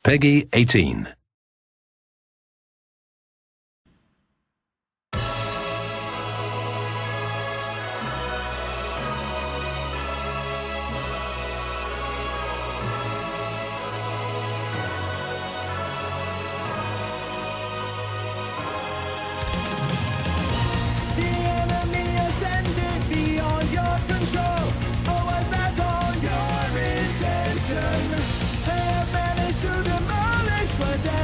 Pegi 18. They have managed to demolish my dad.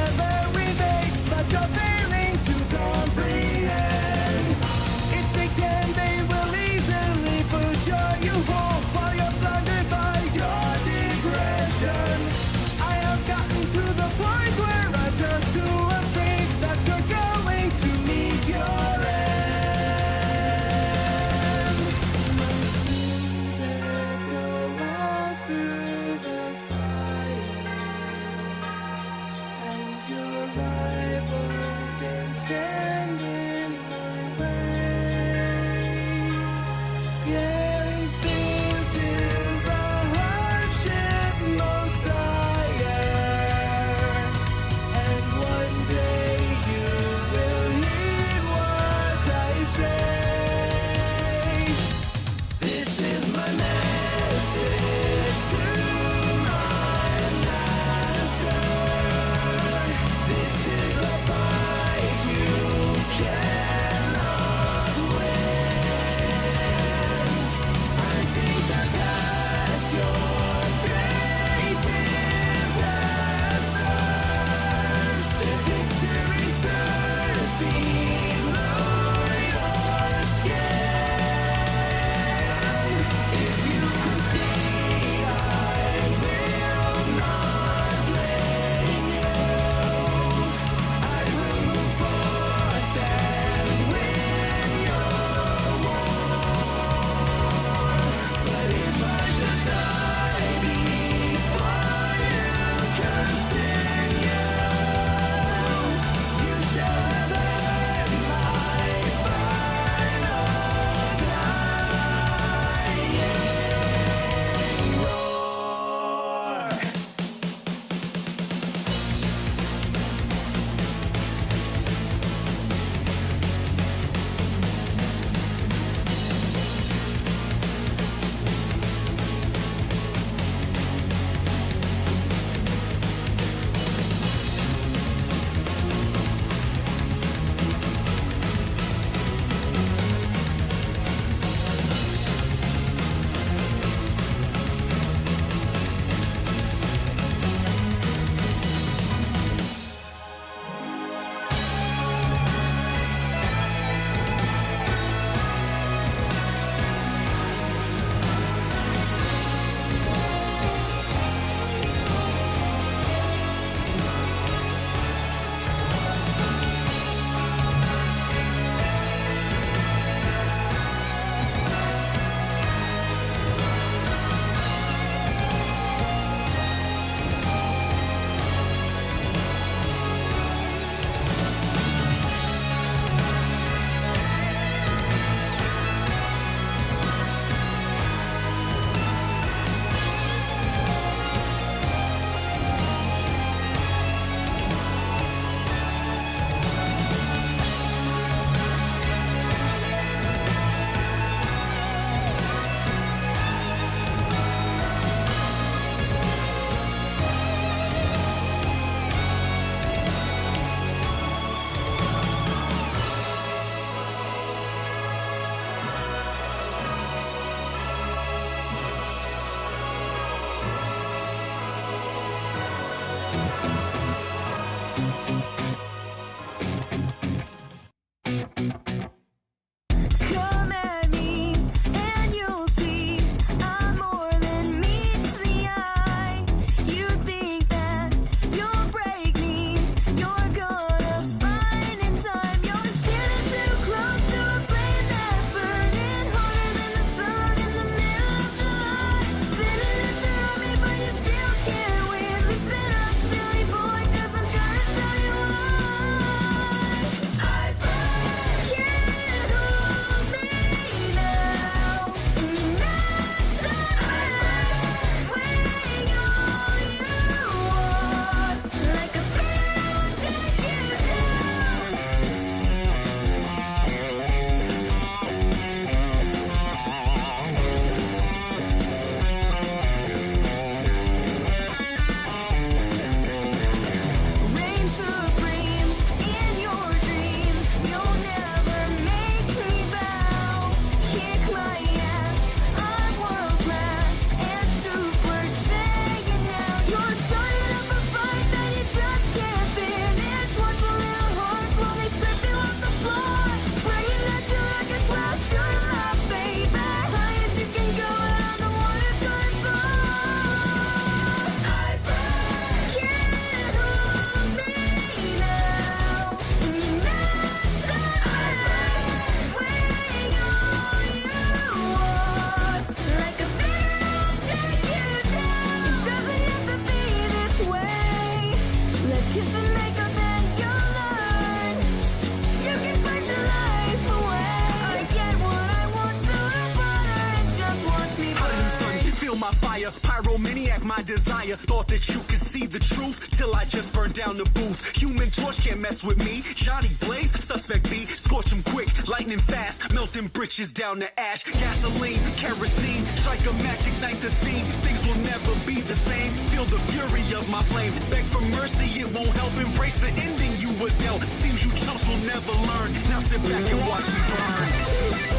fire. Pyromaniac, my desire. Thought that you could see the truth till I just burned down the booth. Human Torch can't mess with me. Johnny Blaze, suspect B, scorch him quick, lightning fast, melting britches down to ash. Gasoline, kerosene, strike a match, ignite the scene. Things will never be the same. Feel the fury of my flame. Beg for mercy, it won't help. Embrace the ending you were dealt. Seems you chumps will never learn. Now sit back and watch me burn.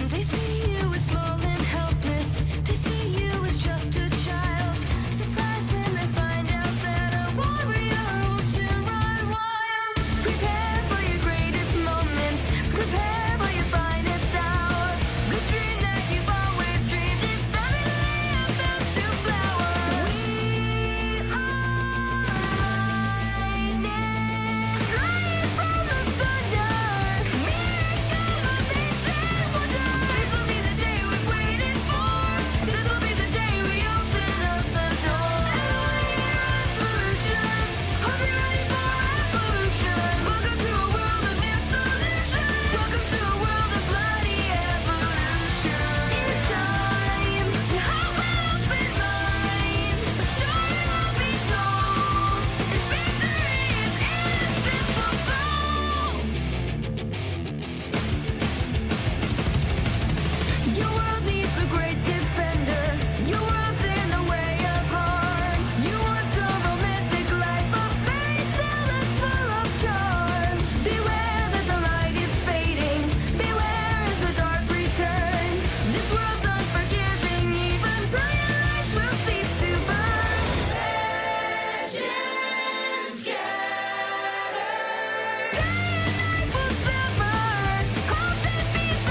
They see you as small and helpless. They see you as just a child. Surprised when they find out that a warrior will soon run wild. Prepare for your greatest moments. Prepare for your finest hour. The dream that you've always dreamed is suddenly about to flower. We are lightning, straight from the thunder. Miracle of ancient wonder. This will be the day we've waited for. This will be the day we open up the door. Revolution. Hope you're ready for revolution. Welcome to a world of new solutions. Welcome to a world of bloody evolution. In time, your heart will open mine. A story will be told. And victory is invincible. Your world needs a great defender. Your world's in the way of harm. You want a romantic life, a fairy tale that's full of charm. Beware that the light is fading. Beware as the dark returns. This world's unforgiving. Even brilliant lights will cease to burn. Legends scatter. Day and night will simmer. Hope and peace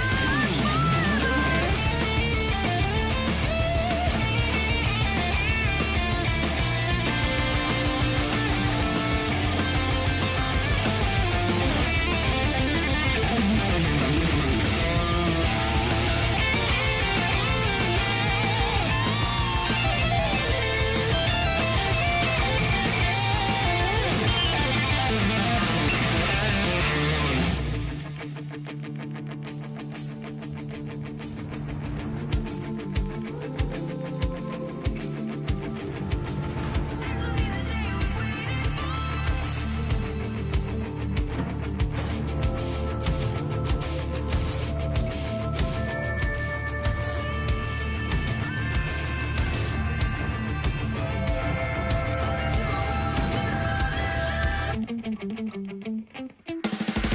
This will be the day we've waited for. This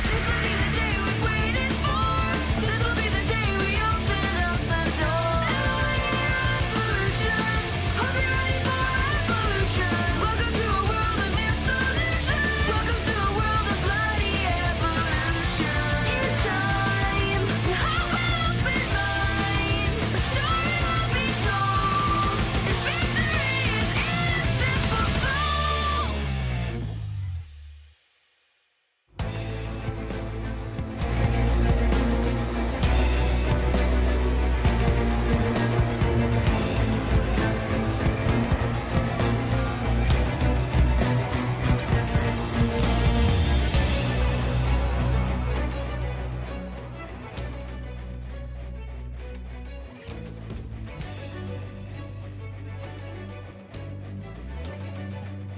will be the day we've waited for. This will be the day we open up the door. Revolution. Hope you're ready for revolution. Welcome to a world of new solutions. Welcome to a world of bloody evolution. In time, your heart will open mine. A story will be told. And victory is invincible.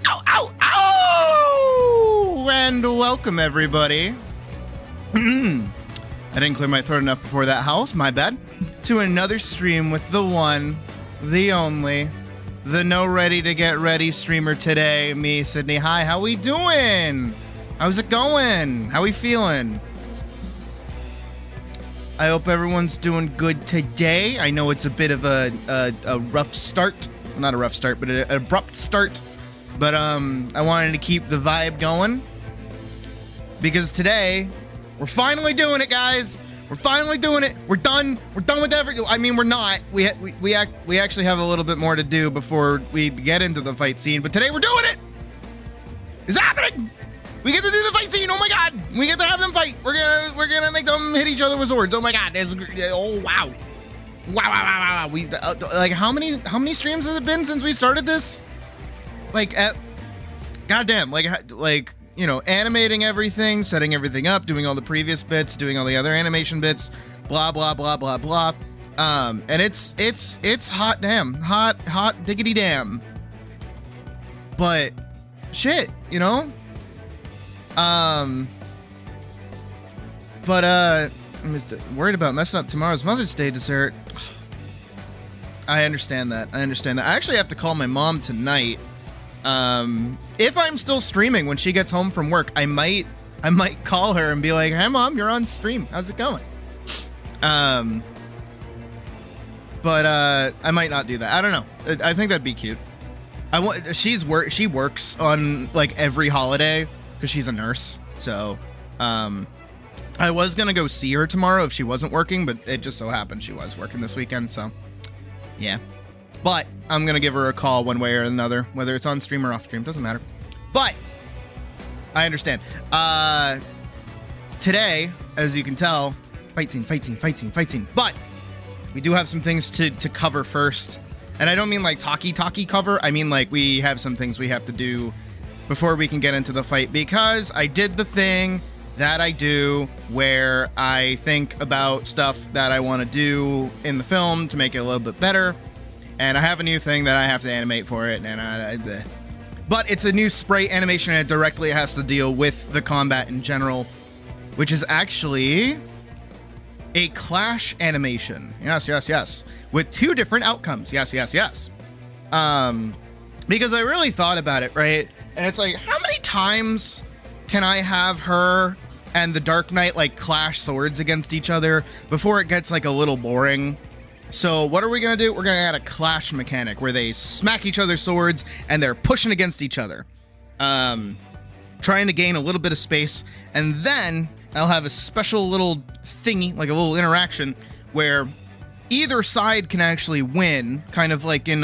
Ow, ow, ow! And welcome, everybody. I didn't clear my throat enough before that house, my bad. To another stream with the one, the only, the no ready to get ready streamer today, me, Sydney. Hi, how we doing? How's it going? How we feeling? I hope everyone's doing good today. I know it's a bit of a rough start. Well, not a rough start, but an abrupt start. But I wanted to keep the vibe going because today we're finally doing it, guys. We're finally doing it. We're done. We're done with everything. I mean, we're not. We actually have a little bit more to do before we get into the fight scene. But today we're doing it. It's happening. We get to do the fight scene. Oh my god. We get to have them fight. We're gonna make them hit each other with swords. Oh my god. Oh wow. Wow. We like how many streams has it been since we started this? Like goddamn, like you know, animating everything, setting everything up, doing all the previous bits, doing all the other animation bits, blah blah blah blah blah. And it's hot damn, hot diggity damn. But shit, you know. I'm just worried about messing up tomorrow's Mother's Day dessert. I understand that. I actually have to call my mom tonight If I'm still streaming when she gets home from work, I might call her and be like, "Hey mom, you're on stream. How's it going?" But I might not do that. I don't know. I think that'd be cute. She works on like every holiday because she's a nurse. So, I was gonna go see her tomorrow if she wasn't working, but it just so happened she was working this weekend. So, yeah. But I'm gonna give her a call one way or another, whether it's on stream or off stream, doesn't matter. But I understand. Today, as you can tell, fight scene. But we do have some things to cover first. And I don't mean like talky cover. I mean like we have some things we have to do before we can get into the fight, because I did the thing that I do where I think about stuff that I want to do in the film to make it a little bit better. And I have a new thing that I have to animate for it. But it's a new spray animation, and it directly has to deal with the combat in general, which is actually a clash animation. Yes. With 2 different outcomes. Yes. Because I really thought about it, right? And it's like, how many times can I have her and the Dark Knight like clash swords against each other before it gets like a little boring? So what are we going to do? We're going to add a clash mechanic where they smack each other's swords and they're pushing against each other. Trying to gain a little bit of space. And then I'll have a special little thingy, like a little interaction, where either side can actually win, kind of like in,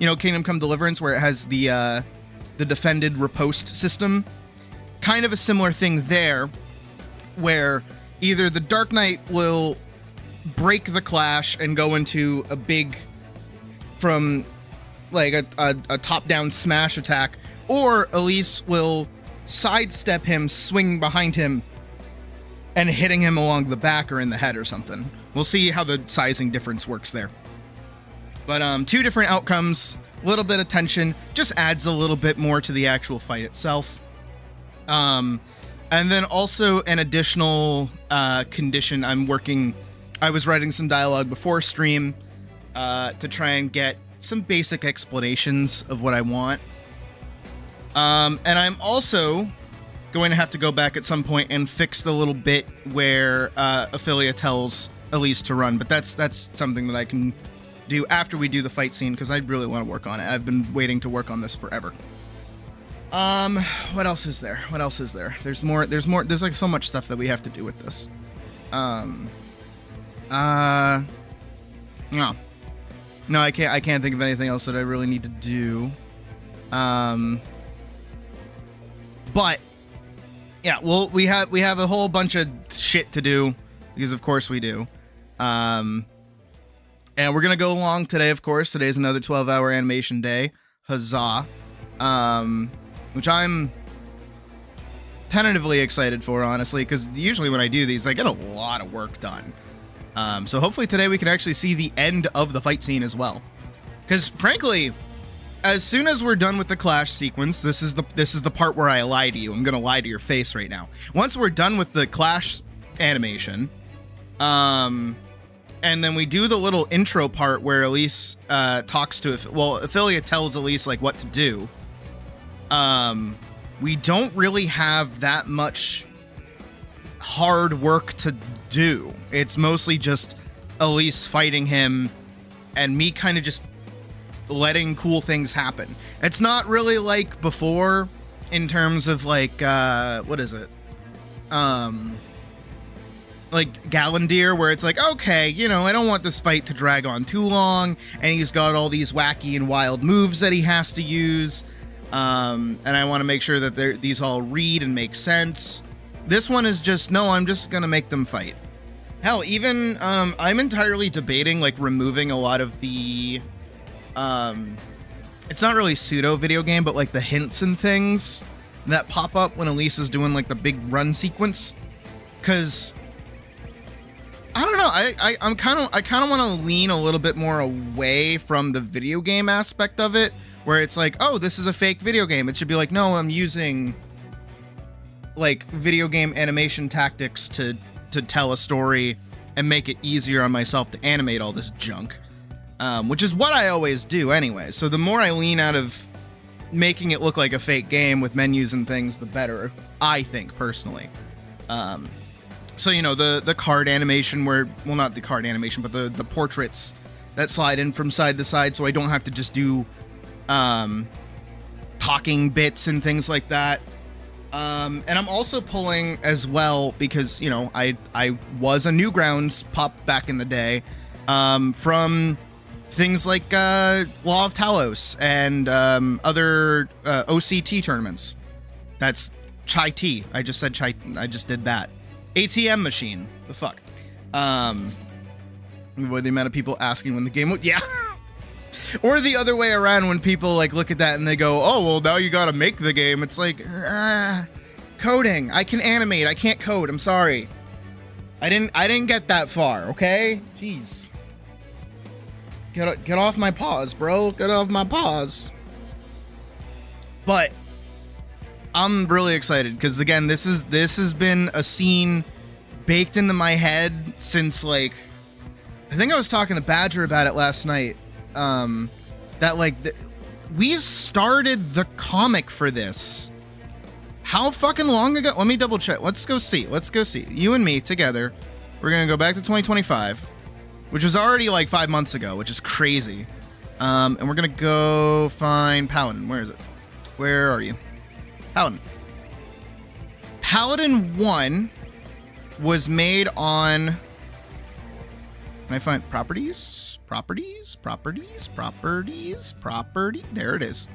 Kingdom Come Deliverance, where it has the defended riposte system. Kind of a similar thing there, where either the Dark Knight will break the clash and go into a big, from like a top-down smash attack, or Elise will sidestep him, swing behind him, and hitting him along the back or in the head or something. We'll see how the sizing difference works there. But 2 different outcomes, a little bit of tension, just adds a little bit more to the actual fight itself. And then also an additional condition. I was writing some dialogue before stream to try and get some basic explanations of what I want. And I'm also going to have to go back at some point and fix the little bit where Ophelia tells Elise to run. But that's something that I can do after we do the fight scene, because I really want to work on it. I've been waiting to work on this forever. What else is there? There's more. There's like so much stuff that we have to do with this. No, I can't think of anything else that I really need to do. But yeah, well, we have a whole bunch of shit to do, because of course we do. And we're gonna go long today, of course. Today's another 12-hour animation day. Huzzah. Which I'm tentatively excited for, honestly, because usually when I do these, I get a lot of work done. So hopefully today we can actually see the end of the fight scene as well. Because frankly, as soon as we're done with the clash sequence, this is the part where I lie to you. I'm gonna lie to your face right now. Once we're done with the clash animation, and then we do the little intro part where Elise talks to, Ophelia tells Elise like what to do. We don't really have that much hard work to do. It's mostly just Elise fighting him and me kind of just letting cool things happen. It's not really like before in terms of like, what is it? Like Galandir, where it's like, okay, I don't want this fight to drag on too long, and he's got all these wacky and wild moves that he has to use, and I want to make sure that these all read and make sense. This one is just, no, I'm just gonna make them fight. Hell, even, I'm entirely debating, like, removing a lot of the, it's not really pseudo video game, but like the hints and things that pop up when Elise is doing like the big run sequence, because I don't know. I kind of want to lean a little bit more away from the video game aspect of it, where it's like, oh, this is a fake video game. It should be like, no, I'm using like video game animation tactics to tell a story and make it easier on myself to animate all this junk, which is what I always do anyway. So the more I lean out of making it look like a fake game with menus and things, the better, I think, personally. So, you know, the card animation where, well, not the card animation, but the portraits that slide in from side to side, so I don't have to just do talking bits and things like that. And I'm also pulling as well because, you know, I was a Newgrounds pop back in the day, from things like Law of Talos and other OCT tournaments. That's Chai Tea. I just said Chai. I just did that. ATM machine. The fuck. With the amount of people asking when the game was, yeah. Or the other way around, when people like look at that and they go, oh, well, now you gotta make the game. It's like, coding. I can animate. I can't code. I'm sorry. I didn't get that far, okay? Jeez. Get off my paws, bro. Get off my paws. But I'm really excited because, again, this has been a scene baked into my head since, like, I think I was talking to Badger about it last night. That like we started the comic for this. How fucking long ago? Let me double check. Let's go see. You and me together. We're gonna go back to 2025, which was already like 5 months ago, which is crazy. And we're gonna go find Paladin. Where is it? Where are you? Paladin. Paladin 1 was made on... Can I find properties? Property. There it is.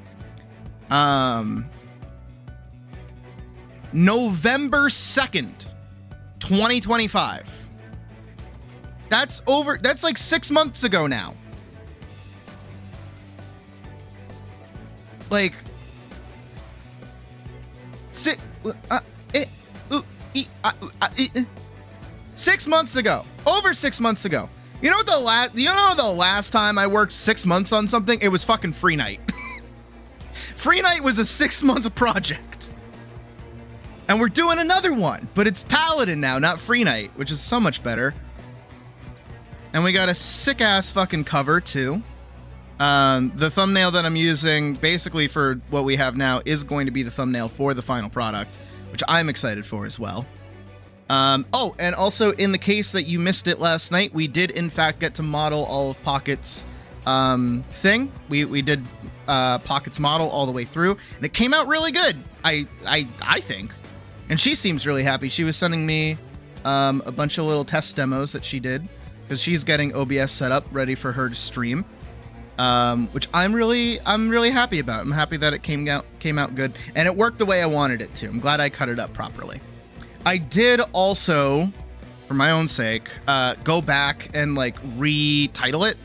November 2nd, 2025. That's like 6 months ago now. Like, 6 months ago. Over 6 months ago. You know the last time I worked 6 months on something? It was fucking Free Night. Free Night was a 6-month project. And we're doing another one, but it's Paladin now, not Free Night, which is so much better. And we got a sick-ass fucking cover, too. The thumbnail that I'm using, basically for what we have now, is going to be the thumbnail for the final product, which I'm excited for as well. Oh, and also in the case that you missed it last night, we did in fact get to model all of Pocket's thing. We did Pocket's model all the way through, and it came out really good. I think, and she seems really happy. She was sending me a bunch of little test demos that she did because she's getting OBS set up ready for her to stream, which I'm really happy about. I'm happy that it came out good, and it worked the way I wanted it to. I'm glad I cut it up properly. I did also, for my own sake, go back and like retitle it,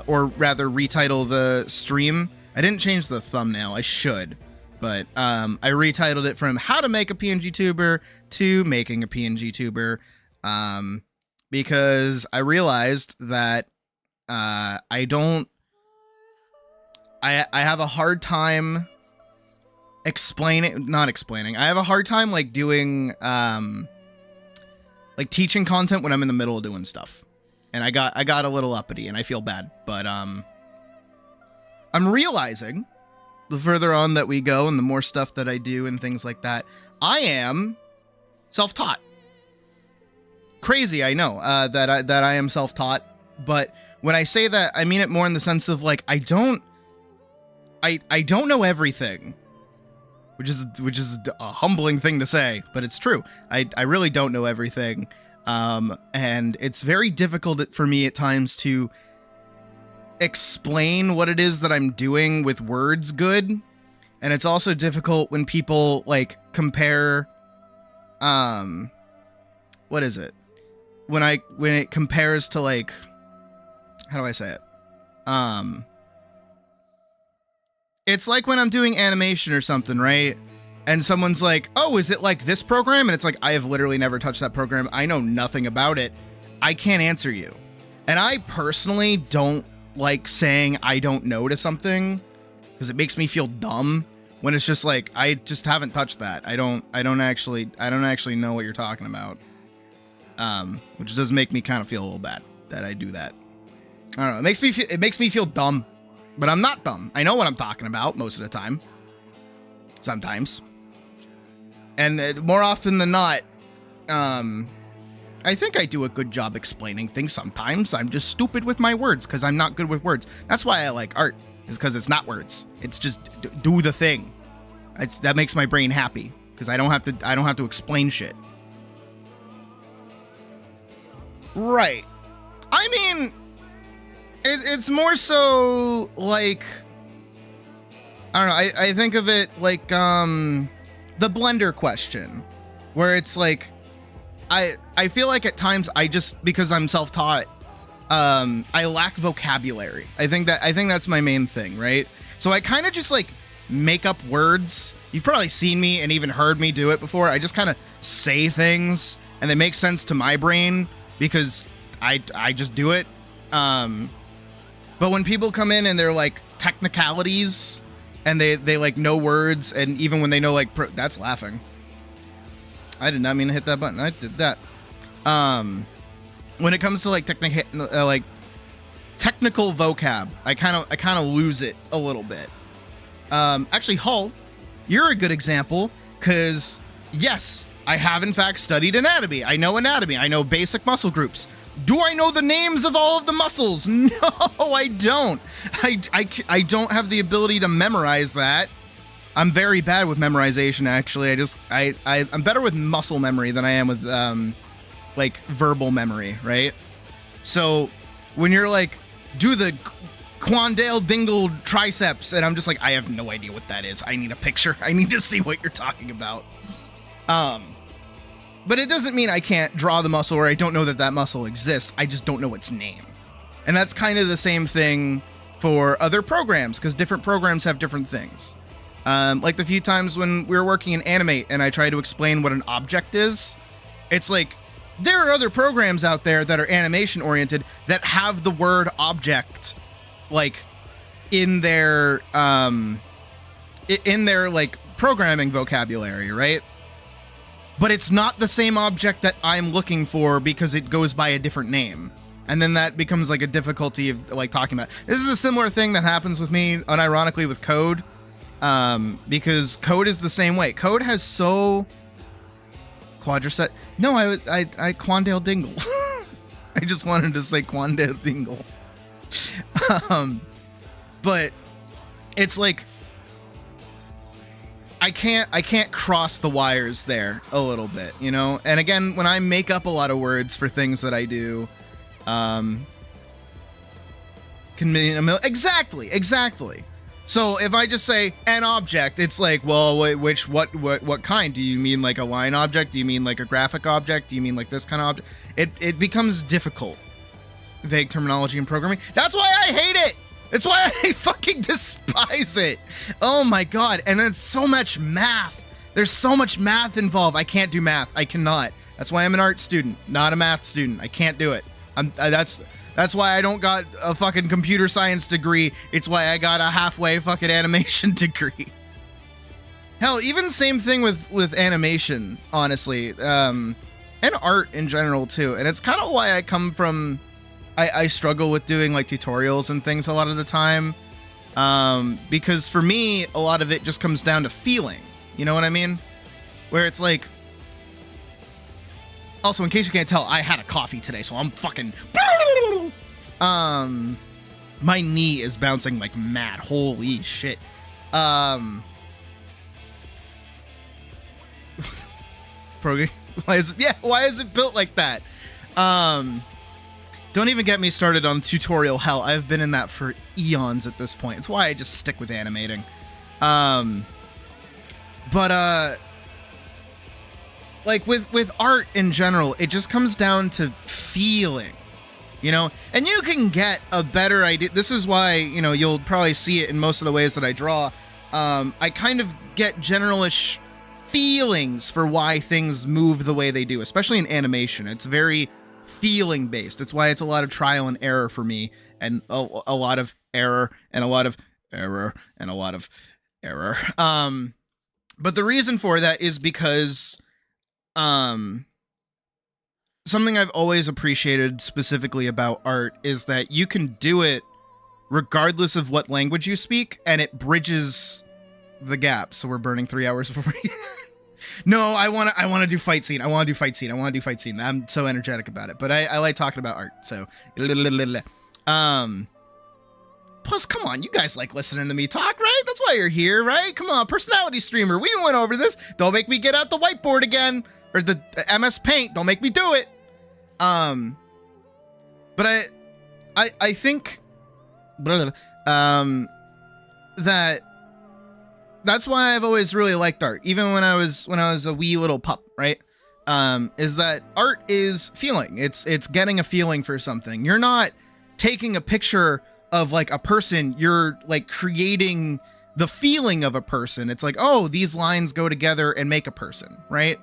or rather retitle the stream. I didn't change the thumbnail. I should, but I retitled it from How to Make a PNG Tuber to Making a PNG Tuber, because I realized that I have a hard time not explaining. I have a hard time like doing like teaching content when I'm in the middle of doing stuff. And I got a little uppity and I feel bad, but I'm realizing the further on that we go and the more stuff that I do and things like that, I am self-taught. Crazy, I know, that I am self-taught, but when I say that, I mean it more in the sense of like I don't know everything. Which is a humbling thing to say, but it's true. I really don't know everything. And it's very difficult for me at times to explain what it is that I'm doing with words good. And it's also difficult when people like compare, what is it? When it compares to like, how do I say it? It's like when I'm doing animation or something, right? And someone's like, oh, is it like this program? And it's like, I have literally never touched that program. I know nothing about it. I can't answer you. And I personally don't like saying I don't know to something because it makes me feel dumb when it's just like, I just haven't touched that. I don't actually know what you're talking about. Which does make me kind of feel a little bad that I do that. I don't know. It makes me feel dumb but I'm not dumb. I know what I'm talking about most of the time. Sometimes. And more often than not, I think I do a good job explaining things sometimes. I'm just stupid with my words because I'm not good with words. That's why I like art, is because it's not words. It's just do the thing. That makes my brain happy because I don't have to explain shit. Right. I mean, it's more so like, I don't know. I think of it like the blender question, where it's like, I feel like at times I just, because I'm self-taught, I lack vocabulary. I think that's my main thing, right? So I kind of just like make up words. You've probably seen me and even heard me do it before. I just kind of say things and they make sense to my brain because I just do it. But when people come in and they're like technicalities and they like know words, and even when they know like that's laughing. I did not mean to hit that button. I did that. When it comes to like technical vocab, I kind of lose it a little bit. Actually, Hull, you're a good example, because yes, I have in fact studied anatomy. I know anatomy. I know basic muscle groups. Do I know the names of all of the muscles? No, I don't. I don't have the ability to memorize that. I'm very bad with memorization, actually. I'm better with muscle memory than I am with like verbal memory, right? So when you're like, do the quandale dingle triceps, and I'm just like, I have no idea what that is. I need a picture. I need to see what you're talking about. But it doesn't mean I can't draw the muscle or I don't know that muscle exists. I just don't know its name. And that's kind of the same thing for other programs, because different programs have different things. Like the few times when we were working in Animate and I tried to explain what an object is, it's like, there are other programs out there that are animation oriented that have the word object, like, in their like programming vocabulary, right? But it's not the same object that I'm looking for because it goes by a different name. And then that becomes like a difficulty of like talking about. This is a similar thing that happens with me, unironically, with code. Because code is the same way. Code has so quadricep. No, I Quandale Dingle. I just wanted to say Quandale Dingle. But it's like I can't cross the wires there a little bit, you know? And again, when I make up a lot of words for things that I do, can mean a million. Exactly. So if I just say an object, it's like, well, what kind? Do you mean like a line object? Do you mean like a graphic object? Do you mean like this kind of object? It becomes difficult. Vague terminology in programming. That's why I hate it. It's why I fucking despise it. Oh my God. And then so much math. There's so much math involved. I can't do math. I cannot. That's why I'm an art student, not a math student. I can't do it. That's why I don't got a fucking computer science degree. It's why I got a halfway fucking animation degree. Hell, even same thing with animation, honestly. And art in general too. And it's kind of why I come from, I struggle with doing like tutorials and things a lot of the time. Because for me, a lot of it just comes down to feeling. You know what I mean? Where it's like, also, in case you can't tell, I had a coffee today, so I'm fucking... My knee is bouncing like mad. Holy shit. Why is it built like that? Don't even get me started on tutorial hell. I've been in that for eons at this point. It's why I just stick with animating. Like with art in general, it just comes down to feeling, you know, and you can get a better idea. This is why, you know, you'll probably see it in most of the ways that I draw. I kind of get generalish feelings for why things move the way they do, especially in animation. It's very feeling based. It's why it's a lot of trial and error for me, and a lot of error and a lot of error and a lot of error. But the reason for that is because something I've always appreciated specifically about art is that you can do it regardless of what language you speak, and it bridges the gap. So we're burning 3 hours before we... No, I want to do fight scene. I want to do fight scene. I'm so energetic about it, but I like talking about art. So, plus, come on, you guys like listening to me talk, right? That's why you're here, right? Come on, personality streamer. We went over this. Don't make me get out the whiteboard again or the MS Paint. Don't make me do it. But I think that that's why I've always really liked art, even when I was a wee little pup, right? Is that art is feeling. It's getting a feeling for something. You're not taking a picture of like a person, you're like creating the feeling of a person. It's like, oh, these lines go together and make a person, right?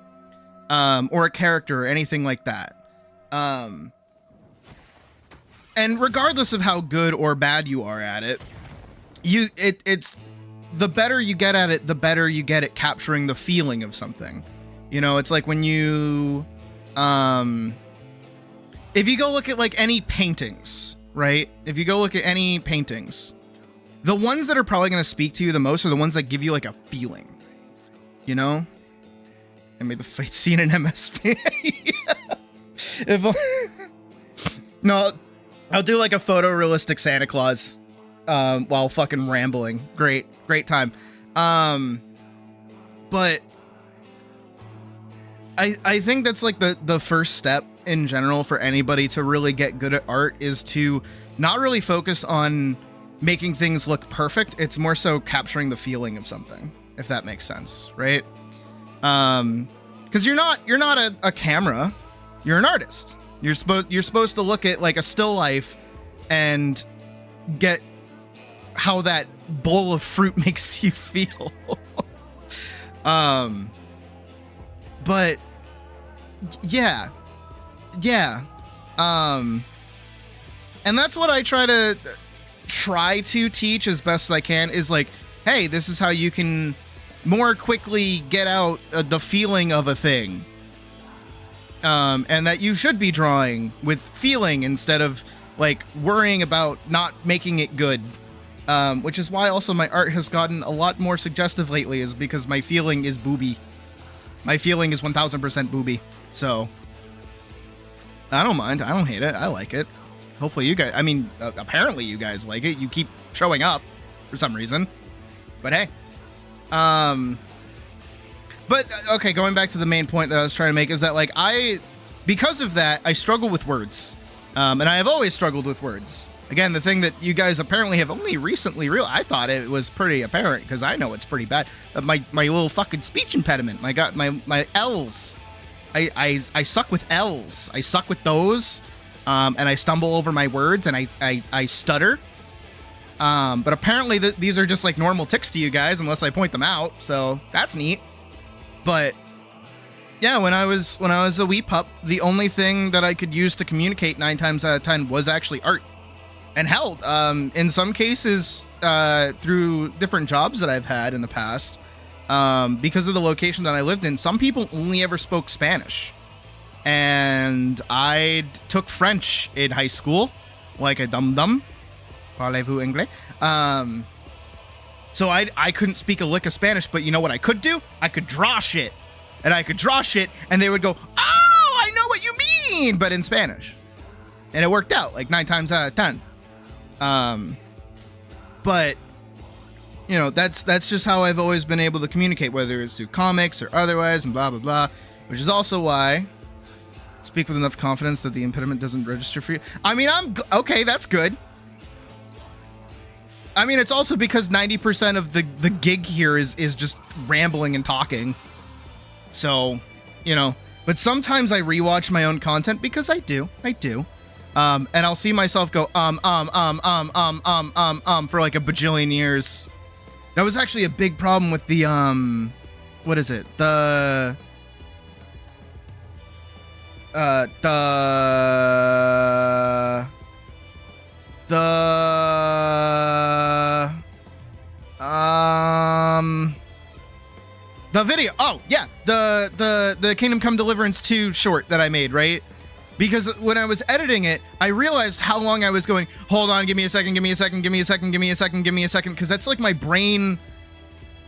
Or a character or anything like that. And regardless of how good or bad you are at it, it's the better you get at it, the better you get at capturing the feeling of something. You know, it's like when you, if you go look at like any paintings, right? If you go look at any paintings, the ones that are probably going to speak to you the most are the ones that give you like a feeling, you know? I made the fight scene in MSP. No, I'll do like a photorealistic Santa Claus while fucking rambling. Great time. But I think that's like the first step in general for anybody to really get good at art is to not really focus on making things look perfect. It's more so capturing the feeling of something, if that makes sense, right? Because you're not a camera, you're an artist. You're supposed to look at like a still life and get how that bowl of fruit makes you feel. But yeah. And that's what I try to teach as best as I can is like, hey, this is how you can more quickly get out the feeling of a thing. And that you should be drawing with feeling instead of like worrying about not making it good. Which is why also my art has gotten a lot more suggestive lately, is because my feeling is booby. My feeling is 1000% booby. So I don't mind. I don't hate it. I like it. Hopefully you guys, I mean, apparently you guys like it. You keep showing up for some reason. But hey. But okay, going back to the main point that I was trying to make is that like because of that, I struggle with words. And I have always struggled with words. Again, the thing that you guys apparently have only recently realized, I thought it was pretty apparent because I know it's pretty bad. My little fucking speech impediment. My L's. I suck with L's. I suck with those. And I stumble over my words and I stutter. But apparently these are just like normal tics to you guys unless I point them out. So that's neat. But yeah, when I was a wee pup, the only thing that I could use to communicate 9 times out of 10 was actually art. And hell, in some cases, through different jobs that I've had in the past, because of the location that I lived in, some people only ever spoke Spanish. And I took French in high school, like a dum-dum. Parlez-vous anglais? So I couldn't speak a lick of Spanish, but you know what I could do? I could draw shit. And I could draw shit, and they would go, oh, I know what you mean, but in Spanish. And it worked out, like 9 times out of 10. But you know, that's just how I've always been able to communicate, whether it's through comics or otherwise, and blah blah blah. Which is also why I speak with enough confidence that the impediment doesn't register for you. I mean, okay, that's good. I mean, it's also because 90% of the gig here is just rambling and talking. So, you know, but sometimes I rewatch my own content because I do. And I'll see myself go, for like a bajillion years. That was actually a big problem with the, what is it? The video. Oh, yeah. The Kingdom Come Deliverance 2 short that I made, right? Because when I was editing it, I realized how long I was going, hold on, give me a second, give me a second, give me a second, give me a second, give me a second. Because that's like my brain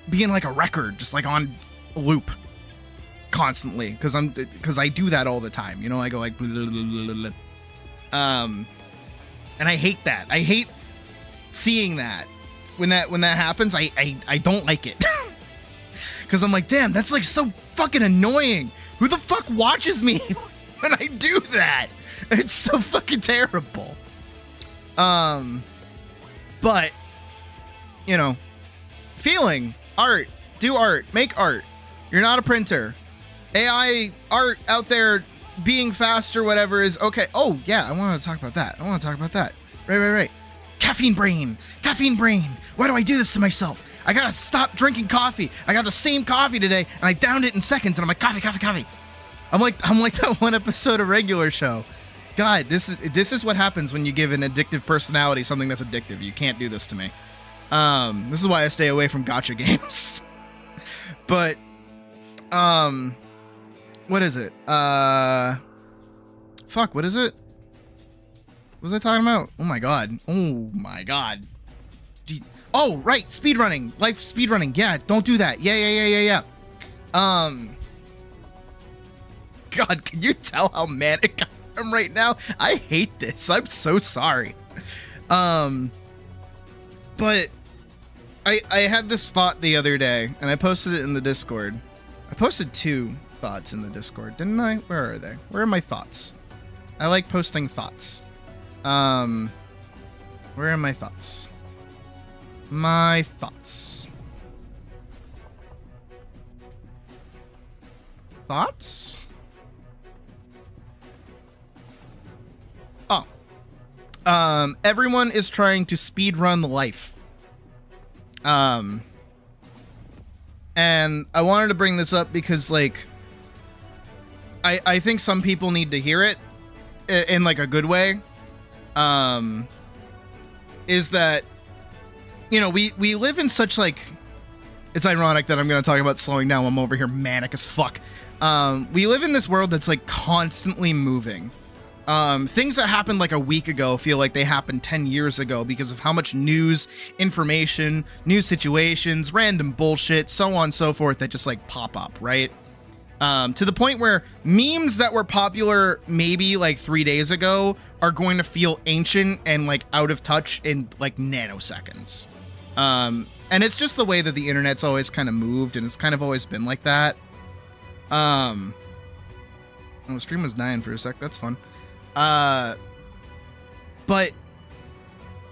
being like a record, just like on loop constantly. Because I do that all the time. You know, I go like, blah, blah, blah, blah, blah. And I hate that. I hate seeing that. When that happens, I don't like it. Because I'm like, damn, that's like so fucking annoying. Who the fuck watches me when I do that? It's so fucking terrible. But, you know, feeling, art, do art, make art. You're not a printer. AI art out there being fast or whatever is okay. Oh, yeah, I want to talk about that. Right. Caffeine brain. Why do I do this to myself? I gotta stop drinking coffee. I got the same coffee today, and I downed it in seconds, and I'm like, coffee. I'm like that one episode of Regular Show. God, this is what happens when you give an addictive personality something that's addictive. You can't do this to me. This is why I stay away from gacha games. But, what is it? Fuck, what is it? What was I talking about? Oh my god. Oh, right, speedrunning. Life speedrunning. Yeah, don't do that. Yeah. God, can you tell how manic I am right now? I hate this. I'm so sorry. But I had this thought the other day, and I posted it in the Discord. I posted 2 thoughts in the Discord, didn't I? Where are they? Where are my thoughts? I like posting thoughts. Where are my thoughts? My thoughts. Thoughts? Oh. Everyone is trying to speedrun life. And I wanted to bring this up because, like, I think some people need to hear it in like a good way. Is that, you know, we live in such like, it's ironic that I'm going to talk about slowing down. I'm over here manic as fuck. We live in this world that's like constantly moving. Things that happened like a week ago feel like they happened 10 years ago because of how much news, information, new situations, random bullshit, so on and so forth that just like pop up, right? To the point where memes that were popular maybe like 3 days ago are going to feel ancient and like out of touch in like nanoseconds. And it's just the way that the internet's always kind of moved, and it's kind of always been like that. Oh, the stream was dying for a sec. That's fun. But,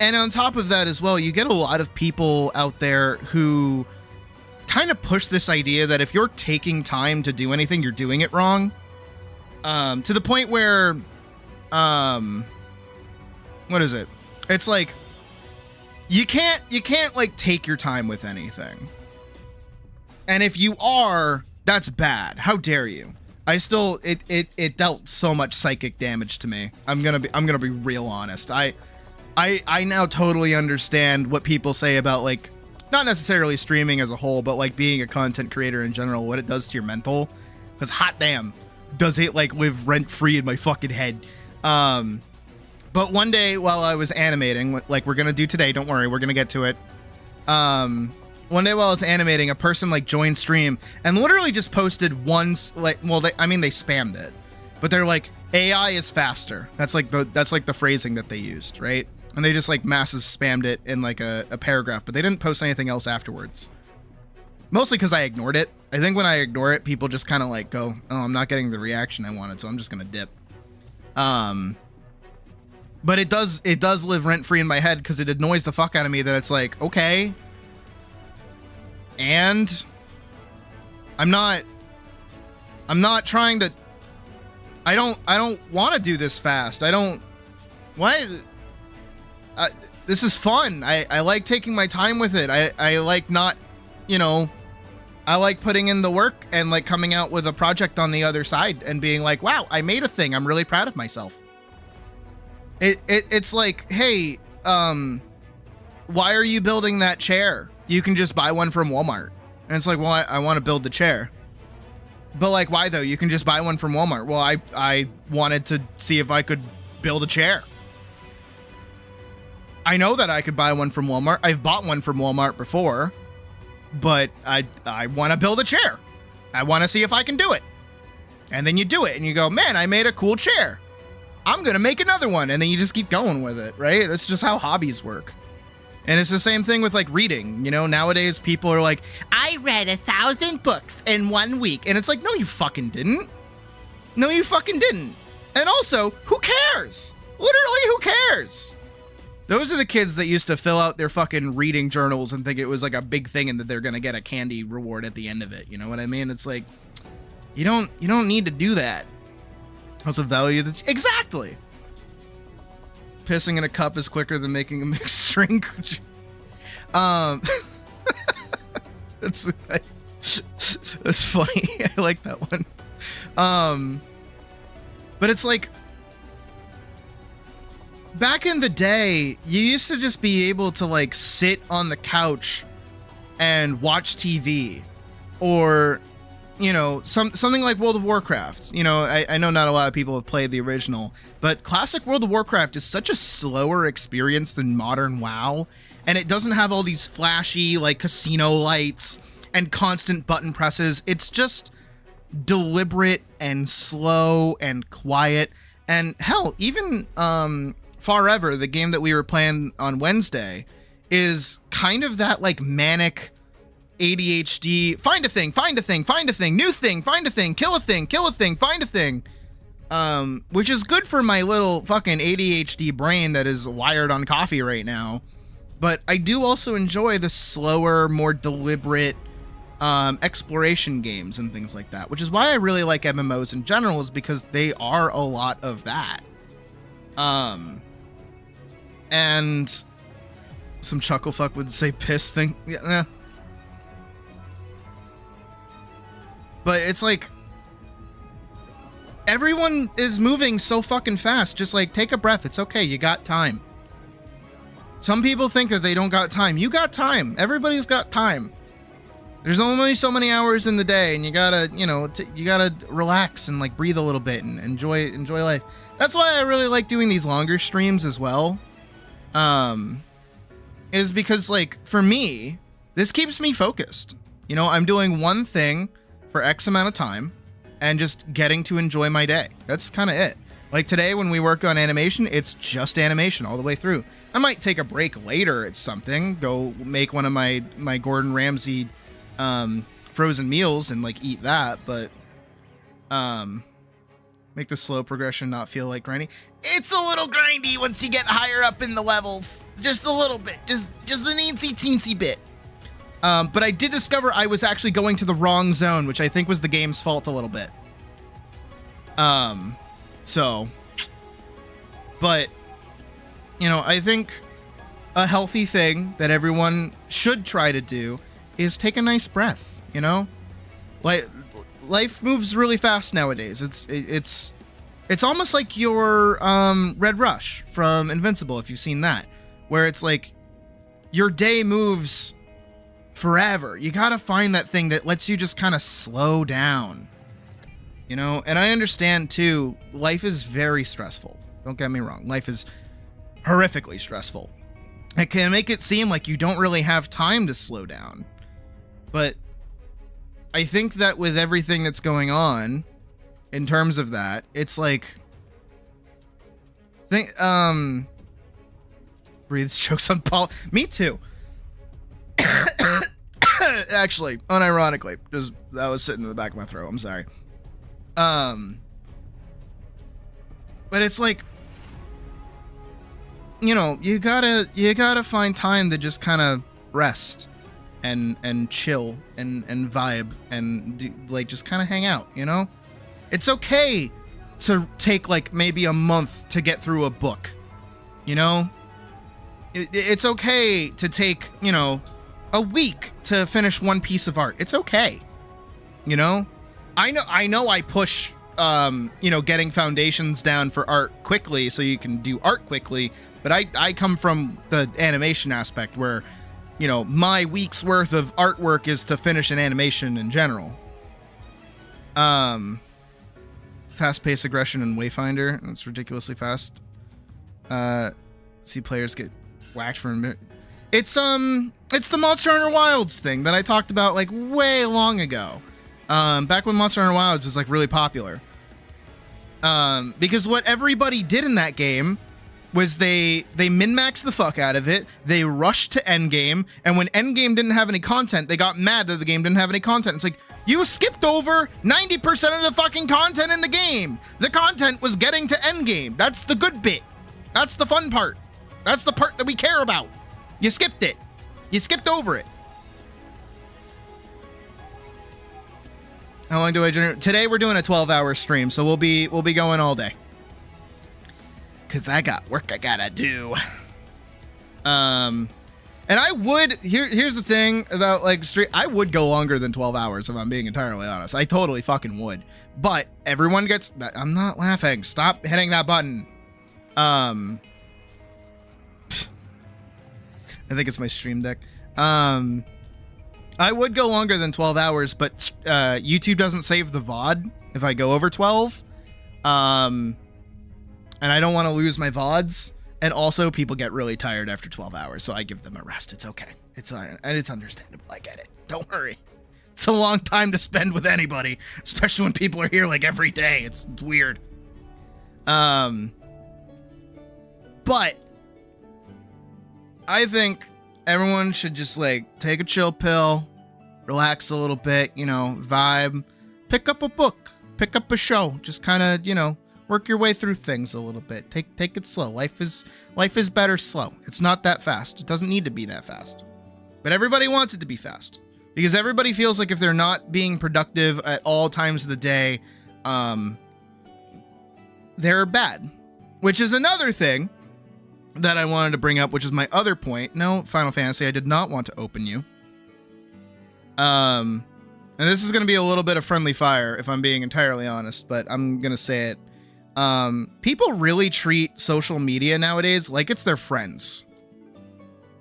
and on top of that as well, you get a lot of people out there who kind of push this idea that if you're taking time to do anything, you're doing it wrong. To the point where, what is it? It's like, you can't like take your time with anything. And if you are, that's bad. How dare you? It dealt so much psychic damage to me. I'm gonna be real honest. I now totally understand what people say about, like, not necessarily streaming as a whole, but like being a content creator in general, what it does to your mental. Because hot damn, does it like live rent free in my fucking head. But one day while I was animating, like we're gonna do today, don't worry, we're gonna get to it. One day while I was animating, a person like joined stream and literally just posted once, like, well, they spammed it, but they're like, AI is faster. That's like the phrasing that they used, right? And they just like massive spammed it in like a paragraph, but they didn't post anything else afterwards. Mostly because I ignored it. I think when I ignore it, people just kind of like go, oh, I'm not getting the reaction I wanted, so I'm just gonna dip. But it does live rent free in my head because it annoys the fuck out of me that it's like, okay. And I'm not trying to, I don't want to do this fast. This is fun. I like taking my time with it. I like not, you know, I like putting in the work and like coming out with a project on the other side and being like, wow, I made a thing. I'm really proud of myself. It's like, hey, why are you building that chair? You can just buy one from Walmart. And it's like, well, I want to build the chair. But like, why though? You can just buy one from Walmart. Well, I wanted to see if I could build a chair. I know that I could buy one from Walmart. I've bought one from Walmart before, but I want to build a chair. I want to see if I can do it. And then you do it and you go, man, I made a cool chair. I'm going to make another one. And then you just keep going with it, right? That's just how hobbies work. And it's the same thing with like reading. You know, nowadays people are like, I read 1,000 books in 1 week. And it's like, no, you fucking didn't. No, you fucking didn't. And also, who cares? Literally, who cares? Those are the kids that used to fill out their fucking reading journals and think it was like a big thing and that they're going to get a candy reward at the end of it. You know what I mean? It's like, you don't need to do that. Also value that exactly. Pissing in a cup is quicker than making a mixed drink. That's funny. I like that one. But it's like, back in the day, you used to just be able to like sit on the couch and watch TV, or, you know, something like World of Warcraft. You know, I know not a lot of people have played the original, but classic World of Warcraft is such a slower experience than modern WoW, and it doesn't have all these flashy like casino lights and constant button presses. It's just deliberate and slow and quiet. And hell, even Forever, the game that we were playing on Wednesday, is kind of that like manic ADHD, find a thing, new thing, find a thing, kill a thing, find a thing. Which is good for my little fucking ADHD brain that is wired on coffee right now. But I do also enjoy the slower, more deliberate exploration games and things like that, which is why I really like MMOs in general, is because they are a lot of that. And some chucklefuck would say piss thing. Yeah. But it's like, everyone is moving so fucking fast. Just like, take a breath. It's okay. You got time. Some people think that they don't got time. You got time. Everybody's got time. There's only so many hours in the day, and you gotta, you know, you gotta relax and like breathe a little bit and enjoy life. That's why I really like doing these longer streams as well. Is because like, for me, this keeps me focused. You know, I'm doing one thing for X amount of time and just getting to enjoy my day. That's kind of it. Like today when we work on animation, it's just animation all the way through. I might take a break later at something, go make one of my Gordon Ramsay frozen meals and like eat that, but make the slow progression not feel like grindy. It's a little grindy once you get higher up in the levels. Just a little bit. Just an teensy bit. But I did discover I was actually going to the wrong zone, which I think was the game's fault a little bit. So, but, you know, I think a healthy thing that everyone should try to do is take a nice breath, you know? Like, life moves really fast nowadays. It's almost like your Red Rush from Invincible, if you've seen that, where it's like your day moves forever. You gotta find that thing that lets you just kind of slow down, you know? And I understand too, life is very stressful. Don't get me wrong. Life is horrifically stressful. It can make it seem like you don't really have time to slow down. But I think that with everything that's going on in terms of that, it's like, breathes, chokes on Paul. Me too. Actually, unironically, just that was sitting in the back of my throat. I'm sorry. But it's like, you know, you gotta find time to just kind of rest and chill and vibe and do, like, just kind of hang out, you know? It's okay to take like maybe a month to get through a book, you know? It's okay to take, you know, a week to finish one piece of art. It's okay, you know? I know I push, you know, getting foundations down for art quickly so you can do art quickly, but I come from the animation aspect where, you know, my week's worth of artwork is to finish an animation in general. Fast-paced aggression in Wayfinder. And it's ridiculously fast. See players get whacked for a minute. It's the Monster Hunter Wilds thing that I talked about like way long ago. Back when Monster Hunter Wilds was like really popular. Because what everybody did in that game was they min-maxed the fuck out of it. They rushed to endgame, and when endgame didn't have any content, they got mad that the game didn't have any content. It's like, you skipped over 90% of the fucking content in the game. The content was getting to endgame. That's the good bit. That's the fun part. That's the part that we care about. You skipped it. You skipped over it. How long do I generate? Today we're doing a 12-hour stream, so we'll be going all day. Cause I got work I gotta do. And I would here's the thing about like stream. I would go longer than 12 hours if I'm being entirely honest. I totally fucking would. But everyone gets. I'm not laughing. Stop hitting that button. I think it's my stream deck. I would go longer than 12 hours, but YouTube doesn't save the VOD if I go over 12. And I don't want to lose my VODs. And also, people get really tired after 12 hours, so I give them a rest. It's okay. It's all right. And it's understandable. I get it. Don't worry. It's a long time to spend with anybody, especially when people are here like every day. It's weird. But I think everyone should just like take a chill pill, relax a little bit, you know, vibe, pick up a book, pick up a show, just kind of, you know, work your way through things a little bit. Take it slow. Life is better slow. It's not that fast. It doesn't need to be that fast. But everybody wants it to be fast. Because everybody feels like if they're not being productive at all times of the day, they're bad. Which is another thing that I wanted to bring up, which is my other point. No, Final Fantasy, I did not want to open you. And this is going to be a little bit of friendly fire, if I'm being entirely honest, but I'm going to say it. People really treat social media nowadays like it's their friends.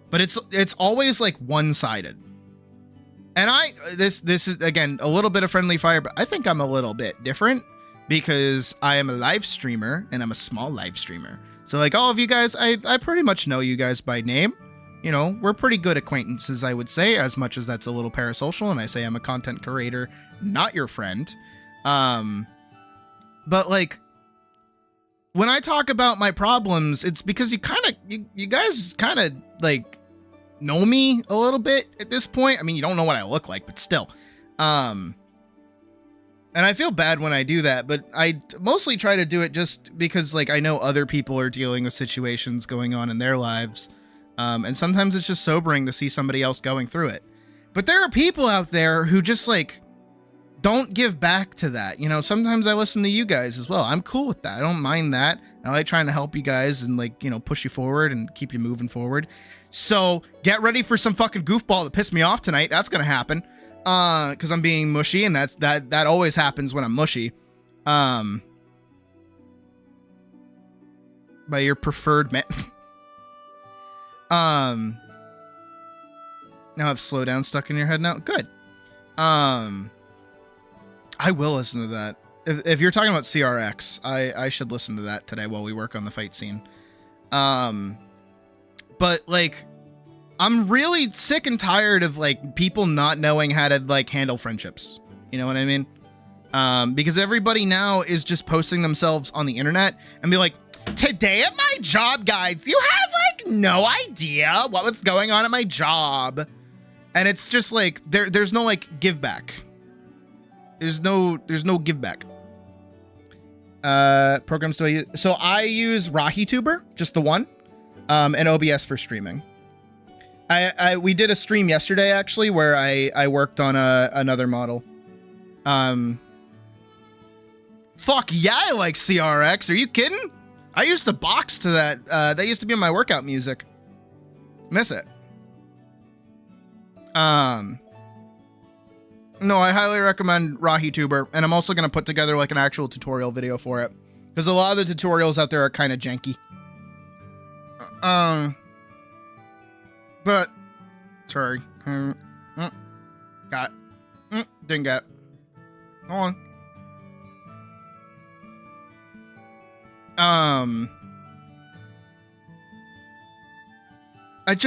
But it's always like one-sided. And this is again a little bit of friendly fire, but I think I'm a little bit different because I am a live streamer and I'm a small live streamer. So like all of you guys, I pretty much know you guys by name. You know, we're pretty good acquaintances, I would say, as much as that's a little parasocial, and I say I'm a content creator, not your friend. But like when I talk about my problems, it's because you guys kind of like know me a little bit at this point. I mean, you don't know what I look like, but still. And I feel bad when I do that, but I mostly try to do it just because like I know other people are dealing with situations going on in their lives. And sometimes it's just sobering to see somebody else going through it. But there are people out there who just like don't give back to that. You know, sometimes I listen to you guys as well. I'm cool with that. I don't mind that. I like trying to help you guys and like, you know, push you forward and keep you moving forward. So get ready for some fucking goofball to piss me off tonight. That's going to happen. Cause I'm being mushy, and that always happens when I'm mushy. By your preferred man. Now I have slow down stuck in your head now. Good. I will listen to that. If you're talking about CRX, I should listen to that today while we work on the fight scene. But like, I'm really sick and tired of like people not knowing how to like handle friendships. You know what I mean? Because everybody now is just posting themselves on the internet and be like, today at my job, guys, you have like no idea what was going on at my job. And it's just like, there's no like give back. There's no give back. Programs do I use? So I use RahiTuber, just the one, and OBS for streaming. We did a stream yesterday actually where I worked on another model. Fuck yeah, I like CRX. Are you kidding? I used to box to that. That used to be my workout music. Miss it. No, I highly recommend RahiTuber, and I'm also going to put together like an actual tutorial video for it, because a lot of the tutorials out there are kind of janky. But sorry, got it. Didn't get it. Hold on. it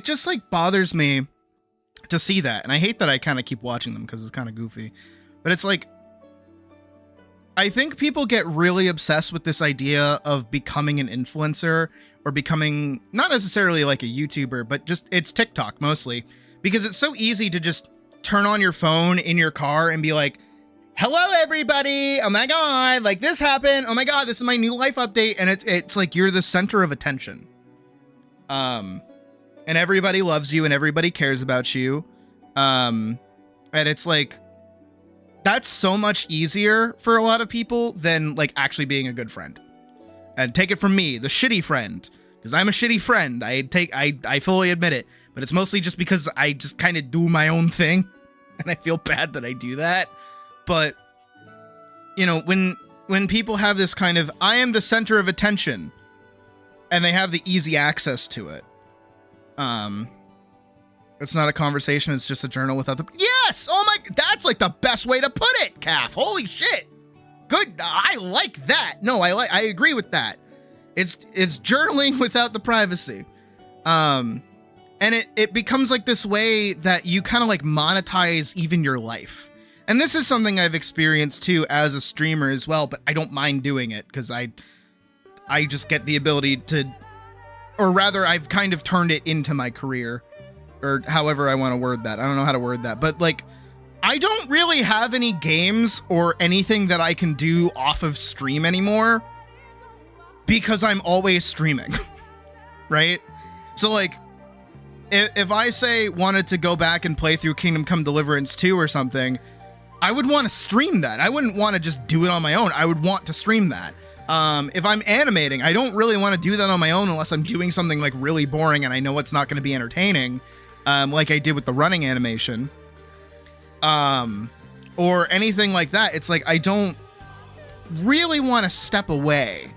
just like bothers me to see that. And I hate that I kind of keep watching them because it's kind of goofy. But it's like, I think people get really obsessed with this idea of becoming an influencer or becoming not necessarily like a YouTuber, but just it's TikTok mostly, because it's so easy to just turn on your phone in your car and be like, hello everybody, oh my god, like this happened, oh my god, this is my new life update, and it's like you're the center of attention. And everybody loves you and everybody cares about you. And it's like, that's so much easier for a lot of people than like actually being a good friend. And take it from me, the shitty friend, because I'm a shitty friend. I fully admit it, but it's mostly just because I just kind of do my own thing and I feel bad that I do that. But you know, when people have this kind of, I am the center of attention, and they have the easy access to it. It's not a conversation, it's just a journal without the, yes! Oh my, that's like the best way to put it, Calf. Holy shit. Good, I like that. No, I agree with that. It's journaling without the privacy. And it becomes like this way that you kind of like monetize even your life. And this is something I've experienced too as a streamer as well, but I don't mind doing it because I just get the ability to, or rather I've kind of turned it into my career, or however I want to word that. I don't know how to word that, but like, I don't really have any games or anything that I can do off of stream anymore because I'm always streaming, right? So like, if I say wanted to go back and play through Kingdom Come Deliverance 2 or something, I would want to stream that. I wouldn't want to just do it on my own. I would want to stream that. If I'm animating, I don't really want to do that on my own unless I'm doing something like really boring and I know it's not going to be entertaining, like I did with the running animation. Or anything like that. It's like, I don't really want to step away.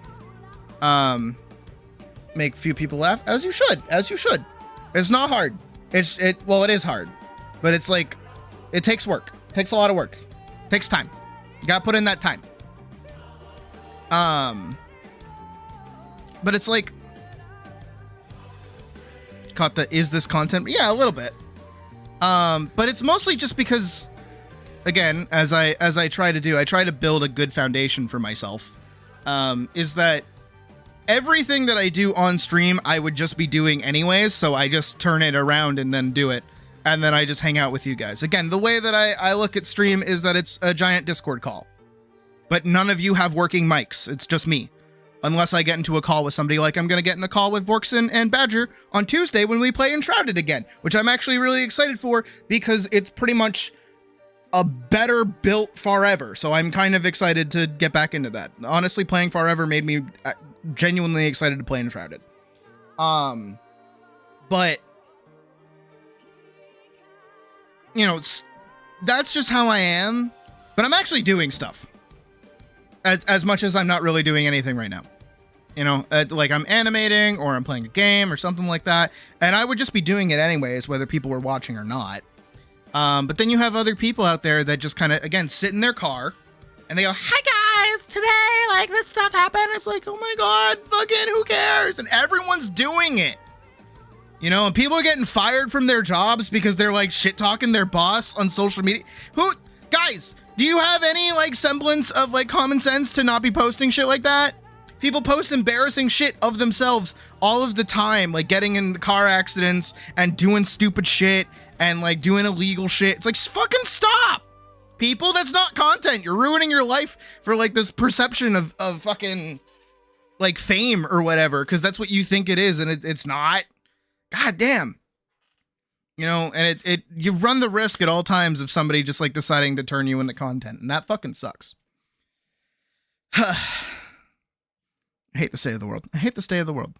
Make a few people laugh, as you should. It's not hard. Well, it is hard, but it's like, it takes work. It takes a lot of work. It takes time. You gotta put in that time. But it's like, caught the, is this content? Yeah, a little bit. But it's mostly just because, again, as I try to do, I try to build a good foundation for myself. Is that everything that I do on stream, I would just be doing anyways. So I just turn it around and then do it. And then I just hang out with you guys. Again, the way that I look at stream is that it's a giant Discord call, but none of you have working mics. It's just me. Unless I get into a call with somebody, like I'm going to get in a call with Vorkson and Badger on Tuesday when we play Enshrouded again, which I'm actually really excited for because it's pretty much a better built Forever. So I'm kind of excited to get back into that. Honestly, playing Forever made me genuinely excited to play Enshrouded. But you know, that's just how I am, but I'm actually doing stuff as much as I'm not really doing anything right now. You know, like I'm animating or I'm playing a game or something like that. And I would just be doing it anyways, whether people were watching or not. But then you have other people out there that just kind of, again, sit in their car and they go, hi guys, today, like this stuff happened. It's like, oh my God, fucking who cares? And everyone's doing it. You know, and people are getting fired from their jobs because they're like shit talking their boss on social media. Guys, do you have any like semblance of like common sense to not be posting shit like that? People post embarrassing shit of themselves all of the time, like getting in car accidents and doing stupid shit and like doing illegal shit. It's like, fucking stop, people. That's not content. You're ruining your life for like this perception of fucking like fame or whatever, because that's what you think it is, and it's not. God damn. You know, and you run the risk at all times of somebody just like deciding to turn you into content, and that fucking sucks. I hate the state of the world. I hate the state of the world.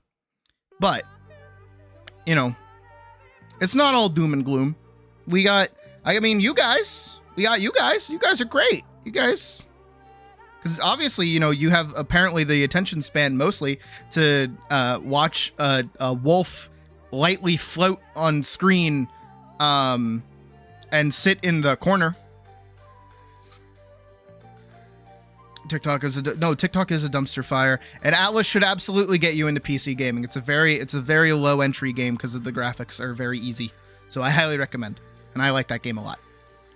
But, you know, it's not all doom and gloom. We got, I mean, you guys. We got you guys. You guys are great. You guys. Because obviously, you know, you have apparently the attention span mostly to watch a wolf lightly float on screen and sit in the corner. TikTok is TikTok is a dumpster fire, and Atlas should absolutely get you into PC gaming. It's a very low entry game because of the graphics are very easy. So I highly recommend, and I like that game a lot.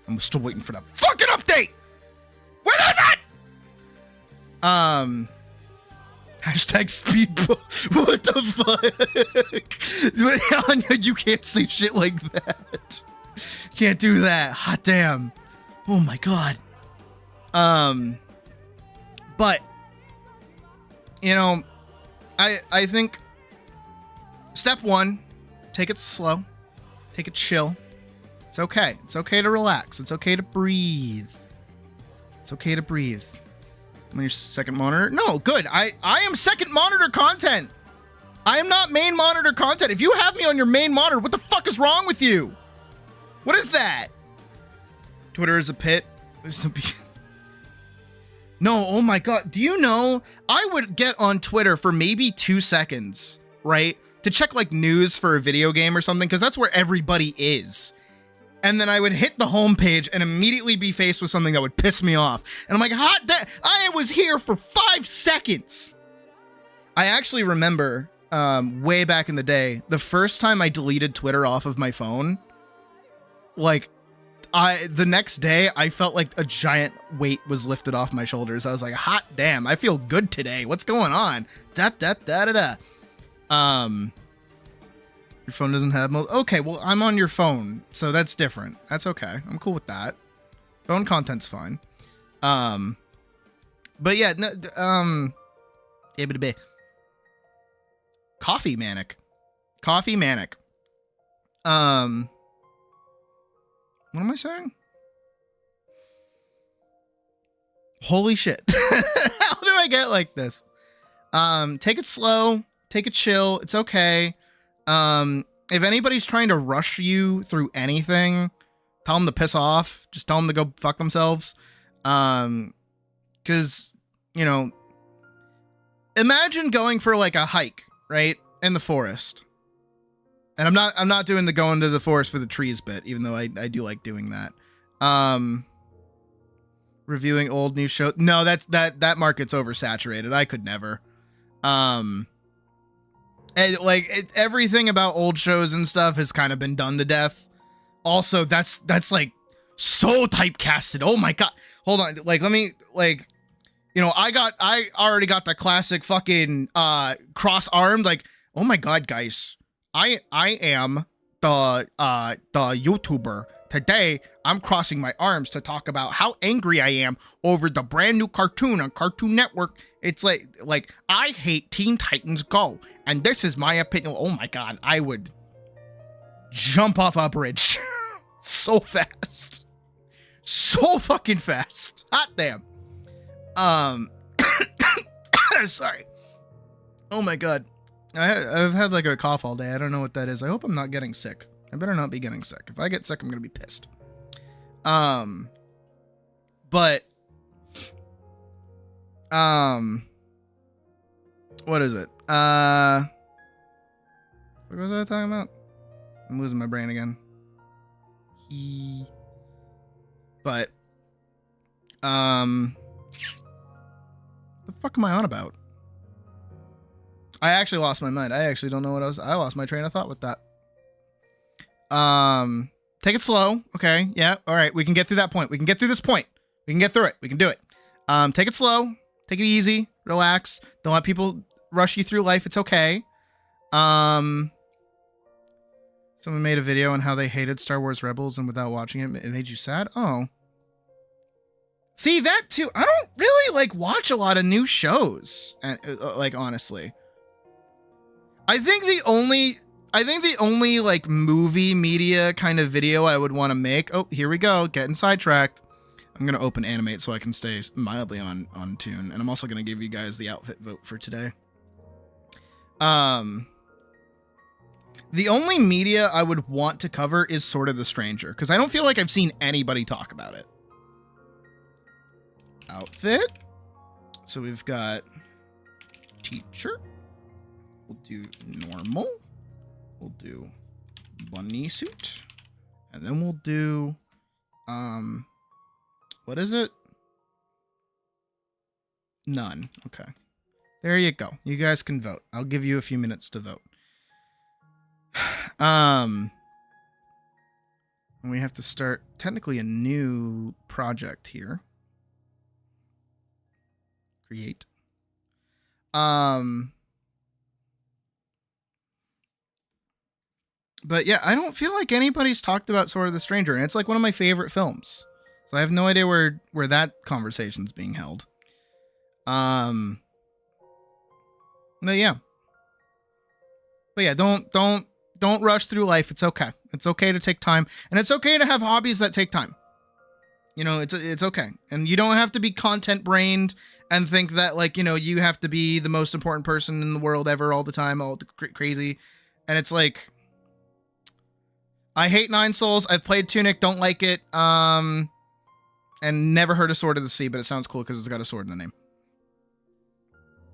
I'm still waiting for that fucking update. When is it? Hashtag speed. What the fuck? Anya, you can't say shit like that. Can't do that. Hot damn. Oh my god. But you know, I think step one, take it slow, take it chill. It's okay. It's okay to relax. It's okay to breathe. It's okay to breathe. I'm on your second monitor. No, good. I am second monitor content. I am not main monitor content. If you have me on your main monitor, what the fuck is wrong with you? What is that? Twitter is a pit. No, oh my god. Do you know, I would get on Twitter for maybe 2 seconds, right? To check like news for a video game or something, because that's where everybody is. And then I would hit the homepage and immediately be faced with something that would piss me off. And I'm like, I was here for 5 seconds. I actually remember way back in the day, the first time I deleted Twitter off of my phone, like the next day I felt like a giant weight was lifted off my shoulders. I was like, hot damn, I feel good today. What's going on? Da da da da da. Your phone doesn't have most. Okay, well, I'm on your phone, so that's different. That's okay. I'm cool with that. Phone content's fine. But yeah, no, Coffee manic. Coffee manic. What am I saying? Holy shit. How do I get like this? Take it slow, take it chill. It's okay. If anybody's trying to rush you through anything, tell them to piss off. Just tell them to go fuck themselves. Cause, you know, imagine going for like a hike, right? In the forest. And I'm not doing the go into the forest for the trees bit, even though I do like doing that. Reviewing old new show. No, that market's oversaturated. I could never. And everything about old shows and stuff has kind of been done to death. Also, that's like so typecasted. Oh my god. Hold on. Like, let me, like, you know, I already got the classic fucking cross-armed, like, oh my god, guys. I am the YouTuber. Today, I'm crossing my arms to talk about how angry I am over the brand new cartoon on Cartoon Network. It's like I hate Teen Titans Go, and this is my opinion. Oh my god, I would jump off a bridge so fast, so fucking fast. Hot damn. Sorry. Oh my god, I've had like a cough all day. I don't know what that is. I hope I'm not getting sick. I better not be getting sick. If I get sick, I'm gonna be pissed. But what is it? What was I talking about? I'm losing my brain again. But the fuck am I on about? I actually lost my mind. I actually don't know what I lost my train of thought with that. Take it slow. Okay. Yeah. All right. We can get through that point. We can get through this point. We can get through it. We can do it. Take it slow. Take it easy. Relax. Don't let people rush you through life. It's okay. Someone made a video on how they hated Star Wars Rebels, and without watching it, it made you sad. Oh. See, that too. I don't really like watch a lot of new shows. And like, honestly, I think the only like movie media kind of video I would want to make. Oh, here we go. Getting sidetracked. I'm going to open animate so I can stay mildly on tune. And I'm also going to give you guys the outfit vote for today. The only media I would want to cover is Sort of the Stranger, because I don't feel like I've seen anybody talk about it. Outfit. So we've got teacher. We'll do normal. We'll do bunny suit. And then we'll do, what is it? None. Okay. There you go. You guys can vote. I'll give you a few minutes to vote. And we have to start technically a new project here. Create. But yeah, I don't feel like anybody's talked about Sword of the Stranger, and it's like one of my favorite films. So I have no idea where that conversation's being held. But yeah. But yeah, don't rush through life. It's okay. It's okay to take time, and it's okay to have hobbies that take time. You know, it's okay. And you don't have to be content brained and think that, like, you know, you have to be the most important person in the world ever all the time, all crazy. And it's like, I hate Nine Souls. I've played Tunic, don't like it. And never heard of Sword of the Sea, but it sounds cool because it's got a sword in the name.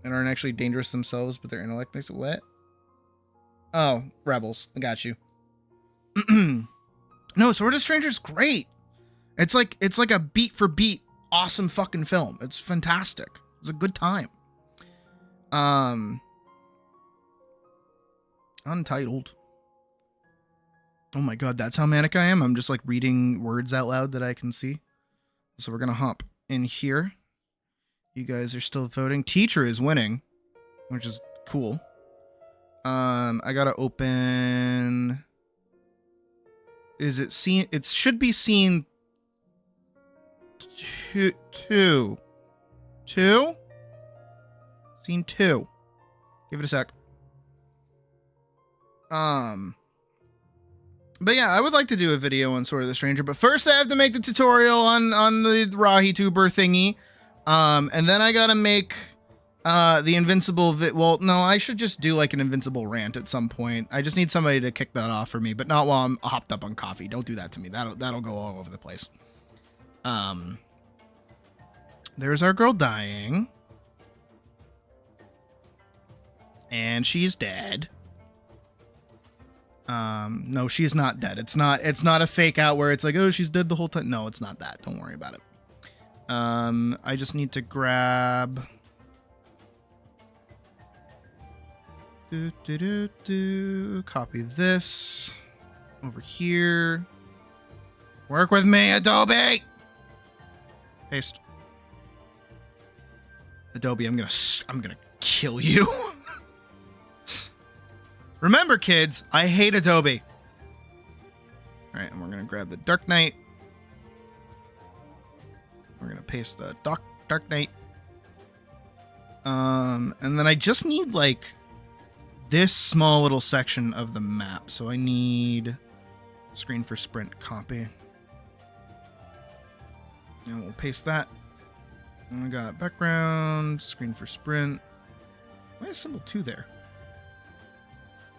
And aren't actually dangerous themselves, but their intellect makes it wet. Oh, Rebels. I got you. No, Sword of the Stranger's great. It's like a beat for beat awesome fucking film. It's fantastic. It's a good time. Untitled. Oh my god, that's how manic I am. I'm just like reading words out loud that I can see. So we're gonna hop in here. You guys are still voting. Teacher is winning, which is cool. I gotta open. Is it scene? It should be scene two. Scene 2. Give it a sec. But yeah, I would like to do a video on Sword of the Stranger, but first I have to make the tutorial on the RahiTuber thingy. And then I gotta make the Invincible well, no, I should just do like an Invincible rant at some point. I just need somebody to kick that off for me, but not while I'm hopped up on coffee. Don't do that to me. That'll go all over the place. There's our girl dying. And she's dead. No, she's not dead. It's not a fake out where it's like, oh, she's dead the whole time. No, it's not that. Don't worry about it. I just need to grab copy this over here. Work with me, Adobe. Paste. Adobe, I'm gonna kill you. Remember, kids, I hate Adobe. All right, and we're gonna grab the Dark Knight. We're gonna paste the Dark Knight. And then I just need like this small little section of the map. So I need screen for sprint copy. And we'll paste that. And we got background, screen for sprint. Why is symbol 2 there?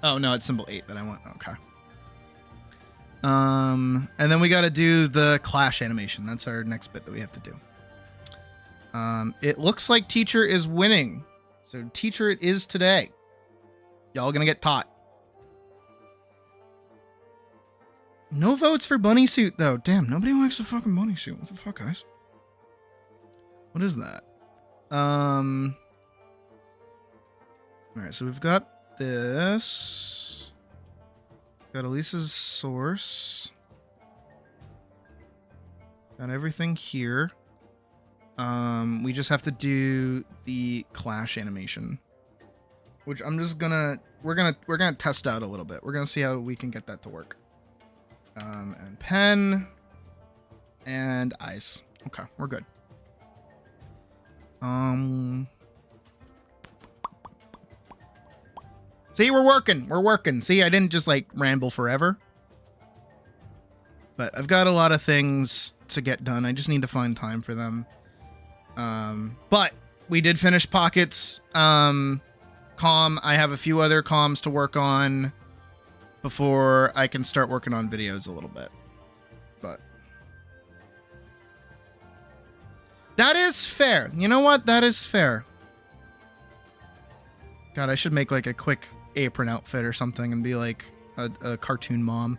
Oh, no, it's symbol 8 that I want. Okay. And then we got to do the clash animation. That's our next bit that we have to do. It looks like teacher is winning. So teacher it is today. Y'all gonna get taught. No votes for bunny suit, though. Damn, nobody likes the fucking bunny suit. What the fuck, guys? What is that? Alright, so we've got this. Got Elisa's source. Got everything here. We just have to do the clash animation, which I'm just gonna we're gonna test out a little bit. We're gonna see how we can get that to work. And pen and eyes. Okay, we're good. See, we're working. See, I didn't just like ramble forever. But I've got a lot of things to get done. I just need to find time for them. But we did finish Pockets. Comm. I have a few other comms to work on before I can start working on videos a little bit. But that is fair. You know what? That is fair. God, I should make like a quick apron outfit or something and be like a cartoon mom.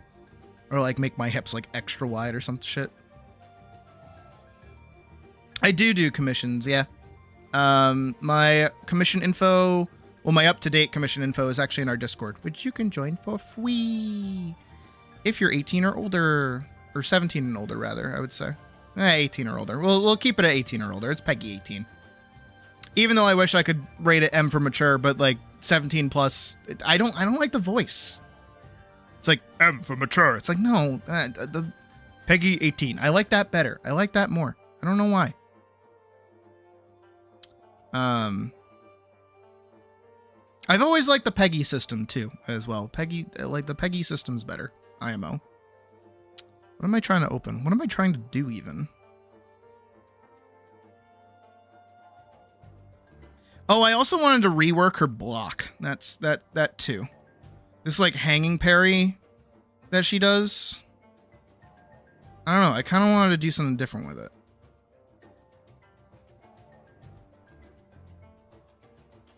Or like make my hips like extra wide or some shit. I do commissions, yeah. My commission info, well, my up-to-date commission info is actually in our Discord, which you can join for free if you're 18 or older, or 17 and older, rather, I would say. 18 or older. We'll keep it at 18 or older. It's Pegi 18. Even though I wish I could rate it M for mature, but like 17 plus, I don't like the voice. It's like M for mature. It's like, no, the Pegi 18. I like that better. I like that more. I don't know why. I've always liked the Pegi system too, as well. Pegi, like the Pegi system's better. IMO. What am I trying to open? What am I trying to do even? Oh, I also wanted to rework her block. That's that too. This like hanging parry that she does. I don't know. I kind of wanted to do something different with it.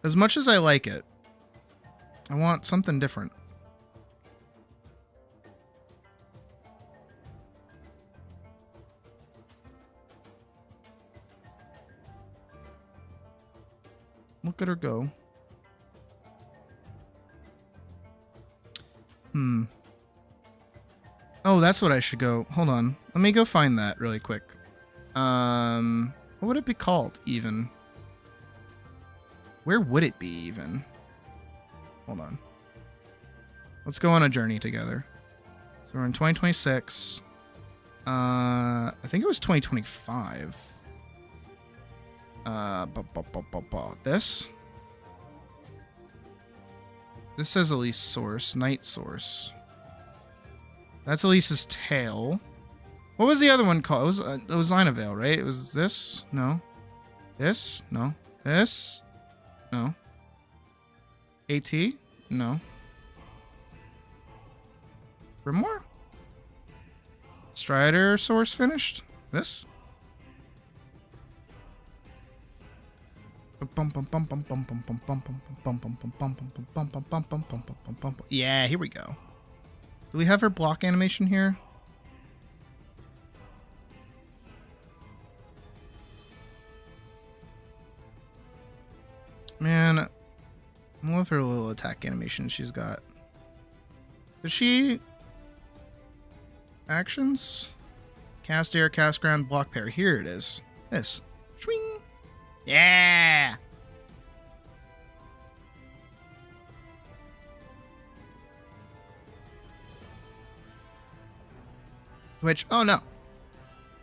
As much as I like it, I want something different. Look at her go. Oh, that's what I should go. Hold on. Let me go find that really quick. What would it be called, even? Where would it be, even? Hold on. Let's go on a journey together. So we're in 2026. I think it was 2025. This says Elise source, night source. That's Elise's tail. What was the other one called? It was Line of Veil, right? It was this? No. This? No. This? No. AT? No. Grimoire? Strider source finished? This? Yeah, here we go. Do we have her block animation here? Man, I love her little attack animation she's got. Does she... Actions? Cast air, cast ground, block parry. Here it is. This. Swing. Yeah! Which, oh no.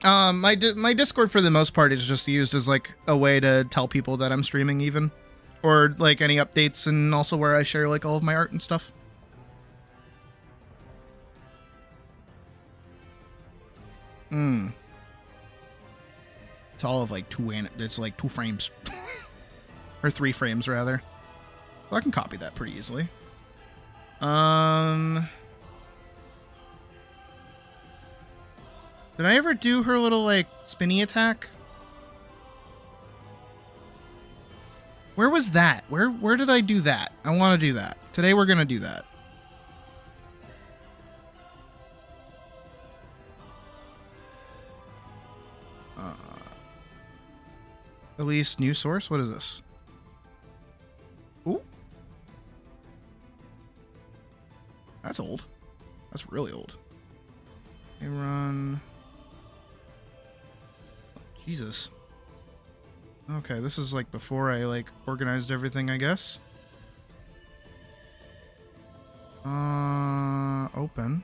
My Discord for the most part is just used as like a way to tell people that I'm streaming even. Or like any updates, and also where I share like all of my art and stuff. It's all of like it's like 2 frames. Or 3 frames rather. So I can copy that pretty easily. Did I ever do her little like spinny attack? Where was that? Where did I do that? I want to do that. Today we're gonna do that. Elise new source? What is this? Ooh. That's old. That's really old. Hey, run. Jesus. Okay, this is like before I like organized everything, I guess. Open.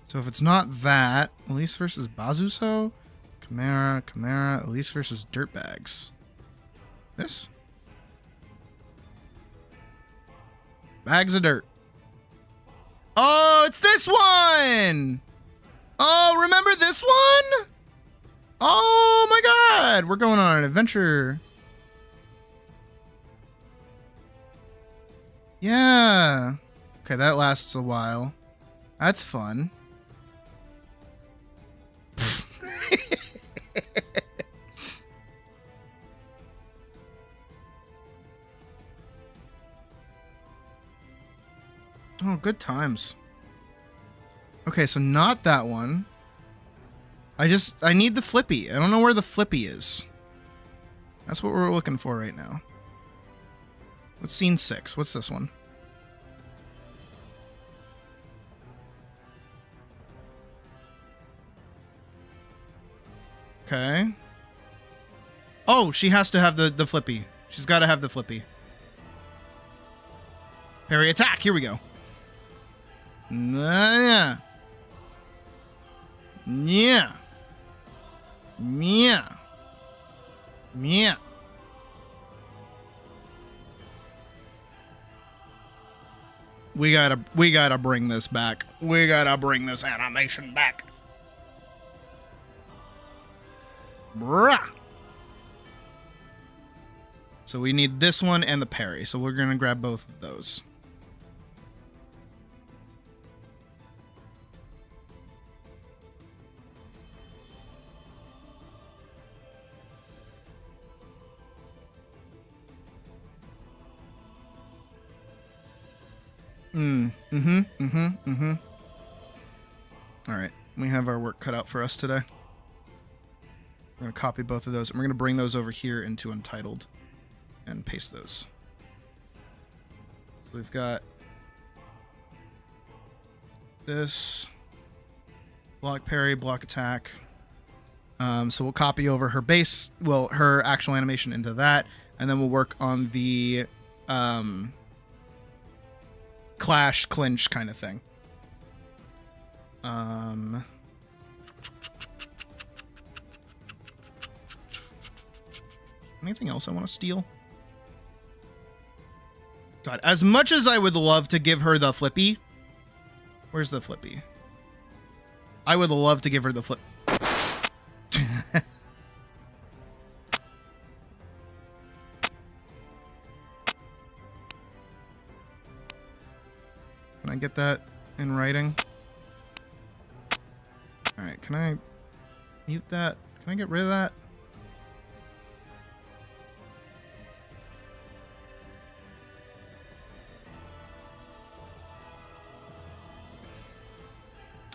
So if it's not that, Elise versus Bazuso, Chimera, Elise versus Dirtbags. This? Bags of dirt. Oh, it's this one! Oh, remember this one? Oh my god, we're going on an adventure. Yeah. Okay, that lasts a while. That's fun. Oh, good times. Okay, so not that one. I need the flippy. I don't know where the flippy is. That's what we're looking for right now. What's scene 6? What's this one? Okay. Oh, she has to have the flippy. She's got to have the flippy. Parry attack. Here we go. Yeah. Yeah. Yeah. Yeah. We gotta bring this back. We gotta bring this animation back. Brah. So we need this one and the parry. So we're gonna grab both of those. All right, we have our work cut out for us today. We're gonna copy both of those, and we're gonna bring those over here into Untitled and paste those. So we've got this block parry, block attack. So we'll copy over her base, well, her actual animation into that, and then we'll work on the clash clinch kind of thing. Anything else I want to steal? God, as much as I would love to give her the flippy, where's the flippy? I would love to give her the flip. Can I get that in writing? All right, can I mute that? Can I get rid of that?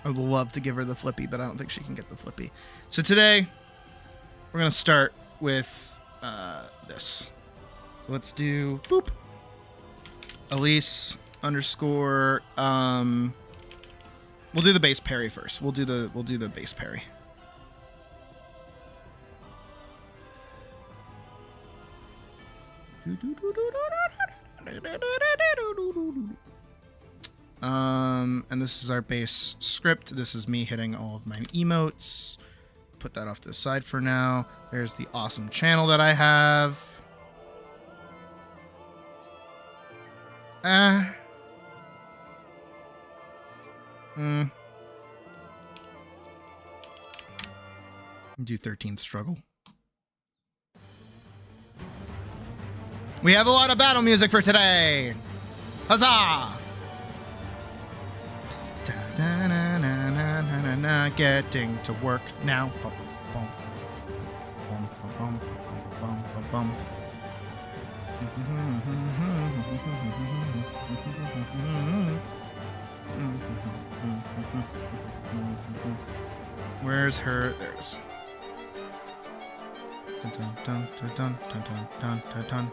I would love to give her the flippy, but I don't think she can get the flippy. So today, we're going to start with this. So let's do boop. Elise underscore we'll do the base parry first. We'll do the base parry. And this is our base script. This is me hitting all of my emotes. Put that off to the side for now. There's the awesome channel that I have. Do 13th struggle. We have a lot of battle music for today. Huzzah! Getting to work now. Where's her? There it is. Dun, dun, dun, dun, dun, dun, dun, dun, dun.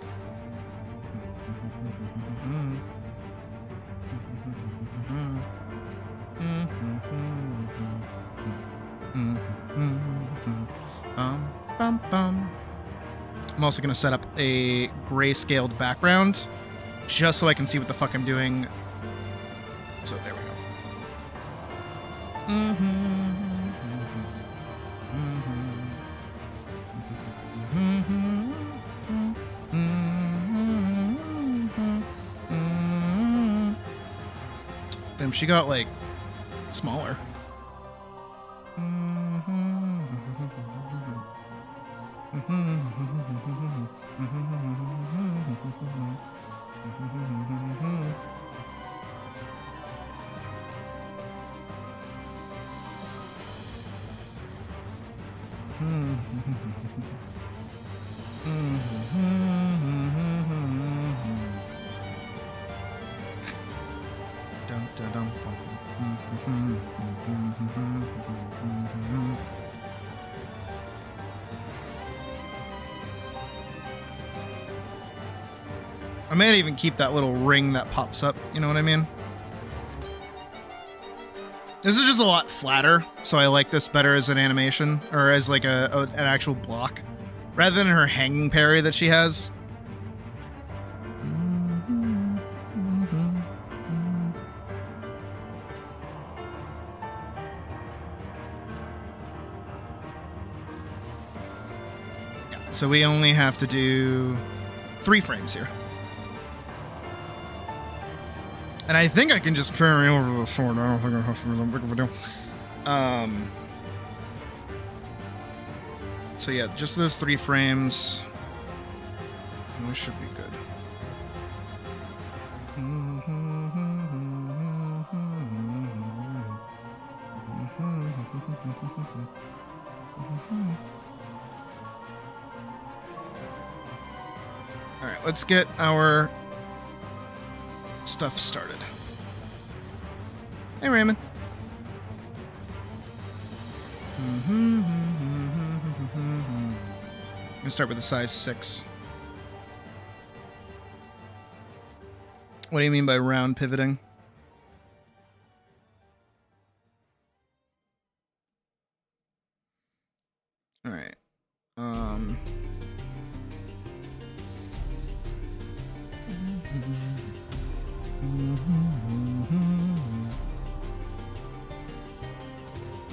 I'm also going to set up a grayscaled background just so I can see what the fuck I'm doing. So there we go. Damn, she got like smaller. I may even keep that little ring that pops up, you know what I mean? This is just a lot flatter, so I like this better as an animation, or as like an actual block, rather than her hanging parry that she has. Yeah, so we only have to do 3 frames here. And I think I can just carry over the sword. I don't think I have to be that big of a deal. So yeah, just those 3 frames. We should be good. All right, let's get our stuff started. Hey, Raymond. I'm gonna start with a size 6. What do you mean by round pivoting? All right.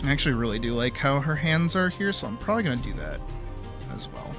I actually really do like how her hands are here, so I'm probably going to do that as well.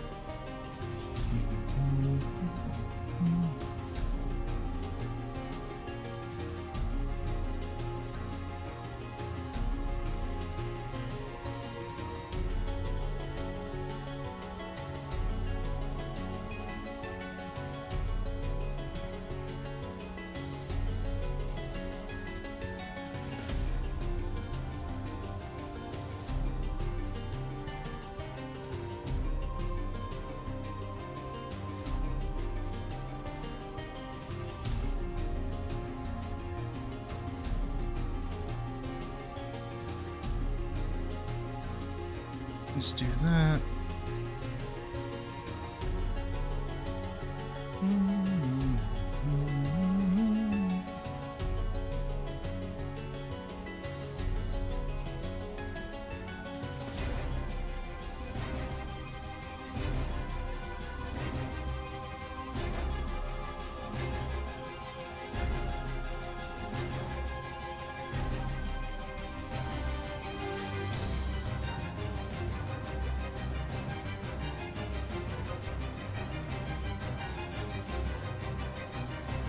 Let's do that.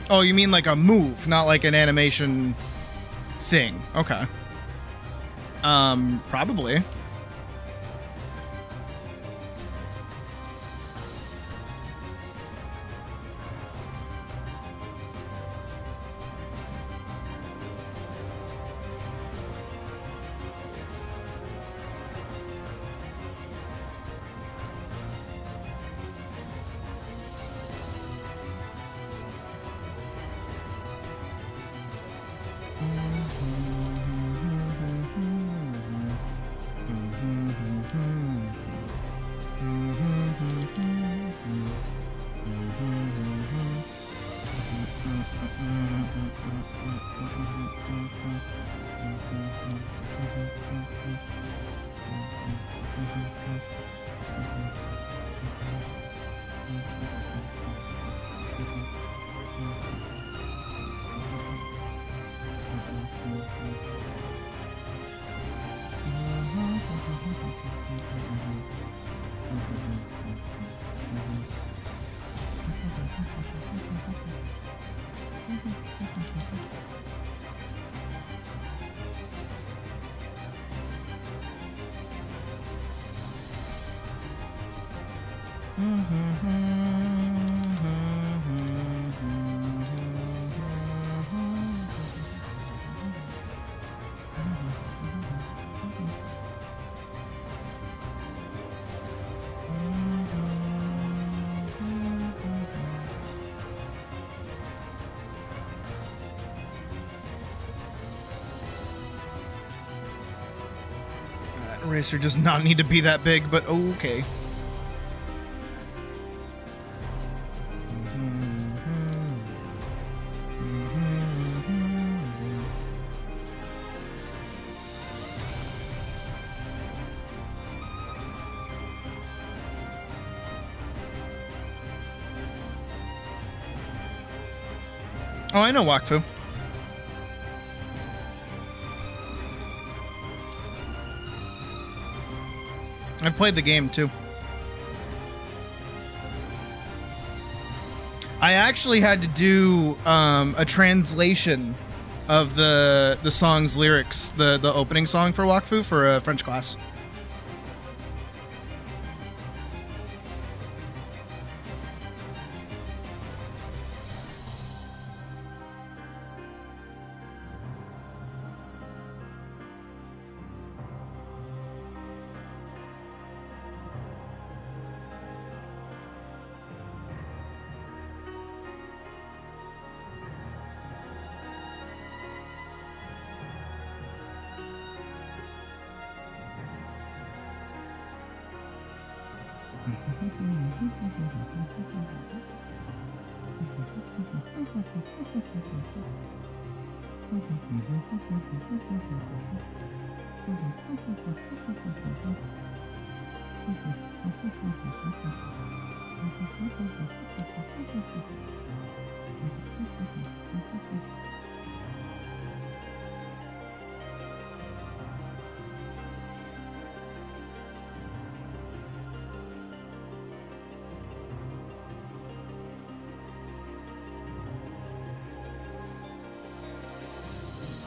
Oh, you mean like a move, not like an animation thing. Okay. Probably. Eraser does not need to be that big, but okay. Oh, I know Wakfu. I've played the game too. I actually had to do a translation of the song's lyrics, the opening song for Wakfu for a French class.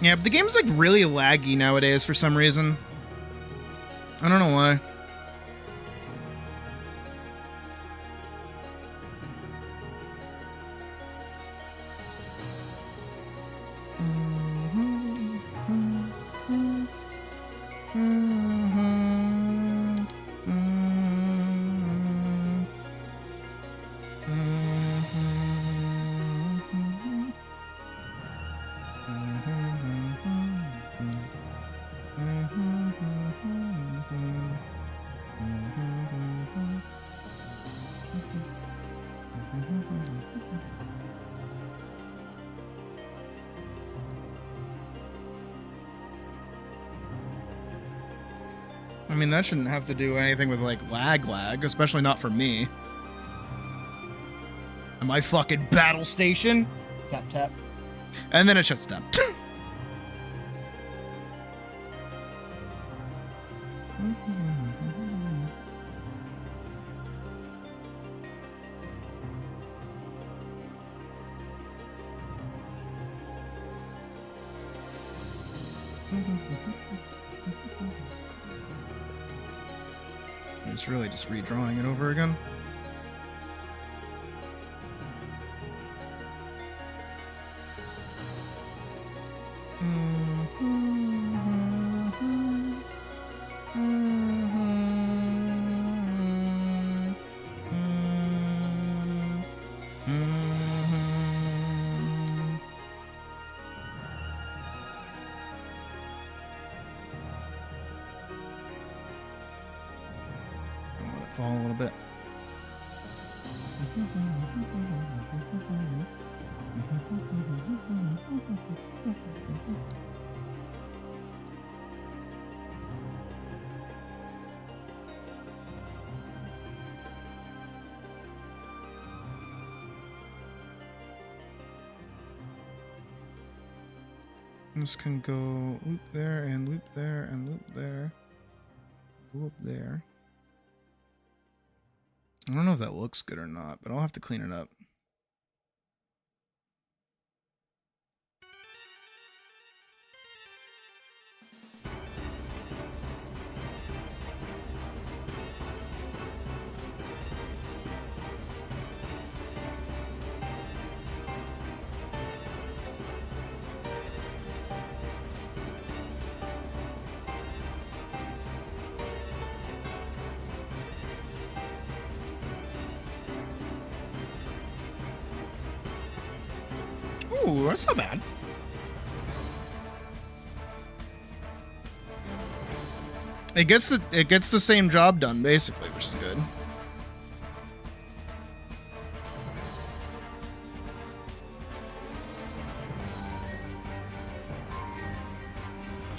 Yeah, but the game's like really laggy nowadays for some reason. I don't know why. I mean, that shouldn't have to do anything with, like, lag, especially not for me. Am I fucking battle station? Tap, tap. And then it shuts down. It's really just redrawing it over again. Fall a little bit. This can go loop there and loop there and loop there. Go up there. I don't know if that looks good or not, but I'll have to clean it up. Ooh, that's not bad. It gets the same job done basically, which is good.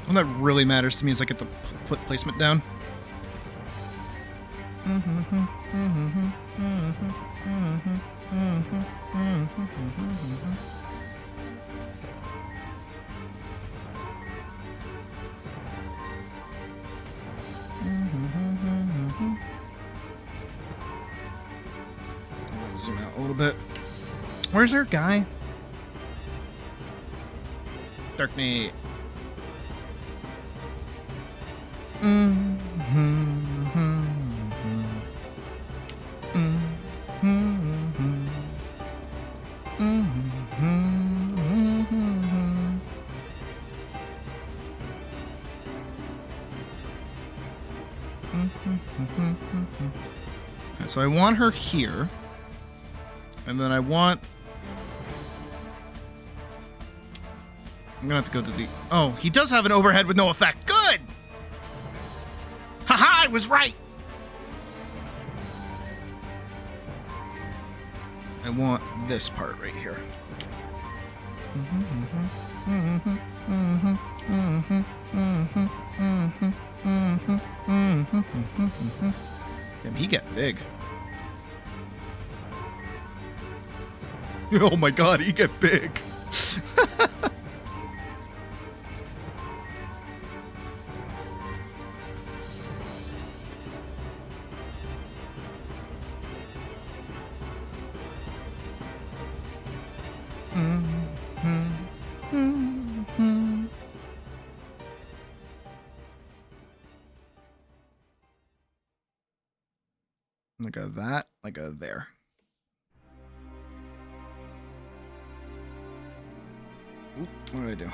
All that really matters to me is I get the foot placement down. zoom out a little bit. Where's our guy? Dark Knight. So I want her here, and then I'm gonna have to go to the. Oh, he does have an overhead with no effect. Good. Haha! I was right. I want this part right here. Damn, he get big. Oh my god, he get big. Like a that, like a there. Oop, what did I do?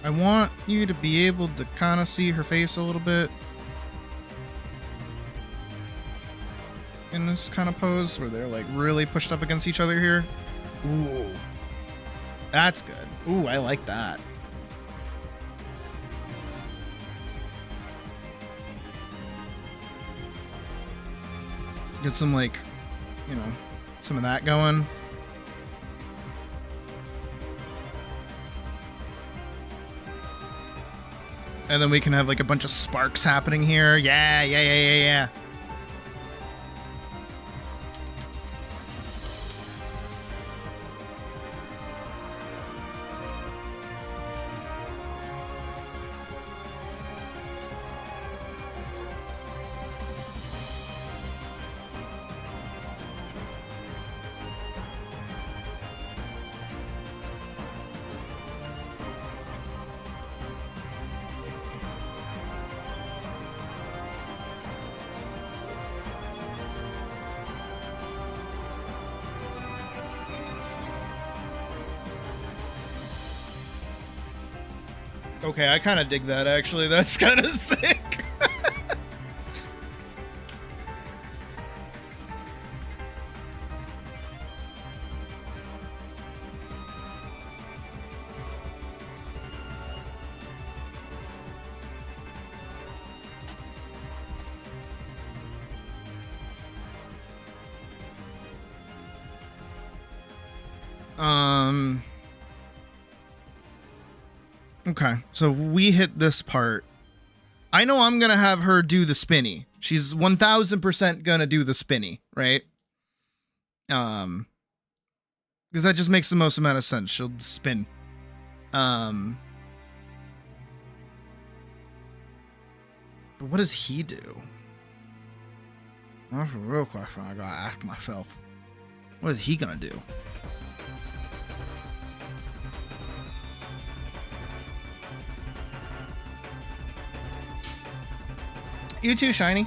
I want you to be able to kind of see her face a little bit in this kind of pose where they're like really pushed up against each other here. Ooh, that's good. Ooh, I like that. Get some like, you know, some of that going. And then we can have like a bunch of sparks happening here. Yeah. Okay, I kind of dig that actually. That's kind of sick. Okay, so we hit this part. I know I'm gonna have her do the spinny. She's 1000% gonna do the spinny, right? Because that just makes the most amount of sense. She'll spin. But what does he do? That's a real question I gotta ask myself. What is he gonna do? You too, Shiny.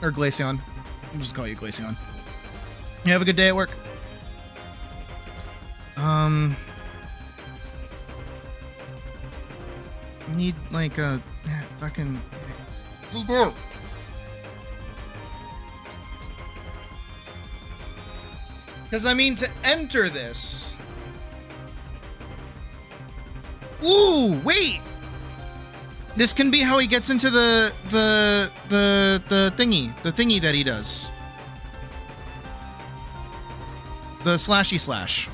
Or Glaceon. I'll just call you Glaceon. You have a good day at work. Need like a fucking. Because I mean, to enter this. Ooh, wait. This can be how he gets into the thingy that he does. The slashy slash.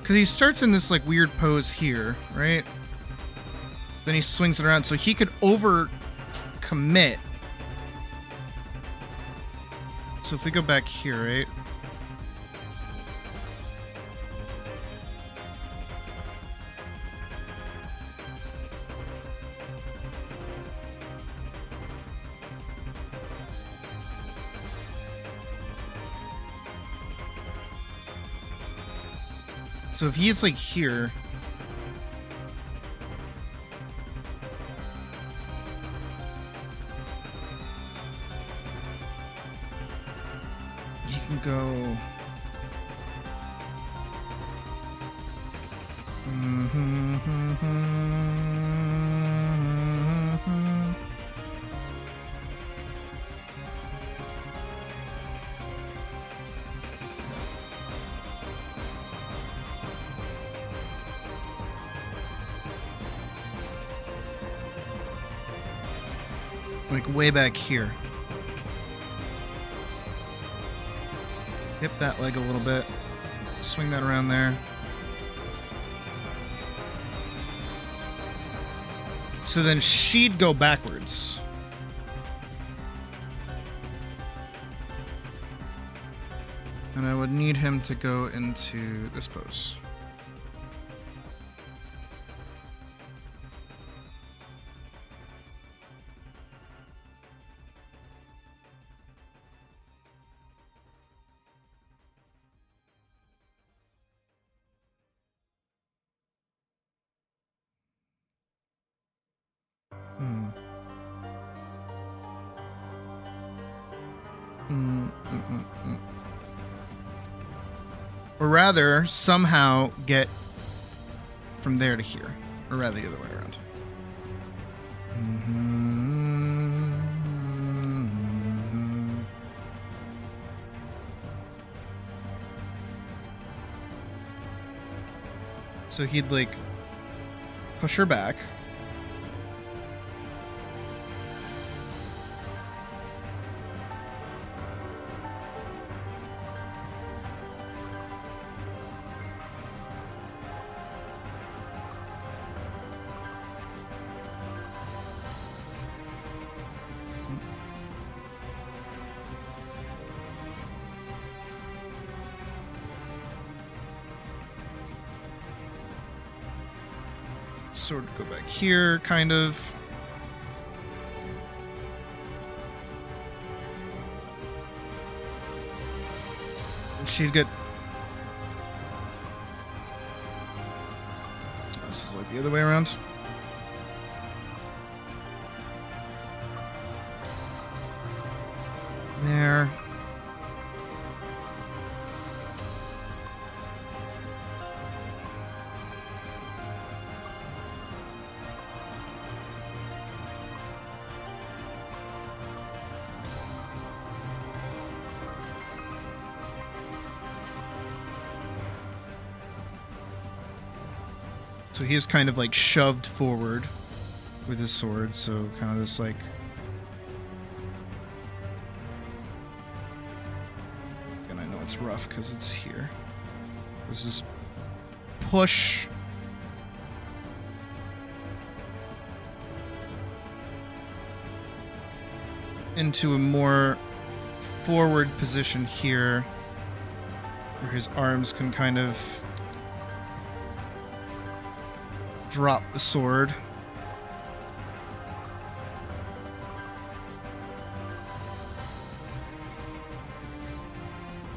Because he starts in this like weird pose here, right? Then he swings it around, so he could over commit. So if we go back here, right? So if he's like here, he can go. Like way back here. Hip that leg a little bit. Swing that around there. So then she'd go backwards. And I would need him to go into this pose. Or rather, somehow get from there to here. Or rather, the other way around. So he'd like push her back. Sort of go back here, kind of. And she'd get. the other way around. There. So he's kind of like shoved forward with his sword, so kind of this like... And I know it's rough because it's here. This is push. Into a more forward position here, where his arms can kind of drop the sword.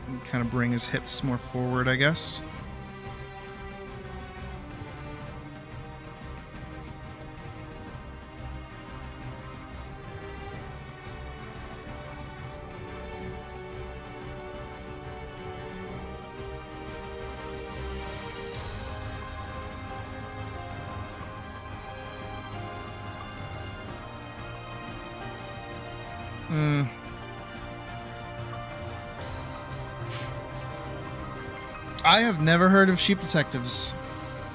And kind of bring his hips more forward, I guess. I have never heard of Sheep Detectives.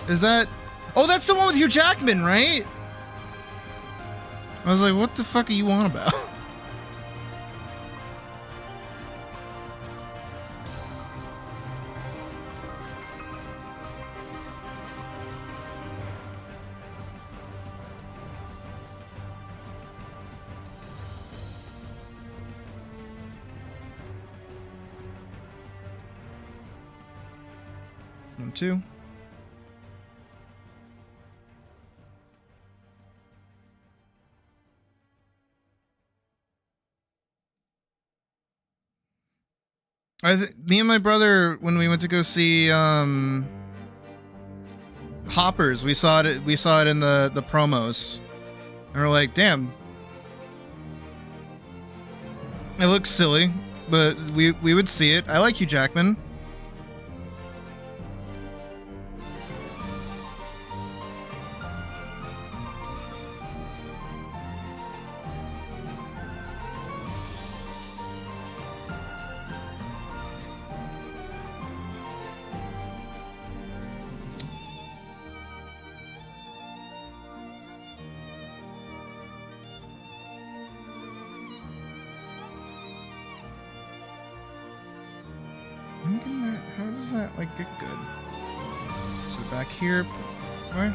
Is that... Oh, that's the one with Hugh Jackman, right? I was like, what the fuck are you on about? One, two. Me and my brother, when we went to go see Hoppers, we saw it in the promos. And we're like, damn. It looks silly, but we would see it. I like Hugh Jackman. How does that like get good? So back here, where?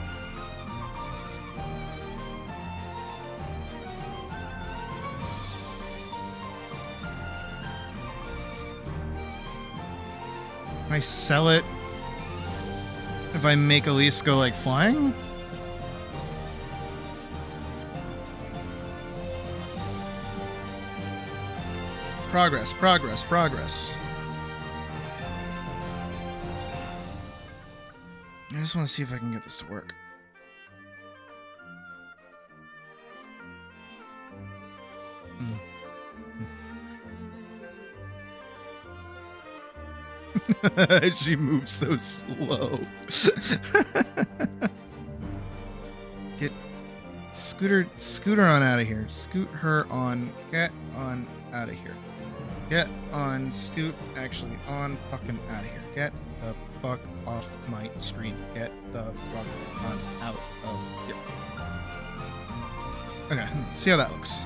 Can I sell it if I make Elise go like flying? Progress, progress, progress. I just want to see if I can get this to work. She moves so slow. Get Scooter on out of here. Scoot her on. Get on out of here. Get on. Scoot actually on fucking out of here. Get the fuck off my screen. Get the fuck on out of here. Okay, see how that looks.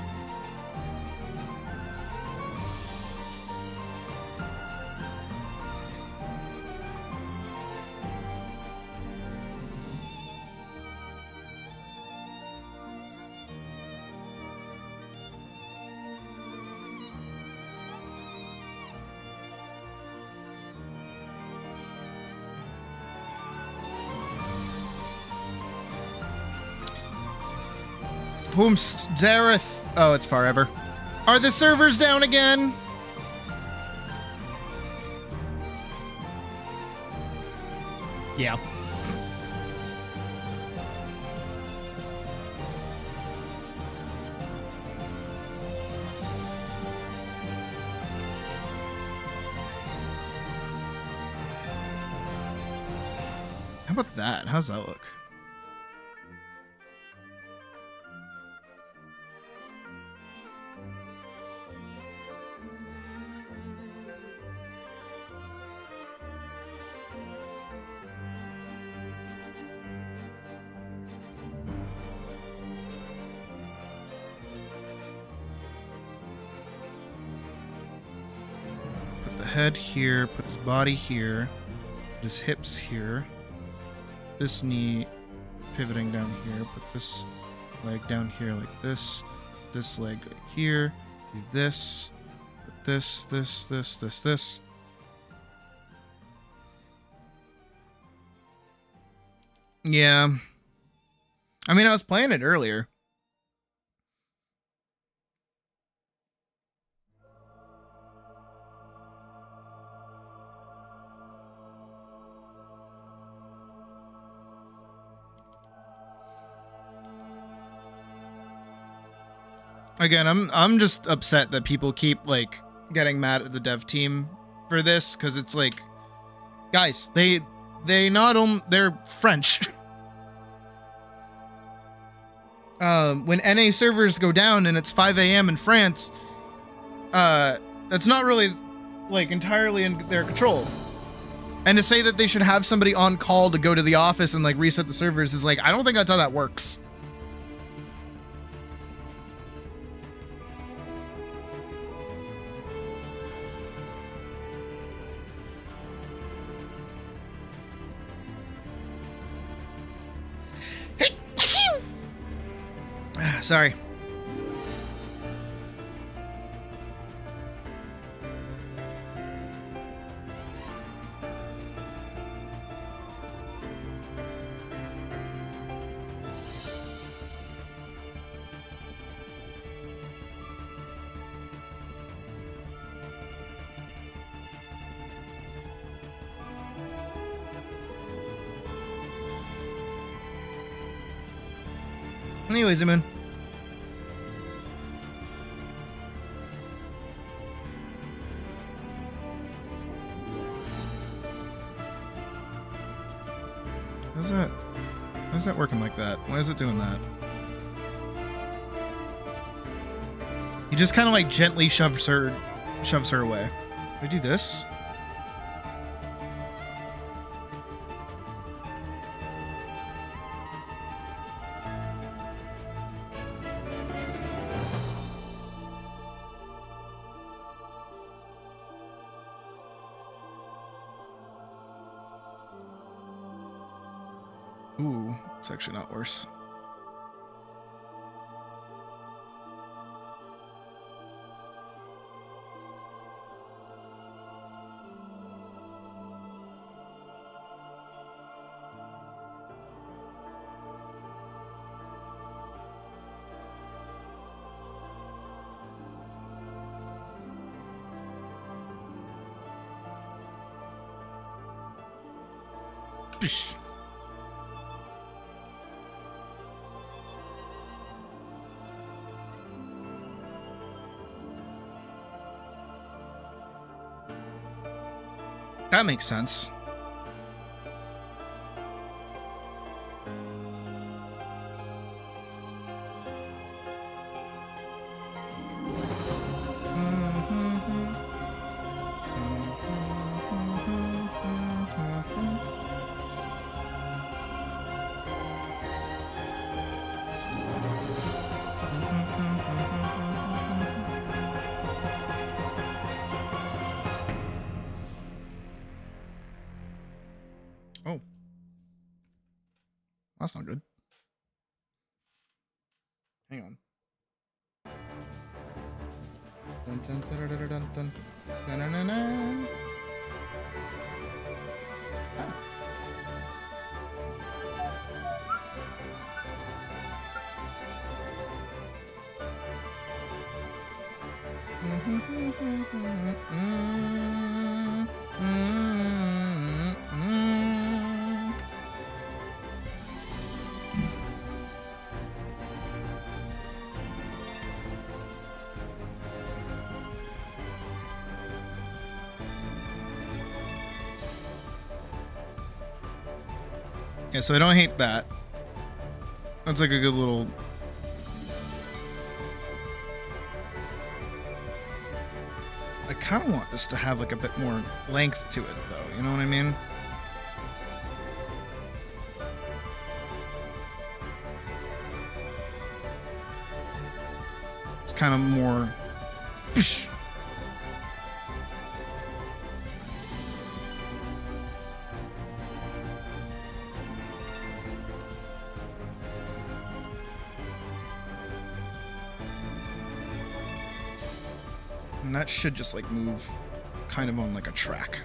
Whomst Zareth. Oh, it's forever. Are the servers down again? Yeah. about that? How's that look? Put the head here, put his body here, put his hips here. This knee pivoting down here, put this leg down here like this leg right here, do this, put this. Yeah. I mean, I was playing it earlier. Again, I'm just upset that people keep like getting mad at the dev team for this, because it's like, guys, they're French. When NA servers go down and it's 5 a.m. in France, that's not really like entirely in their control. And to say that they should have somebody on call to go to the office and like reset the servers is like, I don't think that's how that works. Sorry. Anyways, man. How's that working like that? Why is it doing that? He just kind of like gently shoves her away. Do I do this? Ooh, it's actually not worse. Psh. That makes sense. Oh. That's not good. Hang on. Dun, dun, dun, dun, dun, dun, dun. Dun, dun, dun, dun. Ah. Yeah, so I don't hate that. That's like a good little... I kind of want this to have like a bit more length to it, though. You know what I mean? It's kind of more... And that should just like move kind of on like a track.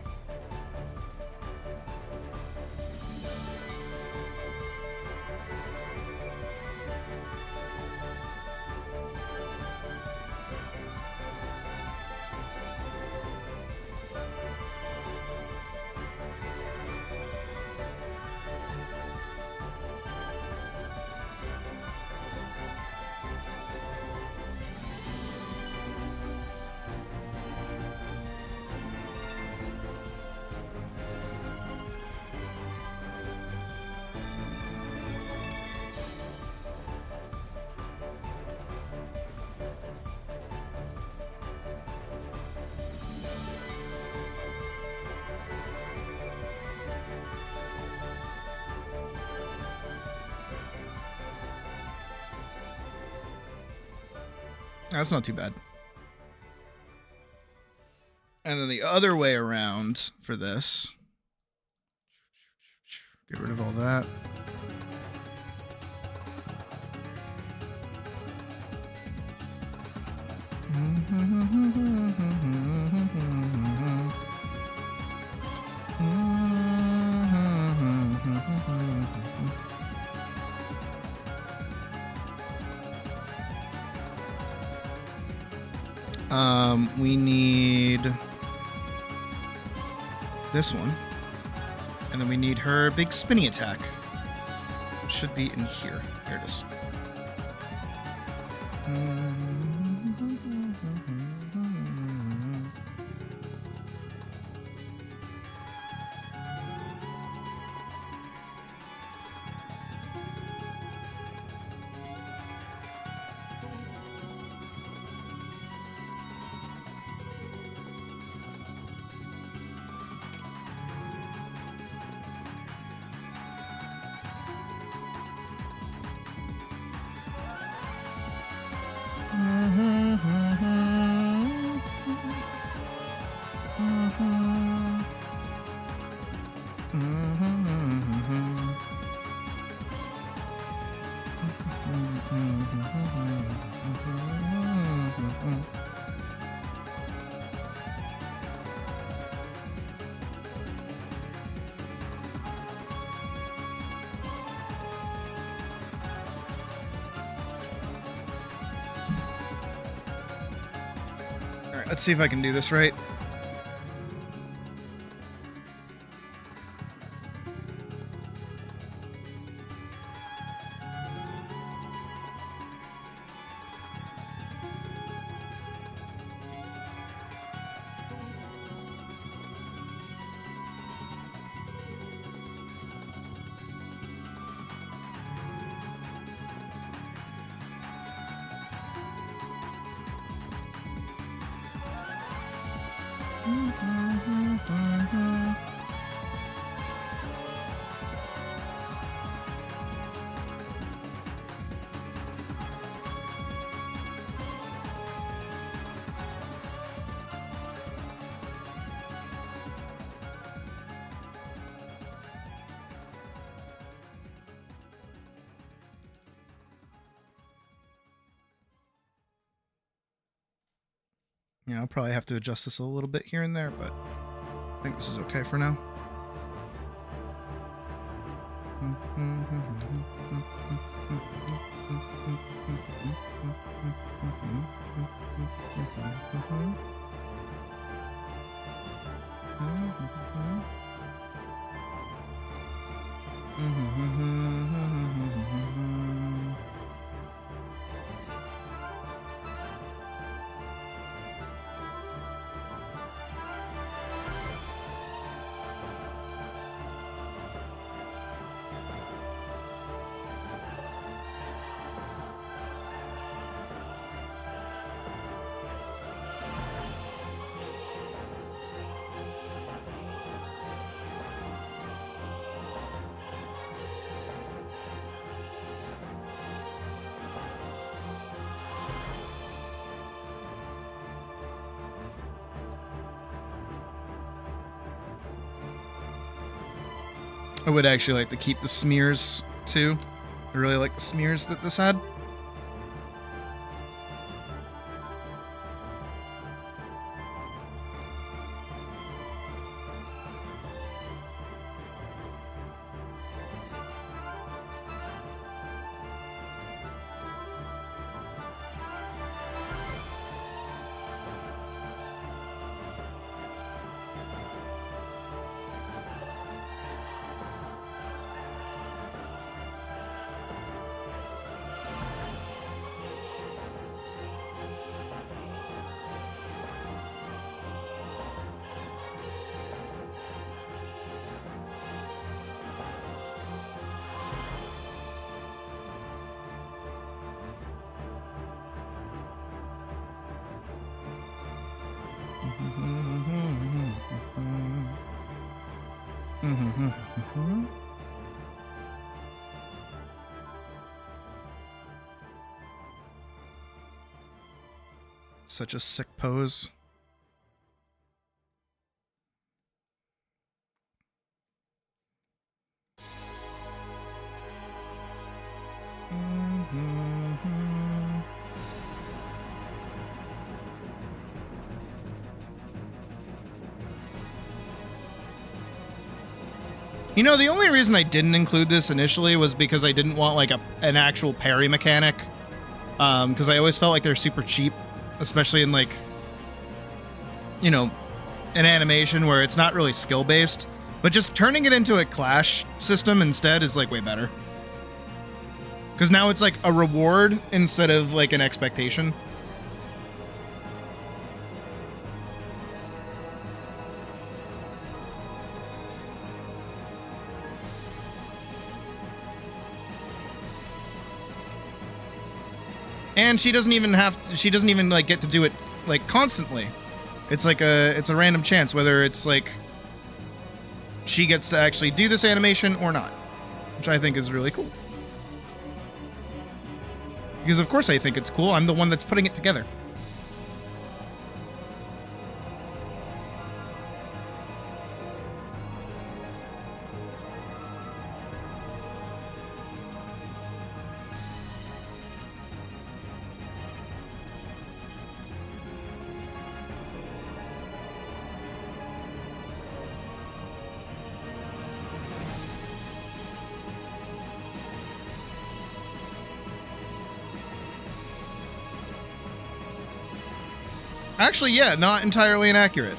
That's not too bad. And then the other way around for this. Get rid of all that. We need this one, and then we need her big spinny attack. It should be in here. Here it is. Let's see if I can do this right. Yeah, I'll probably have to adjust this a little bit here and there, but I think this is okay for now. I would actually like to keep the smears too. I really like the smears that this had. Such a sick pose. You know, the only reason I didn't include this initially was because I didn't want like an actual parry mechanic. Because I always felt like they're super cheap, especially in like, you know, an animation where it's not really skill based. But just turning it into a clash system instead is like way better. Because now it's like a reward instead of like an expectation. And she doesn't even like get to do it like constantly. It's like it's a random chance whether it's like she gets to actually do this animation or not, which I think is really cool. Because of course I think it's cool. I'm the one that's putting it together. Actually, yeah, not entirely inaccurate.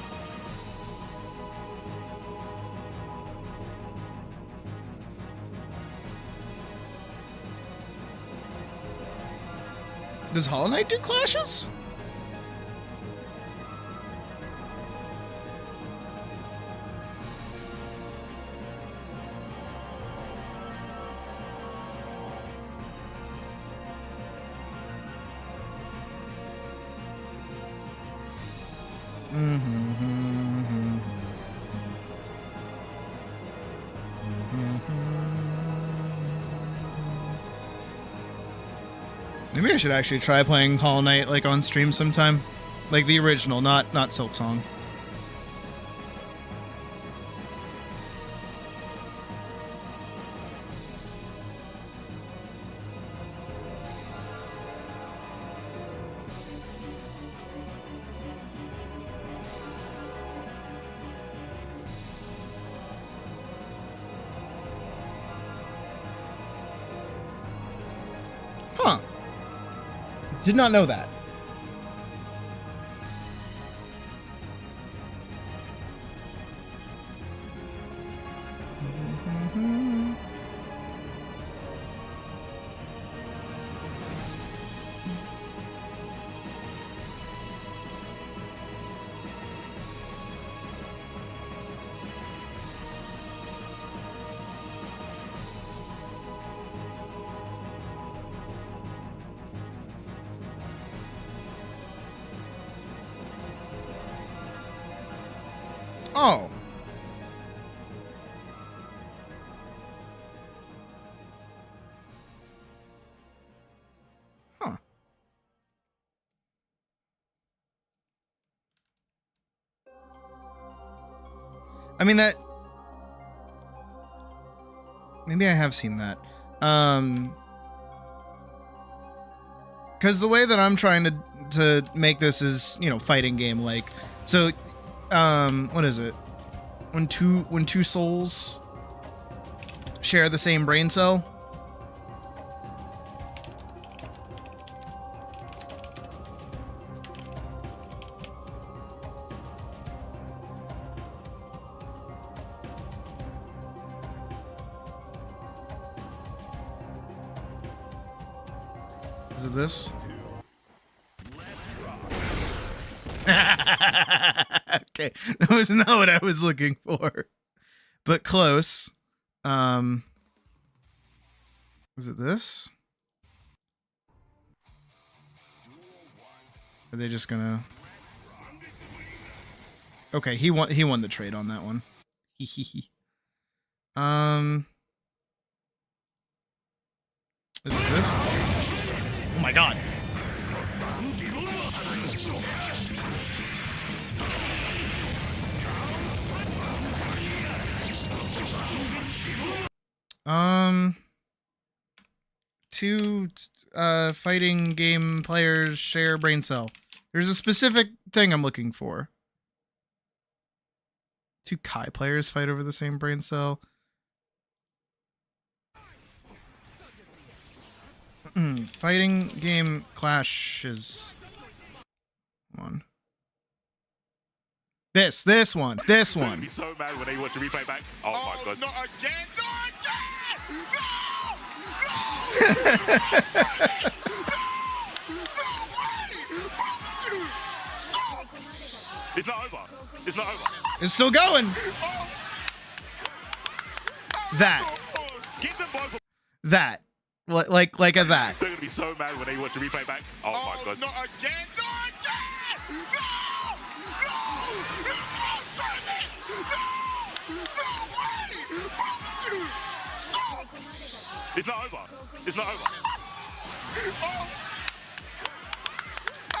Does Hollow Knight do clashes? Maybe I should actually try playing Hollow Knight like on stream sometime. Like the original, not Silksong. Huh. Did not know that. Oh. Huh. I mean, Maybe I have seen that. Because the way that I'm trying to make this is, you know, fighting game like. So, what is it? When two souls share the same brain cell. Is it this? Okay, that was not what I was looking for, but close. Is it this? Are they just gonna? Okay, he won the trade on that one. Is it this? Oh my god. Two fighting game players share brain cell. There's a specific thing I'm looking for. Two Kai players fight over the same brain cell. Fighting game clashes. Come on. This one. I'd be so mad when they watch the replay back. Oh my god. Not again! Not again! It's not over. It's not over. It's still going. That. Keep them both. That. Like a that. They're gonna be so mad when they watch the replay back. Oh my god. Not again! Not again! It's not over. It's not over.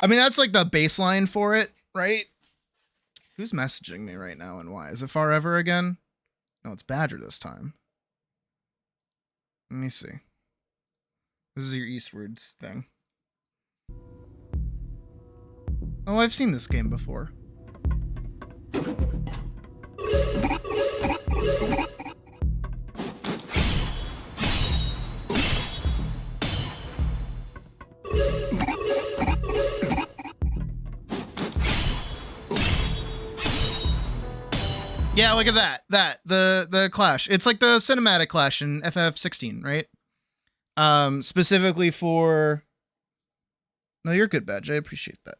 I mean, that's like the baseline for it, right? Who's messaging me right now and why? Is it Forever again? No, it's Badger this time. Let me see. This is your Eastwards thing. Oh, I've seen this game before. Yeah, look at that. The clash. It's like the cinematic clash in FF16, right? Specifically for. No, you're good, Badge. I appreciate that.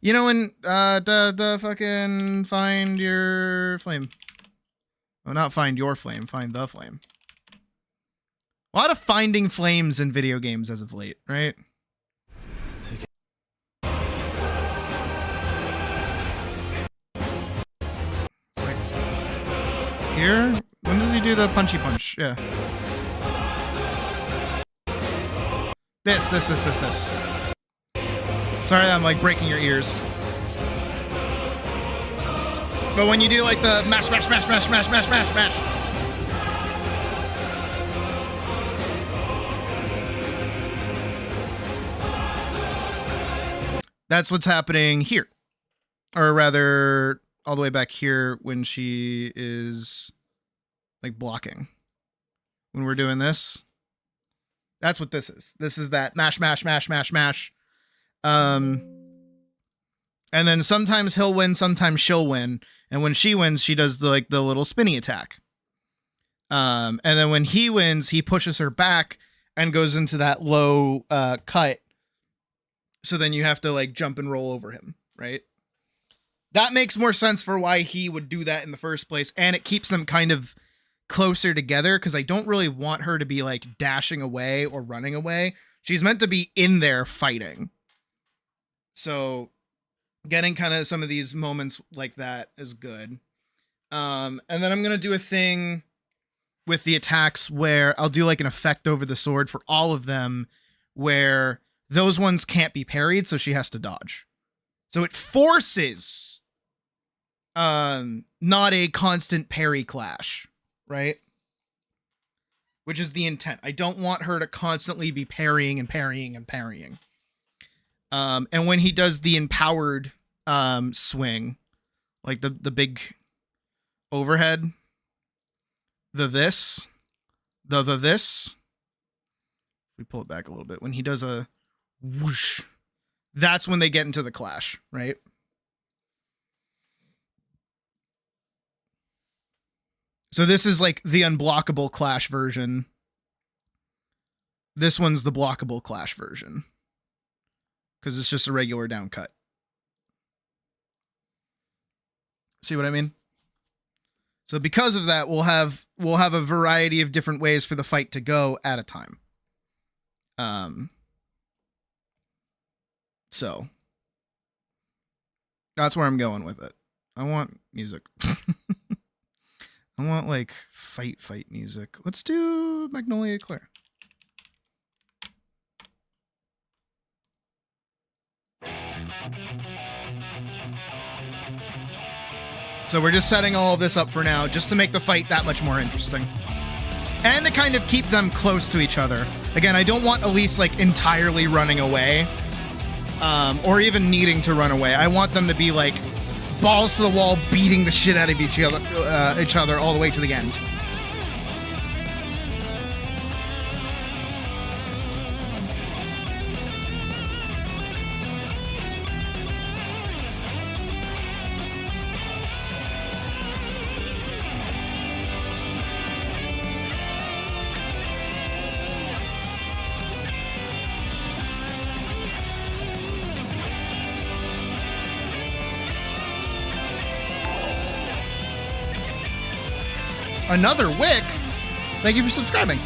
You know when the fucking find your flame. Oh, not find your flame. Find the flame. A lot of finding flames in video games as of late, right? It's like here? When does he do the punchy punch? Yeah. This. Sorry, I'm like breaking your ears. But when you do like the mash. That's what's happening here. Or rather, all the way back here when she is like blocking. When we're doing this. That's what this is. This is that mash. And then sometimes he'll win, sometimes she'll win. And when she wins, she does the little spinny attack. And then when he wins, he pushes her back and goes into that low cut. So then you have to like jump and roll over him, right? That makes more sense for why he would do that in the first place. And it keeps them kind of closer together because I don't really want her to be like dashing away or running away. She's meant to be in there fighting. So getting kind of some of these moments like that is good. And then I'm going to do a thing with the attacks where I'll do like an effect over the sword for all of them where those ones can't be parried, so she has to dodge. So it forces not a constant parry clash, right? Which is the intent. I don't want her to constantly be parrying and parrying and parrying. And when he does the empowered swing, like the big overhead, this, we pull it back a little bit. When he does a whoosh, that's when they get into the clash, right? So this is like the unblockable clash version. This one's the blockable clash version. Because it's just a regular down cut. See what I mean? So because of that, we'll have a variety of different ways for the fight to go at a time. So that's where I'm going with it. I want music. I want like fight music. Let's do Magnolia Eclair. So we're just setting all of this up for now, just to make the fight that much more interesting. And to kind of keep them close to each other. Again, I don't want Elise like entirely running away. Or even needing to run away. I want them to be like balls to the wall, beating the shit out of each other all the way to the end. Another wick? Thank you for subscribing.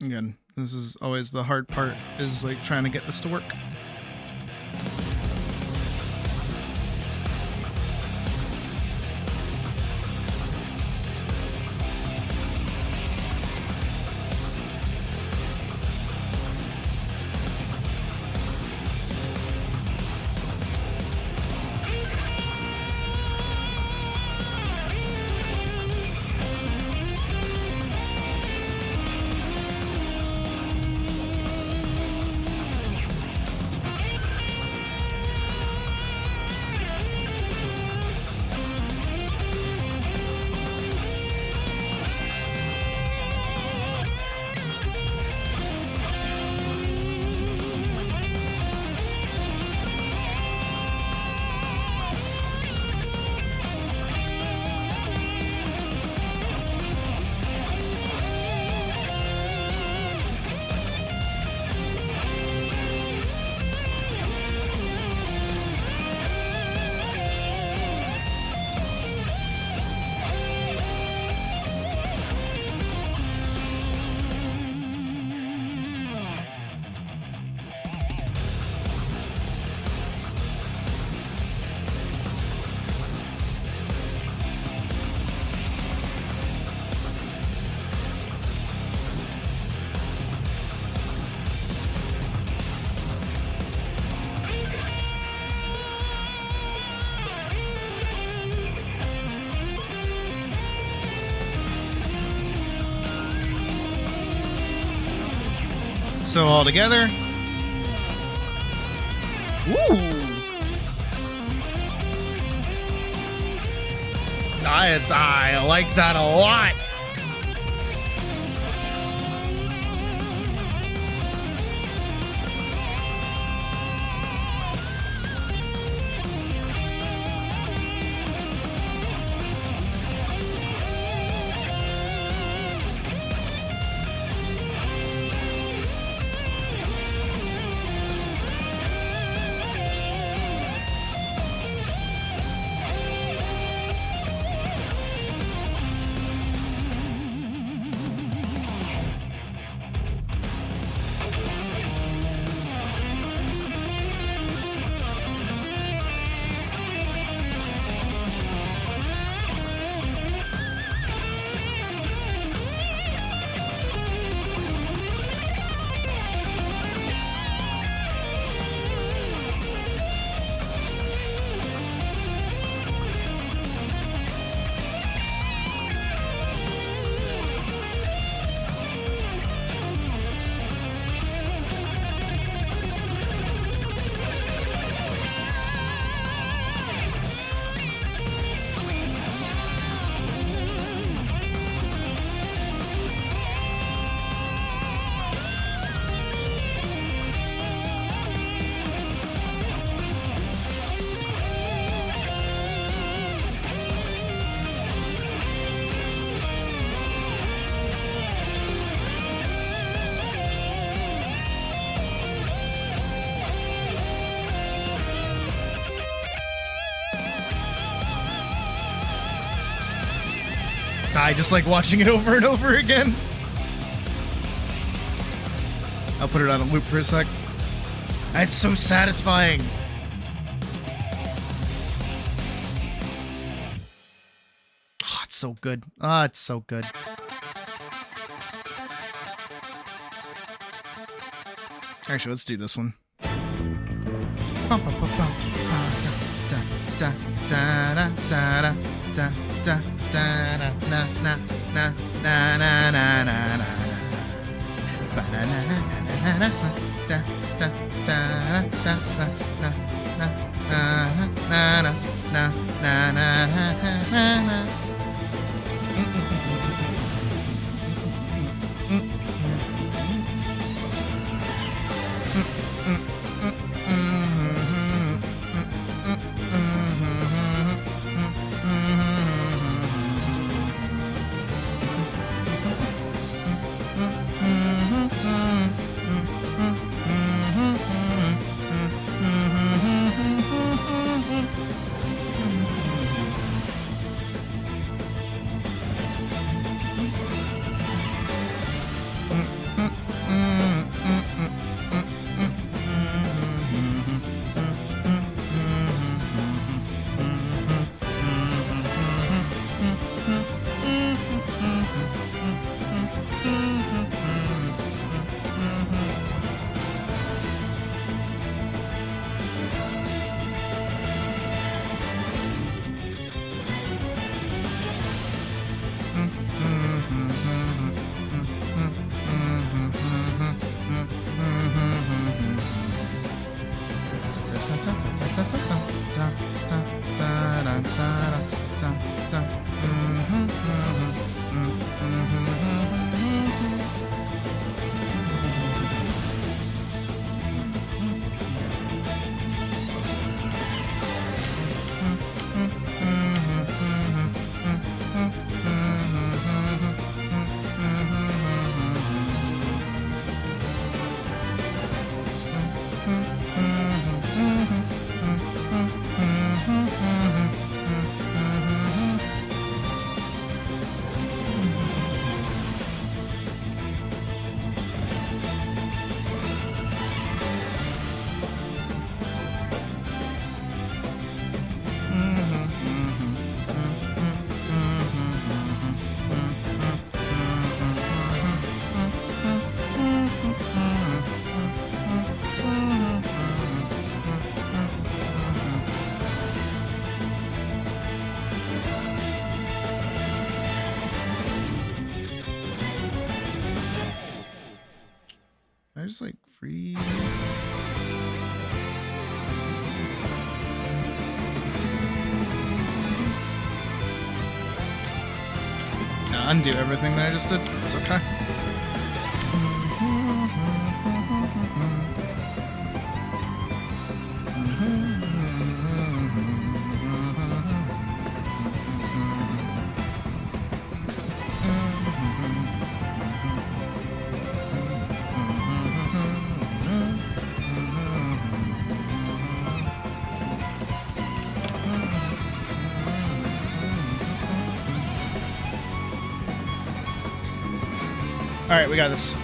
Again, this is always the hard part, is like trying to get this to work. So all together. Woo! I like that a lot. I just like watching it over and over again. I'll put it on a loop for a sec. It's so satisfying. Oh, it's so good. Ah, it's so good. Actually, let's do this one. There's like free. Undo everything that I just did. It's okay. All right, we got this.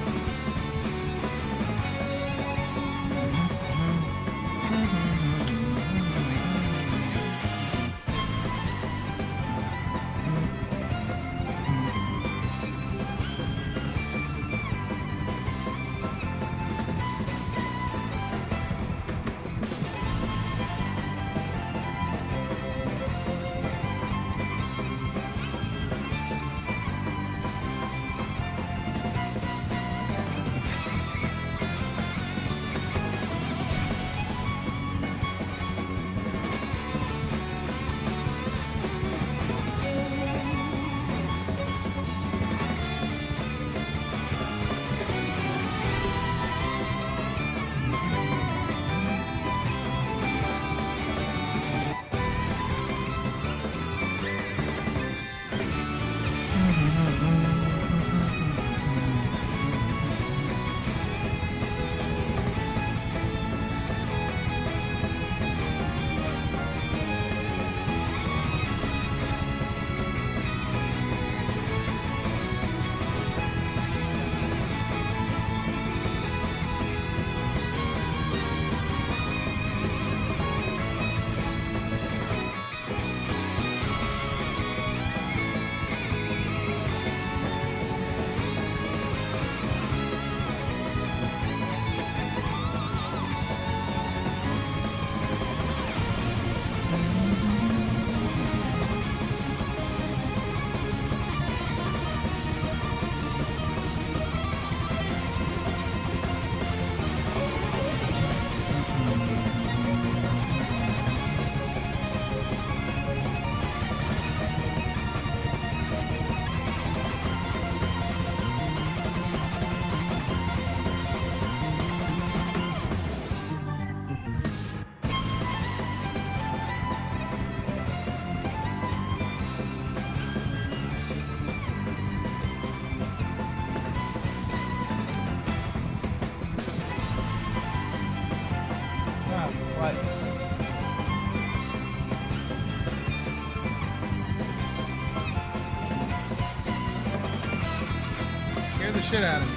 Scare the shit out of me.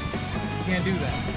You can't do that.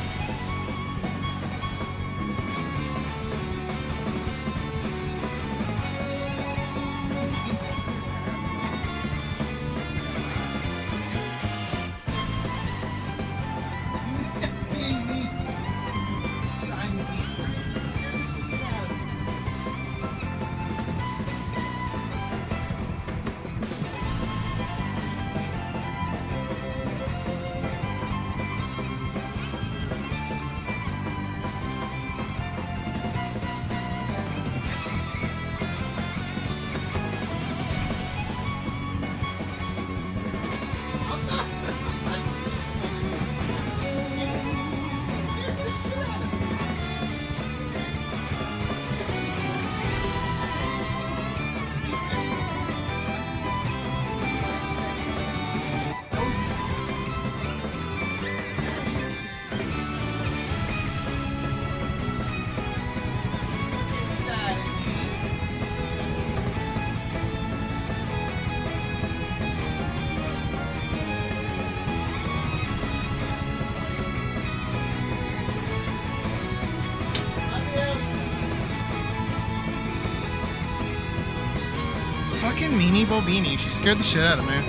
Fucking Meanie Bobini. She scared the shit out of me.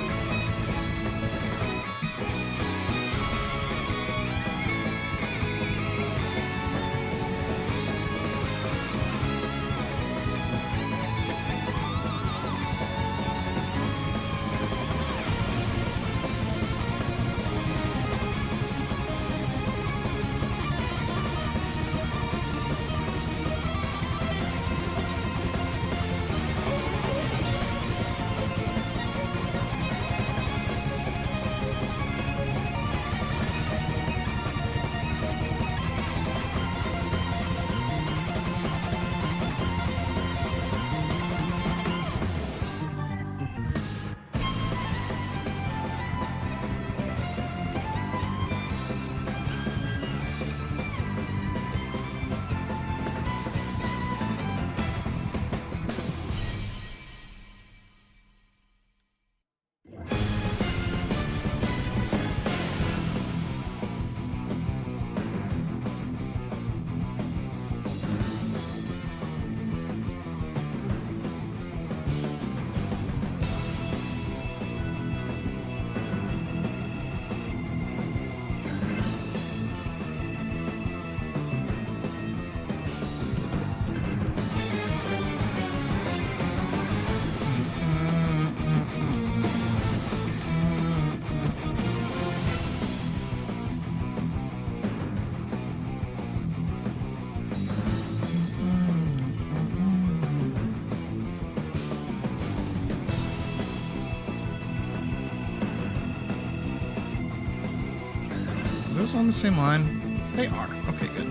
those on the same line? They are. Okay, good.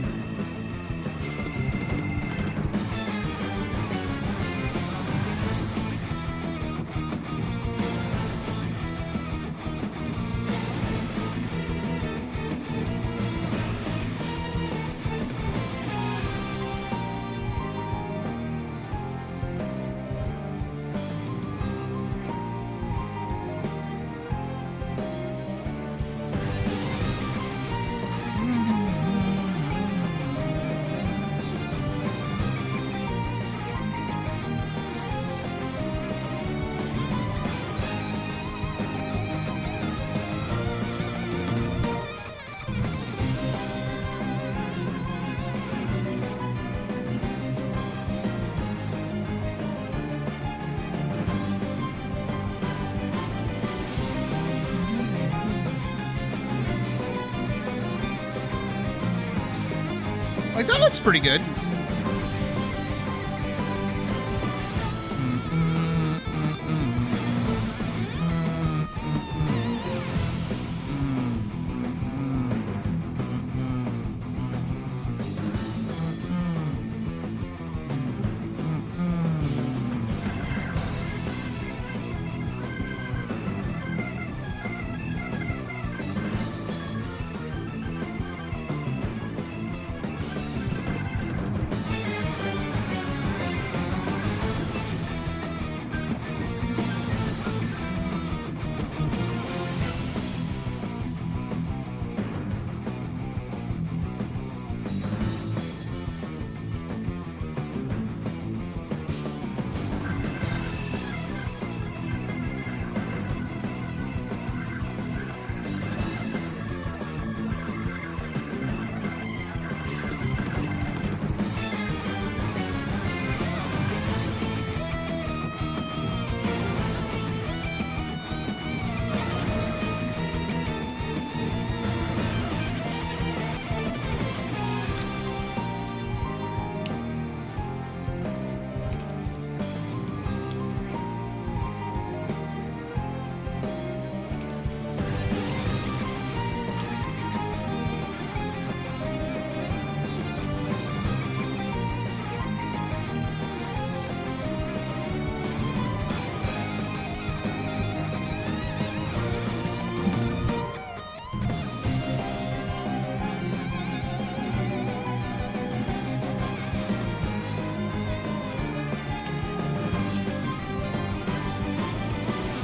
Like, that looks pretty good.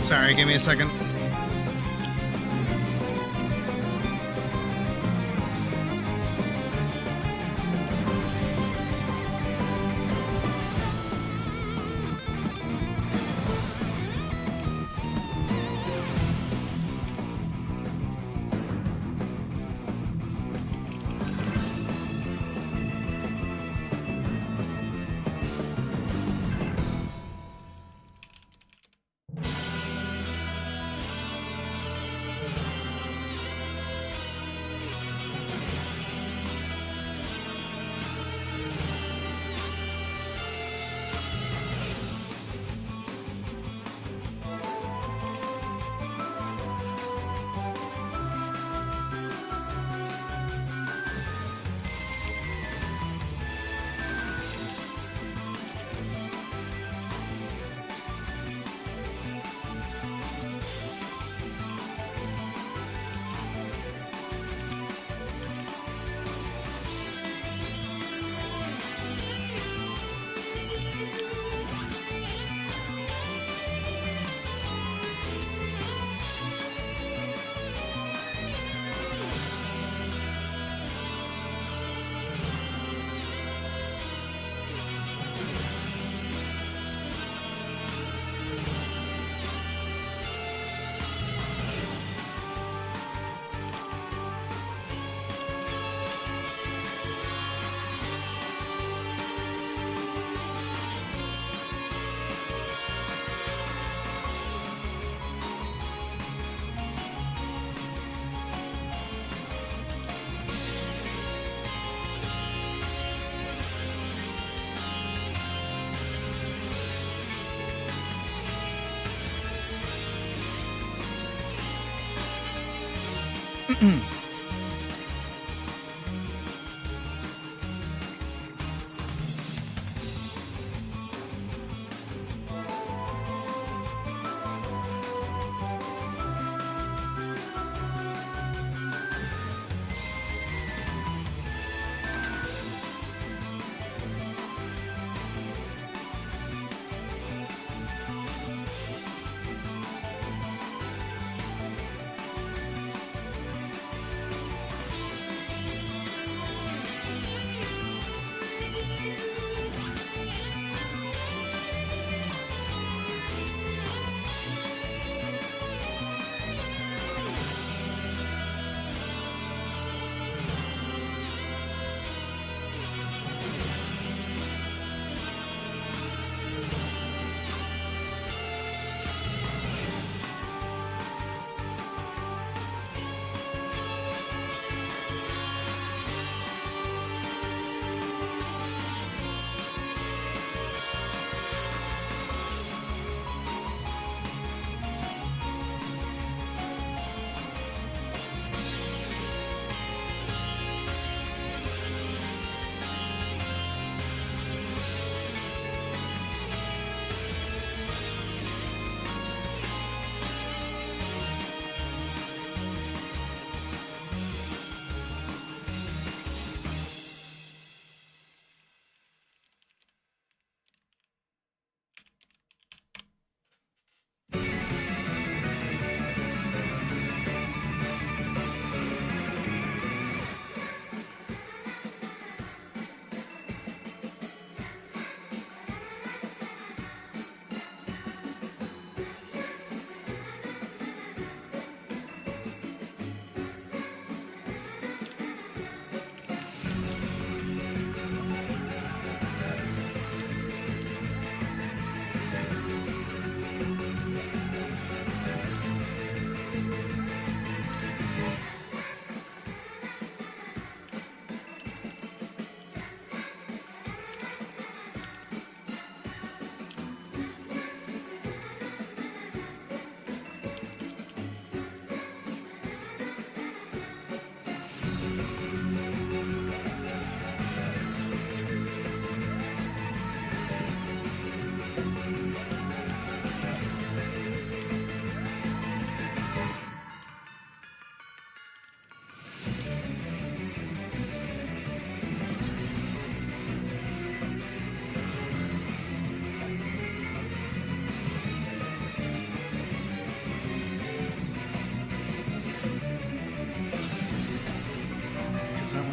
Sorry, give me a second.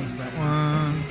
Is that one?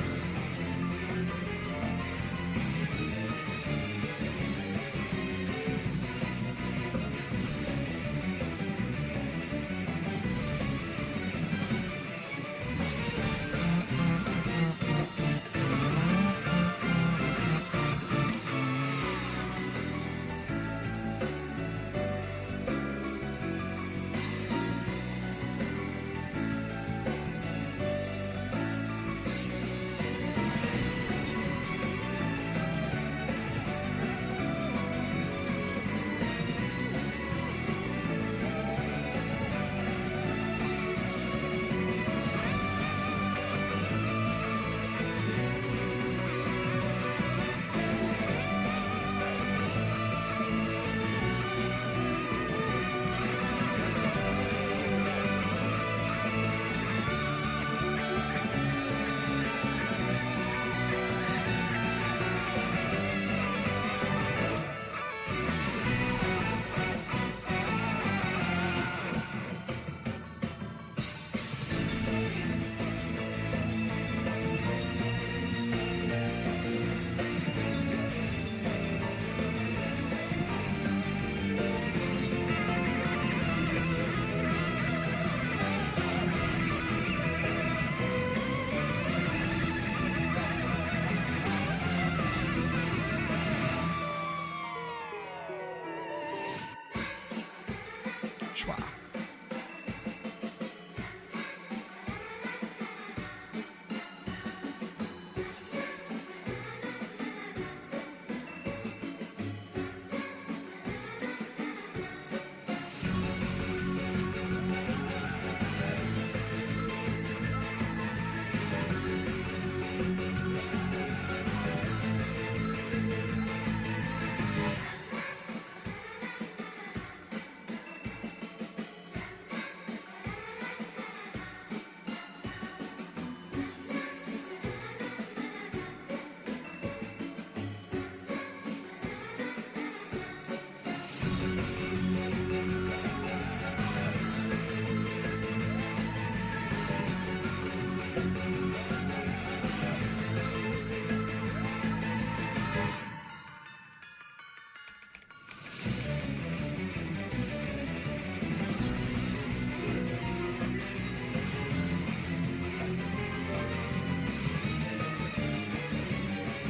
Schwa.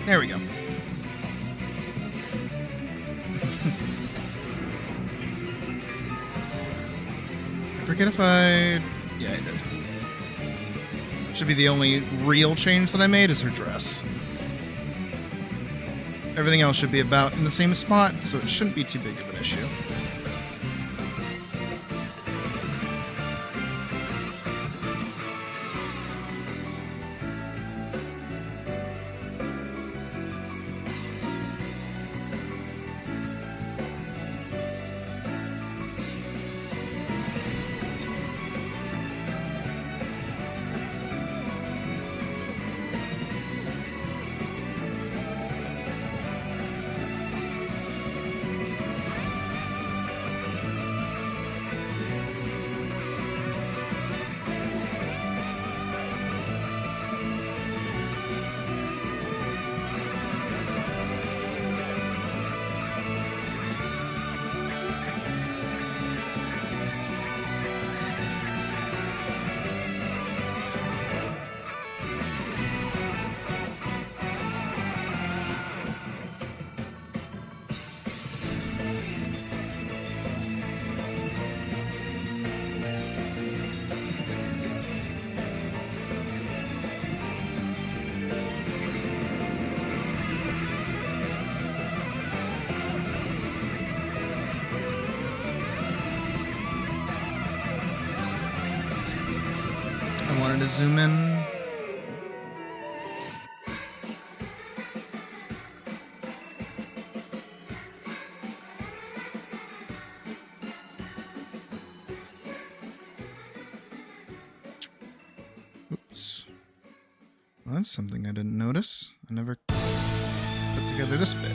There we go. I forget if I... Yeah, I did. Should be the only real change that I made is her dress. Everything else should be about in the same spot, so it shouldn't be too big of an issue. I wanted to zoom in. Oops. Well, that's something I didn't notice. I never put together this bit.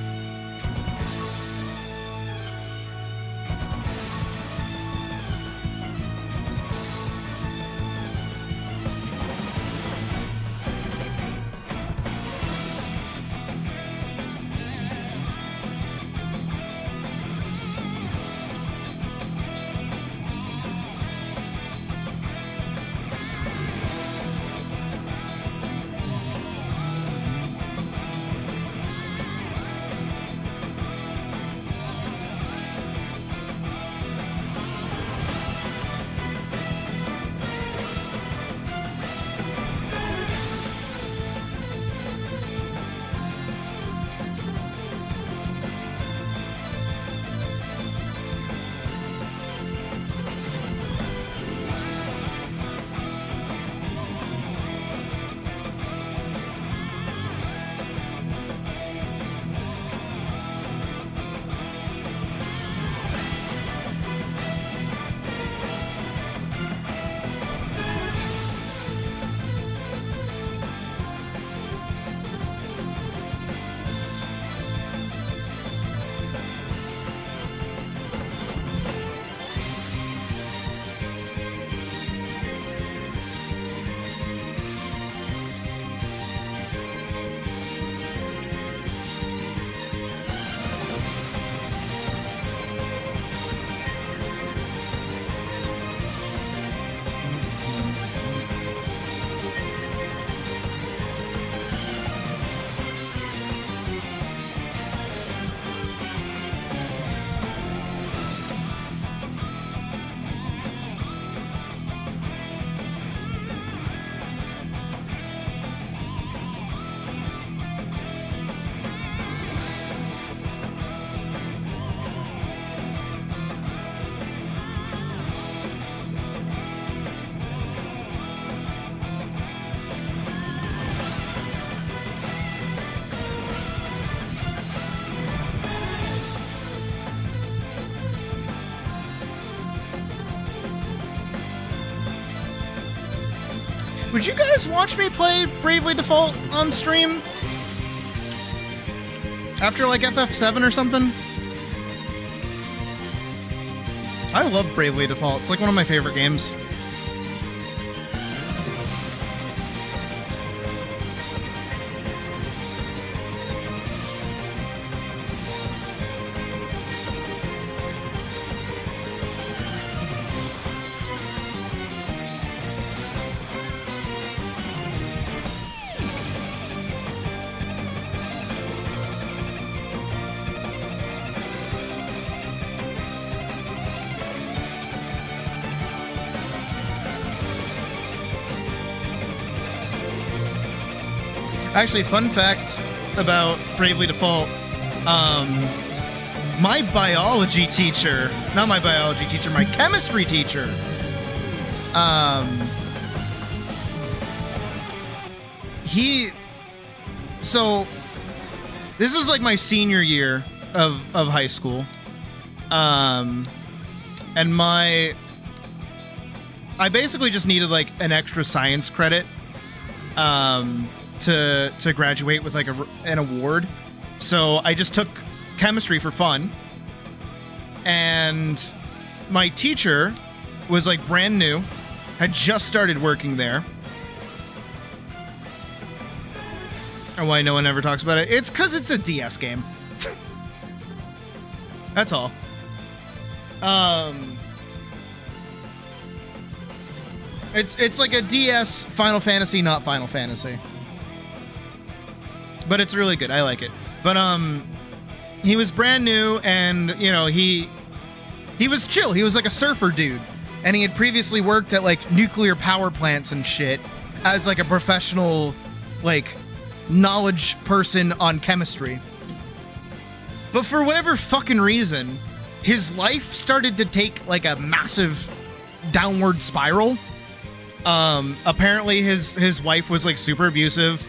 Would you guys watch me play Bravely Default on stream? After like FF7 or something? I love Bravely Default. It's like one of my favorite games. Actually, fun fact about Bravely Default, my biology teacher, not my biology teacher, my chemistry teacher, so this is like my senior year of high school, and I basically just needed like an extra science credit, to graduate with like an award. So I just took chemistry for fun. And my teacher was like brand new, had just started working there. And why no one ever talks about it? It's because it's a DS game. That's all. It's like a DS Final Fantasy, not Final Fantasy. But it's really good. I like it. But he was brand new, and you know, he was chill. He was like a surfer dude, and he had previously worked at like nuclear power plants and shit as like a professional, like, knowledge person on chemistry. But for whatever fucking reason, his life started to take like a massive downward spiral. Apparently his wife was like super abusive,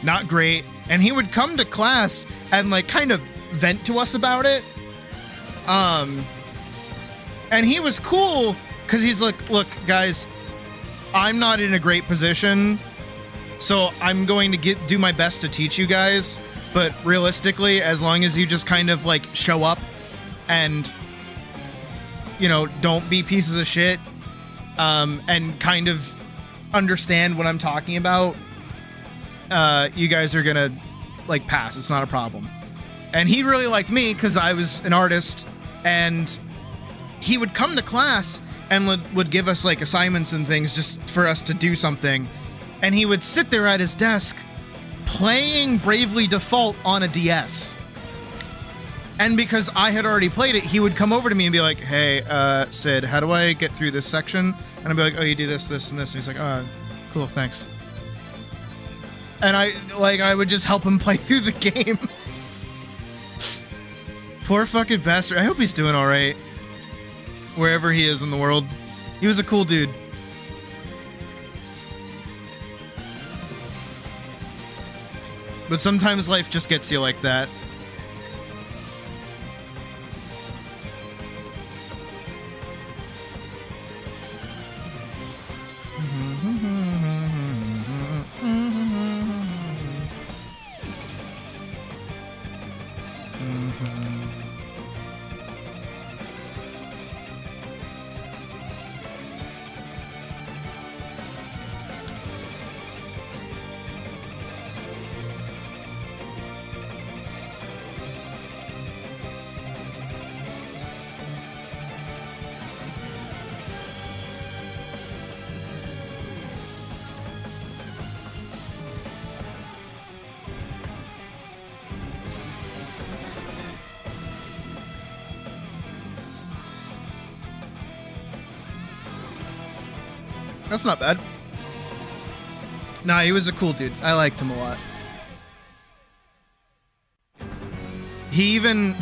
not great. And he would come to class and like kind of vent to us about it. And he was cool because he's like, look, guys, I'm not in a great position, so I'm going to do my best to teach you guys. But realistically, as long as you just kind of like show up and, you know, don't be pieces of shit, and kind of understand what I'm talking about, you guys are gonna like pass. It's not a problem. And he really liked me because I was an artist, and he would come to class and would give us like assignments and things just for us to do something. And he would sit there at his desk playing Bravely Default on a DS. And because I had already played it, he would come over to me and be like, hey, Sid, how do I get through this section? And I'd be like, oh, you do this, this, and this. And he's like, oh, cool, thanks. And I would just help him play through the game. Poor fucking bastard. I hope he's doing all right, wherever he is in the world. He was a cool dude. But sometimes life just gets you like that. That's not bad. Nah, he was a cool dude. I liked him a lot. He even...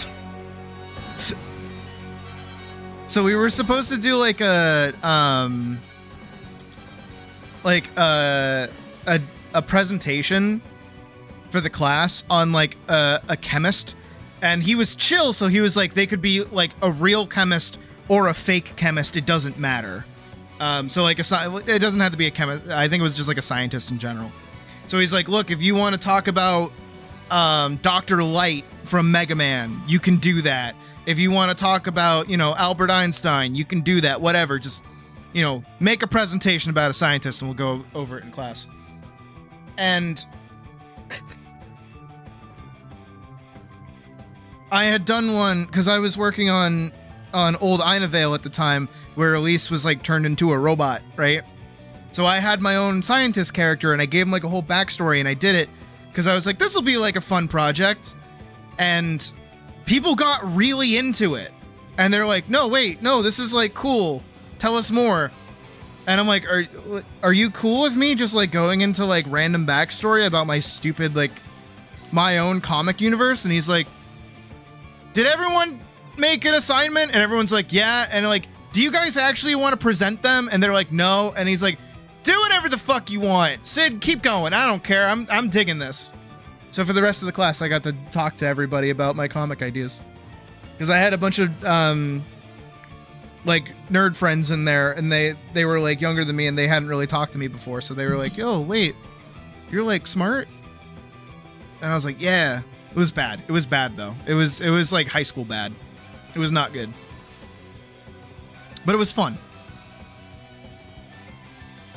So we were supposed to do like a presentation for the class on like a chemist, and he was chill, so he was like, they could be like a real chemist or a fake chemist, it doesn't matter. So like it doesn't have to be a chemist. I think it was just like a scientist in general. So he's like, look, if you want to talk about Dr. Light from Mega Man, you can do that. If you want to talk about, you know, Albert Einstein, you can do that. Whatever. Just, you know, make a presentation about a scientist and we'll go over it in class. And I had done one because I was working on old Inavale at the time, where Elise was like turned into a robot, right? So I had my own scientist character and I gave him like a whole backstory, and I did it because I was like, this will be like a fun project. And people got really into it. And they're like, no, wait, no, this is like cool. Tell us more. And I'm like, are you cool with me just like going into like random backstory about my stupid, like my own comic universe? And he's like, did everyone make an assignment? And everyone's like, yeah. And like, do you guys actually want to present them? And they're like, no. And he's like, do whatever the fuck you want. Sid, keep going. I don't care. I'm digging this. So for the rest of the class, I got to talk to everybody about my comic ideas. Because I had a bunch of like nerd friends in there, and they were like younger than me, and they hadn't really talked to me before. So they were like, yo, wait, you're like smart? And I was like, yeah. It was bad. It was bad though. It was like high school bad. It was not good. But it was fun.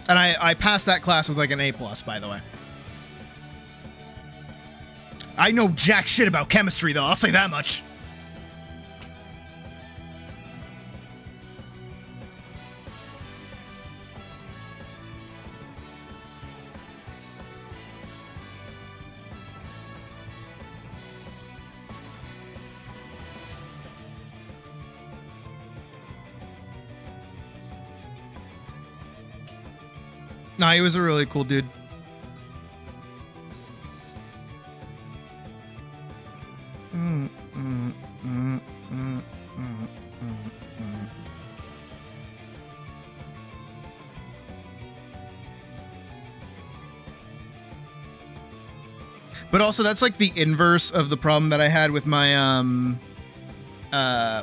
And I passed that class with like an A+, by the way. I know jack shit about chemistry though, I'll say that much. Nah, he was a really cool dude. But also, that's like the inverse of the problem that I had with my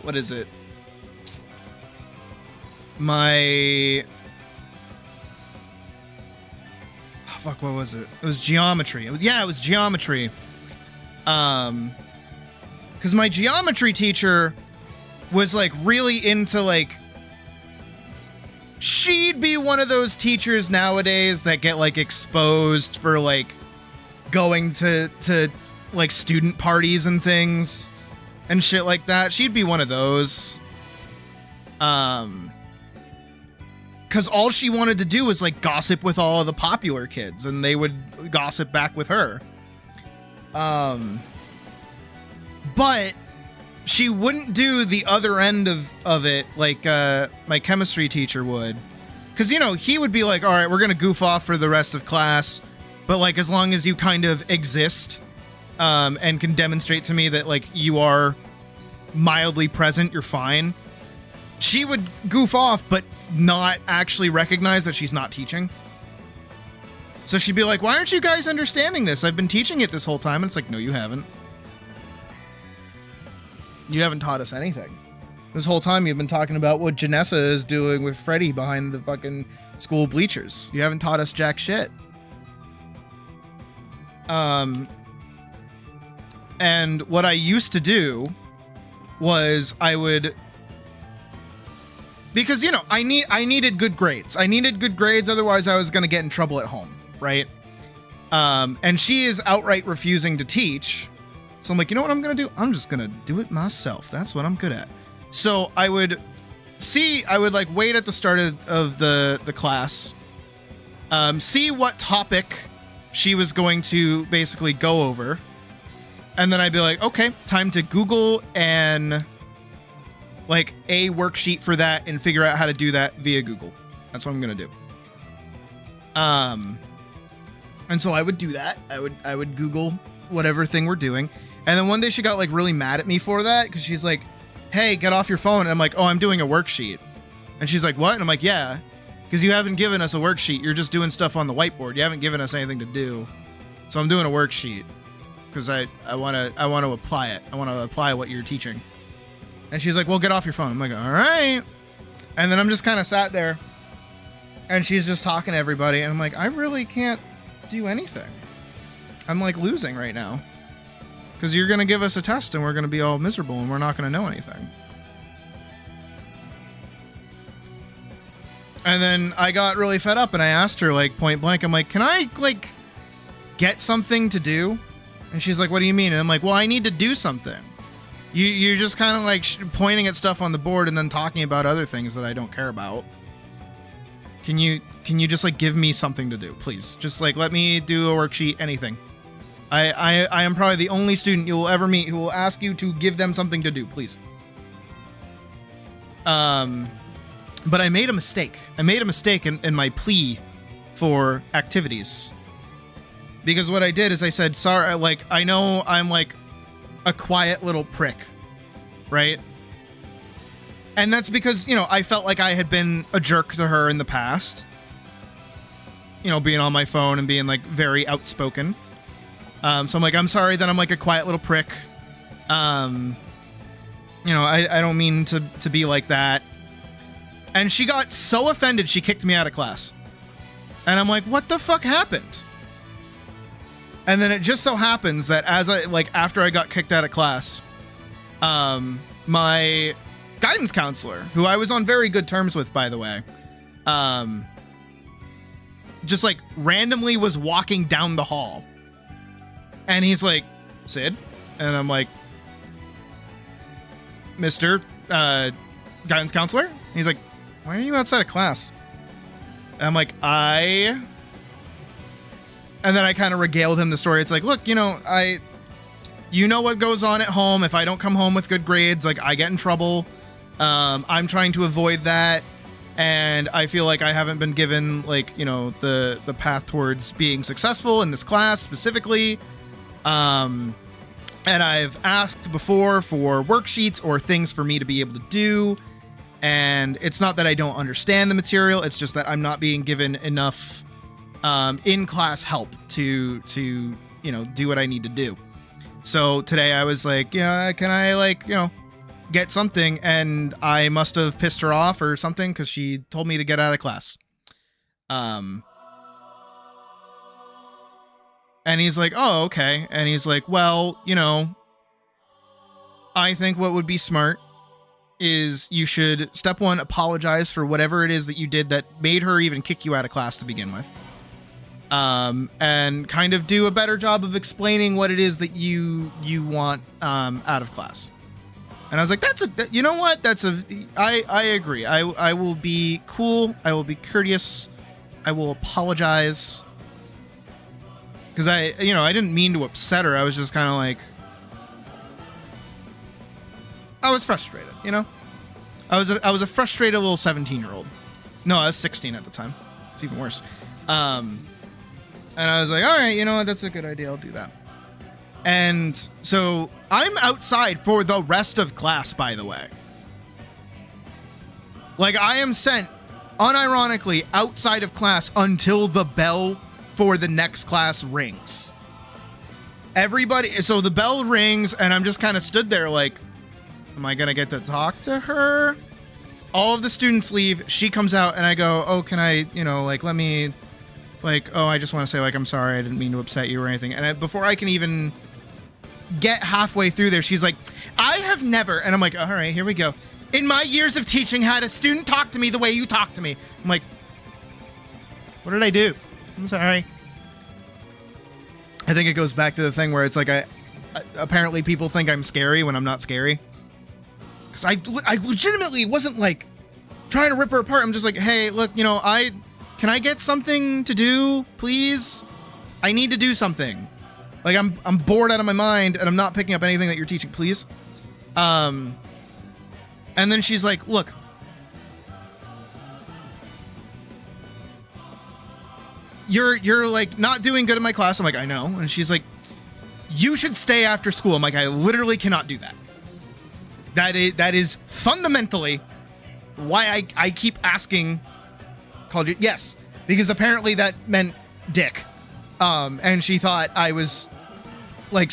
what is it? My fuck, what was it? It was geometry. Yeah, it was geometry. Because my geometry teacher was like really into like, she'd be one of those teachers nowadays that get like exposed for like going to like student parties and things and shit like that. She'd be one of those. Because all she wanted to do was like gossip with all of the popular kids, and they would gossip back with her. But she wouldn't do the other end of it like my chemistry teacher would. Because, you know, he would be like, all right, we're going to goof off for the rest of class, but like as long as you kind of exist and can demonstrate to me that like you are mildly present, you're fine. She would goof off, but not actually recognize that she's not teaching. So she'd be like, why aren't you guys understanding this? I've been teaching it this whole time. And it's like, no, you haven't. You haven't taught us anything. This whole time you've been talking about what Janessa is doing with Freddy behind the fucking school bleachers. You haven't taught us jack shit. And what I used to do was I would... Because, you know, I needed good grades. I needed good grades, otherwise I was going to get in trouble at home, right? And she is outright refusing to teach. So I'm like, you know what I'm going to do? I'm just going to do it myself. That's what I'm good at. So I would like wait at the start of the class, see what topic she was going to basically go over. And then I'd be like, okay, time to Google and... like a worksheet for that and figure out how to do that via Google. That's what I'm going to do. And so I would do that. I would Google whatever thing we're doing. And then one day she got like really mad at me for that because she's like, hey, get off your phone. And I'm like, oh, I'm doing a worksheet. And she's like, what? And I'm like, yeah, because you haven't given us a worksheet. You're just doing stuff on the whiteboard. You haven't given us anything to do. So I'm doing a worksheet because I want to apply it. I want to apply what you're teaching. And she's like, well, get off your phone. I'm like, all right. And then I'm just kind of sat there And she's just talking to everybody, and I'm like, I really can't do anything. I'm like losing right now. Because you're going to give us a test, and we're going to be all miserable, and we're not going to know anything. And then I got really fed up, and I asked her, like, point blank, I'm like, can I, like, get something to do? And she's like, what do you mean? And I'm like, well, I need to do something. You're just kind of like pointing at stuff on the board and then talking about other things that I don't care about. Can you just like give me something to do, please? Just like let me do a worksheet, anything. I am probably the only student you will ever meet who will ask you to give them something to do, please. But I made a mistake. I made a mistake in my plea for activities. Because what I did is I said, sorry, like, I know I'm like a quiet little prick, right? And that's because, you know, I felt like I had been a jerk to her in the past. You know, being on my phone and being like very outspoken. So I'm like, I'm sorry that I'm like a quiet little prick. You know, I don't mean to be like that. And she got so offended, she kicked me out of class. And I'm like, what the fuck happened? And then it just so happens that after I got kicked out of class, my guidance counselor, who I was on very good terms with, by the way, just like randomly was walking down the hall. And he's like, Sid? And I'm like, Mr. Guidance counselor? And he's like, why are you outside of class? And I'm like, And then I kind of regaled him the story. It's like, look, you know, you know what goes on at home. If I don't come home with good grades, like I get in trouble. I'm trying to avoid that. And I feel like I haven't been given like, you know, the path towards being successful in this class specifically. And I've asked before for worksheets or things for me to be able to do. And it's not that I don't understand the material. It's just that I'm not being given enough in-class help to you know, do what I need to do. So today I was like, yeah, can I like, you know, get something? And I must have pissed her off or something because she told me to get out of class. And he's like, oh, okay. And he's like, well, you know, I think what would be smart is you should, step one, apologize for whatever it is that you did that made her even kick you out of class to begin with. And kind of do a better job of explaining what it is that you want out of class. And I was like, you know what? I agree. I will be cool. I will be courteous. I will apologize. Because I didn't mean to upset her. I was just kind of like, I was frustrated, you know? I was a frustrated little 17-year-old. No, I was 16 at the time. It's even worse. And I was like, all right, you know what? That's a good idea. I'll do that. And so I'm outside for the rest of class, by the way. Like, I am sent unironically outside of class until the bell for the next class rings. So the bell rings, and I'm just kind of stood there like, am I going to get to talk to her? All of the students leave. She comes out, and I go, oh, can I, you know, like, let me... Like, oh, I just want to say, like, I'm sorry, I didn't mean to upset you or anything. And before I can even get halfway through there, she's like, I have never, and I'm like, all right, here we go. In my years of teaching, had a student talk to me the way you talk to me. I'm like, what did I do? I'm sorry. I think it goes back to the thing where it's like, apparently people think I'm scary when I'm not scary. Because I legitimately wasn't, like, trying to rip her apart. I'm just like, hey, look, you know, can I get something to do, please? I need to do something. Like, I'm bored out of my mind, and I'm not picking up anything that you're teaching, please. And then she's like, look. You're like, not doing good in my class. I'm like, I know. And she's like, you should stay after school. I'm like, I literally cannot do that. That is fundamentally why I keep asking... Called you? Yes, because apparently that meant dick. And she thought I was like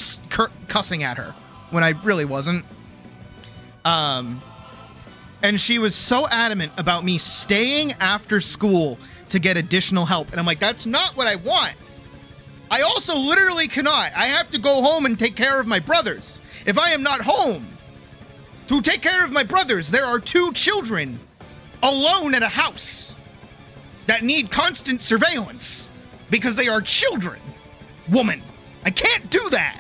cussing at her when I really wasn't. And she was so adamant about me staying after school to get additional help. And I'm like, that's not what I want. I also literally cannot. I have to go home and take care of my brothers. If I am not home to take care of my brothers, there are 2 children alone at a house that need constant surveillance because they are children. Woman, I can't do that.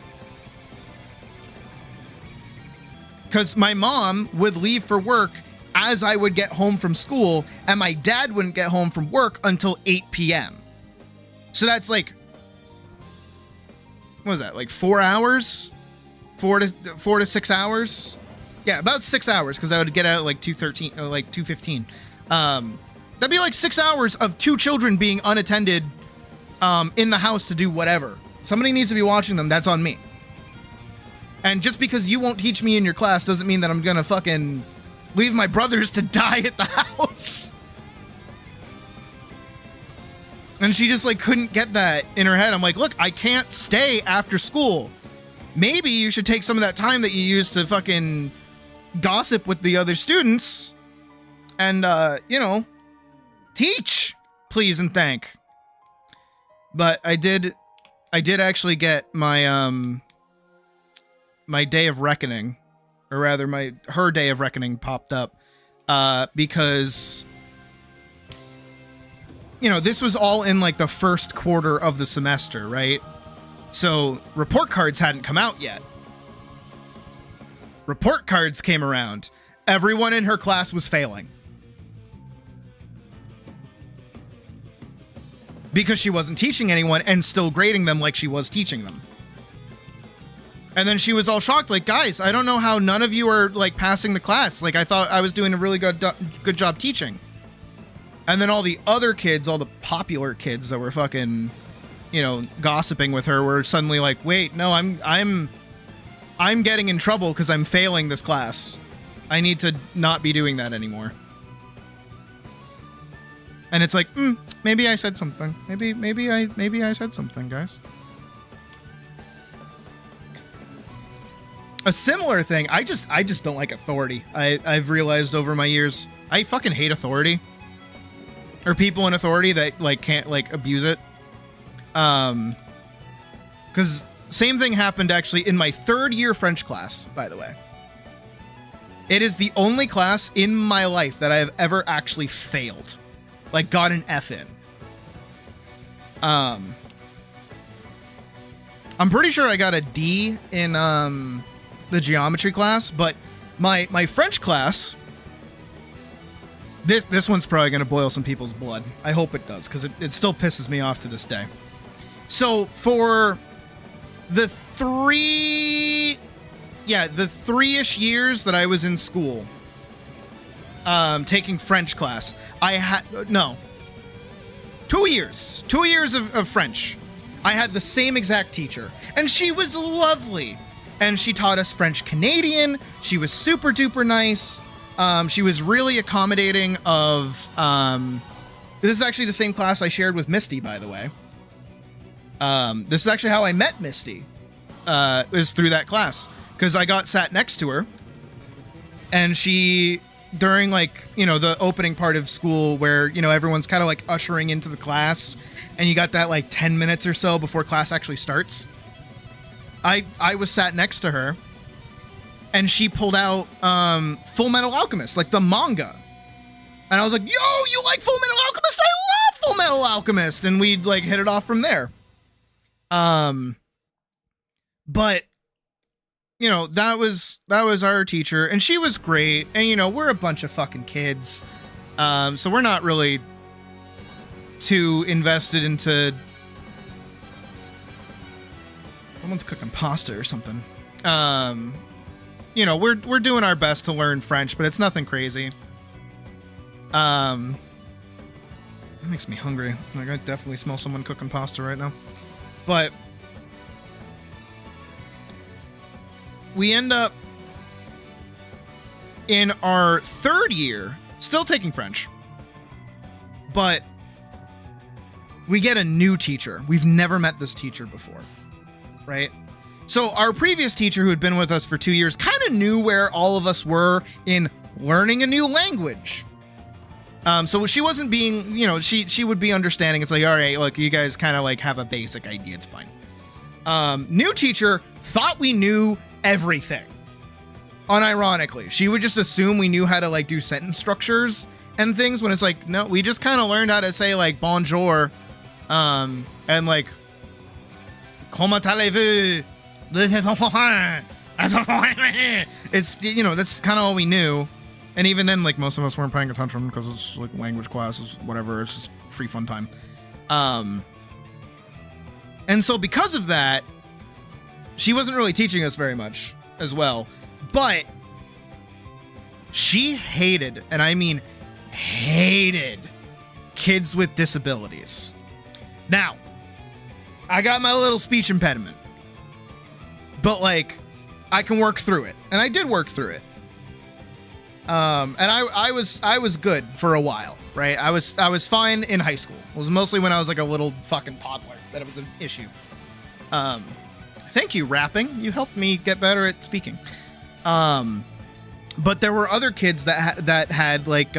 Because my mom would leave for work as I would get home from school, and my dad wouldn't get home from work until 8 p.m. So that's like, what was that, like 4 hours? 4 to 6 hours? Yeah, about 6 hours, because I would get out at like 2:13, like 2:15. That'd be like 6 hours of 2 children being unattended in the house to do whatever. Somebody needs to be watching them. That's on me. And just because you won't teach me in your class doesn't mean that I'm gonna fucking leave my brothers to die at the house. And she just like couldn't get that in her head. I'm like, look, I can't stay after school. Maybe you should take some of that time that you use to fucking gossip with the other students and, you know, teach, please and thank. But I did actually get my, my day of reckoning, or rather her day of reckoning popped up, because, you know, this was all in like the first quarter of the semester, right? So report cards hadn't come out yet. Report cards came around. Everyone in her class was failing. Because she wasn't teaching anyone and still grading them like she was teaching them. And then she was all shocked, like, guys, I don't know how none of you are like passing the class. Like, I thought I was doing a really good job teaching. And then all the other kids, all the popular kids that were fucking, you know, gossiping with her were suddenly like, wait, no, I'm getting in trouble because I'm failing this class. I need to not be doing that anymore. And it's like, maybe I said something. Maybe I said something, guys. A similar thing, I just don't like authority. I've realized over my years, I fucking hate authority. Or people in authority that like can't like abuse it. Because same thing happened actually in my 3rd year French class, by the way. It is the only class in my life that I have ever actually failed. Like got an F in. I'm pretty sure I got a D in the geometry class, but my French class, this one's probably gonna boil some people's blood. I hope it does, because it still pisses me off to this day. So for the 3-ish years that I was in school, taking French class, I had 2 years of French. I had the same exact teacher, and she was lovely, and she taught us French Canadian. She was super duper nice. She was really accommodating of, this is actually the same class I shared with Misty, by the way. This is actually how I met Misty, is through that class, because I got sat next to her, and she, during like, you know, the opening part of school where, you know, everyone's kind of like ushering into the class, and you got that like 10 minutes or so before class actually starts. I was sat next to her, and she pulled out Full Metal Alchemist, like the manga. And I was like, yo, you like Full Metal Alchemist? I love Full Metal Alchemist. And we'd like hit it off from there. But you know, that was our teacher, and she was great. And you know, we're a bunch of fucking kids. So we're not really too invested into, someone's cooking pasta or something. You know, we're doing our best to learn French, but it's nothing crazy. It makes me hungry. Like, I definitely smell someone cooking pasta right now. But we end up in our 3rd year still taking French, but we get a new teacher. We've never met this teacher before, right? So our previous teacher, who had been with us for 2 years, kind of knew where all of us were in learning a new language. So she wasn't being, you know, she would be understanding. It's like, all right, look, you guys kind of like have a basic idea. It's fine. New teacher thought we knew everything. Unironically, she would just assume we knew how to like do sentence structures and things when it's like, no, we just kind of learned how to say like bonjour, and like, comment allez-vous? It's, you know, that's kind of all we knew. And even then, like, most of us weren't paying attention because it's like language classes, whatever. It's just free fun time. And so because of that, she wasn't really teaching us very much as well. But she hated, and I mean hated, kids with disabilities. Now, I got my little speech impediment, but like, I can work through it. And I did work through it. And I was good for a while, right? I was fine in high school. It was mostly when I was like a little fucking toddler that it was an issue. Thank you, rapping. You helped me get better at speaking. But there were other kids that had like,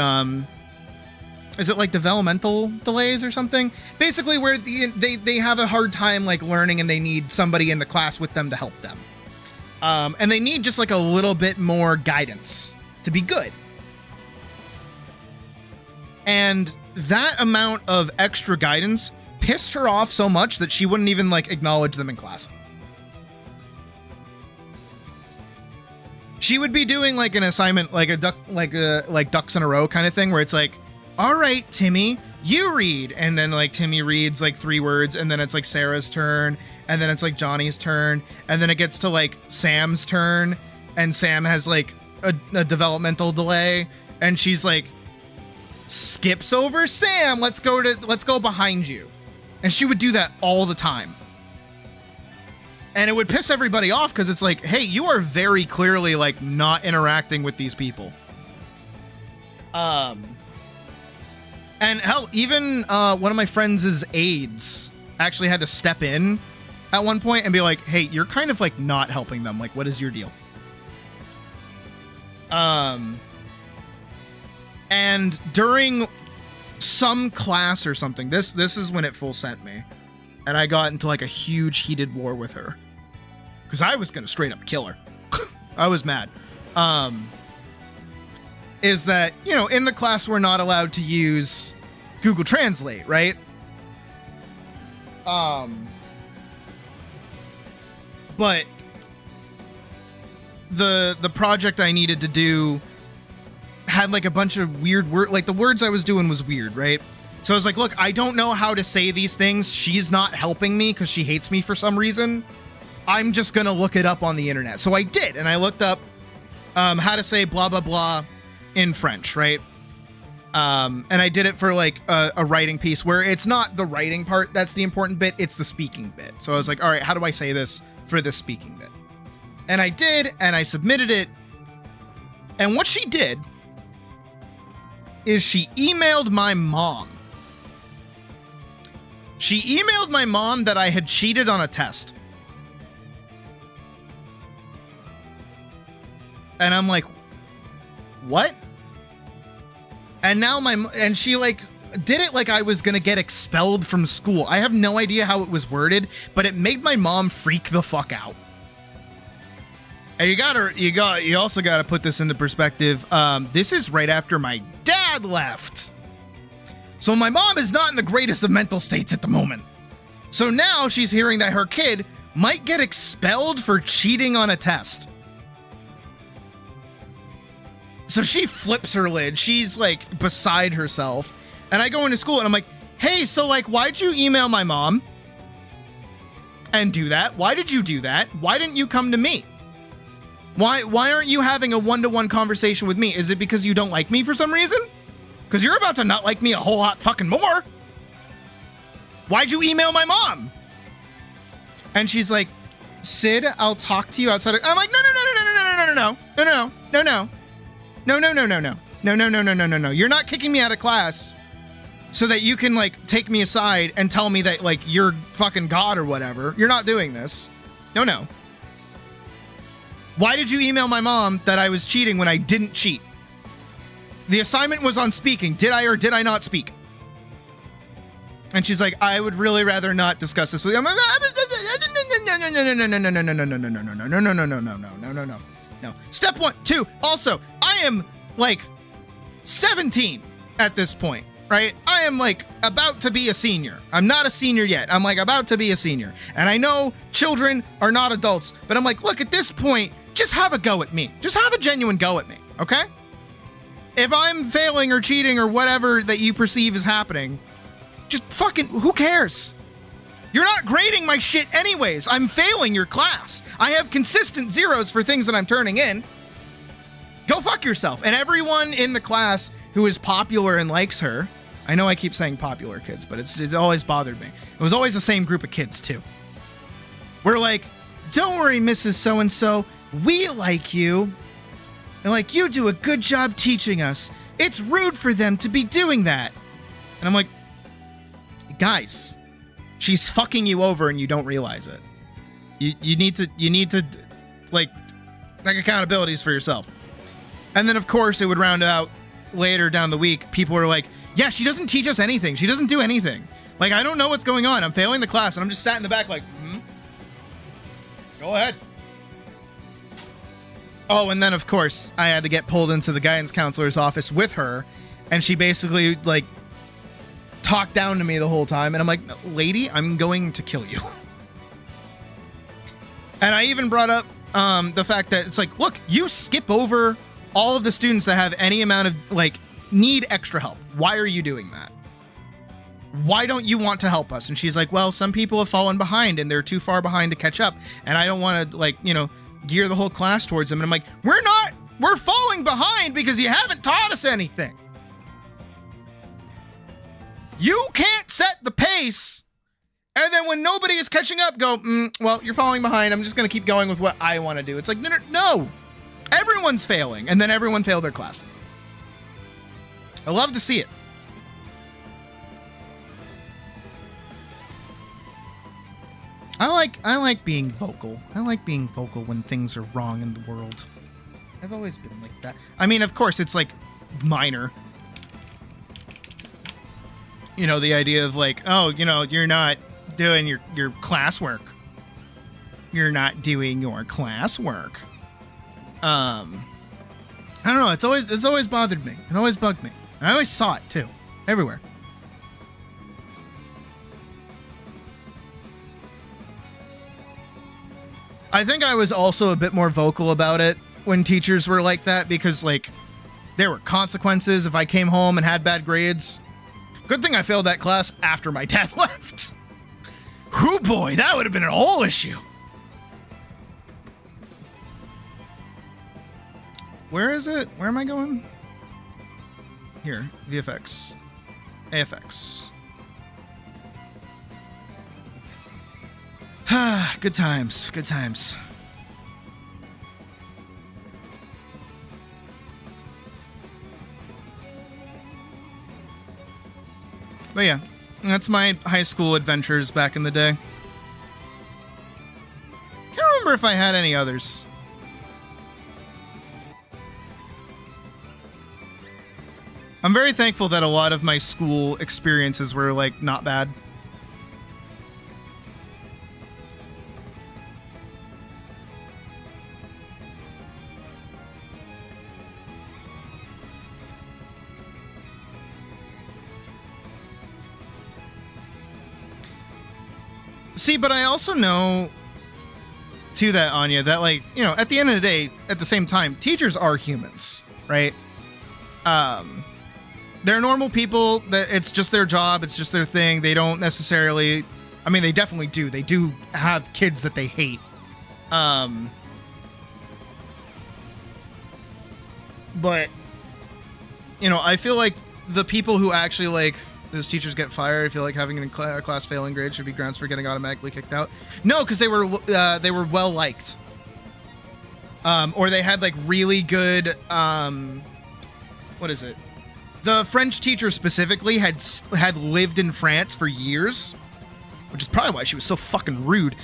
is it like developmental delays or something? Basically where they have a hard time like learning and they need somebody in the class with them to help them. And they need just like a little bit more guidance to be good. And that amount of extra guidance pissed her off so much that she wouldn't even like acknowledge them in class. She would be doing like an assignment, like a duck, like ducks in a row kind of thing, where it's like, all right, Timmy, you read. And then like Timmy reads like 3 words, and then it's like Sarah's turn, and then it's like Johnny's turn, and then it gets to like Sam's turn, and Sam has like a developmental delay, and she's like, skips over Sam, let's go behind you. And she would do that all the time. And it would piss everybody off because it's like, hey, you are very clearly like not interacting with these people. And hell, even one of my friends' aides actually had to step in at one point and be like, hey, you're kind of like not helping them. Like, what is your deal? And during some class or something, this is when it full sent me, and I got into like a huge heated war with her because I was gonna straight up kill her. I was mad. Is that, you know, in the class we're not allowed to use Google Translate, right? But the project I needed to do had like a bunch of weird words, like the words I was doing was weird, right? So I was like, look, I don't know how to say these things. She's not helping me because she hates me for some reason. I'm just gonna look it up on the internet. So I did, and I looked up how to say blah blah blah in French, right? And I did it for like a writing piece where it's not the writing part that's the important bit, it's the speaking bit. So I was like, all right, how do I say this for this speaking bit? And I did, and I submitted it. And what she did is she emailed my mom. She emailed my mom that I had cheated on a test. And I'm like, what? And now and she like did it like I was gonna get expelled from school. I have no idea how it was worded, but it made my mom freak the fuck out. And you also gotta put this into perspective. This is right after my dad left. So my mom is not in the greatest of mental states at the moment. So now she's hearing that her kid might get expelled for cheating on a test. So she flips her lid. She's like beside herself. And I go into school and I'm like, hey, so like, why'd you email my mom and do that? Why did you do that? Why didn't you come to me? Why aren't you having a one-to-one conversation with me? Is it because you don't like me for some reason? Because you're about to not like me a whole lot fucking more. Why'd you email my mom? And she's like, Sid, I'll talk to you outside. I'm like, no. You're not kicking me out of class so that you can like take me aside and tell me that like you're fucking God or whatever. You're not doing this. No. Why did you email my mom that I was cheating when I didn't cheat? The assignment was on speaking. Did I or did I not speak? And she's like, I would really rather not discuss this with you. I'm like, no. Step 1, 2. Also, I am like 17 at this point, right? I am like about to be a senior. I'm not a senior yet. I'm like about to be a senior. And I know children are not adults, but I'm like, look, at this point, just have a go at me. Just have a genuine go at me, okay? If I'm failing or cheating or whatever that you perceive is happening, just fucking, who cares? You're not grading my shit anyways. I'm failing your class. I have consistent zeros for things that I'm turning in. Go fuck yourself. And everyone in the class who is popular and likes her, I know I keep saying popular kids, but it's always bothered me. It was always the same group of kids too. We're like, don't worry, Mrs. So-and-so, we like you. And like, you do a good job teaching us. It's rude for them to be doing that. And I'm like, guys, she's fucking you over and you don't realize it. You need to like take accountabilities for yourself. And then of course it would round out later down the week. People were like, yeah, she doesn't teach us anything. She doesn't do anything. Like, I don't know what's going on. I'm failing the class and I'm just sat in the back like, go ahead. Oh, and then of course I had to get pulled into the guidance counselor's office with her, and she basically like talked down to me the whole time, and I'm like, lady, I'm going to kill you. And I even brought up the fact that it's like, look, you skip over all of the students that have any amount of like need extra help. Why are you doing that? Why don't you want to help us? And she's like, well, some people have fallen behind and they're too far behind to catch up, and I don't want to like, you know, gear the whole class towards them. And I'm like, we're falling behind because you haven't taught us anything. You can't set the pace, and then when nobody is catching up, go, well, you're falling behind. I'm just going to keep going with what I want to do. It's like, no. Everyone's failing, and then everyone failed their class. I love to see it. I like being vocal. I like being vocal when things are wrong in the world. I've always been like that. I mean, of course, it's like minor. You know, the idea of like, oh, you know, you're not doing your classwork. You're not doing your classwork. I don't know. It's always bothered me. It always bugged me. And I always saw it too, everywhere. I think I was also a bit more vocal about it when teachers were like that, because like there were consequences if I came home and had bad grades. Good thing I failed that class after my dad left. Whoo boy, that would have been a whole issue. Where is it? Where am I going? Here, VFX. AFX. Good times, good times. But yeah, that's my high school adventures back in the day. Can't remember if I had any others. I'm very thankful that a lot of my school experiences were like not bad. See, but I also know, to that, Anya, that, like, you know, at the end of the day, at the same time, teachers are humans, right? They're normal people. That it's just their job. It's just their thing. They don't necessarily... I mean, they definitely do. They do have kids that they hate. But, you know, I feel like the people who actually, like... Those teachers get fired. I feel like having a class failing grade should be grounds for getting automatically kicked out. No, because they were well liked, or they had like really good. What is it? The French teacher specifically had lived in France for years, which is probably why she was so fucking rude.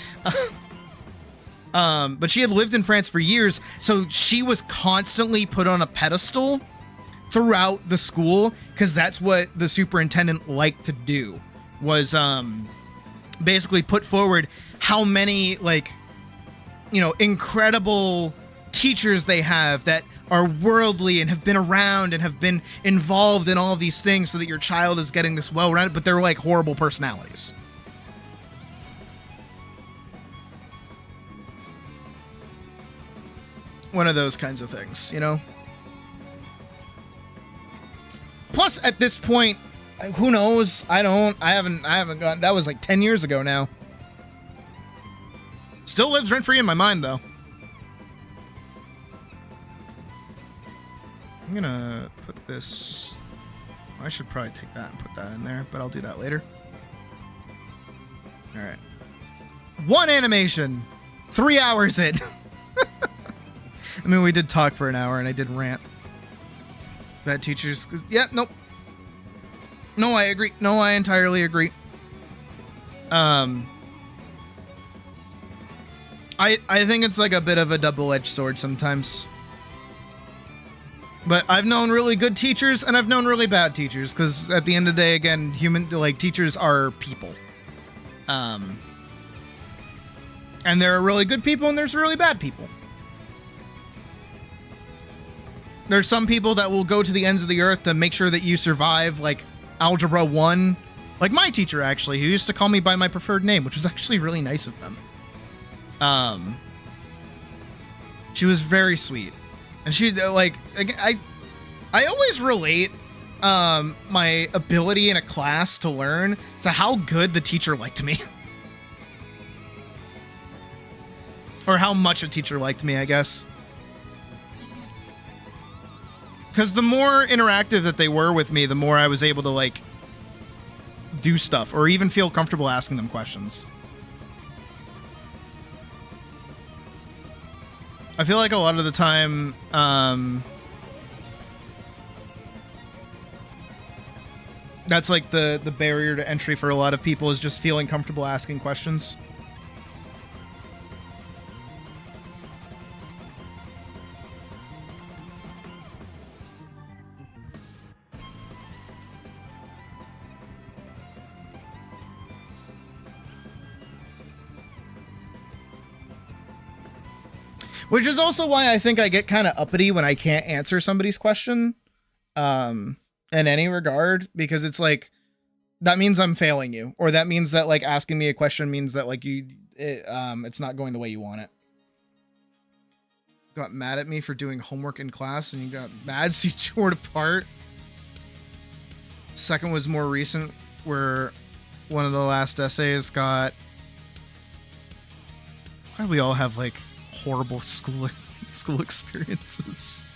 But she had lived in France for years, so she was constantly put on a pedestal throughout the school, because that's what the superintendent liked to do, was basically put forward how many, like, you know, incredible teachers they have that are worldly and have been around and have been involved in all of these things, so that your child is getting this well-rounded, but they're like horrible personalities. One of those kinds of things, you know? Plus, at this point, who knows? I haven't gone, that was like 10 years ago now. Still lives rent-free in my mind, though. I'm gonna put this, I should probably take that and put that in there, but I'll do that later. All right. One animation, 3 hours in. I mean, we did talk for an hour and I did rant. That teachers, yeah, nope. No, I agree. No, I entirely agree. I think it's like a bit of a double-edged sword sometimes. But I've known really good teachers and I've known really bad teachers, because at the end of the day, again, teachers are people. And there are really good people and there's really bad people. There's some people that will go to the ends of the earth to make sure that you survive, like Algebra 1. Like my teacher, actually, who used to call me by my preferred name, which was actually really nice of them. She was very sweet. And she, like, I always relate my ability in a class to learn to how good the teacher liked me. Or how much a teacher liked me, I guess. Because the more interactive that they were with me, the more I was able to, like, do stuff or even feel comfortable asking them questions. I feel like a lot of the time, that's like the barrier to entry for a lot of people, is just feeling comfortable asking questions. Which is also why I think I get kind of uppity when I can't answer somebody's question in any regard, because it's like, that means I'm failing you, or that means that, like, asking me a question means that, like, it's not going the way you want it. Got mad at me for doing homework in class and you got mad, so you tore it apart. Second was more recent, where one of the last essays got... Why do we all have, like, horrible school experiences?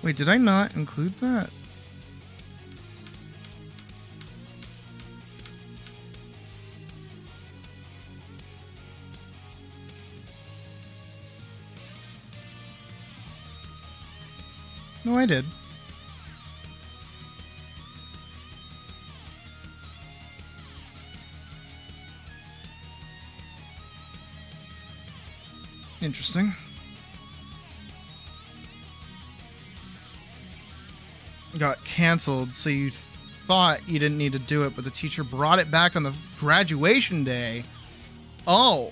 Wait, did I not include that? No, I did. Interesting. Got canceled, so you thought you didn't need to do it, but the teacher brought it back on the graduation day. Oh.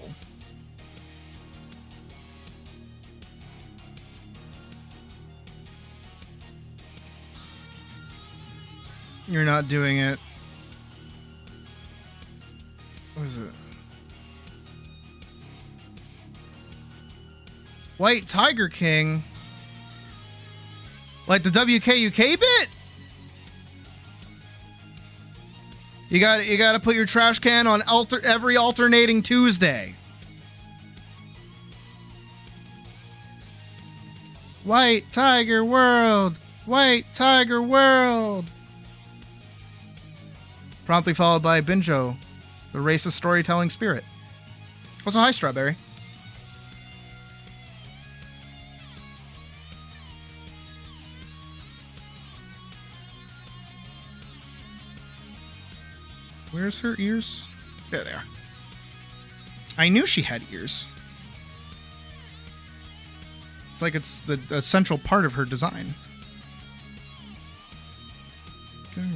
You're not doing it. What is it? White Tiger King? Like the WKUK bit? You got to put your trash can on every alternating Tuesday. White Tiger World. White Tiger World. Promptly followed by Binjo, the racist storytelling spirit. Also, hi, Strawberry. Where's her ears? There they are. I knew she had ears. It's like it's the essential part of her design. Okay.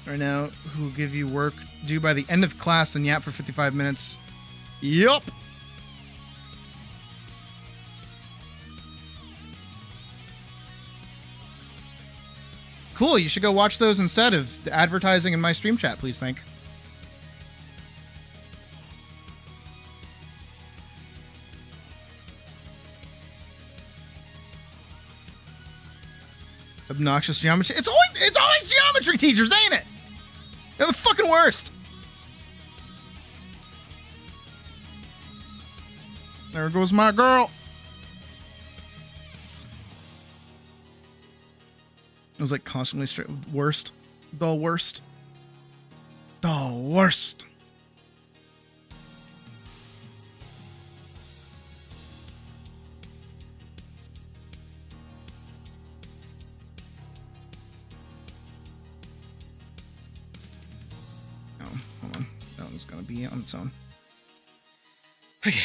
Right now, who will give you work due by the end of class, then yap for 55 minutes. Yup. Cool, you should go watch those instead of the advertising in my stream chat, please, thank. Obnoxious geometry. It's always geometry teachers, ain't it? They're the fucking worst. There goes my girl. It was like constantly straight. Worst. The worst. The worst. Oh, hold on. That one's gonna be on its own. Okay.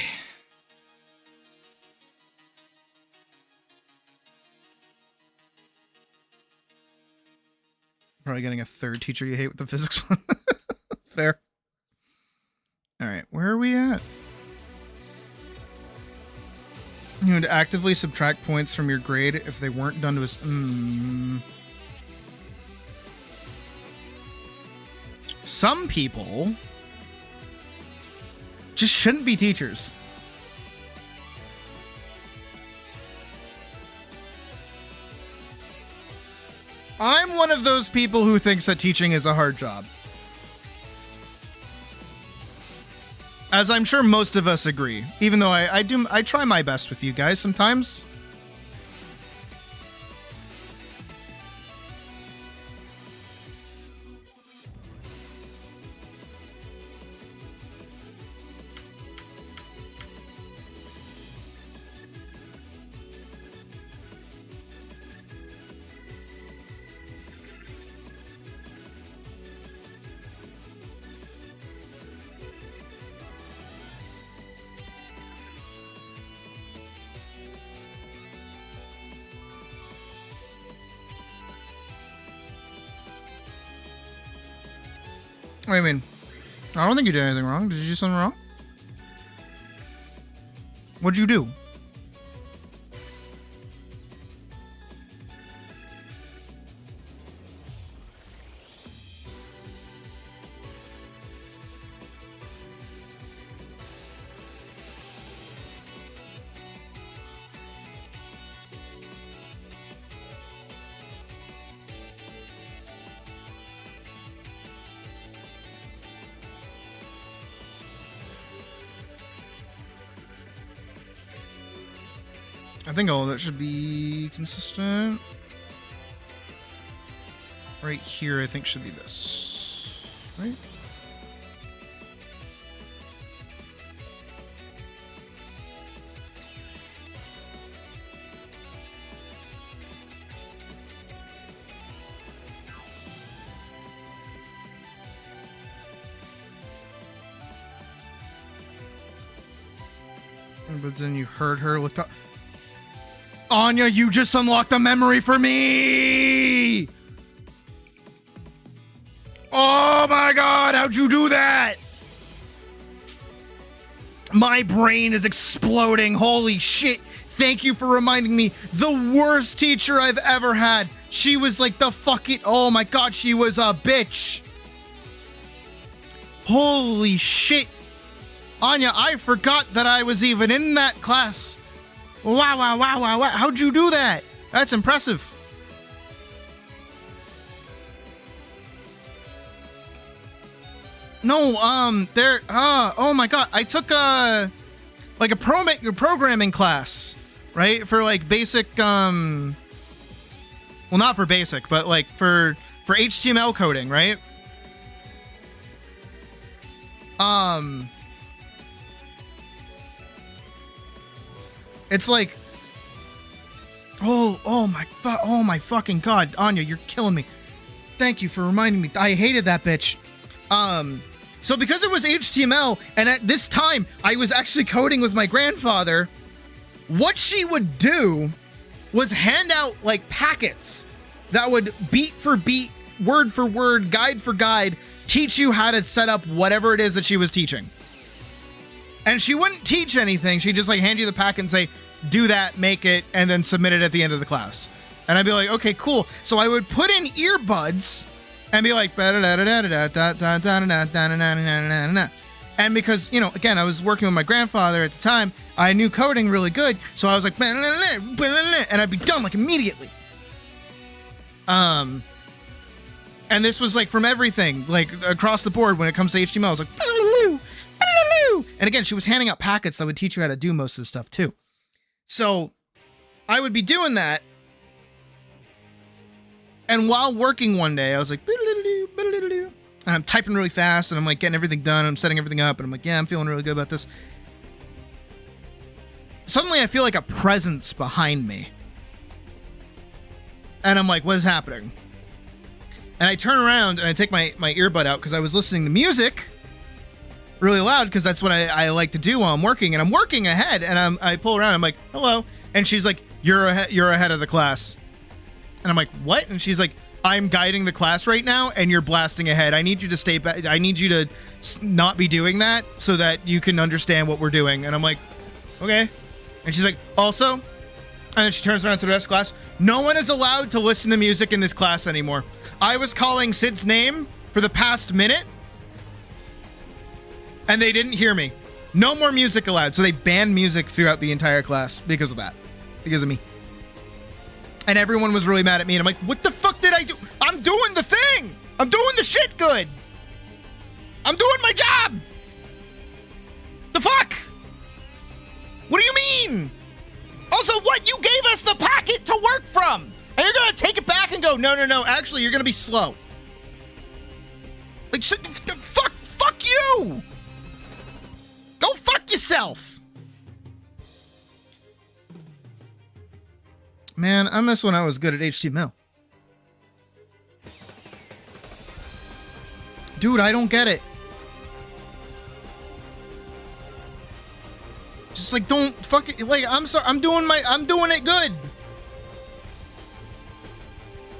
Probably getting a third teacher you hate with the physics one. Fair. All right, where are we at? You would actively subtract points from your grade if they weren't done to us. Some people just shouldn't be teachers. I'm one of those people who thinks that teaching is a hard job. As I'm sure most of us agree, even though I try my best with you guys sometimes. What do you mean? I don't think you did anything wrong. Did you do something wrong? What'd you do? I think all of that should be consistent. Right here, I think should be this. Right? But then you heard her look up. Anya, you just unlocked a memory for me! Oh my god, how'd you do that? My brain is exploding. Holy shit. Thank you for reminding me. The worst teacher I've ever had. She was like the fucking... Oh my god, she was a bitch. Holy shit. Anya, I forgot that I was even in that class. Wow, wow, wow, wow, wow. How'd you do that? That's impressive. No, oh my god. I took like a programming class, right? For like basic, well, not for basic, but like for HTML coding, right? It's like, oh my fucking god, Anya, you're killing me. Thank you for reminding me. I hated that bitch. So because it was HTML, and at this time I was actually coding with my grandfather, what she would do was hand out like packets that would beat for beat, word for word, guide for guide, teach you how to set up whatever it is that she was teaching. And she wouldn't teach anything. She'd just like hand you the packet and say, do that, make it, and then submit it at the end of the class. And I'd be like, okay, cool. So I would put in earbuds and be like, and because, you know, again, I was working with my grandfather at the time, I knew coding really good, so I was like, and I'd be done like immediately. And this was like from everything, like across the board when it comes to HTML. I was like, and again, she was handing out packets that would teach you how to do most of the stuff too. So I would be doing that. And while working one day, I was like, and I'm typing really fast, and I'm like getting everything done. I'm setting everything up, and I'm like, yeah, I'm feeling really good about this. Suddenly, I feel like a presence behind me. And I'm like, what is happening? And I turn around, and I take my earbud out, because I was listening to music really loud, because that's what I like to do while I'm working. And I'm working ahead, and I pull around, I'm like, hello. And she's like, you're ahead of the class. And I'm like, what? And she's like, I'm guiding the class right now, and you're blasting ahead. I need you to stay back. I need you to not be doing that so that you can understand what we're doing. And I'm like, okay. And she's like, also, and then she turns around to the rest of the class, no one is allowed to listen to music in this class anymore. I was calling Sid's name for the past minute, and they didn't hear me. No more music allowed. So they banned music throughout the entire class because of that. Because of me. And everyone was really mad at me, and I'm like, what the fuck did I do? I'm doing the thing! I'm doing the shit good! I'm doing my job! The fuck? What do you mean? Also, what? You gave us the packet to work from! And you're gonna take it back and go, no, actually, you're gonna be slow. Like, fuck you! Go fuck yourself! Man, I miss when I was good at HTML. Dude, I don't get it. Just like, don't fuck it. Like, I'm sorry, I'm doing it good.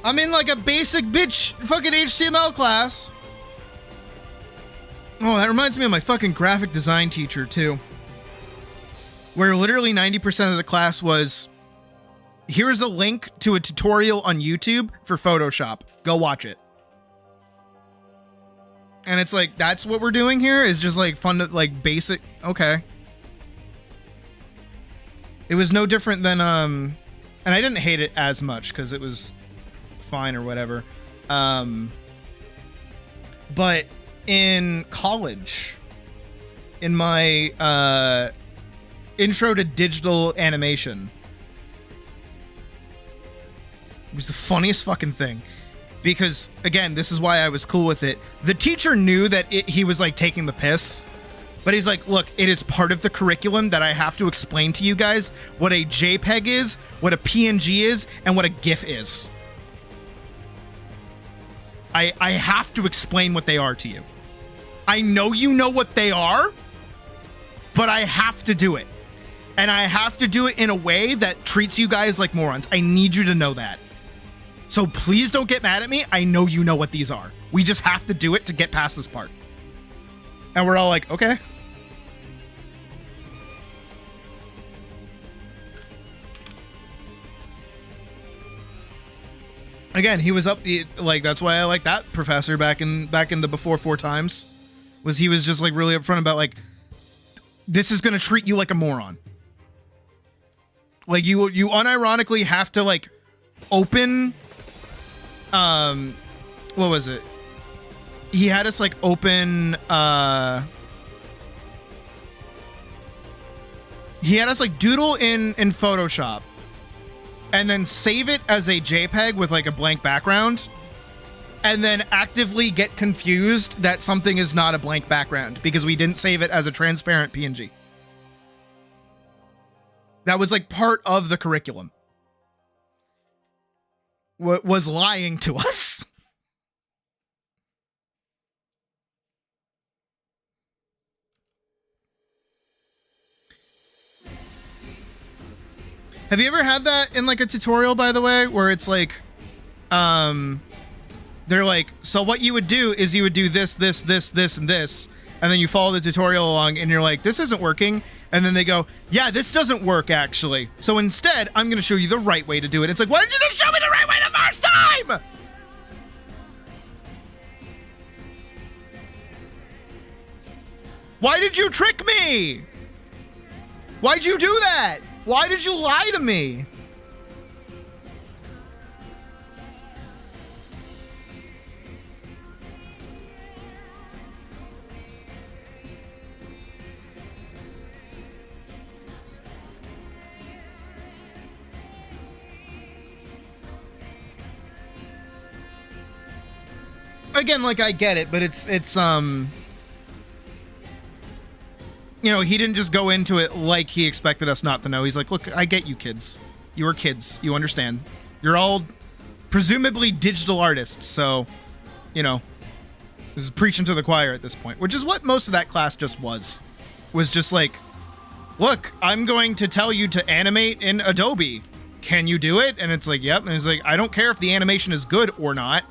I'm in like a basic bitch fucking HTML class. Oh, that reminds me of my fucking graphic design teacher too. Where literally 90% of the class was, here's a link to a tutorial on YouTube for Photoshop. Go watch it. And it's like, that's what we're doing here, is just like fun, like basic. Okay. It was no different than, and I didn't hate it as much because it was fine or whatever. But in college, in my, intro to digital animation, it was the funniest fucking thing. Because, again, this is why I was cool with it. The teacher knew that he was, like, taking the piss. But he's like, look, it is part of the curriculum that I have to explain to you guys what a JPEG is, what a PNG is, and what a GIF is. I have to explain what they are to you. I know you know what they are, but I have to do it. And I have to do it in a way that treats you guys like morons. I need you to know that. So please don't get mad at me. I know you know what these are. We just have to do it to get past this part. And we're all like, okay. Again, he was up, like, that's why I like that professor back in the before 4 times, was he was just like really upfront about like, this is going to treat you like a moron. Like you unironically have to like open what was it? He had us like open he had us like doodle in Photoshop and then save it as a JPEG with like a blank background and then actively get confused that something is not a blank background because we didn't save it as a transparent PNG. That was like part of the curriculum. Was lying to us. Have you ever had that in like a tutorial, by the way, where it's like, they're like, so what you would do is you would do this, this, this, this, and this, and then you follow the tutorial along and you're like, this isn't working. And then they go, yeah, this doesn't work actually. So instead, I'm going to show you the right way to do it. It's like, why did you just show me the right way the first time? Why did you trick me? Why'd you do that? Why did you lie to me? Again, like I get it, but it's you know, he didn't just go into it like he expected us not to know. He's like, look, I get you kids. You are kids. You understand. You're all presumably digital artists. So, you know, this is preaching to the choir at this point, which is what most of that class just was just like, look, I'm going to tell you to animate in Adobe. Can you do it? And it's like, yep. And it's like, I don't care if the animation is good or not.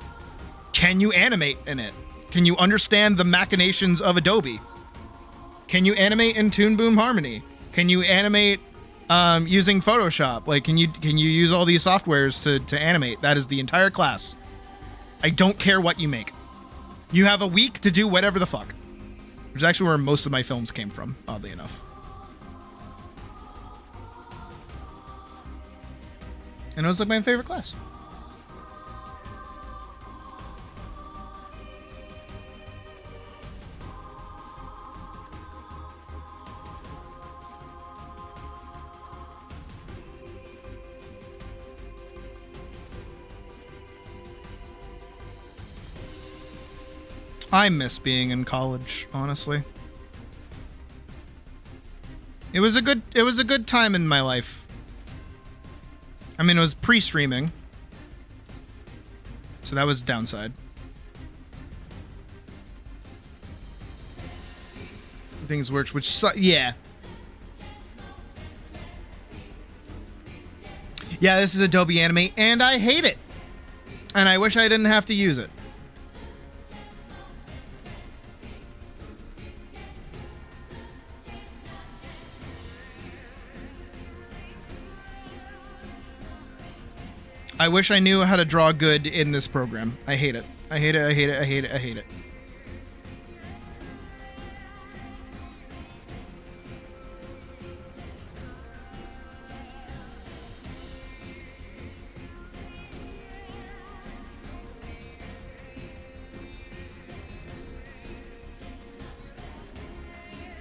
Can you animate in it? Can you understand the machinations of Adobe? Can you animate in Toon Boom Harmony? Can you animate using Photoshop? Like, can you use all these softwares to animate? That is the entire class. I don't care what you make. You have a week to do whatever the fuck. Which is actually where most of my films came from, oddly enough. And it was like my favorite class. I miss being in college, honestly. It was a good time in my life. I mean, it was pre-streaming, so that was downside. Things worked, yeah. Yeah, this is Adobe Animate, and I hate it. And I wish I didn't have to use it. I wish I knew how to draw good in this program. I hate it. I hate it. I hate it. I hate it. I hate it.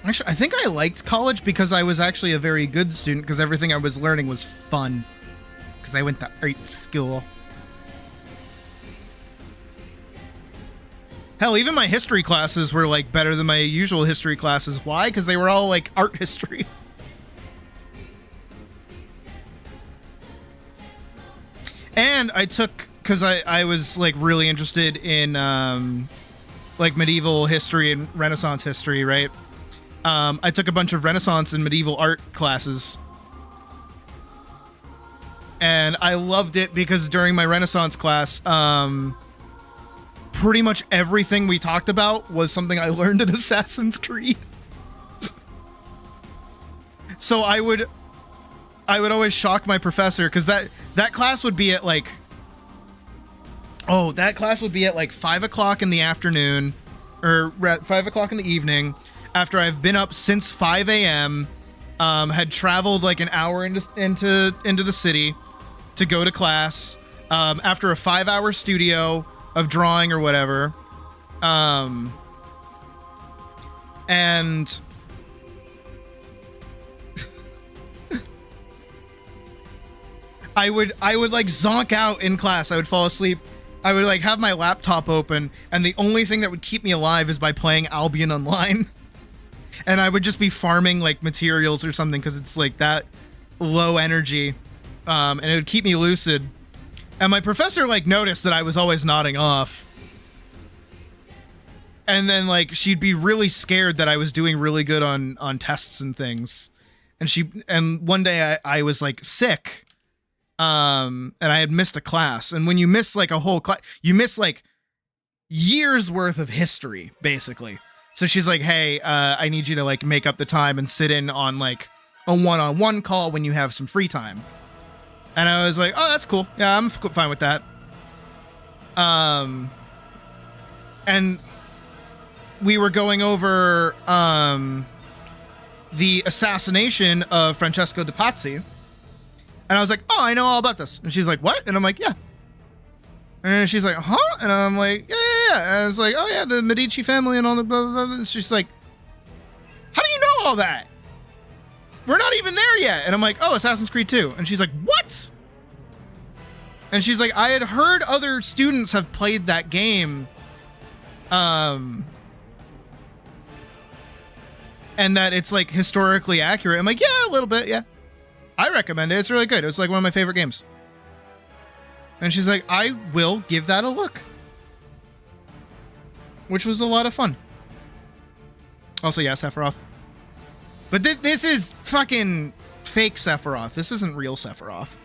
Actually, I think I liked college because I was actually a very good student because everything I was learning was fun. Because I went to art school. Hell, even my history classes were like better than my usual history classes. Why? Because they were all like art history. And I took, because I was like really interested in like medieval history and Renaissance history, right? I took a bunch of Renaissance and medieval art classes. And I loved it because during my Renaissance class, pretty much everything we talked about was something I learned in Assassin's Creed. So I would always shock my professor because that class would be at like, that class would be at like 5 o'clock in the afternoon or 5 o'clock in the evening after I've been up since 5 a.m. had traveled like an hour into the city to go to class after a 5-hour studio of drawing or whatever. And I would like zonk out in class. I would fall asleep. I would like have my laptop open, and the only thing that would keep me alive is by playing Albion Online. And I would just be farming like materials or something because it's like that low energy, and it would keep me lucid. And my professor like noticed that I was always nodding off. And then like she'd be really scared that I was doing really good on tests and things. And one day I was like sick. And I had missed a class. And when you miss like a whole class, you miss like years worth of history, basically. So she's like, hey, I need you to like make up the time and sit in on like a one-on-one call when you have some free time. And I was like, oh, that's cool. Yeah, I'm fine with that. And we were going over the assassination of Francesco de Pazzi. And I was like, oh, I know all about this. And she's like, what? And I'm like, yeah. And she's like, huh? And I'm like, yeah. And I was like, oh, yeah, the Medici family and all the blah, blah, blah. And she's like, how do you know all that? We're not even there yet. And I'm like, oh, Assassin's Creed 2. And she's like, what? And she's like, I had heard other students have played that game. And that it's like historically accurate. I'm like, yeah, a little bit, yeah. I recommend it. It's really good. It's like one of my favorite games. And she's like, I will give that a look. Which was a lot of fun. Also, yeah, Sephiroth. But this is fucking fake Sephiroth. This isn't real Sephiroth.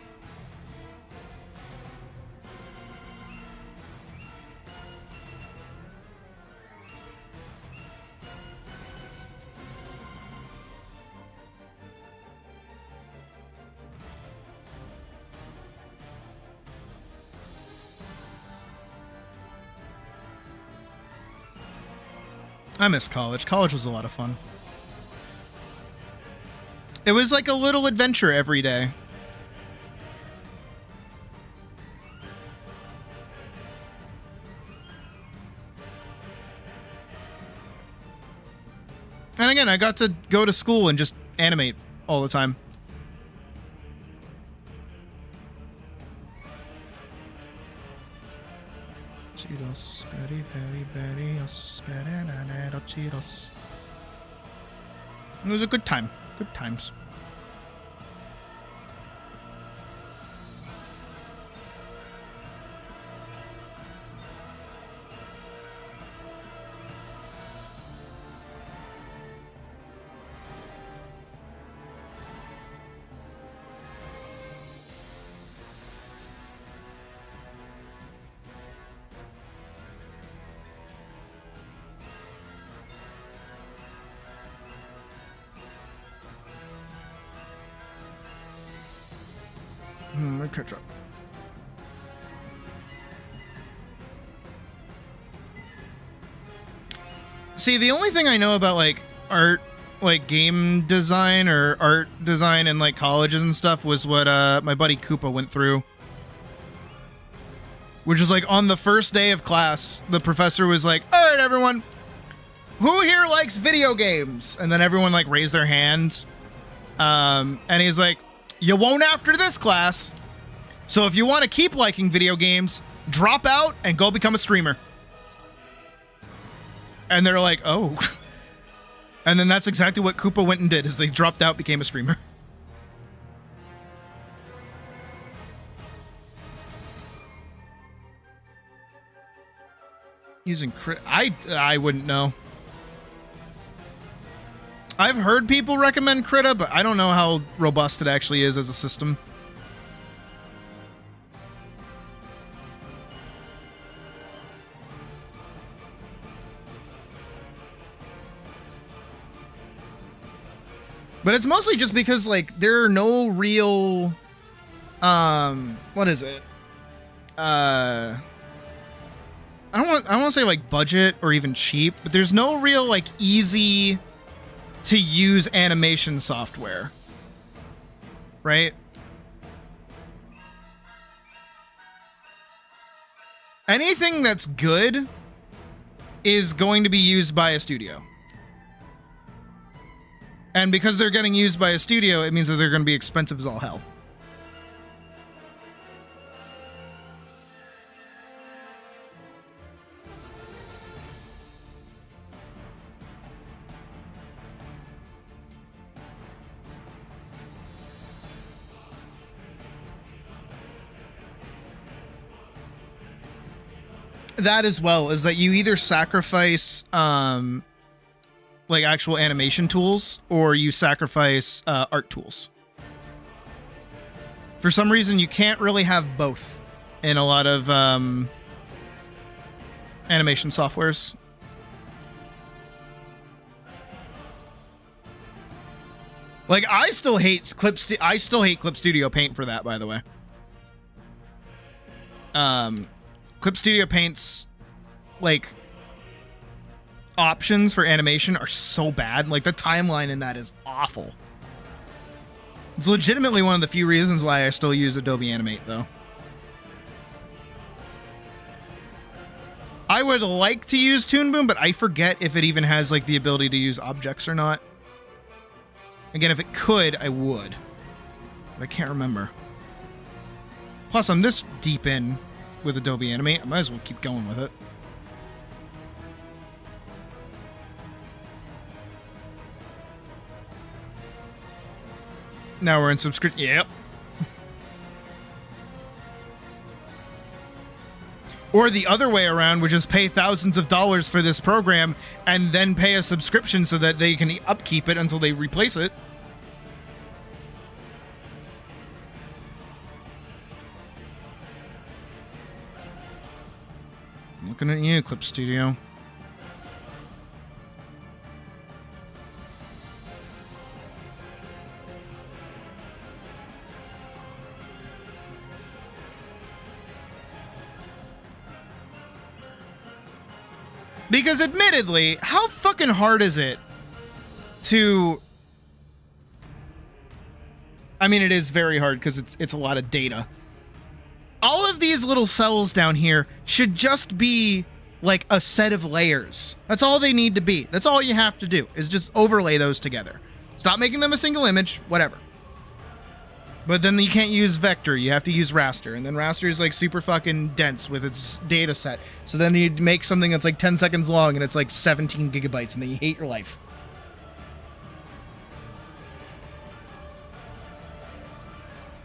I miss college. College was a lot of fun. It was like a little adventure every day. And again, I got to go to school and just animate all the time. Cheetos, Betty, Betty, Betty, Cheetos. It was a good time. Good times. Catch up. See, the only thing I know about like art, like game design or art design in like colleges and stuff was what my buddy Koopa went through. Which is like on the first day of class, the professor was like, all right, everyone, who here likes video games? And then everyone like raised their hands. And he's like, you won't after this class. So if you want to keep liking video games, drop out and go become a streamer. And they're like, oh. And then that's exactly what Koopa went and did, is they dropped out, became a streamer. Using crit, I wouldn't know. I've heard people recommend Krita, but I don't know how robust it actually is as a system. But it's mostly just because like there are no real what is it? I don't want to say like budget or even cheap, but there's no real like easy to use animation software, right? Anything that's good is going to be used by a studio. And because they're getting used by a studio, it means that they're going to be expensive as all hell. That as well is that you either sacrifice like actual animation tools or you sacrifice art tools. For some reason, you can't really have both in a lot of animation softwares. Like I still hate Clip Studio Paint for that, by the way. Clip Studio Paint's like options for animation are so bad. Like the timeline in that is awful. It's legitimately one of the few reasons why I still use Adobe Animate, though. I would like to use Toon Boom, but I forget if it even has like the ability to use objects or not. Again, if it could, I would. But I can't remember. Plus, I'm this deep in with Adobe Animate, I might as well keep going with it. Now we're in subscription. Yep. Or the other way around, which is pay thousands of dollars for this program and then pay a subscription so that they can upkeep it until they replace it. Looking at you, Clip Studio. Because admittedly, how fucking hard is it to... I mean, it is very hard because it's a lot of data. All of these little cells down here should just be like a set of layers. That's all they need to be. That's all you have to do is just overlay those together. Stop making them a single image, whatever. But then you can't use vector, you have to use raster. And then raster is like super fucking dense with its data set. So then you make something that's like 10 seconds long and it's like 17 gigabytes and then you hate your life.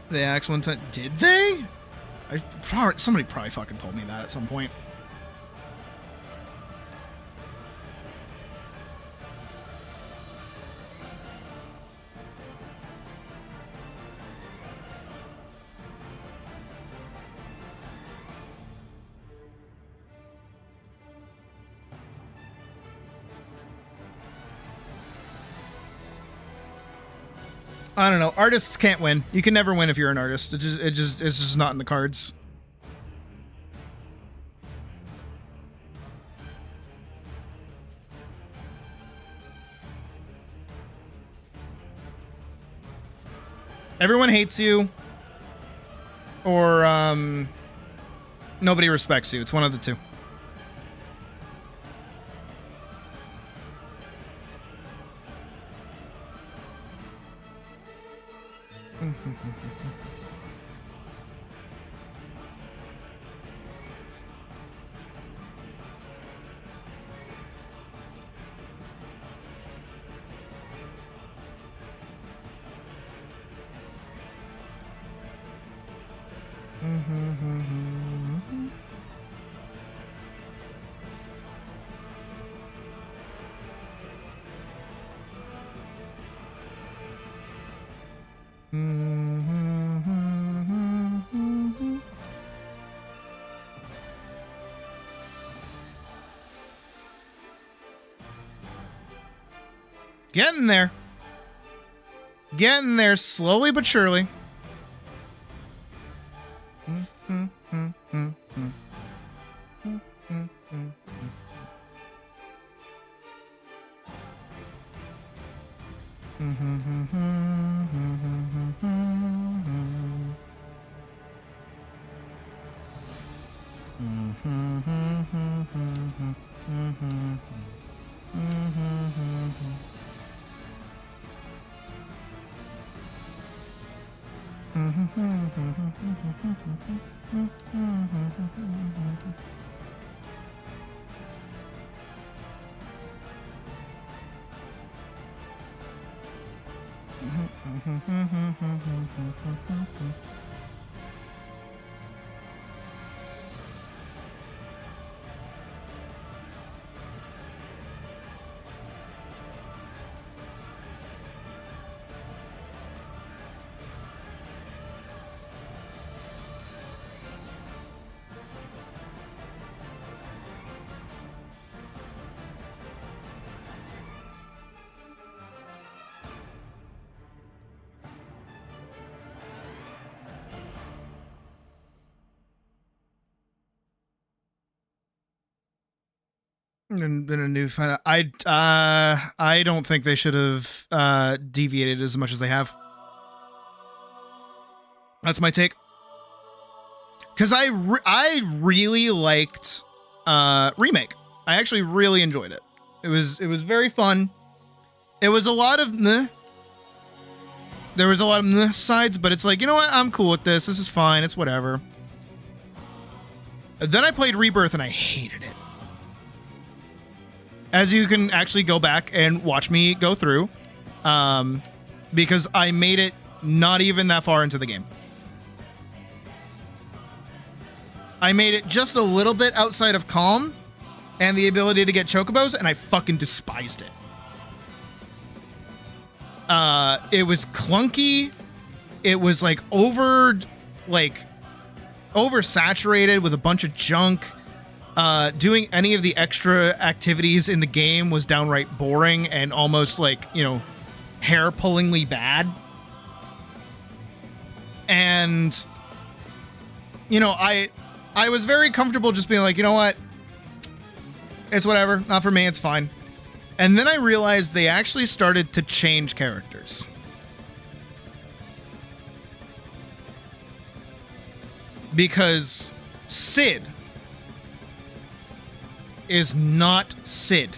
The Axe one time, did they? Somebody probably fucking told me that at some point. I don't know. Artists can't win. You can never win if you're an artist. It's just not in the cards. Everyone hates you, or nobody respects you. It's one of the two. Getting there. Getting there slowly but surely. Been a new final. I don't think they should have deviated as much as they have. That's my take. Because I really liked Remake. I actually really enjoyed it. It was very fun. It was a lot of meh. There was a lot of meh sides, but it's like, you know what? I'm cool with this. This is fine. It's whatever. Then I played Rebirth and I hated it. As you can actually go back and watch me go through, because I made it not even that far into the game. I made it just a little bit outside of Calm and the ability to get chocobos, and I fucking despised it. It was clunky. It was oversaturated with a bunch of junk. Doing any of the extra activities in the game was downright boring and almost hair-pullingly bad. And, I was very comfortable just being like, you know what? It's whatever. Not for me. It's fine. And then I realized they actually started to change characters. Because Sid is not Sid.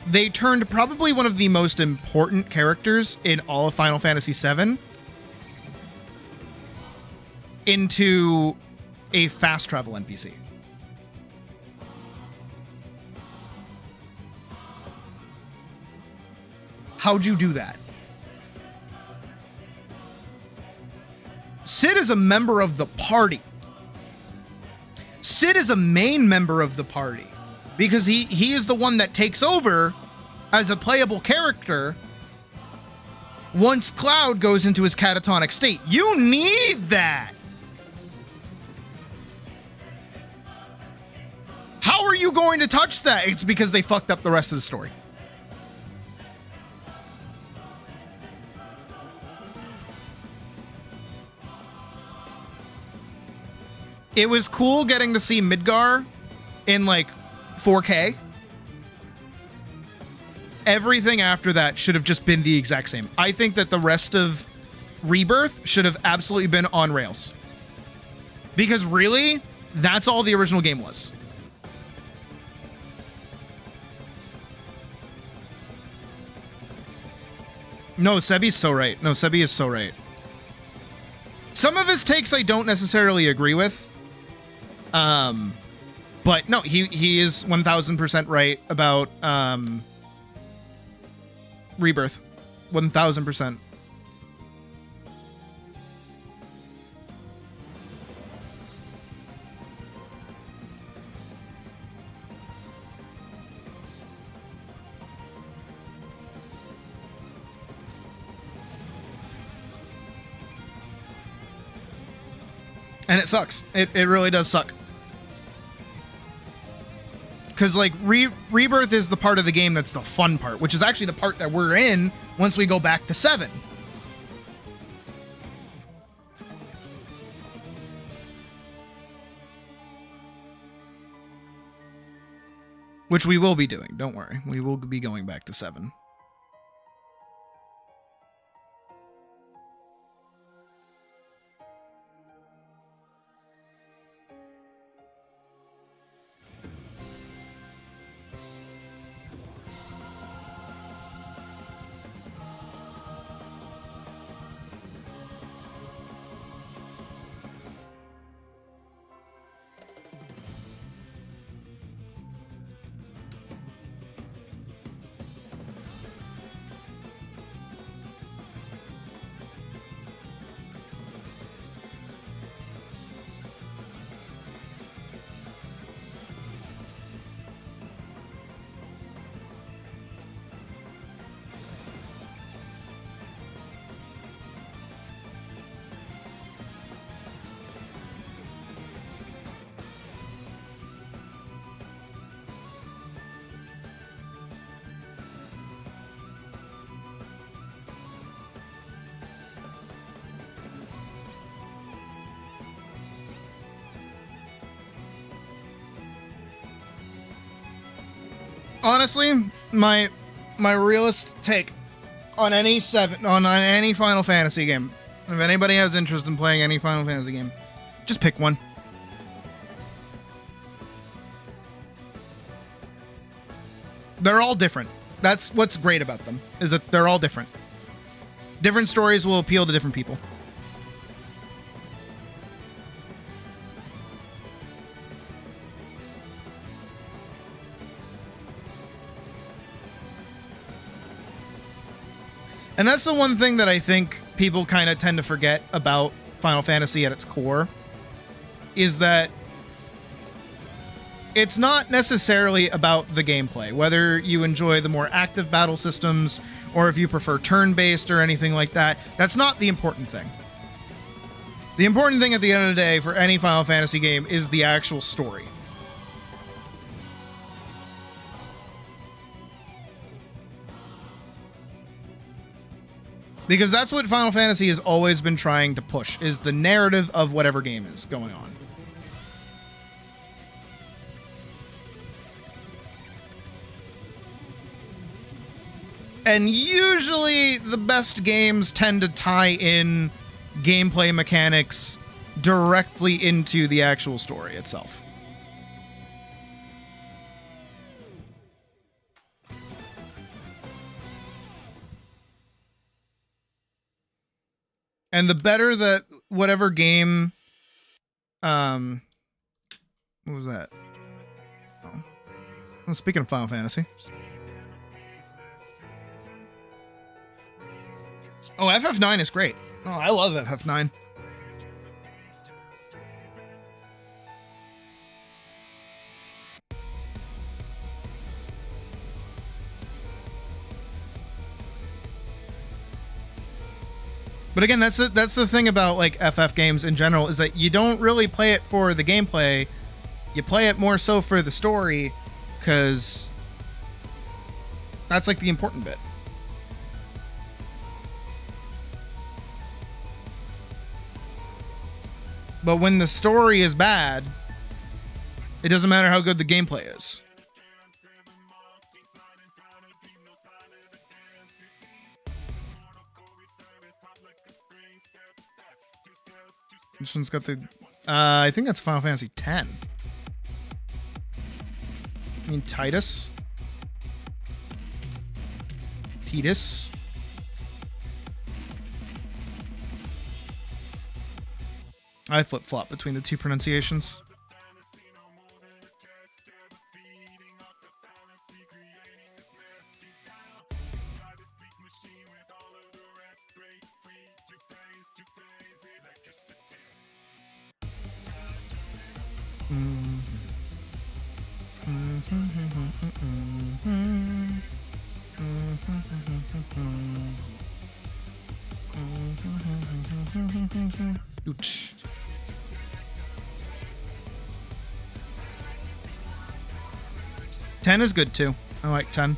They turned probably one of the most important characters in all of Final Fantasy VII into a fast travel NPC. How'd you do that? Sid is a member of the party. Sid is a main member of the party because he is the one that takes over as a playable character once Cloud goes into his catatonic state. You need that. How are you going to touch that? It's because they fucked up the rest of the story. It was cool getting to see Midgar in 4K. Everything after that should have just been the exact same. I think that the rest of Rebirth should have absolutely been on rails. Because really, that's all the original game was. No, Sebi's so right. No, Sebi is so right. Some of his takes I don't necessarily agree with. But no, he is 1000% right about Rebirth. 1000%. And it sucks. It really does suck. Because, Rebirth is the part of the game that's the fun part, which is actually the part that we're in once we go back to 7. which we will be doing. Don't worry. We will be going back to 7. Honestly, my realist take on any Final Fantasy game, if anybody has interest in playing any Final Fantasy game, just pick one. They're all different. That's what's great about them, is that they're all different. Different stories will appeal to different people. And that's the one thing that I think people kind of tend to forget about Final Fantasy at its core, is that it's not necessarily about the gameplay, whether you enjoy the more active battle systems or if you prefer turn-based or anything like that. That's not the important thing. The important thing at the end of the day for any Final Fantasy game is the actual story. Because that's what Final Fantasy has always been trying to push, is the narrative of whatever game is going on. And usually the best games tend to tie in gameplay mechanics directly into the actual story itself. And the better that whatever game, what was that? Oh. Well, speaking of Final Fantasy. Oh, FF9 is great. Oh, I love FF9. But again, that's the thing about like FF games in general, is that you don't really play it for the gameplay. You play it more so for the story, because that's like the important bit. But when the story is bad, it doesn't matter how good the gameplay is. This one's got the... I think that's Final Fantasy X. I mean, Titus? Titus? I flip-flop between the two pronunciations. Ouch. Ten is good too. I like 10.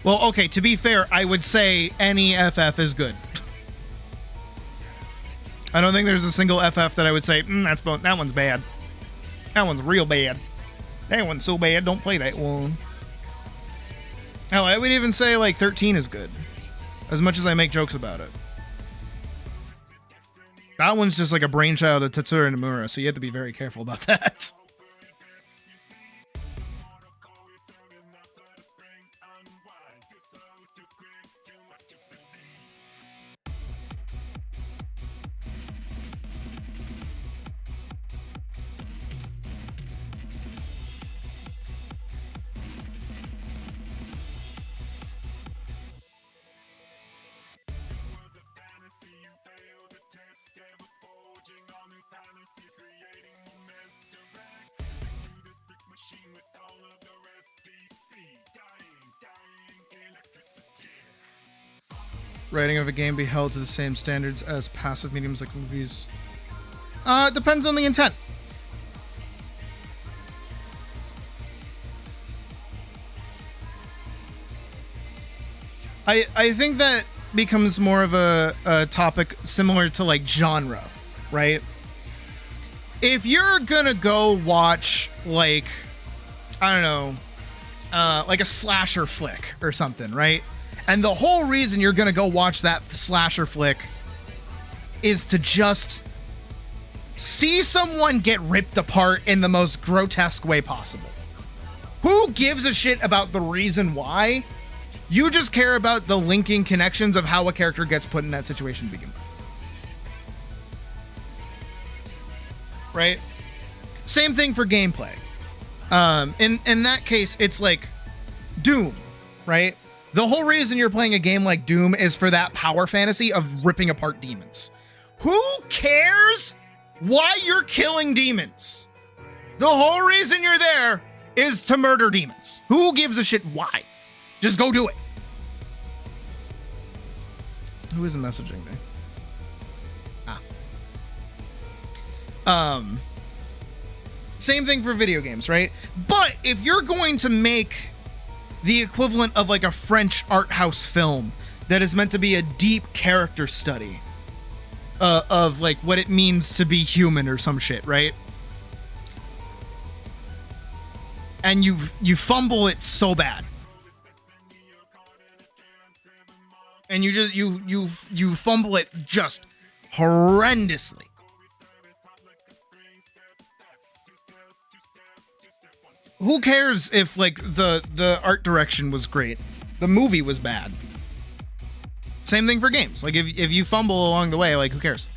Well, okay, to be fair, I would say any FF is good. I don't think there's a single FF that I would say, that one's bad. That one's real bad. That one's so bad, don't play that one. Oh, I would even say like 13 is good. As much as I make jokes about it. That one's just like a brainchild of Tetsuro Nomura, so you have to be very careful about that. Writing of a game be held to the same standards as passive mediums like movies? Depends on the intent. I think that becomes more of a topic similar to like genre, right? If you're gonna go watch like, I don't know, like a slasher flick or something, right? And the whole reason you're gonna go watch that slasher flick is to just see someone get ripped apart in the most grotesque way possible. Who gives a shit about the reason why? You just care about the linking connections of how a character gets put in that situation to begin with. Right? Same thing for gameplay. In that case, it's like Doom, right? The whole reason you're playing a game like Doom is for that power fantasy of ripping apart demons. Who cares why you're killing demons? The whole reason you're there is to murder demons. Who gives a shit why? Just go do it. Who isn't messaging me? Same thing for video games, right? But if you're going to make the equivalent of like a French art house film that is meant to be a deep character study of like what it means to be human or some shit, right? And you fumble it so bad. And you fumble it just horrendously. Who cares if like the art direction was great? The movie was bad. Same thing for games. Like if you fumble along the way, like who cares?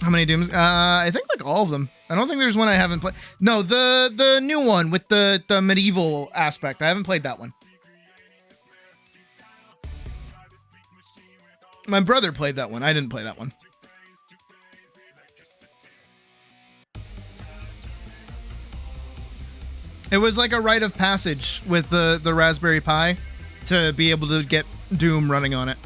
How many Dooms? I think like all of them. I don't think there's one I haven't played. No, the new one with the medieval aspect. I haven't played that one. My brother played that one. I didn't play that one. It was like a rite of passage with the Raspberry Pi to be able to get Doom running on it.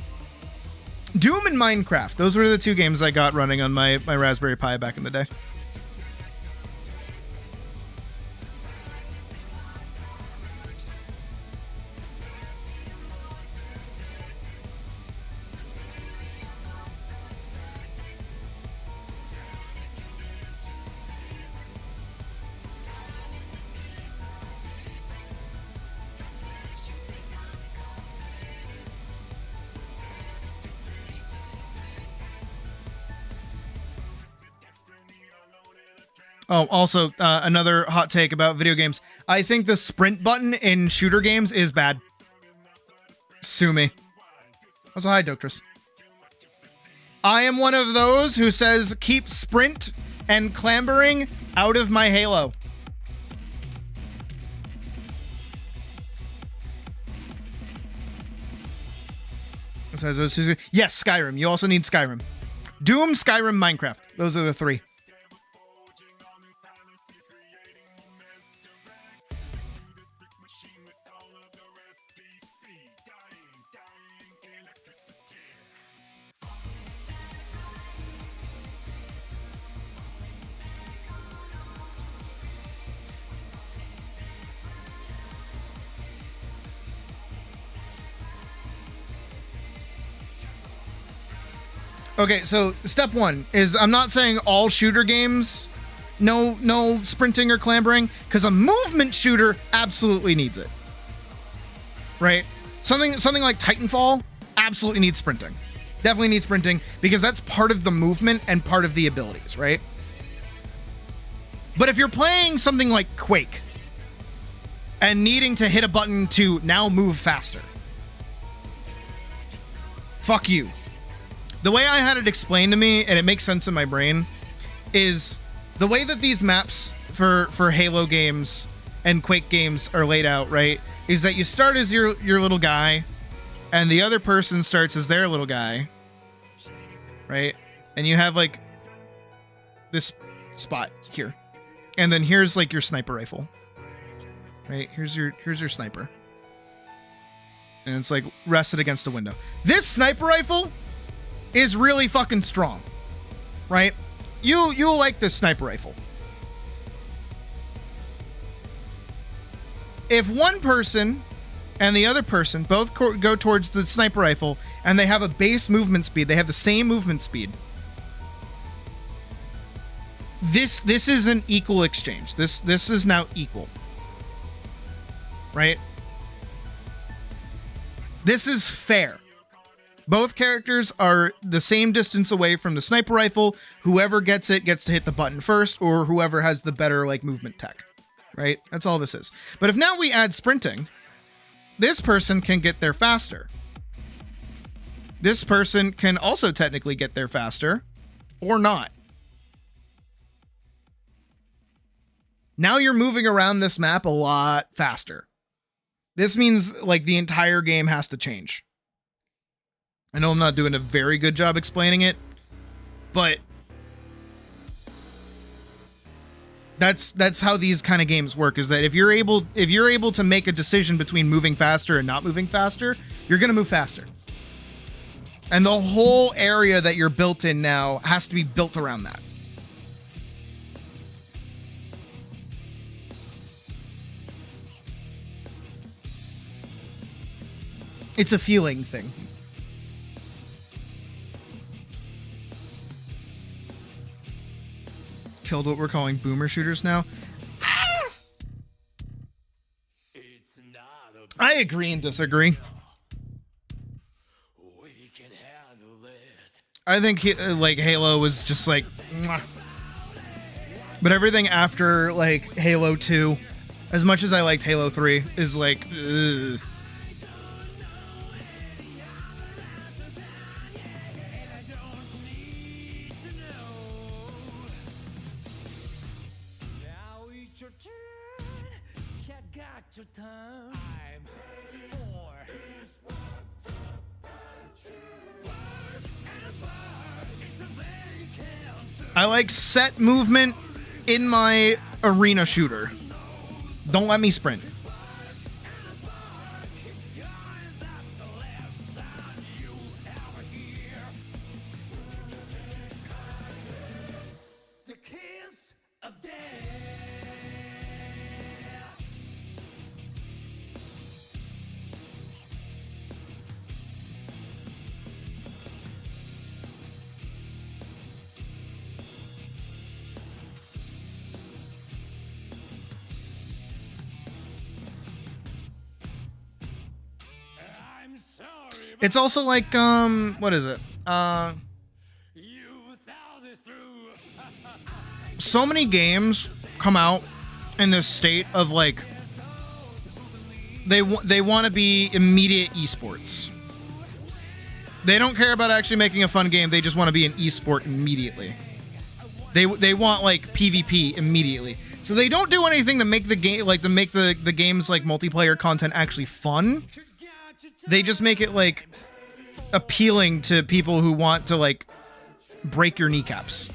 Doom and Minecraft. Those were the two games I got running on my Raspberry Pi back in the day. Oh, also, another hot take about video games. I think the sprint button in shooter games is bad. Sue me. Also, hi, Doctress. I am one of those who says keep sprint and clambering out of my Halo. Yes, Skyrim. You also need Skyrim. Doom, Skyrim, Minecraft. Those are the three. Okay, so step one is I'm not saying all shooter games no sprinting or clambering, because a movement shooter absolutely needs it. Right? Something like Titanfall absolutely needs sprinting. Definitely needs sprinting, because that's part of the movement and part of the abilities, right? But if you're playing something like Quake and needing to hit a button to now move faster, fuck you. The way I had it explained to me, and it makes sense in my brain, is the way that these maps for Halo games and Quake games are laid out, right? Is that you start as your little guy, and the other person starts as their little guy, right? And you have like this spot here, and then here's like your sniper rifle, right? Here's your sniper, and it's like rested against a window. This sniper rifle is really fucking strong, right? You'll like this sniper rifle. If one person and the other person both go towards the sniper rifle and they have a base movement speed, they have the same movement speed, this is an equal exchange. This is now equal, right? This is fair. Both characters are the same distance away from the sniper rifle. Whoever gets it gets to hit the button first, or whoever has the better like movement tech, right? That's all this is. But if now we add sprinting, this person can get there faster. This person can also technically get there faster, or not. Now you're moving around this map a lot faster. This means like the entire game has to change. I know I'm not doing a very good job explaining it, but that's how these kind of games work, is that if you're able to make a decision between moving faster and not moving faster, you're going to move faster. And the whole area that you're built in now has to be built around that. It's a feeling thing. Killed what we're calling boomer shooters now. I agree and disagree. I think like Halo was just like, mwah. But everything after like Halo 2, as much as I liked Halo 3, is like, ugh. I like set movement in my arena shooter. Don't let me sprint. It's also like, what is it? So many games come out in this state of like, they want to be immediate esports. They don't care about actually making a fun game. They just want to be an esport immediately. They want like PvP immediately. So they don't do anything to make the game like to make the game's like multiplayer content actually fun. They just make it like appealing to people who want to like break your kneecaps,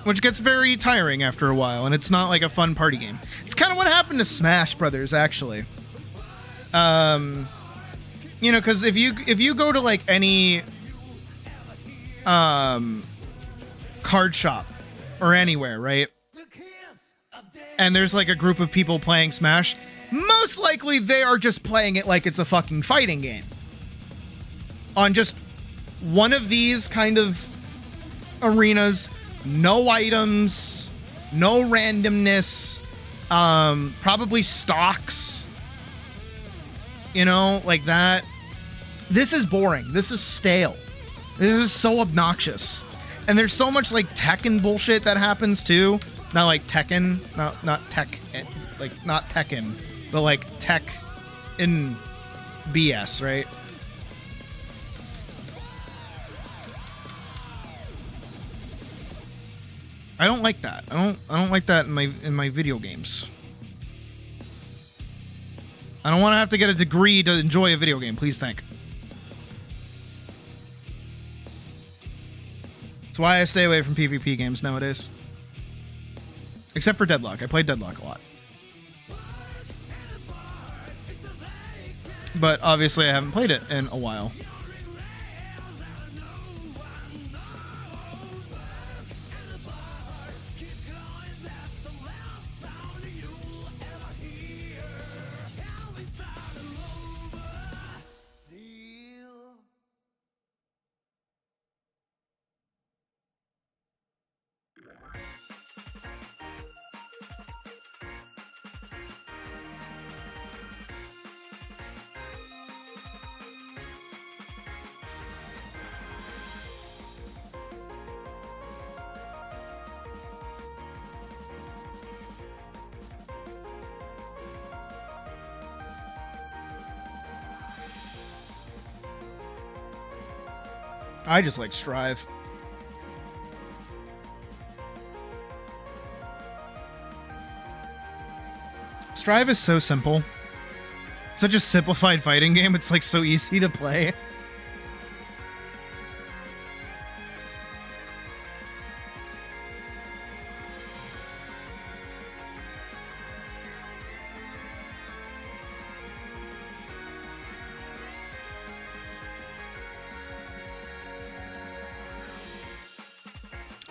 which gets very tiring after a while, and it's not like a fun party game. It's kind of what happened to Smash Brothers, actually. You know, because if you go to like any card shop or anywhere, right, and there's like a group of people playing Smash, most likely they are just playing it like it's a fucking fighting game on just one of these kind of arenas no items, no randomness, probably stocks, you know, like that. This is boring. This is stale. This is so obnoxious. And there's so much like Tekken bullshit that happens too. Not like Tekken, not tech, like not Tekken, but like tech in BS, right? I don't like that. I don't like that in my video games. I don't want to have to get a degree to enjoy a video game. Please thank. That's why I stay away from PvP games nowadays. Except for Deadlock. I played Deadlock a lot. But obviously I haven't played it in a while. I just like Strive. Strive is so simple. Such a simplified fighting game. It's like so easy to play.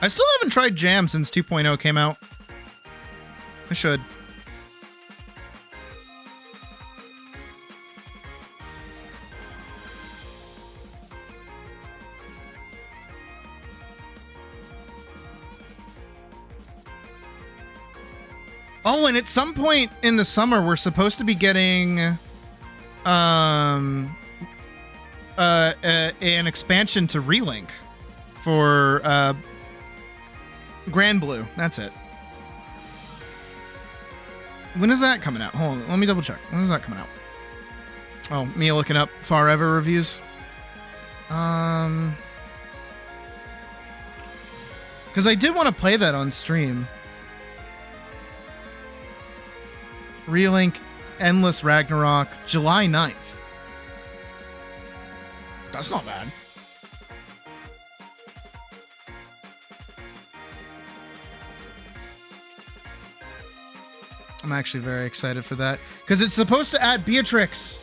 I still haven't tried Jam since 2.0 came out. I should. Oh, and at some point in the summer, we're supposed to be getting an expansion to Relink for Grand Blue. That's it. When is that coming out? Hold on, let me double check. When is that coming out? Oh, me looking up Forever reviews. Because I did want to play that on stream. Relink Endless Ragnarok, July 9th. That's not bad. I'm actually very excited for that. Because it's supposed to add Beatrix.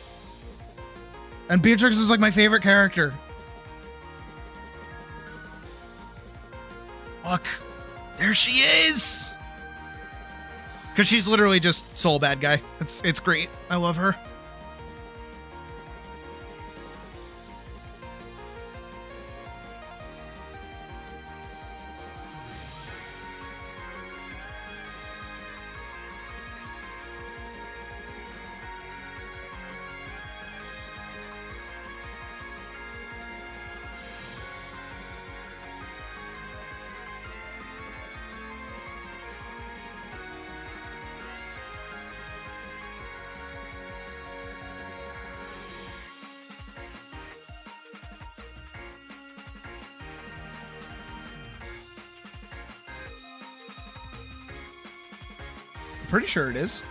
And Beatrix is like my favorite character. Look. There she is! Because she's literally just soul bad guy. It's great. I love her. Pretty sure it is.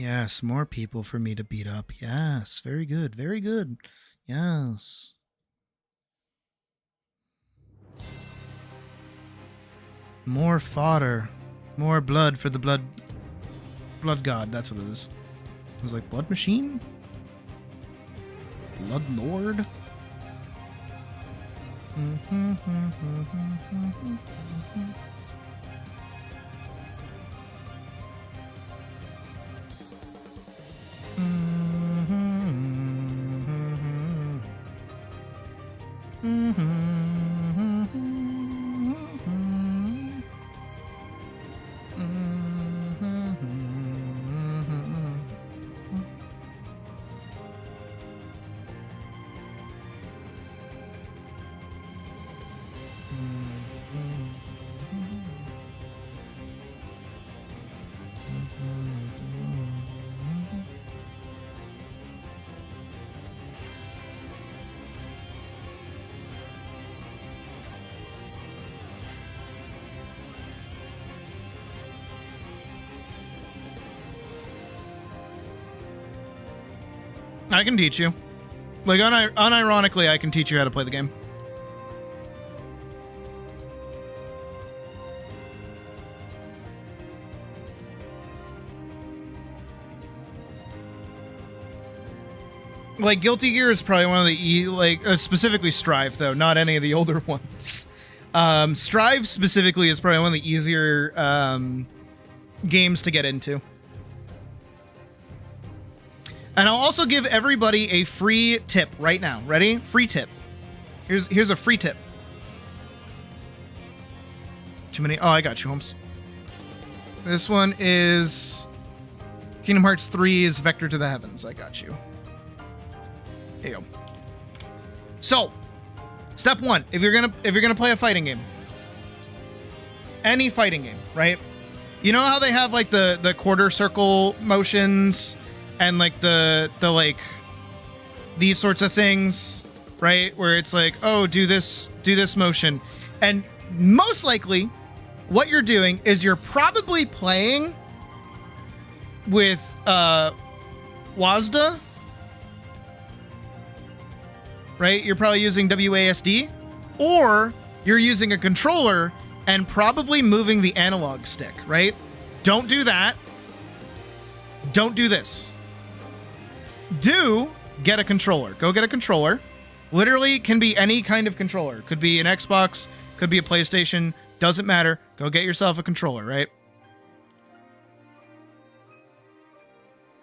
Yes, more people for me to beat up. Yes, very good, very good. Yes. More fodder. More blood for the blood god, that's what it is. I was like, blood machine? Blood lord? I can teach you. Like, unironically, I can teach you how to play the game. Like, Guilty Gear is probably one of the, specifically Strive, though, not any of the older ones. Strive specifically is probably one of the easier games to get into. And I'll also give everybody a free tip right now. Ready? Free tip. Here's a free tip. Too many. Oh, I got you, Holmes. This one is Kingdom Hearts 3's Vector to the Heavens. I got you. There you go. So, step one, if you're gonna play a fighting game, any fighting game, right? You know how they have like the quarter circle motions and like the like these sorts of things, right? Where it's like, oh, do this motion. And most likely what you're doing is you're probably playing with WASD, right? You're probably using WASD, or you're using a controller and probably moving the analog stick, right? Don't do that. Don't do this. Do get a controller. Go get a controller. Literally can be any kind of controller. Could be an Xbox, could be a PlayStation, doesn't matter. Go get yourself a controller, right?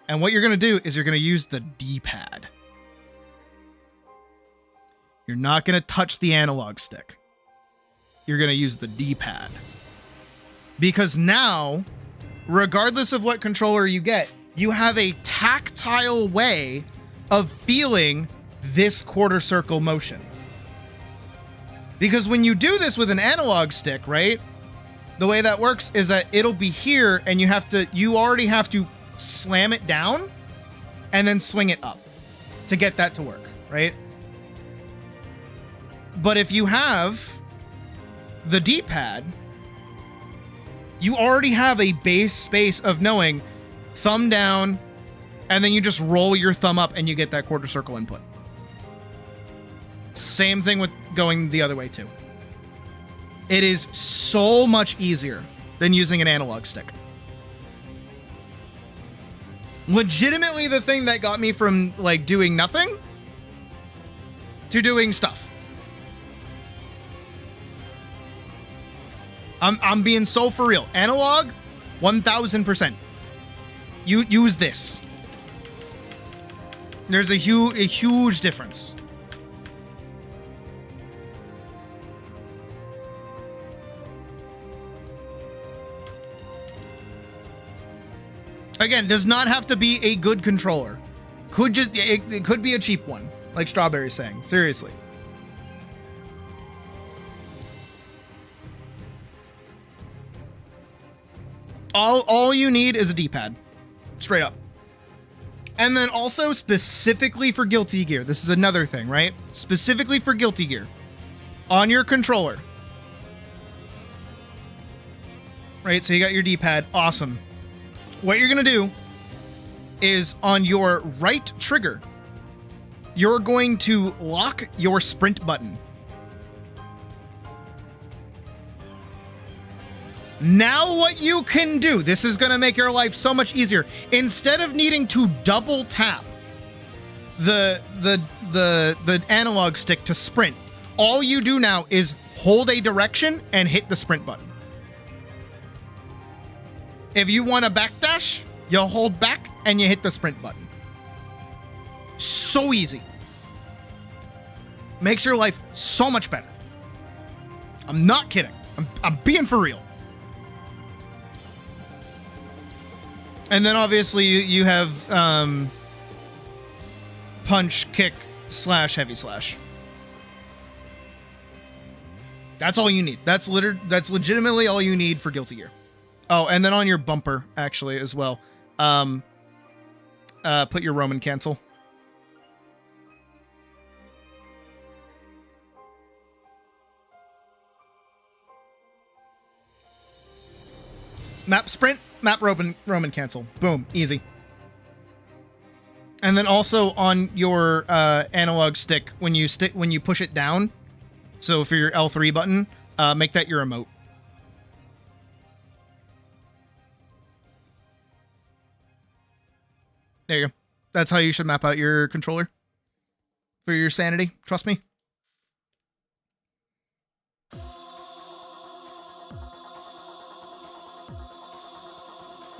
And what you're going to do is you're going to use the D-pad. You're not going to touch the analog stick. You're going to use the D-pad. Because now, regardless of what controller you get, you have a tactile way of feeling this quarter circle motion. Because when you do this with an analog stick, right? The way that works is that it'll be here and you already have to slam it down and then swing it up to get that to work, right? But if you have the D-pad, you already have a base space of knowing thumb down, and then you just roll your thumb up and you get that quarter circle input. Same thing with going the other way too. It is so much easier than using an analog stick. Legitimately the thing that got me from like doing nothing to doing stuff. I'm being so for real. Analog, 1000%. You use this. There's a huge difference. Again, does not have to be a good controller. It could be a cheap one, like Strawberry's saying. Seriously. All you need is a D-pad. Straight up. And then also specifically for Guilty Gear, this is another thing, right? Specifically for Guilty Gear, on your controller. Right, so you got your D-pad. Awesome. What you're going to do is on your right trigger, you're going to lock your sprint button. Now what you can do, this is going to make your life so much easier. Instead of needing to double tap the analog stick to sprint, all you do now is hold a direction and hit the sprint button. If you want to backdash, you'll hold back and you hit the sprint button. So easy. Makes your life so much better. I'm not kidding. I'm being for real. And then obviously you have punch, kick, slash, heavy slash. That's all you need. That's legitimately all you need for Guilty Gear. Oh, and then on your bumper, actually, as well. Put your Roman cancel. Map sprint, map Roman cancel. Boom, easy. And then also on your analog stick, when you push it down, so for your L3 button, make that your emote. There you go. That's how you should map out your controller for your sanity. Trust me.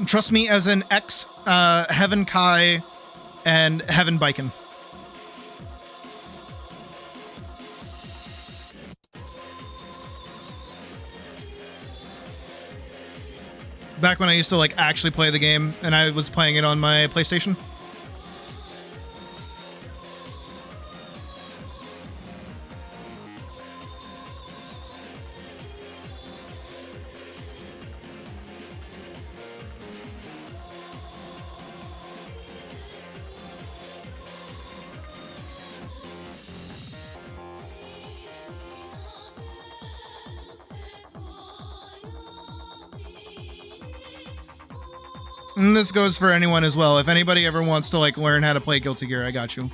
Trust me as an ex Heaven Kai and Heaven Biken. Back when I used to like actually play the game and I was playing it on my PlayStation. And this goes for anyone as well. If anybody ever wants to like learn how to play Guilty Gear, I got you.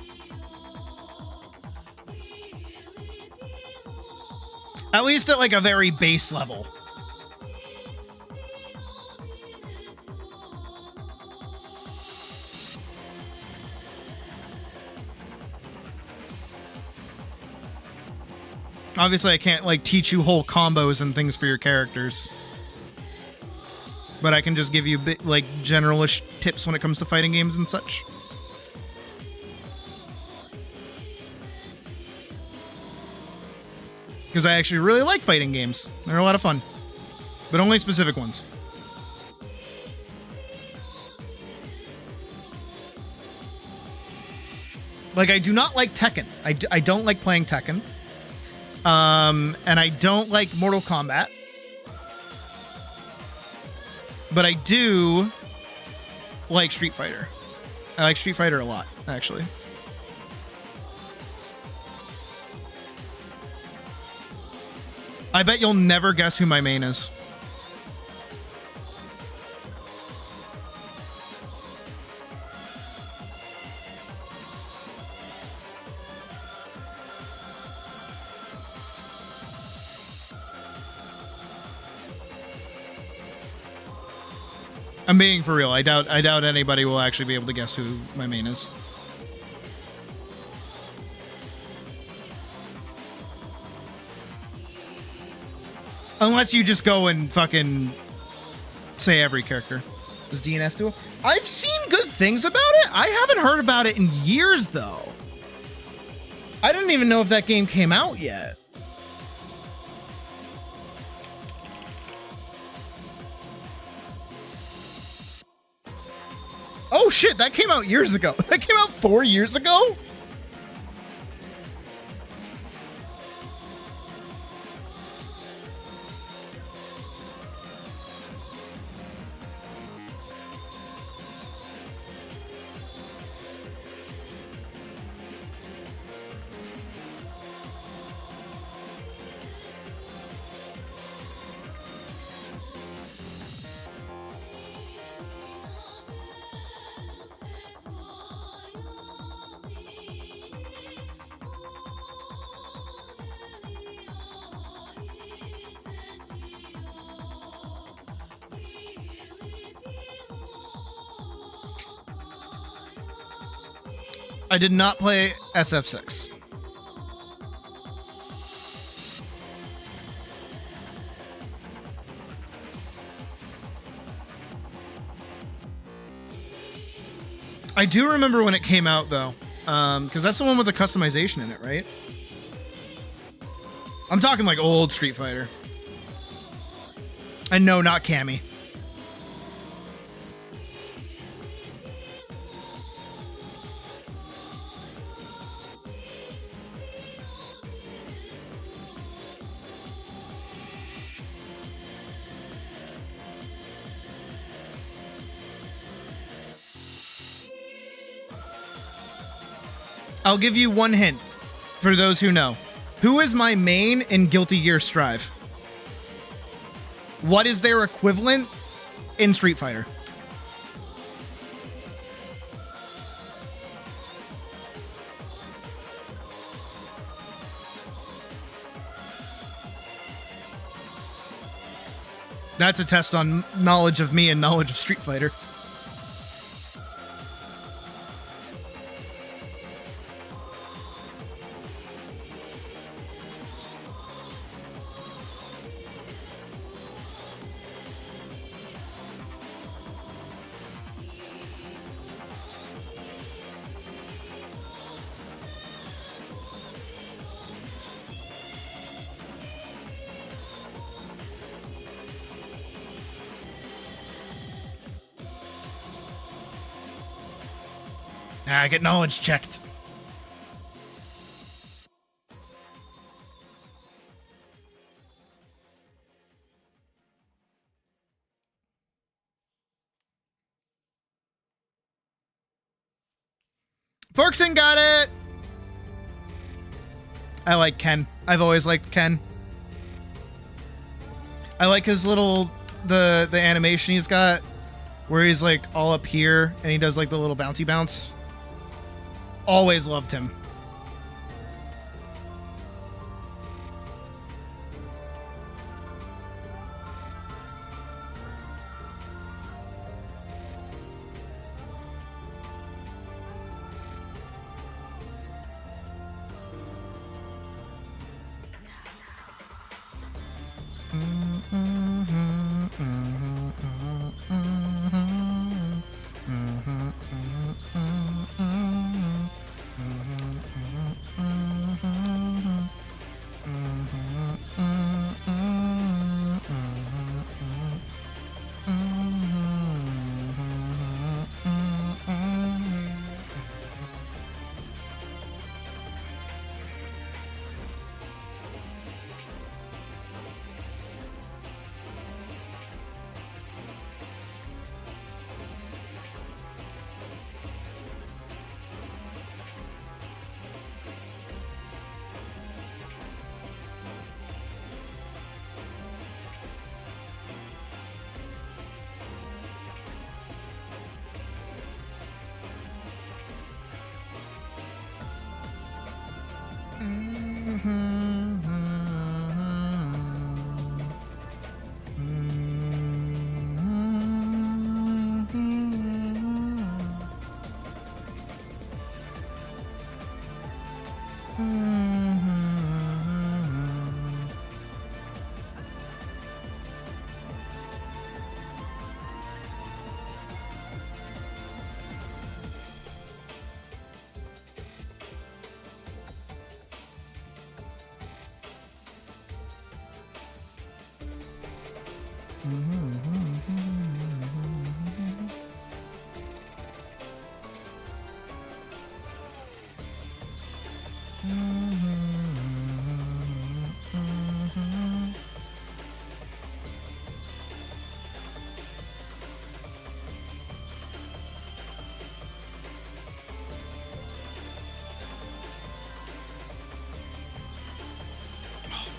At least at like a very base level. Obviously, I can't like teach you whole combos and things for your characters. But I can just give you like generalish tips when it comes to fighting games and such. Because I actually really like fighting games. They're a lot of fun. But only specific ones. Like, I do not like Tekken. I don't like playing Tekken. And I don't like Mortal Kombat. But I do like Street Fighter. I like Street Fighter a lot, actually. I bet you'll never guess who my main is. I'm being for real. I doubt anybody will actually be able to guess who my main is. Unless you just go and fucking say every character. Does DNF do it? I've seen good things about it. I haven't heard about it in years, though. I didn't even know if that game came out yet. Oh shit, that came out years ago. That came out 4 years ago? I did not play SF6. I do remember when it came out, though, because that's the one with the customization in it, right? I'm talking like old Street Fighter. And no, not Cammy. I'll give you one hint for those who know. Who is my main in Guilty Gear Strive? What is their equivalent in Street Fighter? That's a test on knowledge of me and knowledge of Street Fighter. I get knowledge checked. Forkson got it! I like Ken. I've always liked Ken. I like his little, the animation he's got, where he's like all up here, and he does like the little bouncy bounce. Always loved him.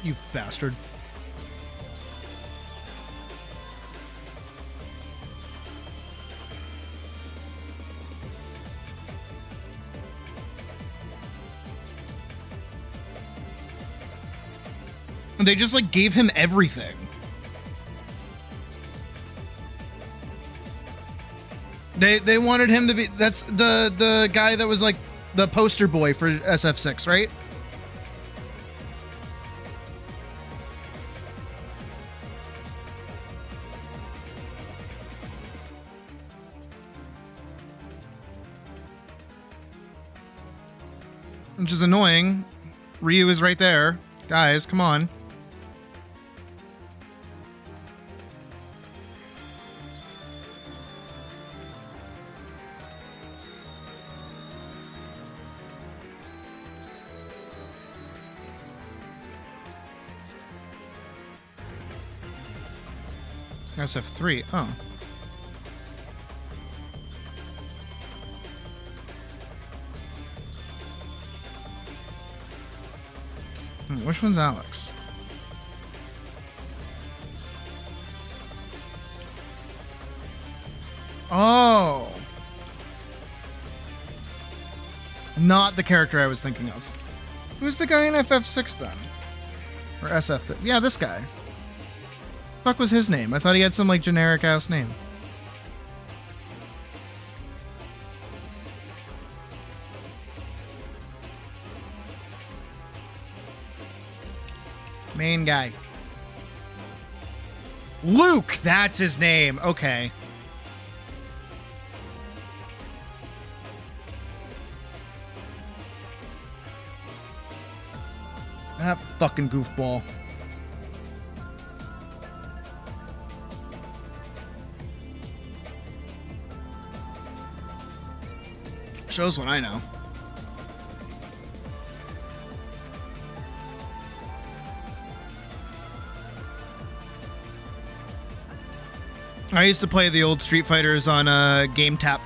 You bastard. And they just like gave him everything. They wanted him to be, that's the guy that was like the poster boy for SF6, right? Which is annoying. Ryu is right there. Guys, come on. SF3. Oh. Which one's Alex? Oh. Not the character I was thinking of. Who's the guy in FF6 then? Or SF? Yeah, this guy. Fuck was his name? I thought he had some like generic ass name. Main guy. Luke, that's his name. Okay. That fucking goofball. Shows what I know. I used to play the old Street Fighters on Game Tap.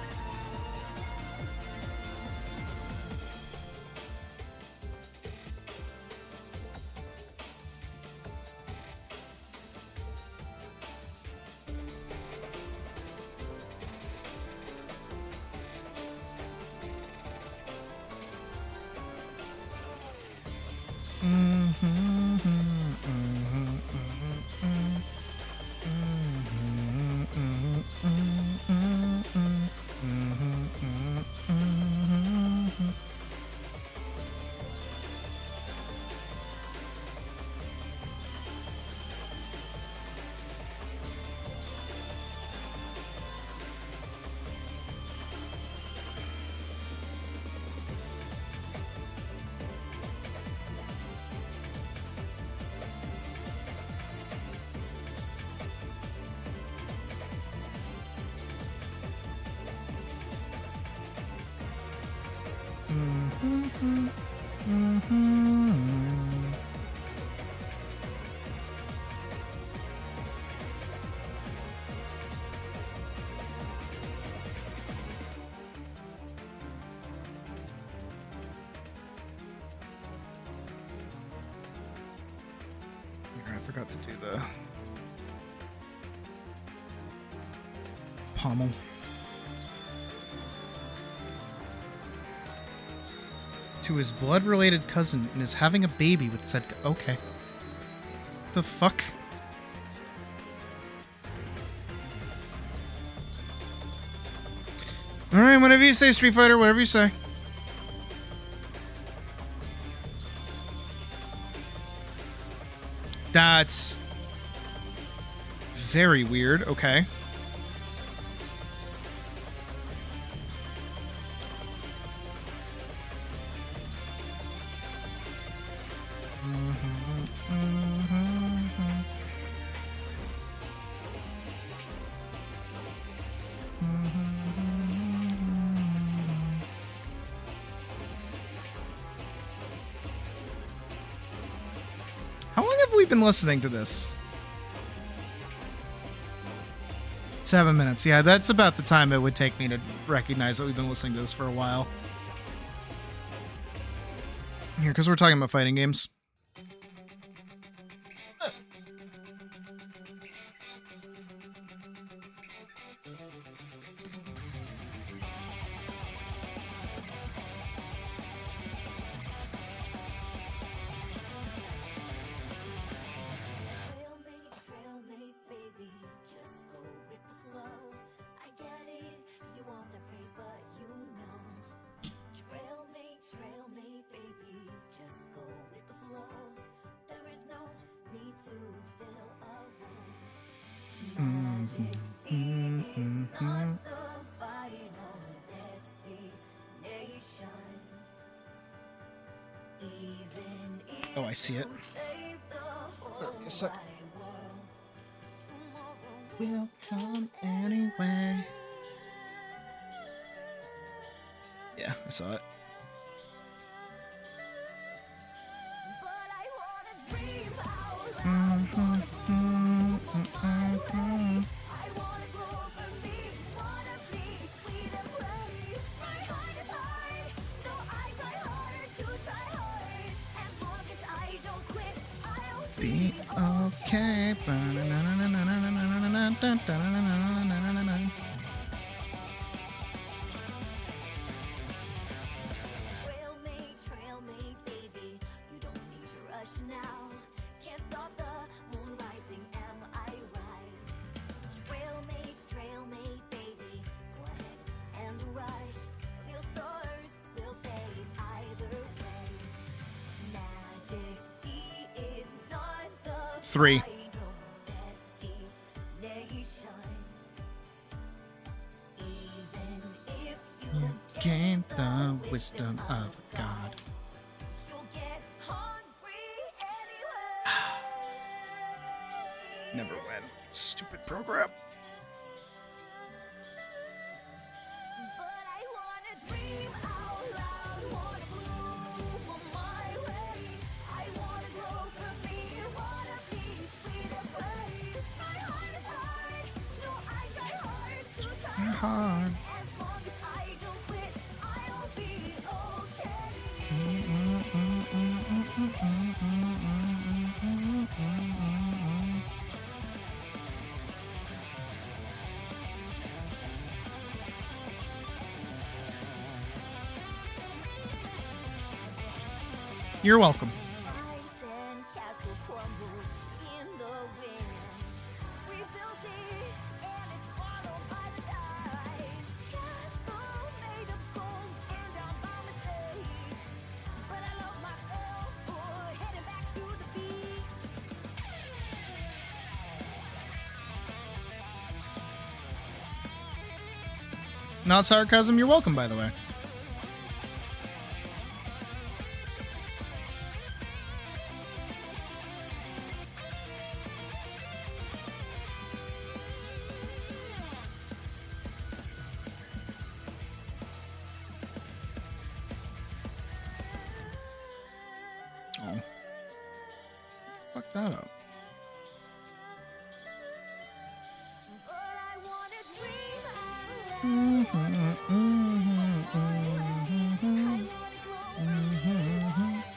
I forgot to do the pommel. To his blood-related cousin and is having a baby with said... Okay. The fuck? Alright, whatever you say, Street Fighter, whatever you say. That's very weird. Okay. How long have we been listening to this? 7 minutes. Yeah, that's about the time it would take me to recognize that we've been listening to this for a while. Here, because we're talking about fighting games. Trailmate, baby, just go with the flow. I get it, you want the praise, but you know. Trailmate. Oh, I see it. A sec. We'll come anyway. Yeah, I saw it. Be okay. Trail me, baby. You don't need to rush now. Can't stop the moon rising, am I right? Trail me, baby. Go ahead and rush. Your stars will fade either way. Majesty is not the 3. final destination. Even if you Gain the wisdom of God. you'll get hungry anyway. Never win. Stupid program. But I wanna dream out loud, wanna move on my way. I wanna grow from me, wanna be sweet and brave. My heart is hard, so I try hard to try Hard. As long as I don't quit, I'll be okay. You're welcome. Ice and castle crumble in the wind. Rebuilt it and it's swallowed by the tide. Castle made of gold burned down by mistake. But I love myself for heading back to the beach. Not sarcasm. You're welcome, by the way. Oh. Fuck that up. But I wanna dream out loud. I wanna grow from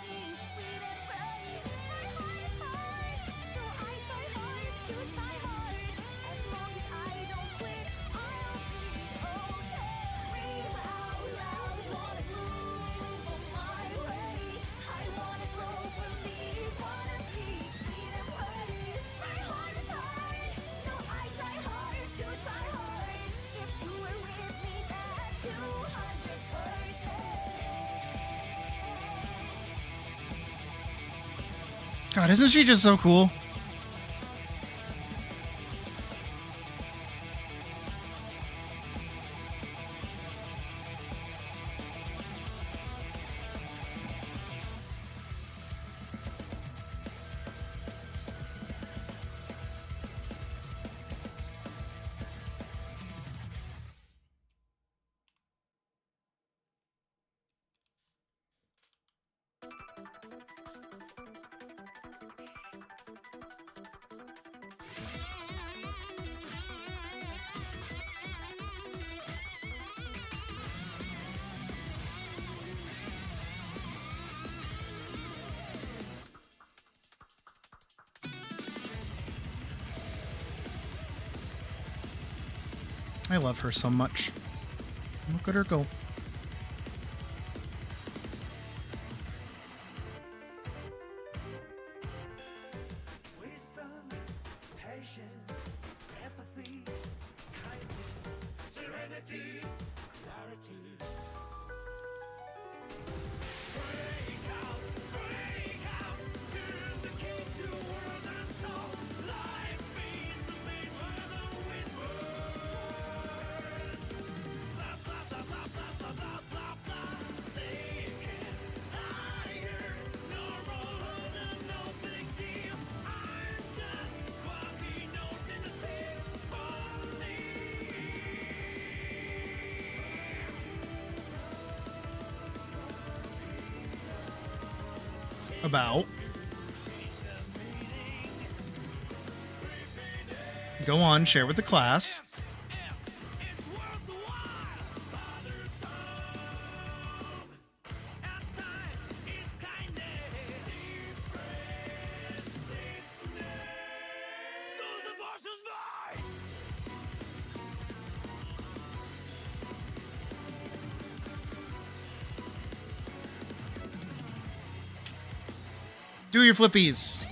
being sweet and brave. My heart is hard, so I try hard to try hard. As long as I don't quit, I'll be okay. Dream out loud, wanna move on my way. I wanna grow from me, wanna be sweet and brave. My heart is hard, so I try hard to try hard. If you were with me, that's 200%. God, isn't she just so cool? I love her so much. Look at her go. Wisdom, patience, empathy, kindness, serenity, clarity. Break out, turn the key to world untold. Life is the place where the wind blows. Blah, blah, blah, blah, blah, blah, blah, blah, blah. Sinking higher, no roller about. Go on, share with the class. Do your flippies.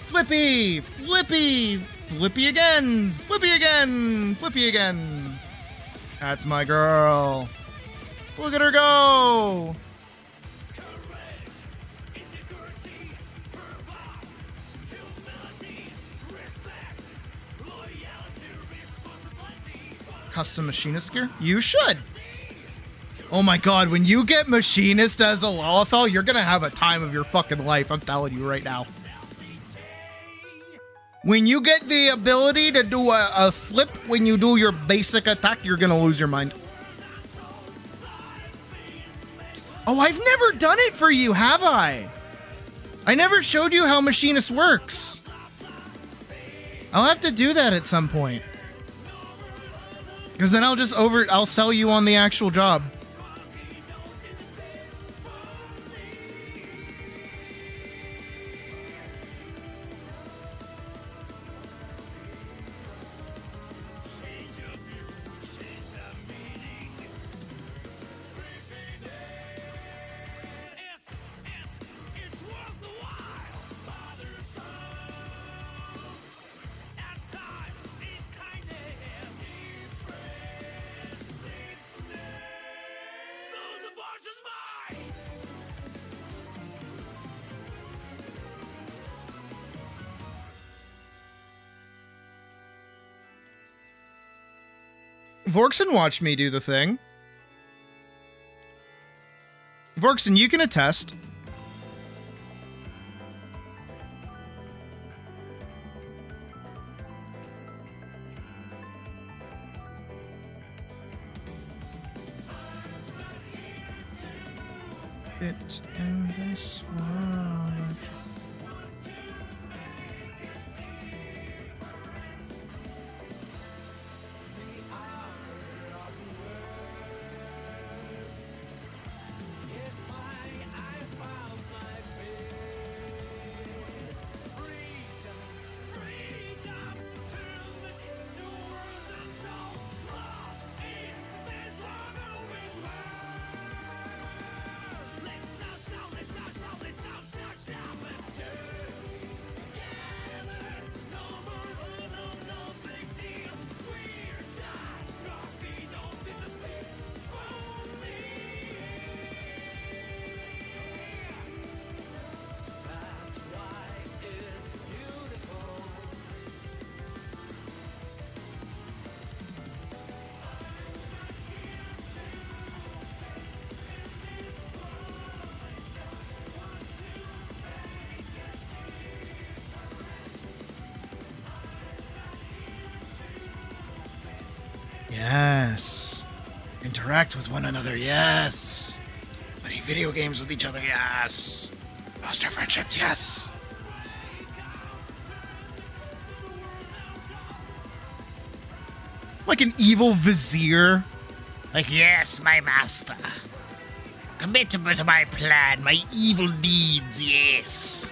Flippy! Flippy! Flippy again! Flippy again! Flippy again! That's my girl. Look at her go! Custom machinist gear? You should! Oh my god, when you get machinist as a Lalafell, you're gonna have a time of your fucking life, I'm telling you right now. When you get the ability to do a flip when you do your basic attack, you're gonna lose your mind. Oh, I've never done it for you, have I? I never showed you how machinist works. I'll have to do that at some point. Because then I'll sell you on the actual job. Vorkson watched me do the thing. Vorkson, you can attest. It in this world. Yes. Interact with one another, yes. Play video games with each other, yes. Foster friendships, yes. Like an evil vizier. Like, yes, my master. Commit to my plan, my evil deeds, yes.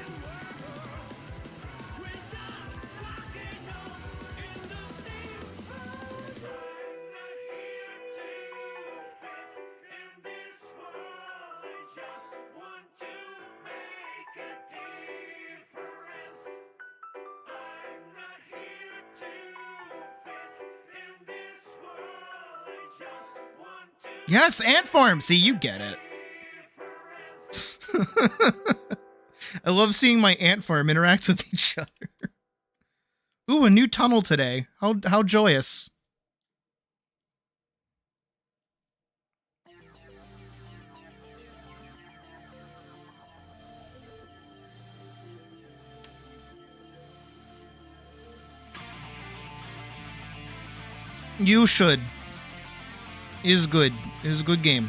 Yes, ant farm. See, you get it. I love seeing my ant farm interact with each other. Ooh, a new tunnel today. How joyous. You should. Is good. Is a good game.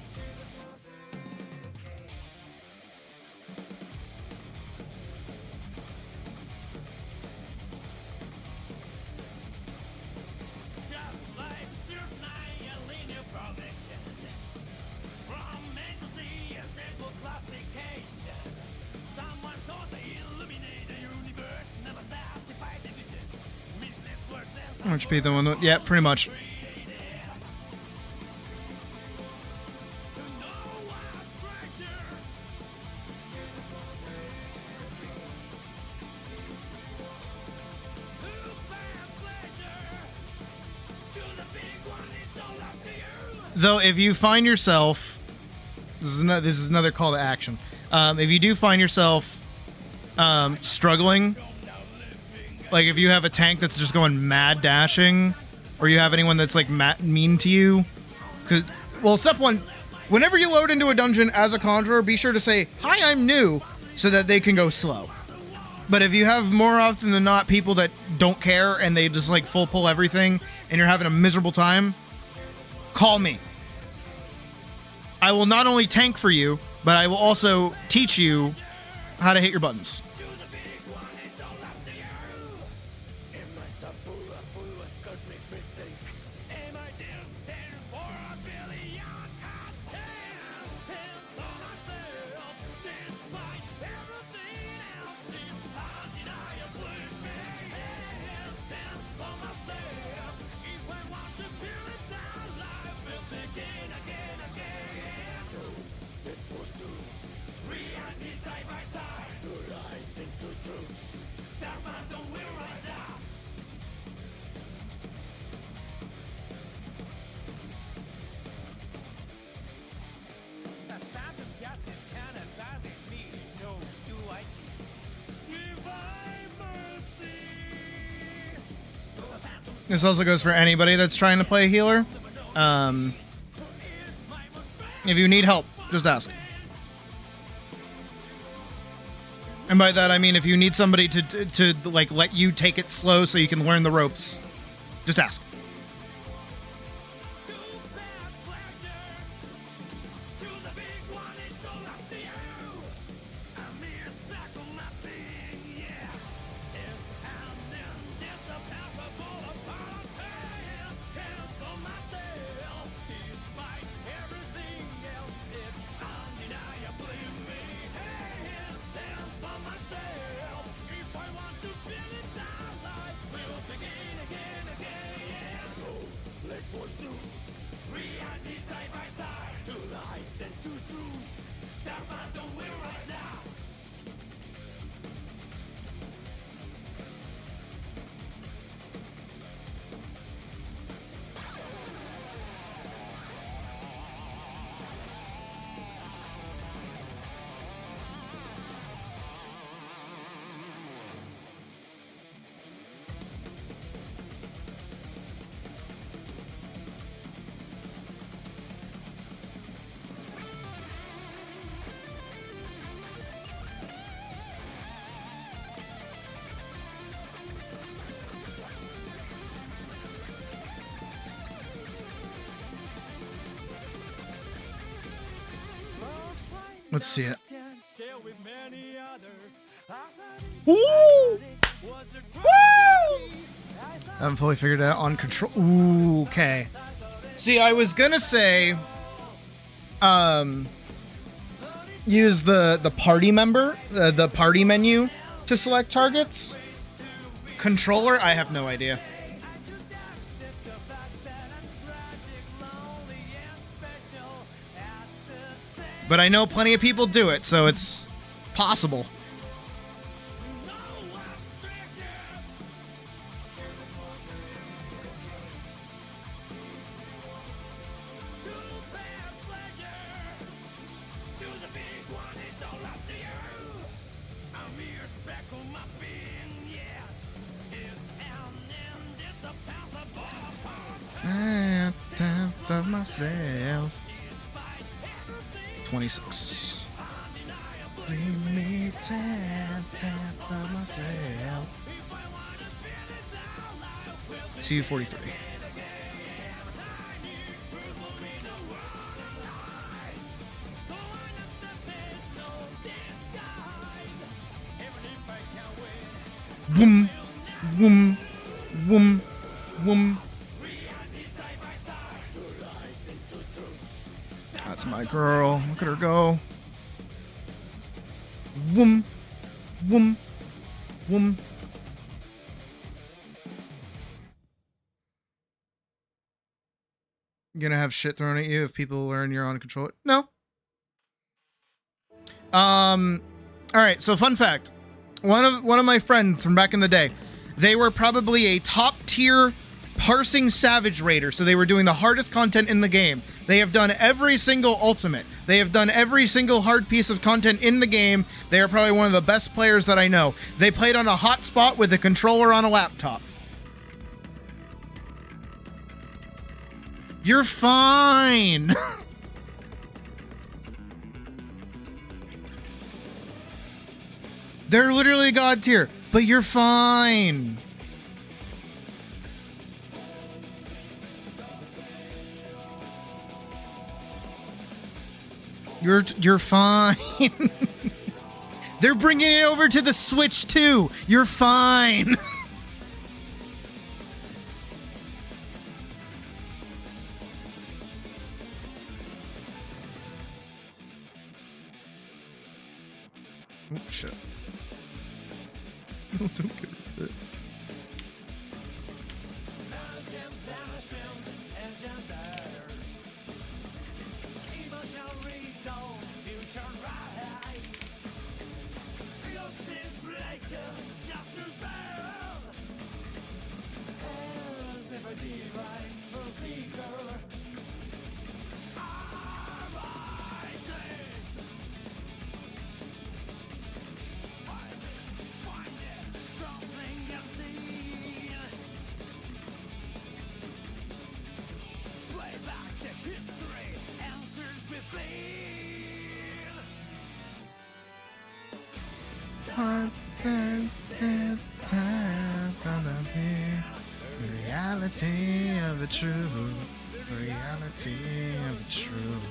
Which be the one that, yeah, pretty much. Though, if you find yourself, this is another call to action. If you do find yourself struggling, like if you have a tank that's just going mad dashing, or you have anyone that's like mean to you, well, step one, whenever you load into a dungeon as a conjurer, be sure to say, "Hi, I'm new," so that they can go slow. But if you have more often than not people that don't care and they just like full pull everything, and you're having a miserable time, call me. I will not only tank for you, but I will also teach you how to hit your buttons. This also goes for anybody that's trying to play a healer. If you need help, just ask. And by that I mean if you need somebody to like let you take it slow so you can learn the ropes, just ask. Let's see it. Woo! Woo! I haven't fully figured it out on control. Ooh, okay. See, I was gonna say, use the party member, the party menu to select targets. Controller, I have no idea. But I know plenty of people do it, so it's possible. Of myself. 26. Leave me 10 of myself. 243. Boom, boom, boom, boom. That's my girl. Look at her go. Woom. Woom. Woom. You gonna have shit thrown at you if people learn you're on control? No. All right, so fun fact. One of my friends from back in the day, they were probably a top tier parsing savage raider, so they were doing the hardest content in the game. They have done every single ultimate. They have done every single hard piece of content in the game. They are probably one of the best players that I know. They played on a hotspot with a controller on a laptop. You're fine. They're literally god tier, but you're fine. You're fine. They're bringing it over to the Switch too. You're fine. Oh shit. No, don't get rid of it. Reality of the truth. Reality of the truth.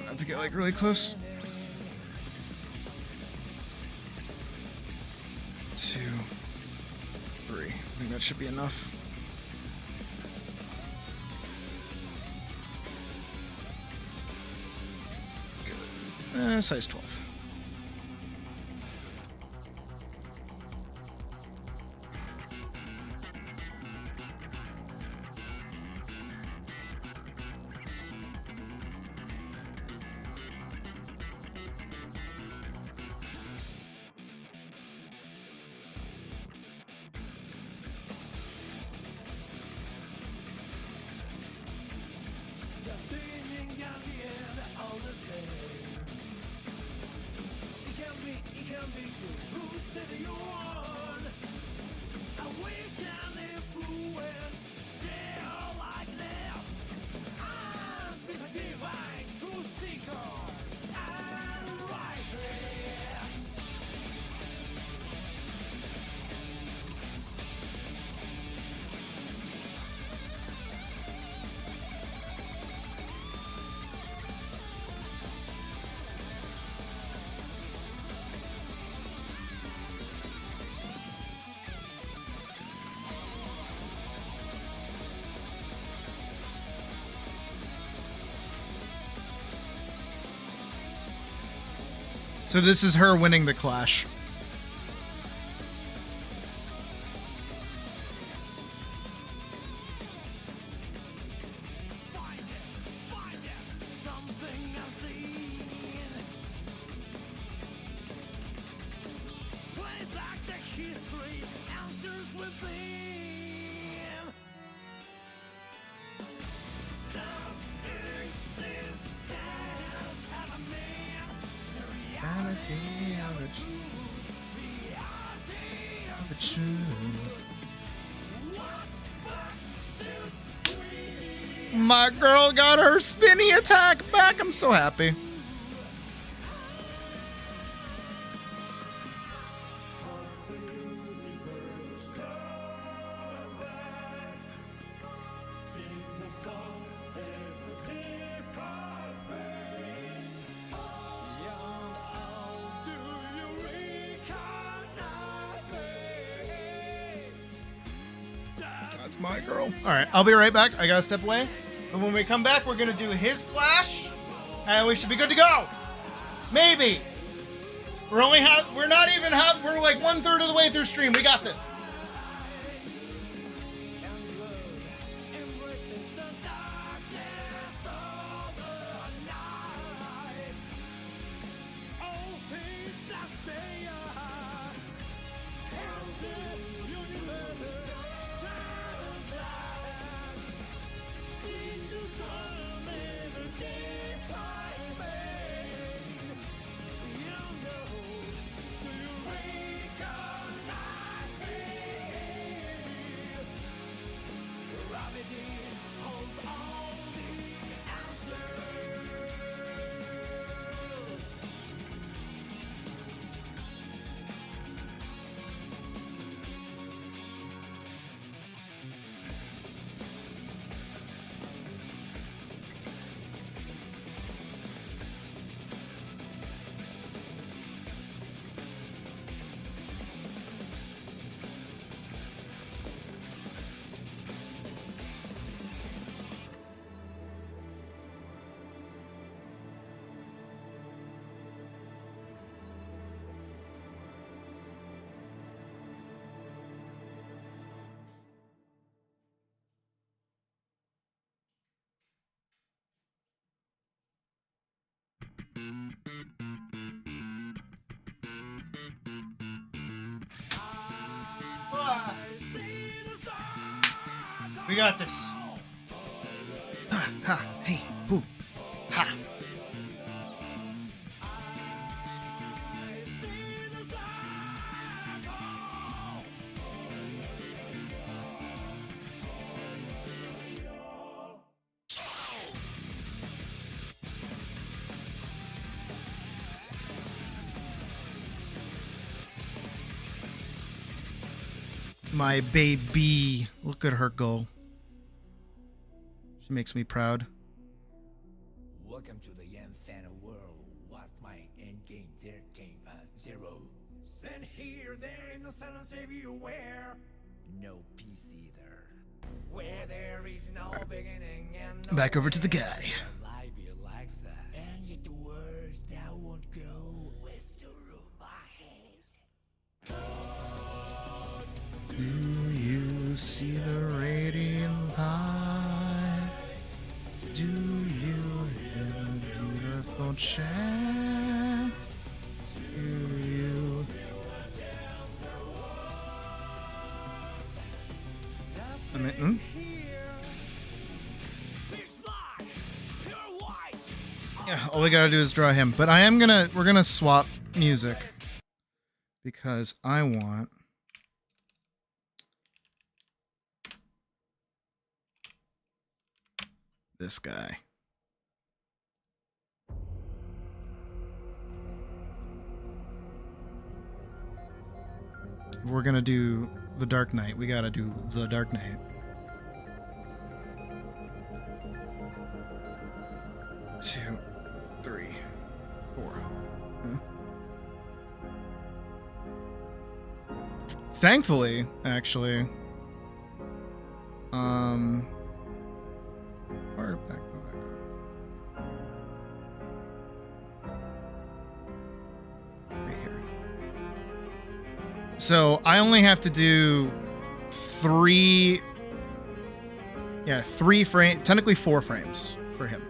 I have to get like really close. 2, 3. I think that should be enough. Good. Size 12. So this is her winning the clash. My girl got her spinny attack back. I'm so happy. That's my girl. All right, I'll be right back. I gotta step away. But when we come back, we're gonna do his flash, and we should be good to go. Maybe. We're like 1/3 of the way through stream. We got this. We got this. Ha, hey, hoo, ha. My baby. Look at her go. She makes me proud. Welcome to the Yan fan world. What's my end game? There came a 0. Send here, there is a silence everywhere. No peace either. Where there is no beginning and no Back over to the end. guy. Life you like that. And yet the words that won't go with the room ahead. Do you see the radiant light? Do you hear the beautiful chant? Do you? I mean, Yeah, all we gotta do is draw him. But we're gonna swap music because I want this guy. We're gonna do the Dark Knight. We gotta do the Dark Knight. Two, 3, 4. Thankfully, actually, far back does that go? Right here. So I only have to do 3. Yeah, 3 frames. Technically 4 frames for him.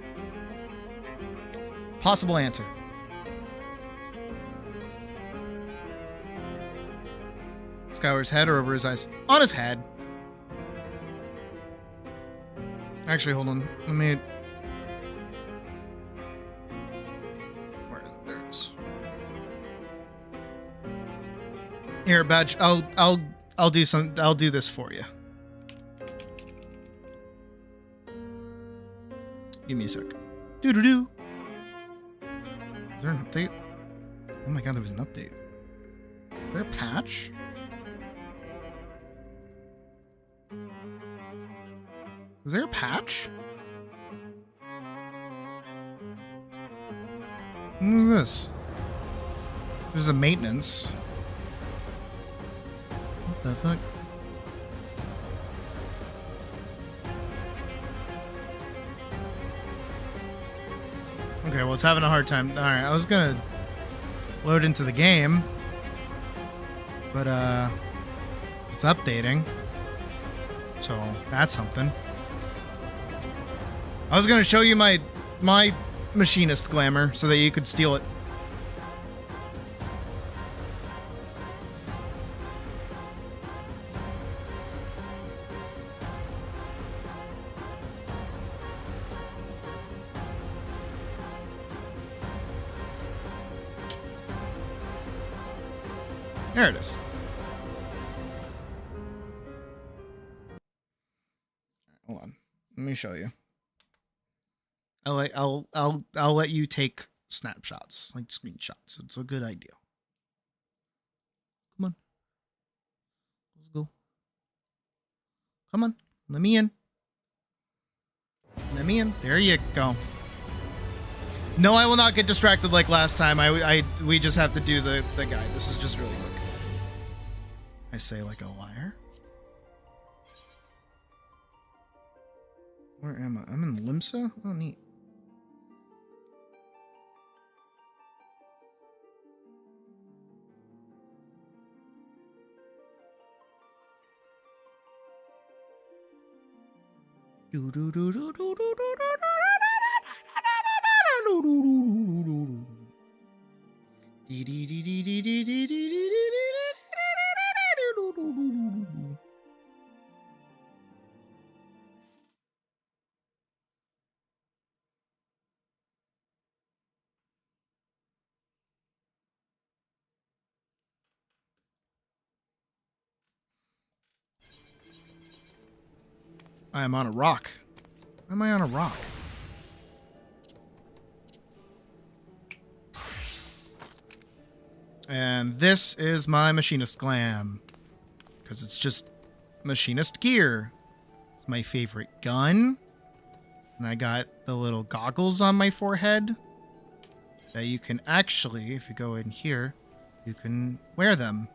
Possible answer. Skylar's head or over his eyes? On his head. Actually, hold on. Let me. Where is it? There it is. Here, Badge. I'll do some. I'll do this for you. Give me a sec. Doo doo doo. Is there an update? Oh my god, there was an update. Is there a patch? Was there a patch? What was this? There's a maintenance. What the fuck? Okay, well, it's having a hard time. Alright, I was gonna load into the game, but it's updating, so that's something. I was gonna show you my machinist glamour so that you could steal it. There it is. Hold on. Let me show you. I'll let you take snapshots, like screenshots. It's a good idea. Come on. Let's go. Come on. Let me in. Let me in. There you go. No, I will not get distracted like last time. We just have to do the guy. This is just really quick. I say like a liar. Where am I? I'm in Limsa? Oh, neat. I am on a rock. Why am I on a rock? And this is my machinist glam. Because it's just machinist gear. It's my favorite gun. And I got the little goggles on my forehead. That you can actually, if you go in here, you can wear them.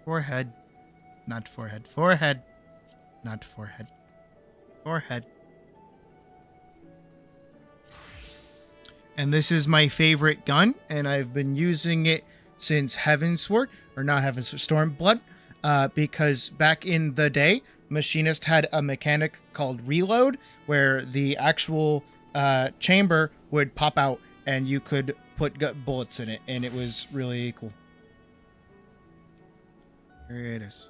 Forehead. Not forehead. Forehead. Not forehead. Forehead. And this is my favorite gun, and I've been using it since Heavensward, or not Heavensward, Stormblood, because back in the day, Machinist had a mechanic called Reload, where the actual chamber would pop out, and you could put bullets in it, and it was really cool. Here it is.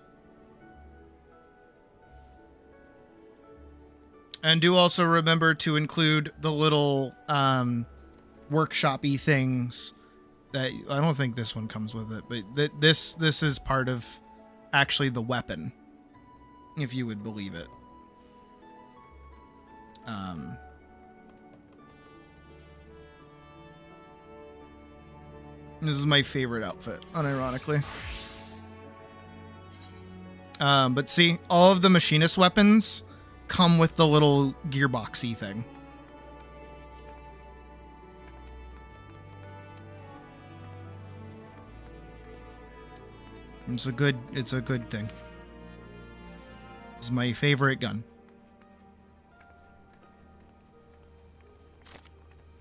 And do also remember to include the little workshop-y things that I don't think this one comes with it, but this is part of actually the weapon, if you would believe it. This is my favorite outfit, unironically. But see, all of the machinist weapons come with the little gearboxy thing. It's a good thing. It's my favorite gun.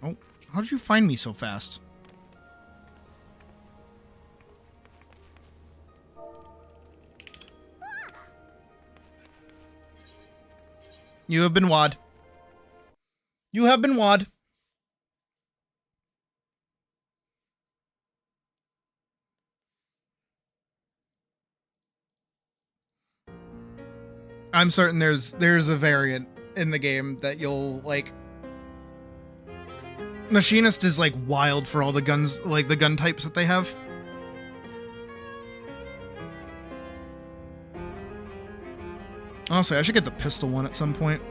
Oh, how did you find me so fast? You have been wad. You have been wad. I'm certain there's a variant in the game that you'll like. Machinist is like wild for all the guns, like the gun types that they have. Honestly, I should get the pistol one at some point.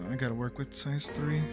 I gotta work with size 3.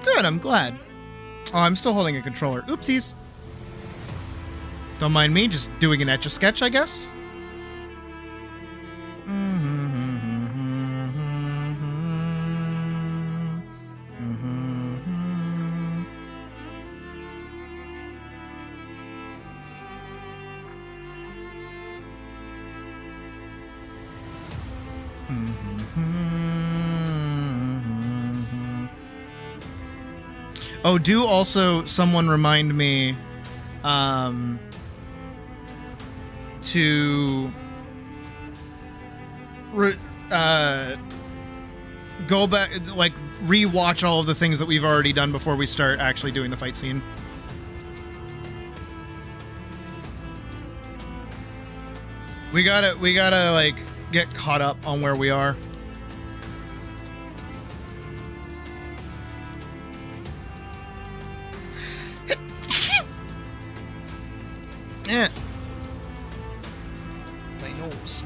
Good, I'm glad. Oh, I'm still holding a controller. Oopsies. Don't mind me, just doing an Etch-a-Sketch, I guess. Oh, do also someone remind me to go back, like re-watch all of the things that we've already done before we start actually doing the fight scene. We gotta like get caught up on where we are. Yeah. My nose.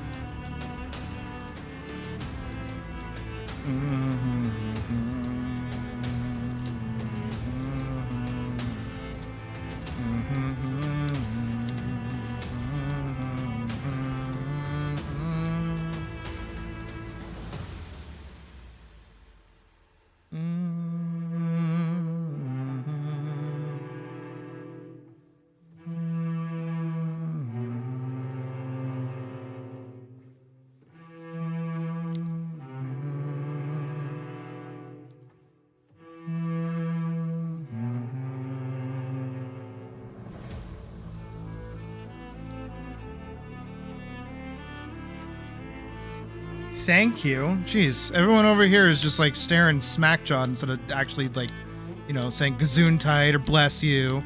Thank you. Jeez, everyone over here is just like staring smack-jawed instead of actually like, you know, saying Gesundheit or bless you.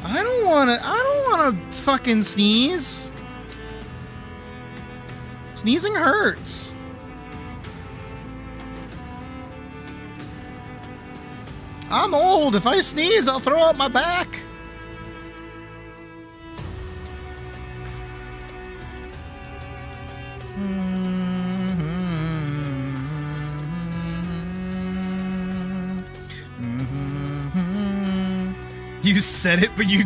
I don't wanna fucking sneeze. Sneezing hurts. I'm old. If I sneeze, I'll throw out my back. You said it, but you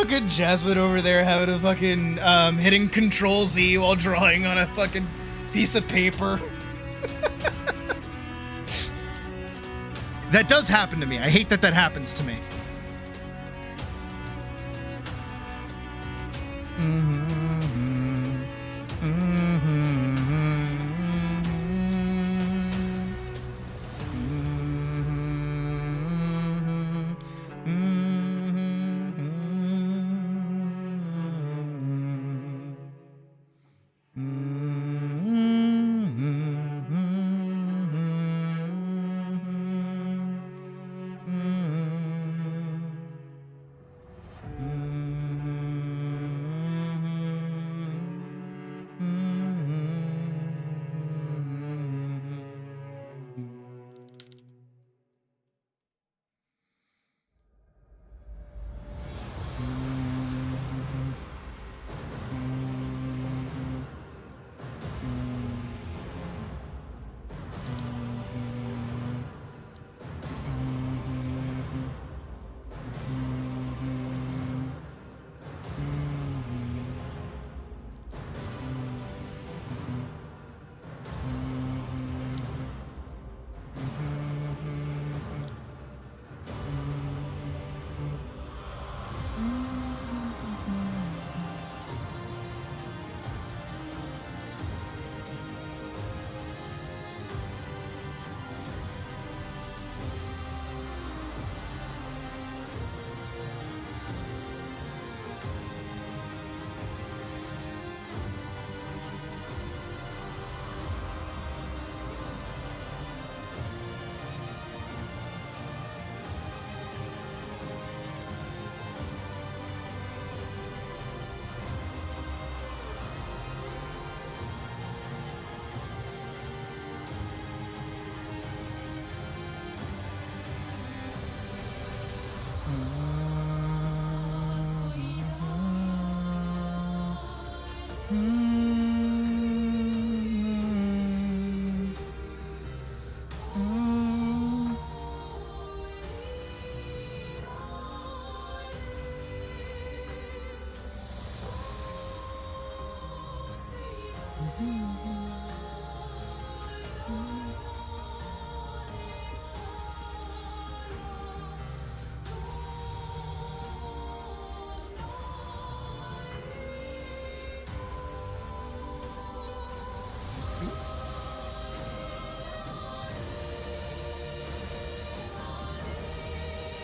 Fucking Jasmine over there having a fucking hitting Control Z while drawing on a fucking piece of paper. That does happen to me. I hate that that happens to me.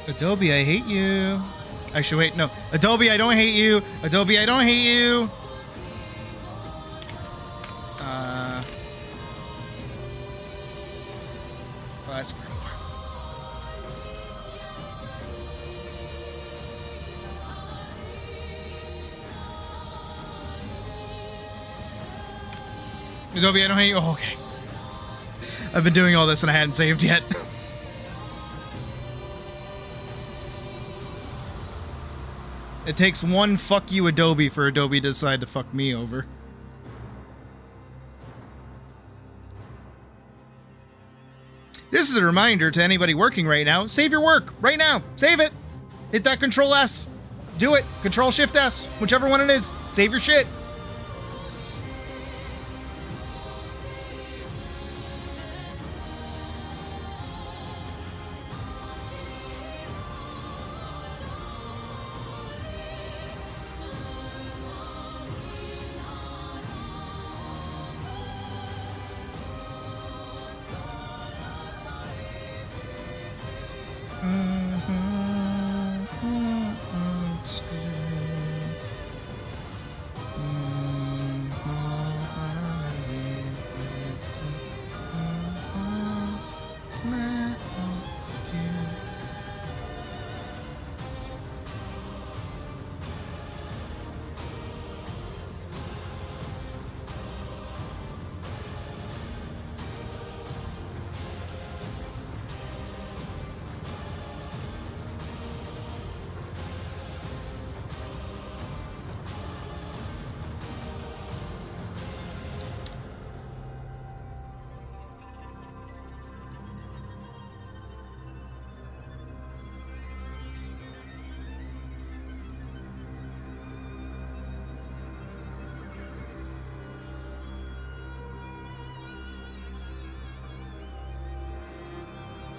Adobe, I hate you. Actually, wait, no. Adobe, I don't hate you. Adobe, I don't hate you. Well, that's pretty hard. Adobe, I don't hate you. Oh, okay. I've been doing all this and I hadn't saved yet. It takes one fuck you Adobe for Adobe to decide to fuck me over. This is a reminder to anybody working right now. Save your work right now. Save it. Hit that Control S. Do it. Control Shift S. Whichever one it is. Save your shit.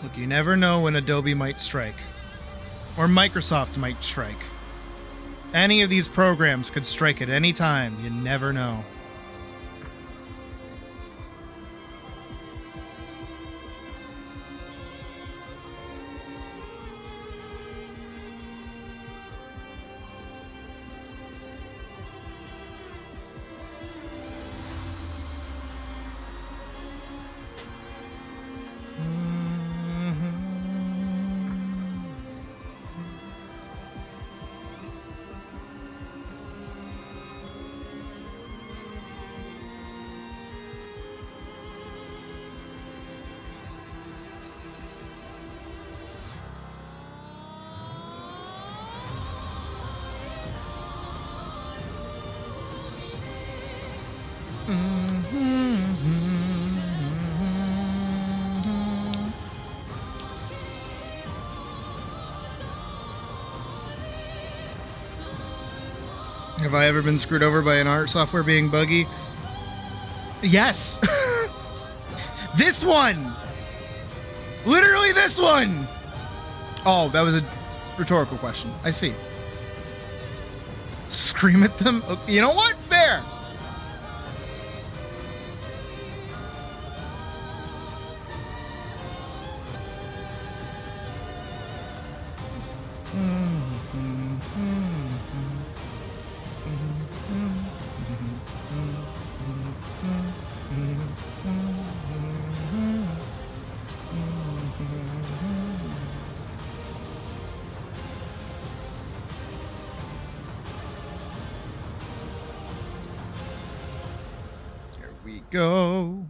Look, you never know when Adobe might strike. Or Microsoft might strike. Any of these programs could strike at any time. You never know. Have I ever been screwed over by an art software being buggy? Yes. This one. Literally this one. Oh, that was a rhetorical question. I see. Scream at them? Okay, you know what? Fair. Here we go.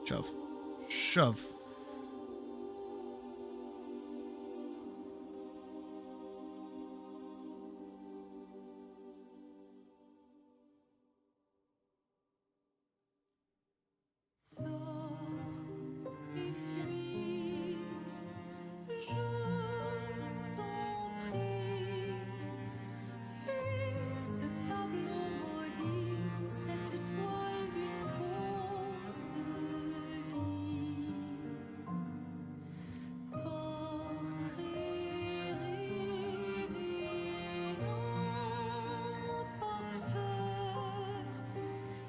Shove. Shove. Sors et fuis, je t'en prie. Fuis ce tableau maudit, cette toile d'une fausse vie. Portrait rêvé en parfait,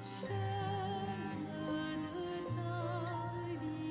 chaîne de ta liberté.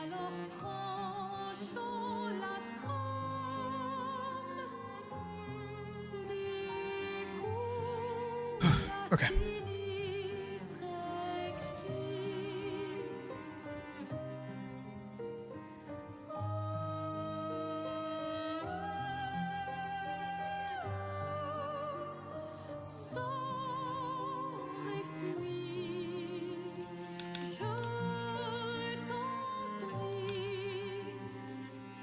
Alors tranchons la trame, découpe la Okay. sinistre esquisse. Sors et fuis, je t'en prie.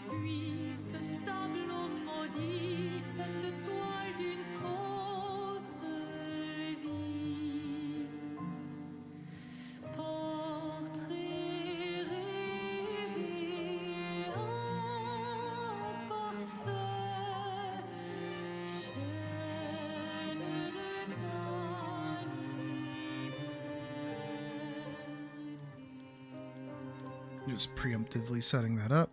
Fuis ce tableau maudit, cette toile d'une fausse vie. Portrait rêvé imparfait, chaîne de ta liberté. Just preemptively setting that up.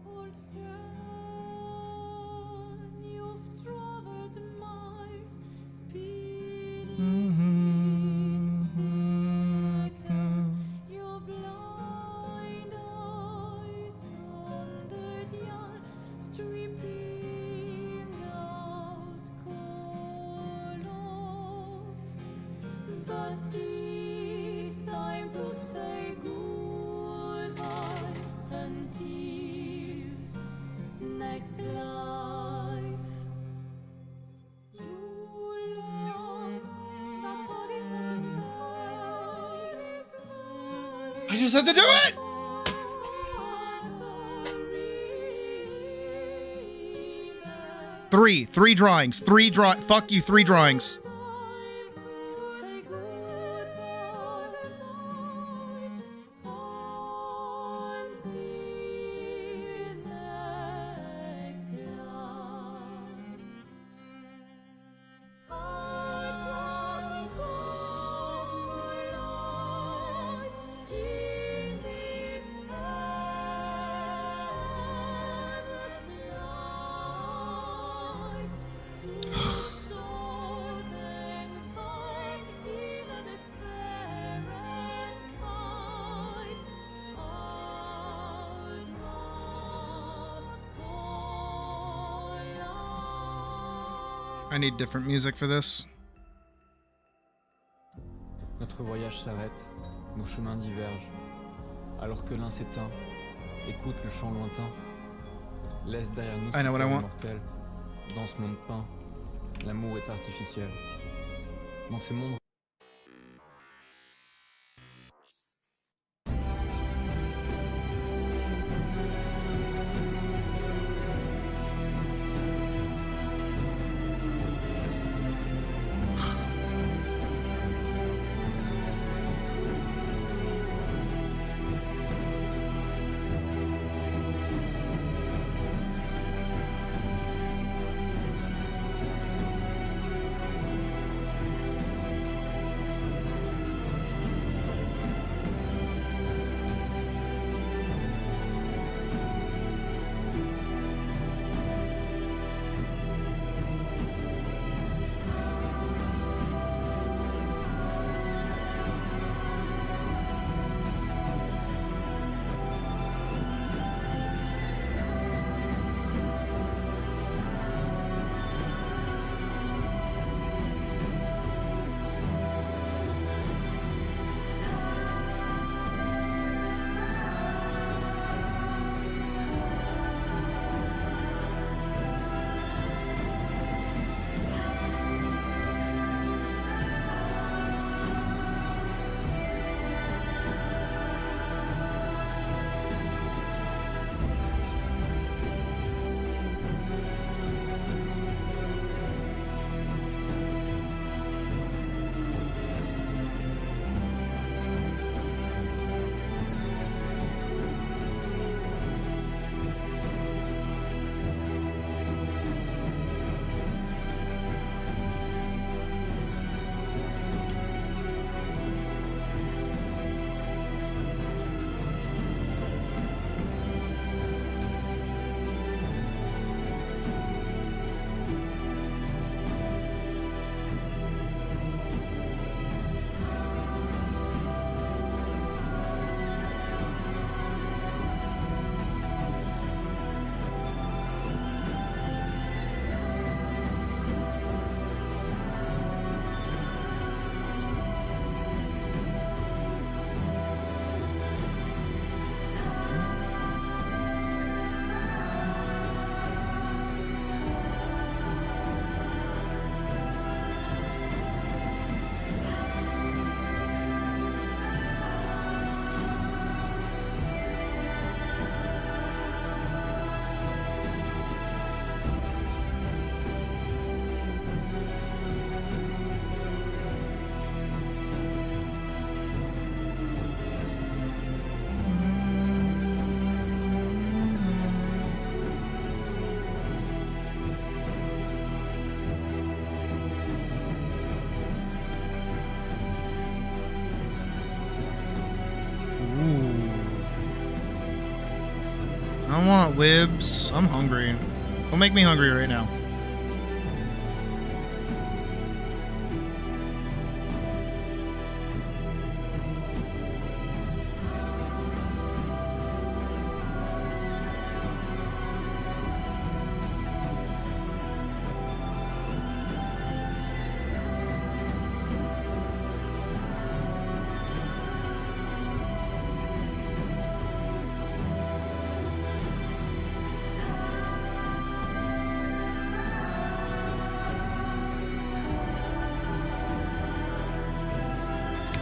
Old friend, you've traveled miles, speeding I just have to do it! Three drawings. Fuck you, 3 drawings. I need different music for this. Notre voyage s'arrête, nos chemins divergent. Alors que l'un s'éteint, écoute le chant lointain. Laisse derrière nous I know what I want. mortel. Dans ce monde peint, l'amour est artificiel. Dans ces mondes I want Wibs. I'm hungry. Don't make me hungry right now.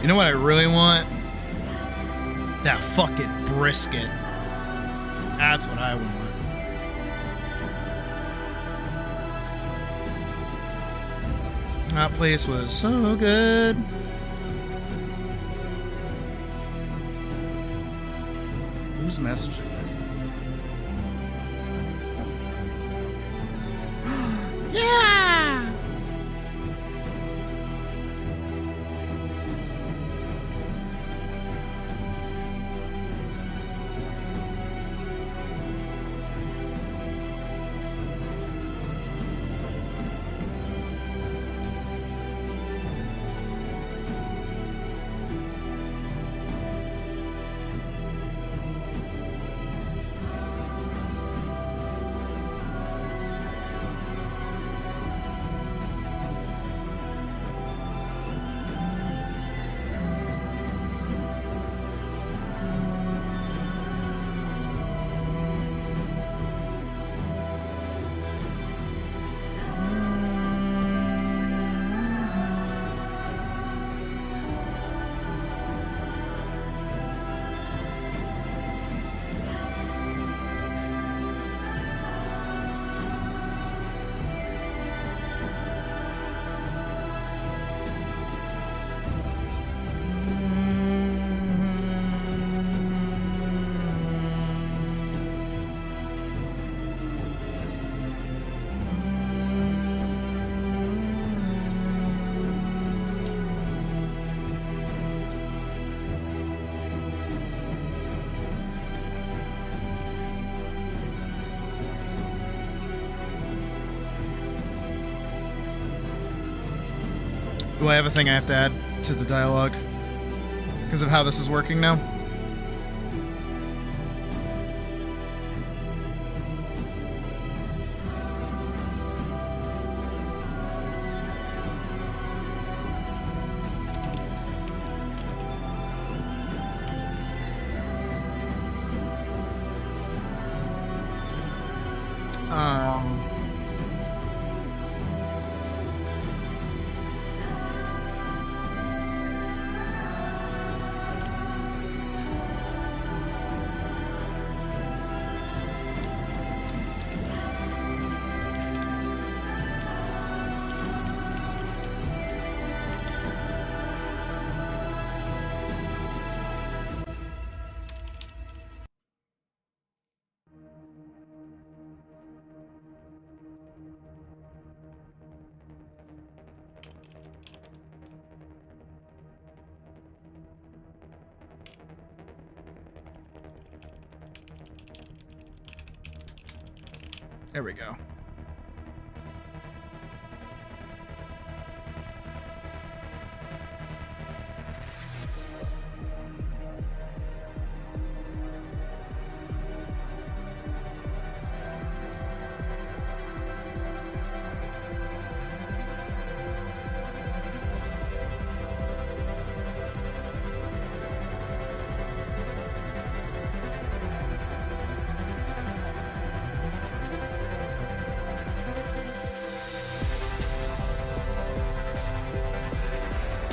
You know what I really want? That fucking brisket. That's what I want. That place was so good. Who's messaging? Yeah! Do I have a thing I have to add to the dialogue? Because of how this is working now? There we go.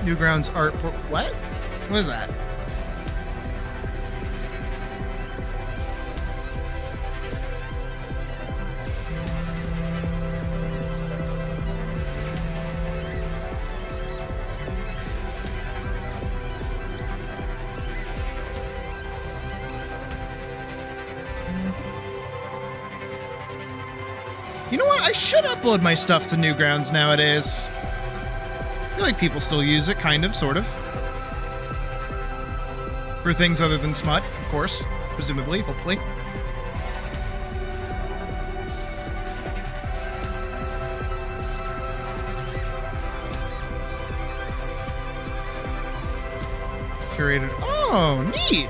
Newgrounds art. What? What is that? You know what? I should upload my stuff to Newgrounds nowadays. I feel like people still use it, kind of, sort of. For things other than smut, of course. Presumably, hopefully. Curated. Oh, neat!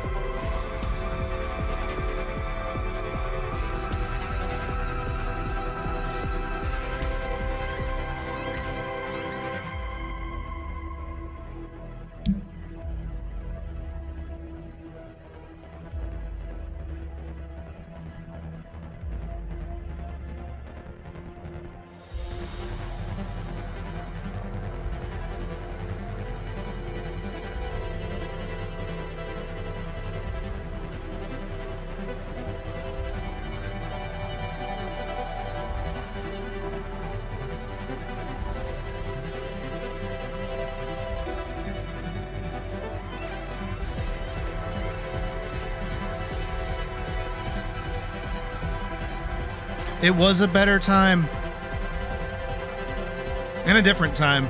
It was a better time. And a different time.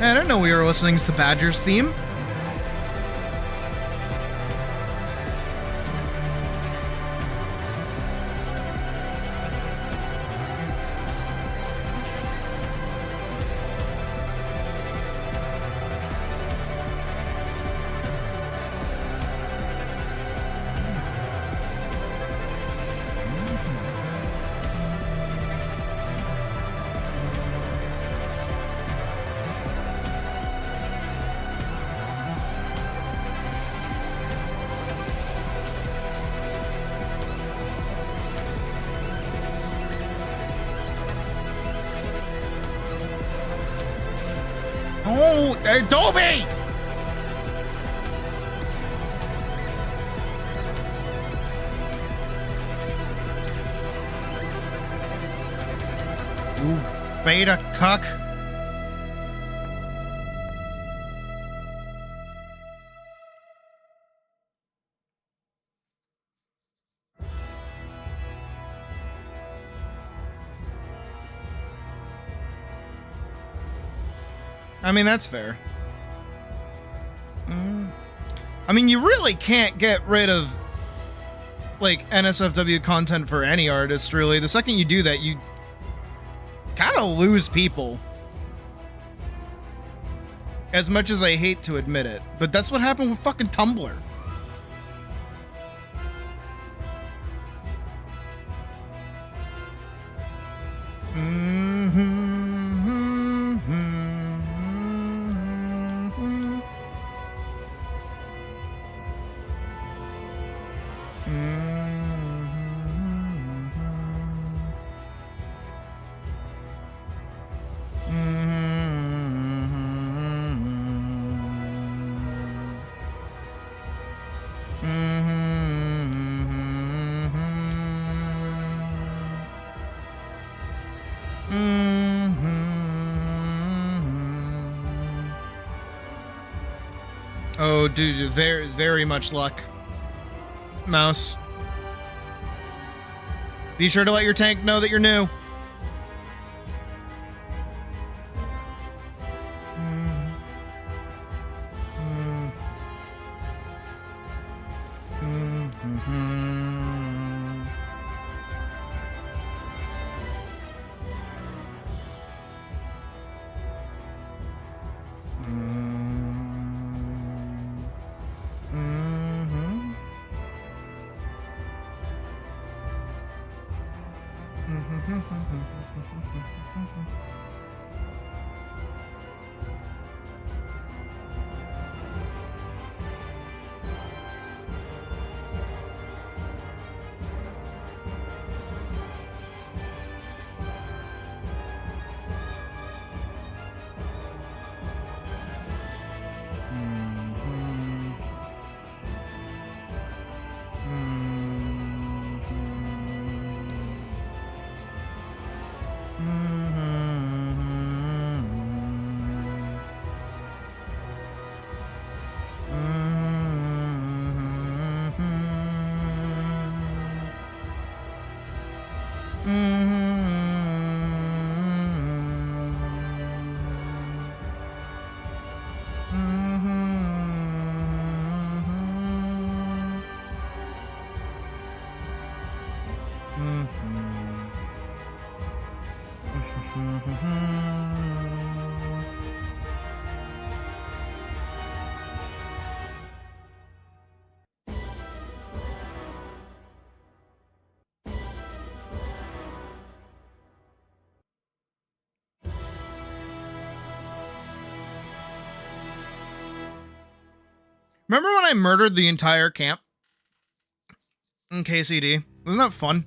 I didn't know we were listening to Badger's theme. Oh, Adobe! Ooh, beta cuck. I mean, that's fair. I mean, you really can't get rid of, like, NSFW content for any artist, really. The second you do that, you kind of lose people. As much as I hate to admit it. But that's what happened with fucking Tumblr. Oh, dude, very, very much luck. Mouse. Be sure to let your tank know that you're new. Remember when I murdered the entire camp? In KCD? Wasn't that fun?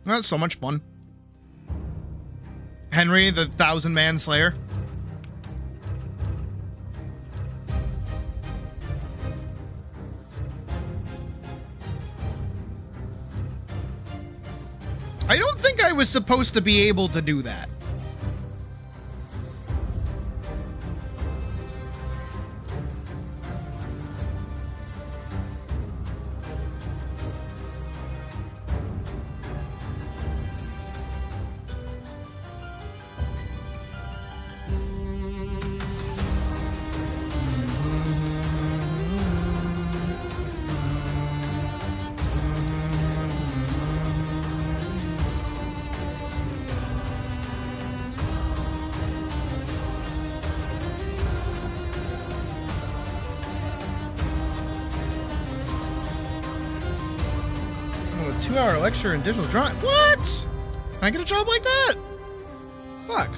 Wasn't that so much fun? Henry, the 1,000-man slayer. I don't think I was supposed to be able to do that. A 2-hour lecture in digital drawing. What? Can I get a job like that? Fuck.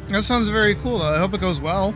That sounds very cool. I hope it goes well.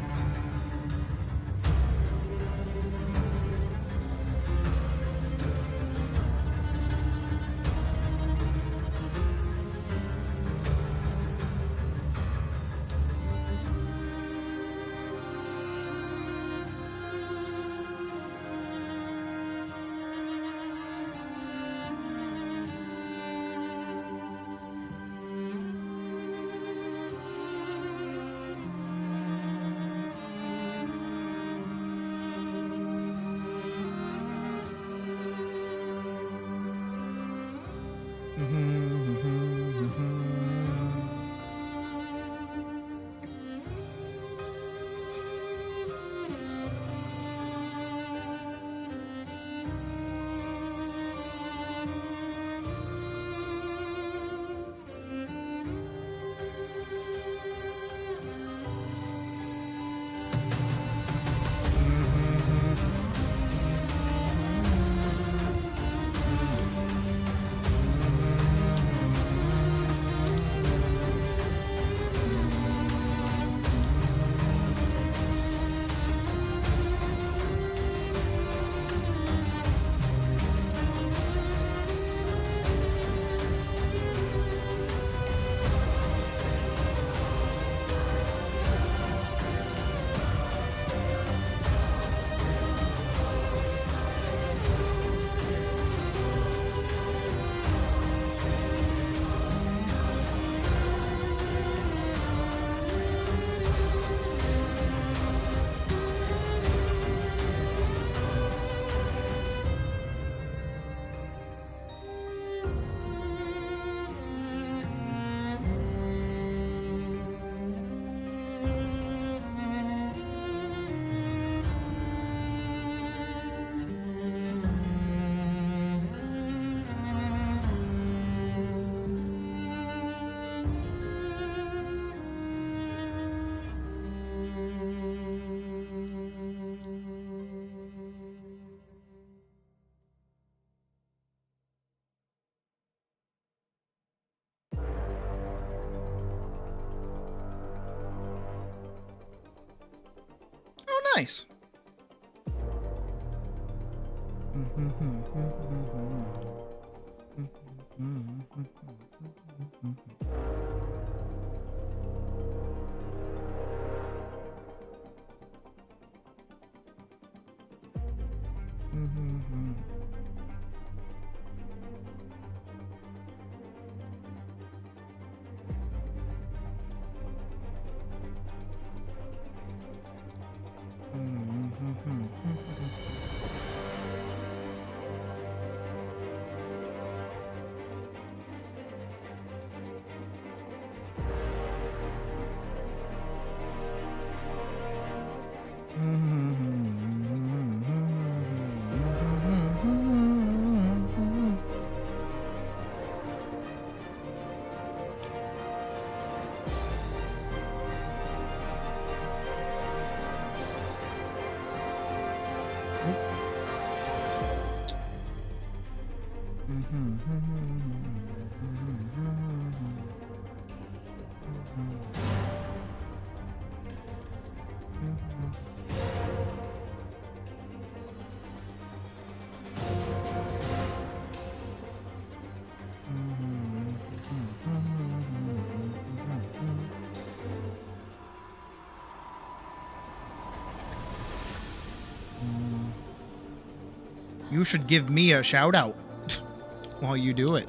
Nice. You should give me a shout out while you do it.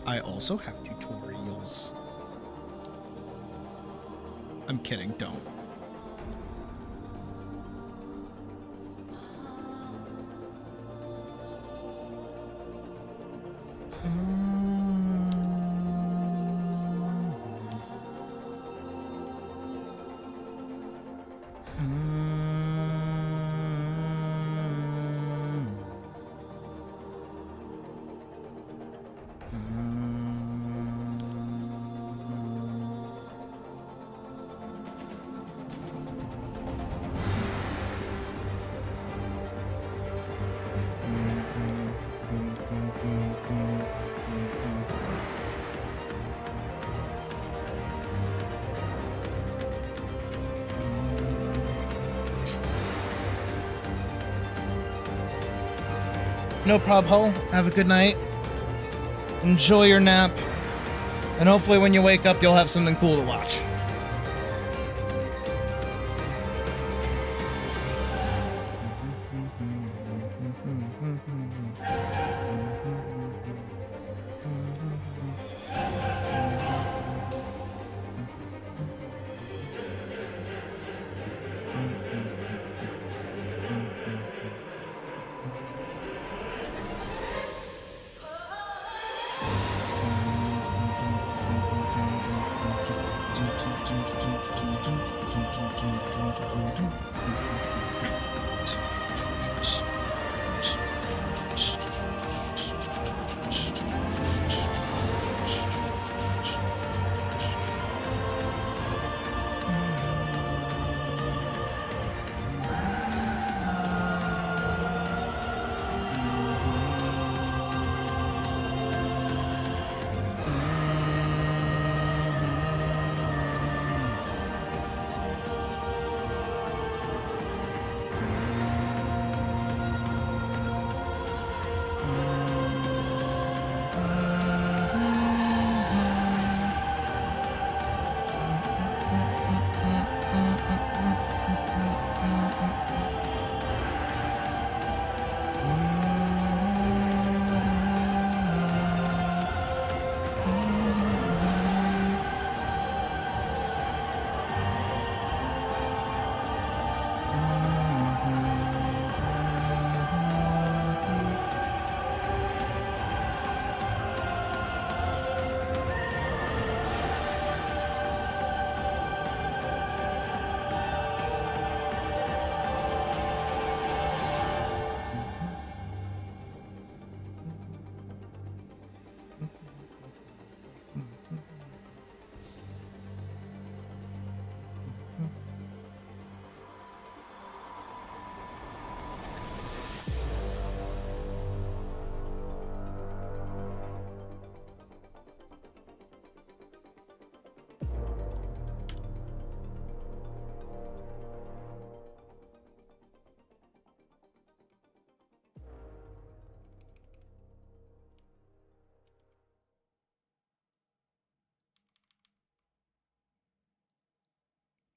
I also have tutorials. I'm kidding, don't. No prob, Ho. Have a good night. Enjoy your nap. And hopefully when you wake up, you'll have something cool to watch.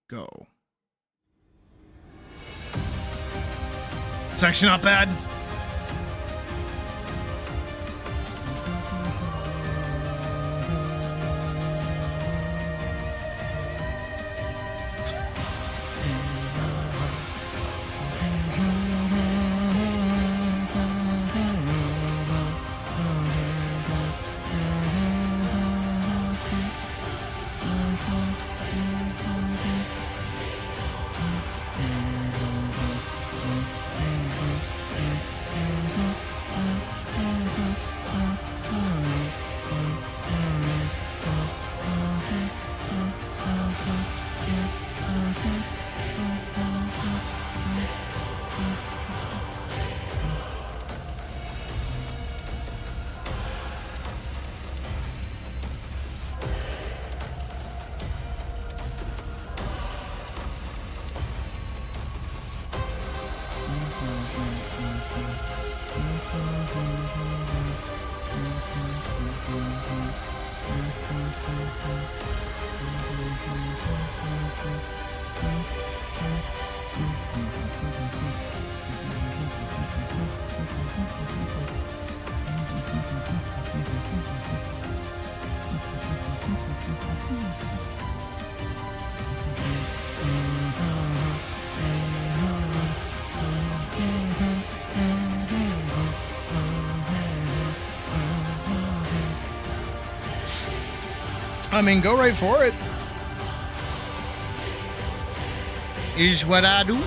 Go. It's actually not bad. I mean, go right for it. Is what I do.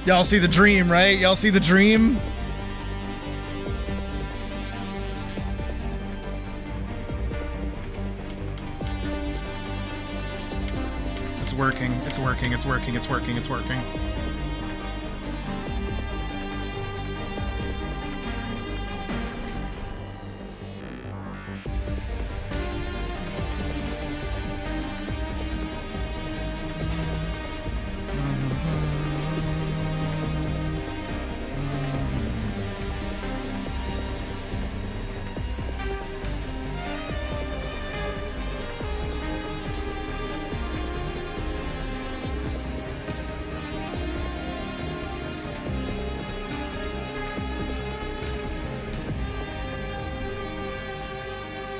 Y'all see the dream, right? Y'all see the dream? It's working. It's working. It's working. It's working. It's working.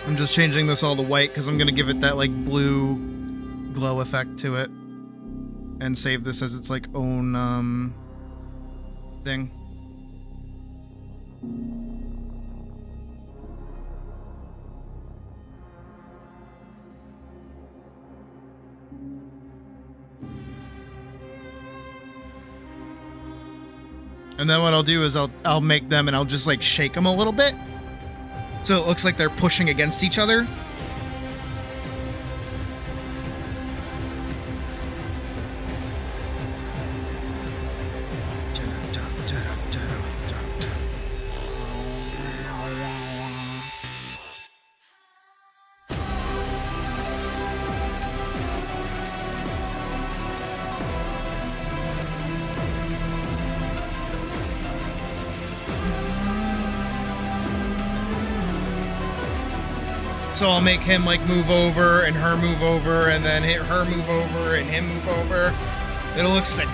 I'm just changing this all to white because I'm going to give it that like blue glow effect to it and save this as its like own thing. And then what I'll do is I'll make them and I'll just like shake them a little bit. So it looks like they're pushing against each other. So I'll make him like move over and her move over and then hit her move over and him move over. It'll look sick.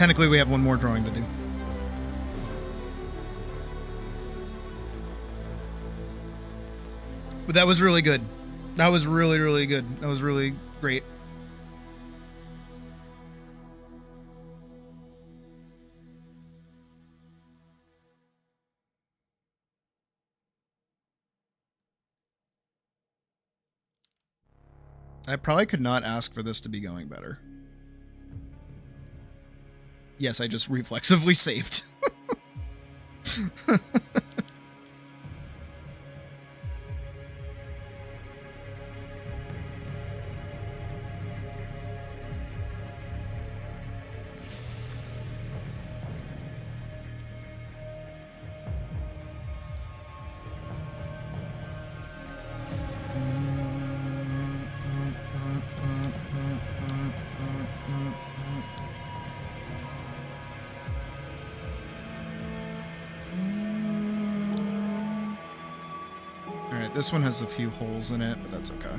technically we have one more drawing to do. But that was really good. That was really, really good. That was really great. I probably could not ask for this to be going better. Yes, I just reflexively saved. Alright, this one has a few holes in it, but that's okay.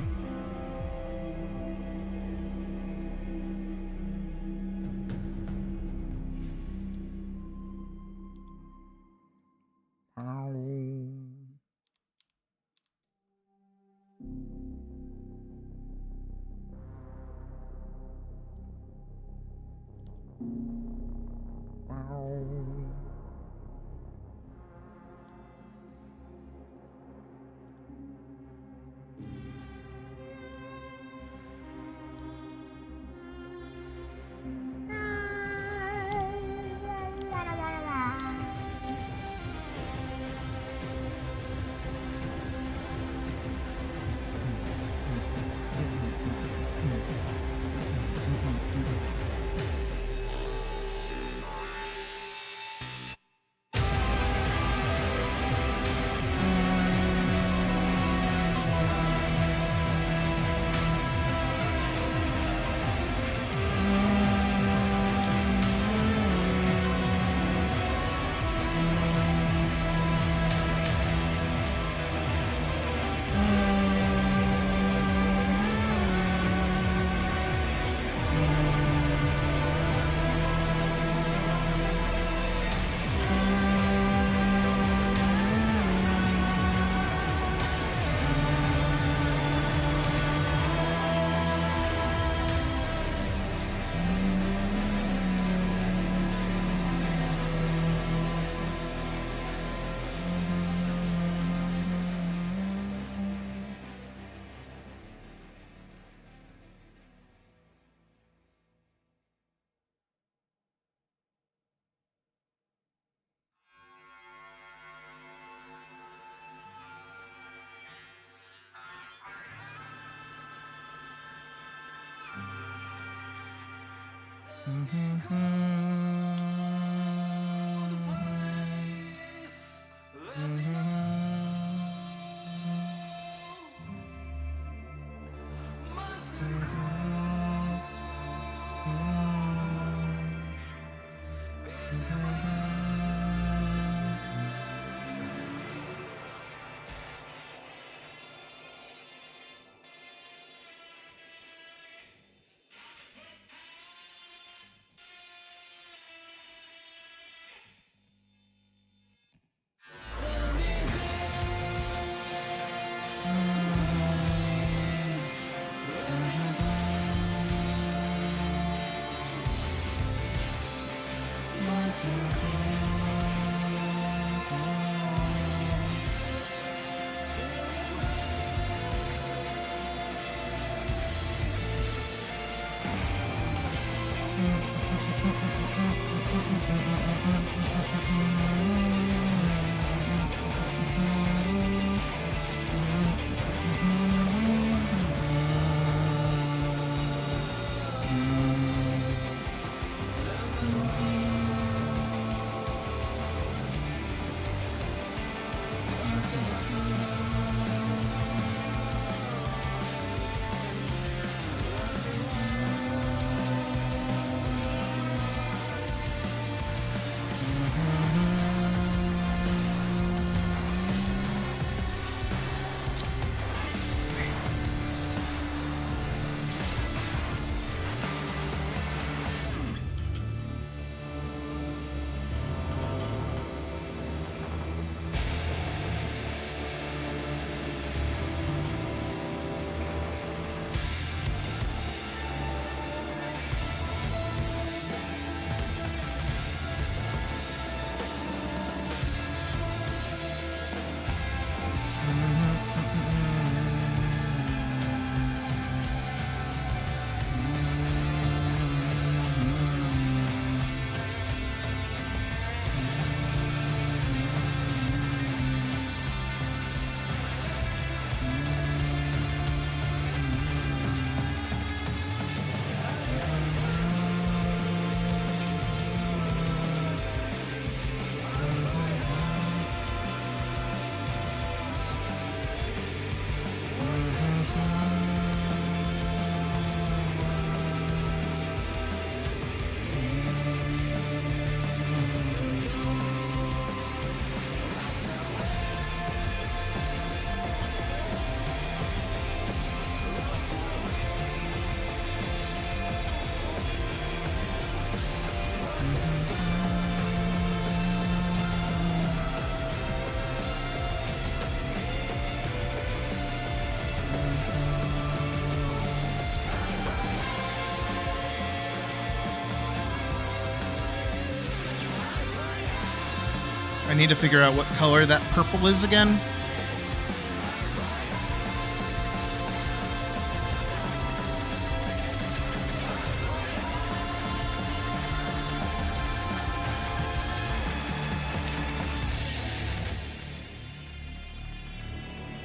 I need to figure out what color that purple is again.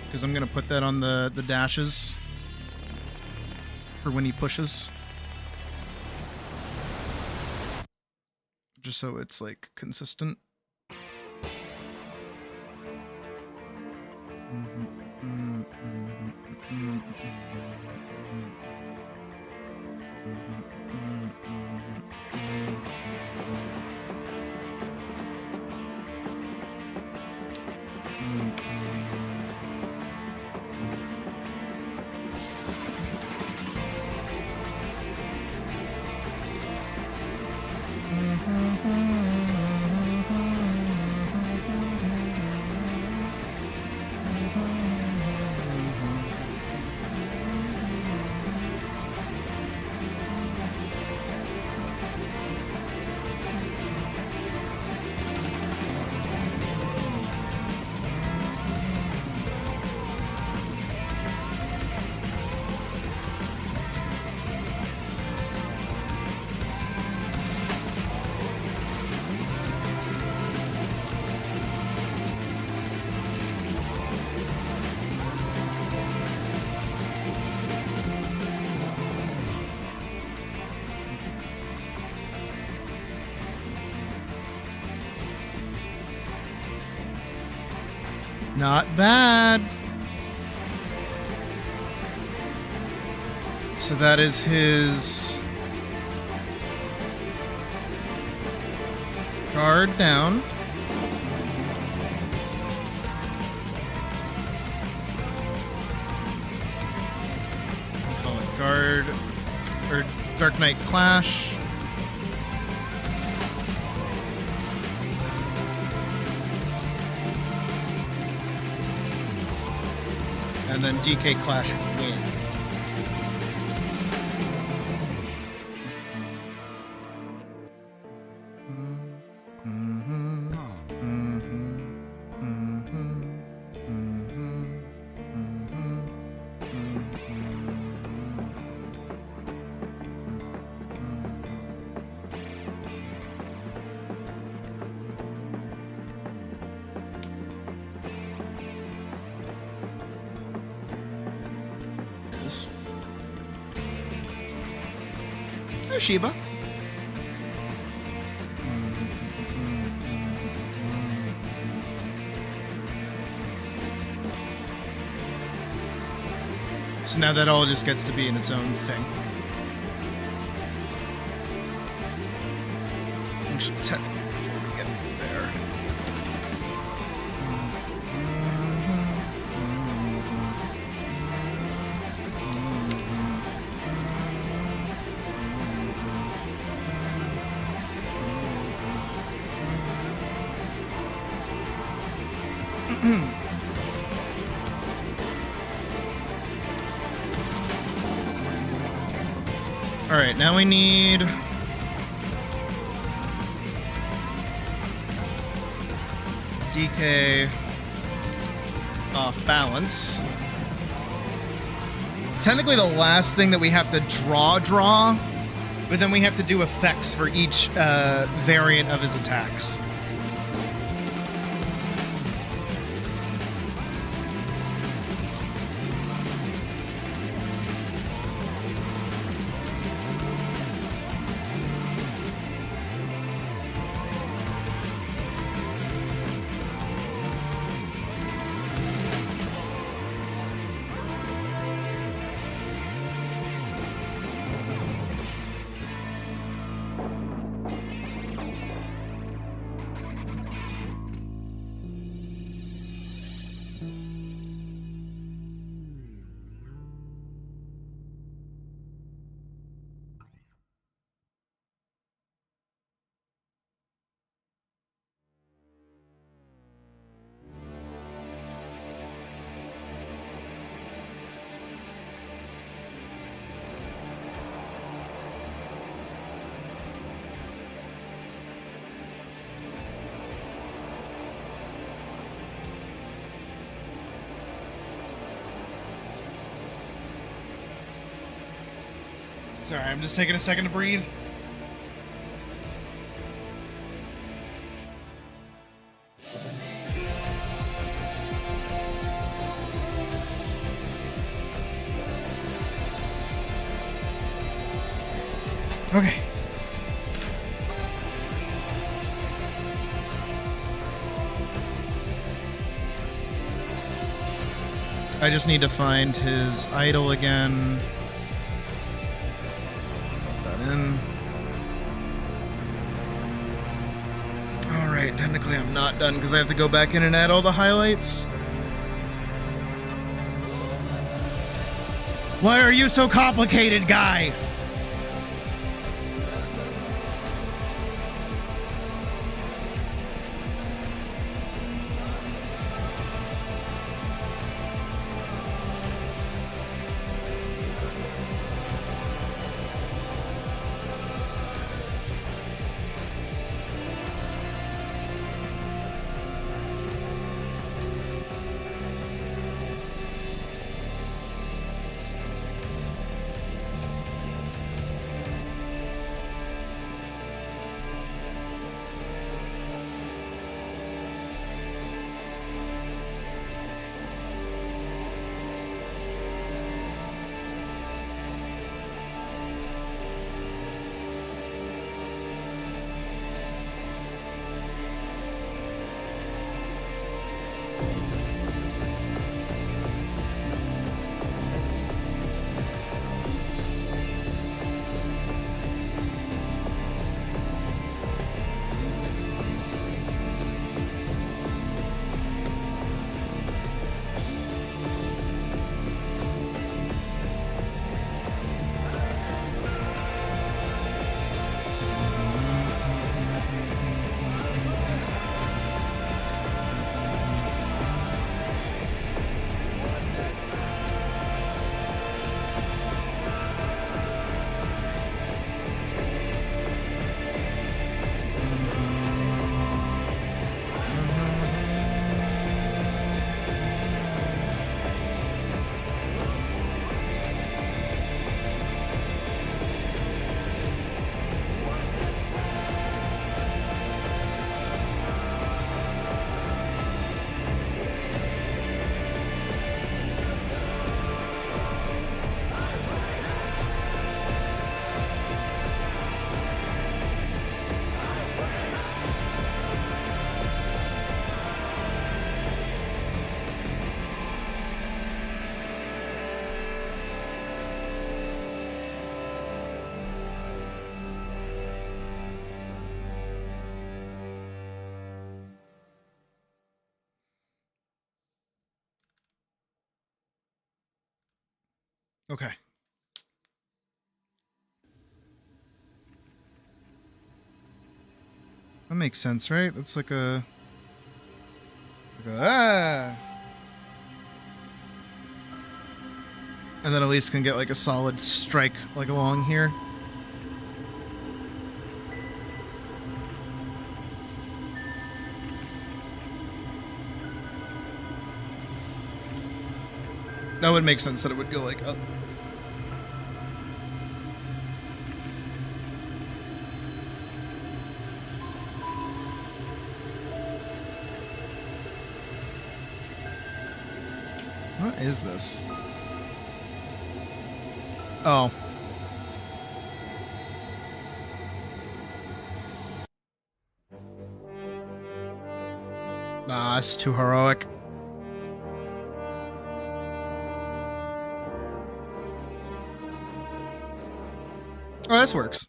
Because I'm going to put that on the dashes for when he pushes. Just so it's like consistent. Not bad. So that is his guard down. Call it guard or Dark Knight Clash. And then DK Clash win. There's Sheba. So now that all just gets to be in its own thing. Actually, technically, before we get there. All right, now we need DK off balance. Technically the last thing that we have to draw, but then we have to do effects for each variant of his attacks. Sorry, I'm just taking a second to breathe. Okay. I just need to find his idol again. Put that in. Alright, technically I'm not done because I have to go back in and add all the highlights. Why are you so complicated, guy? Okay. That makes sense, right? That's like a ah. And then Elise can get like a solid strike like along here. That would make sense that it would go like up. What is this? Oh. Nah, it's too heroic. Oh, this works.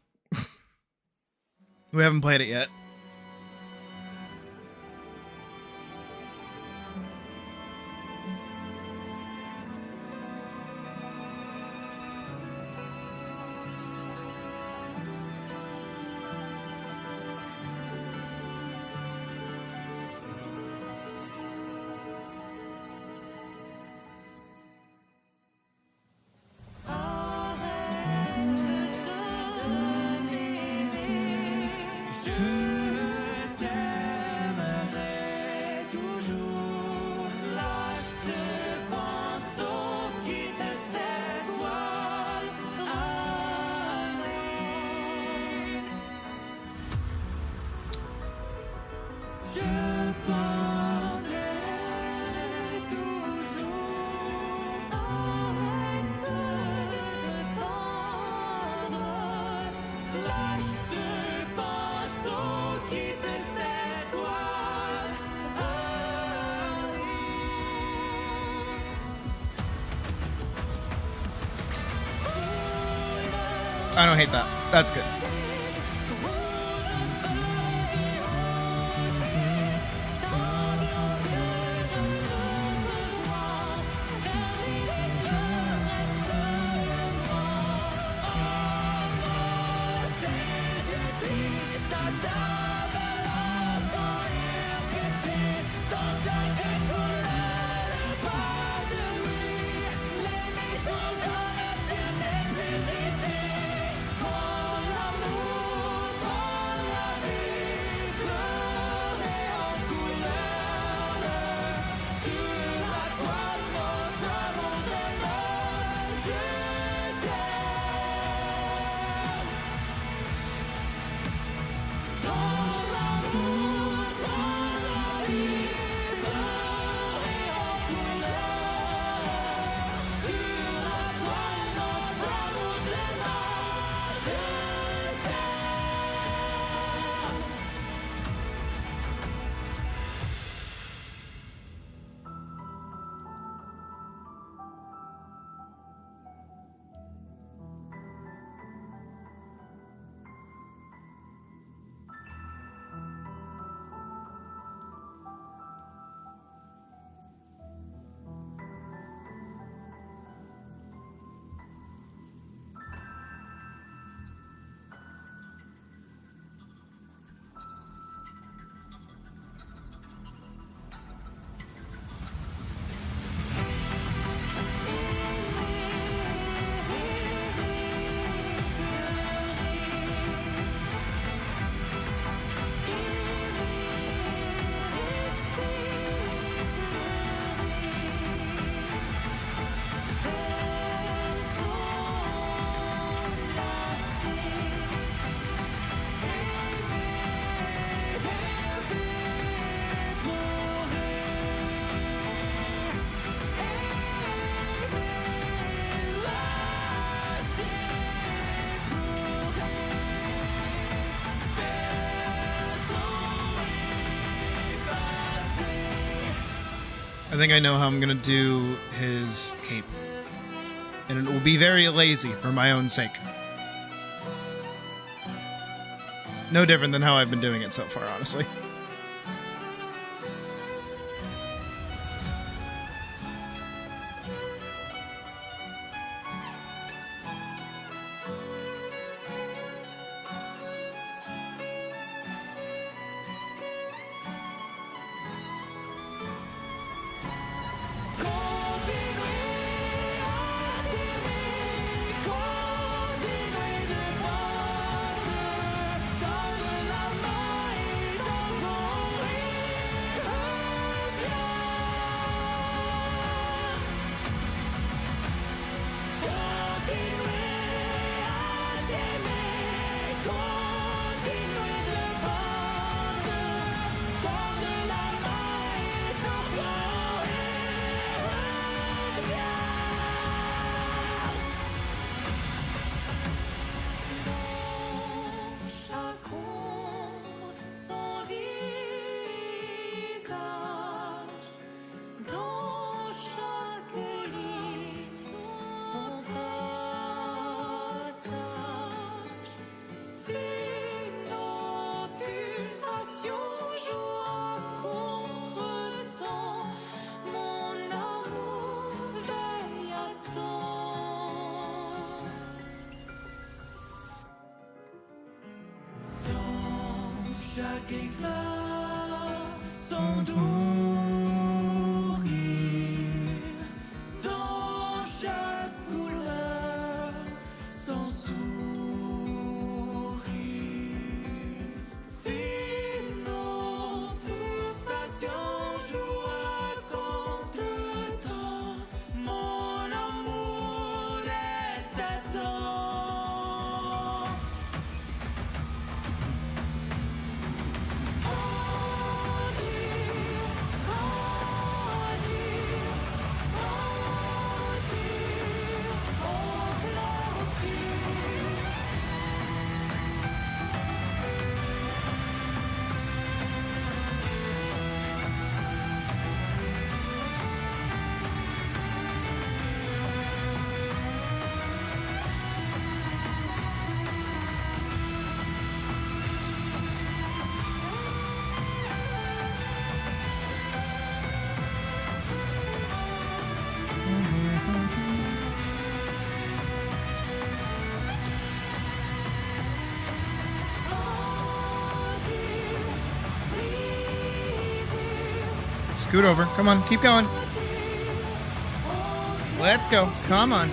We haven't played it yet. Arrête de t'aimer. Je prendrai toujours. Arrête de prendre. Lâche ce pinceau, quitte cette toile. I don't hate that. That's good. I think I know how I'm gonna do his cape. And it will be very lazy for my own sake. No different than how I've been doing it so far, honestly. Chaque éclat, son doux rire, dans chaque couleur, son sourire. Si nos pulsations jouent contre-temps, mon amour reste à temps. Scoot over. Come on, keep going. Let's go. Come on.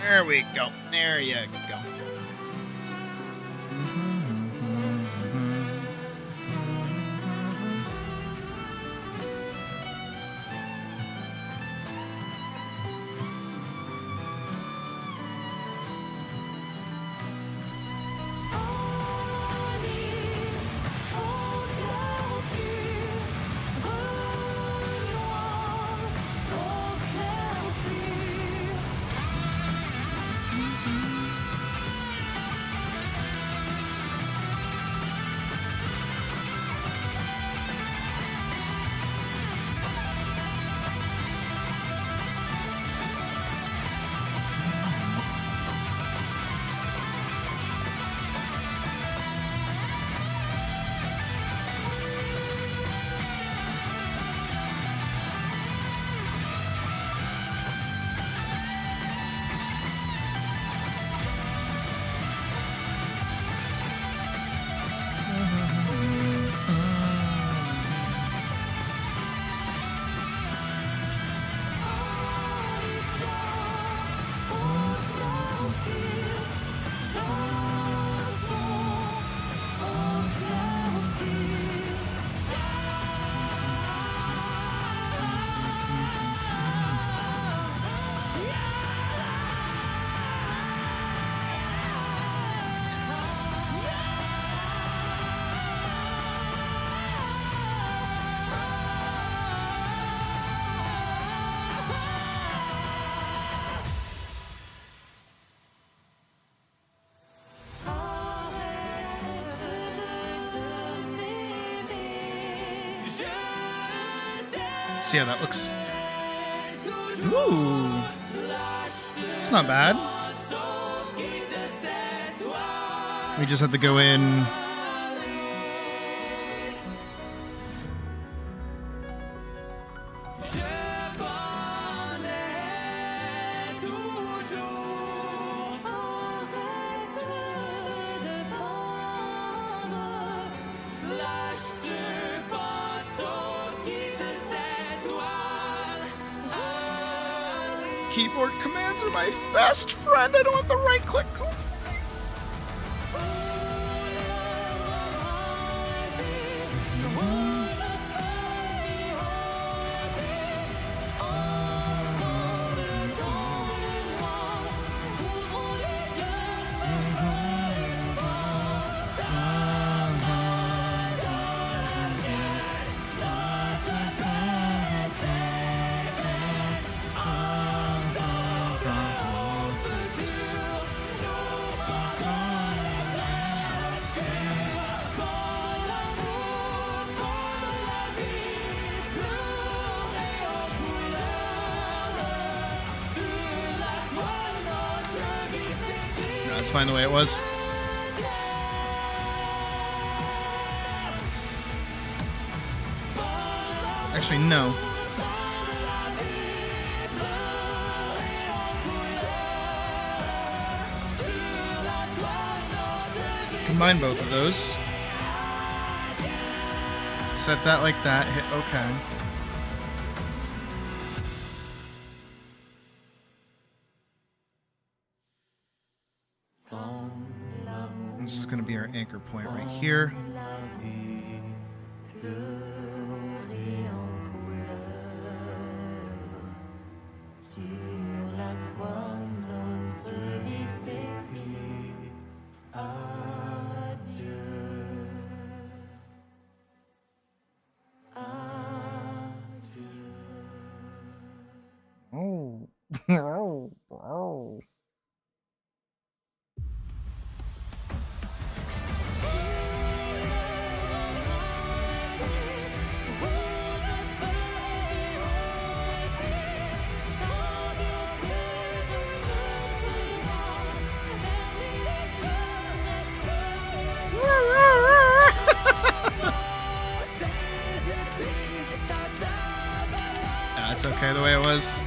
There we go. There you go. See how that looks. Ooh. It's not bad. We just have to go in. Keyboard commands are my best friend. I don't have to right click constantly. That's fine the way it was. Actually, no. Combine both of those. Set that like that, hit OK. This is going to be our anchor point right here. Oh. Oh. Oh. It's okay the way it was.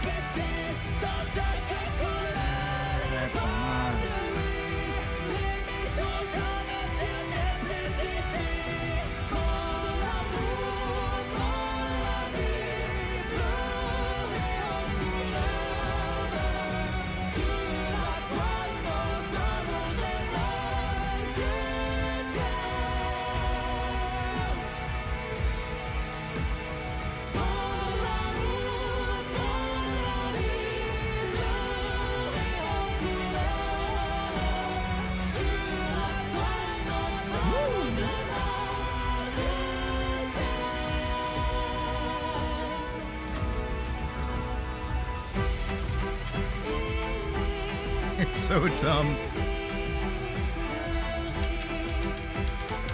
so dumb.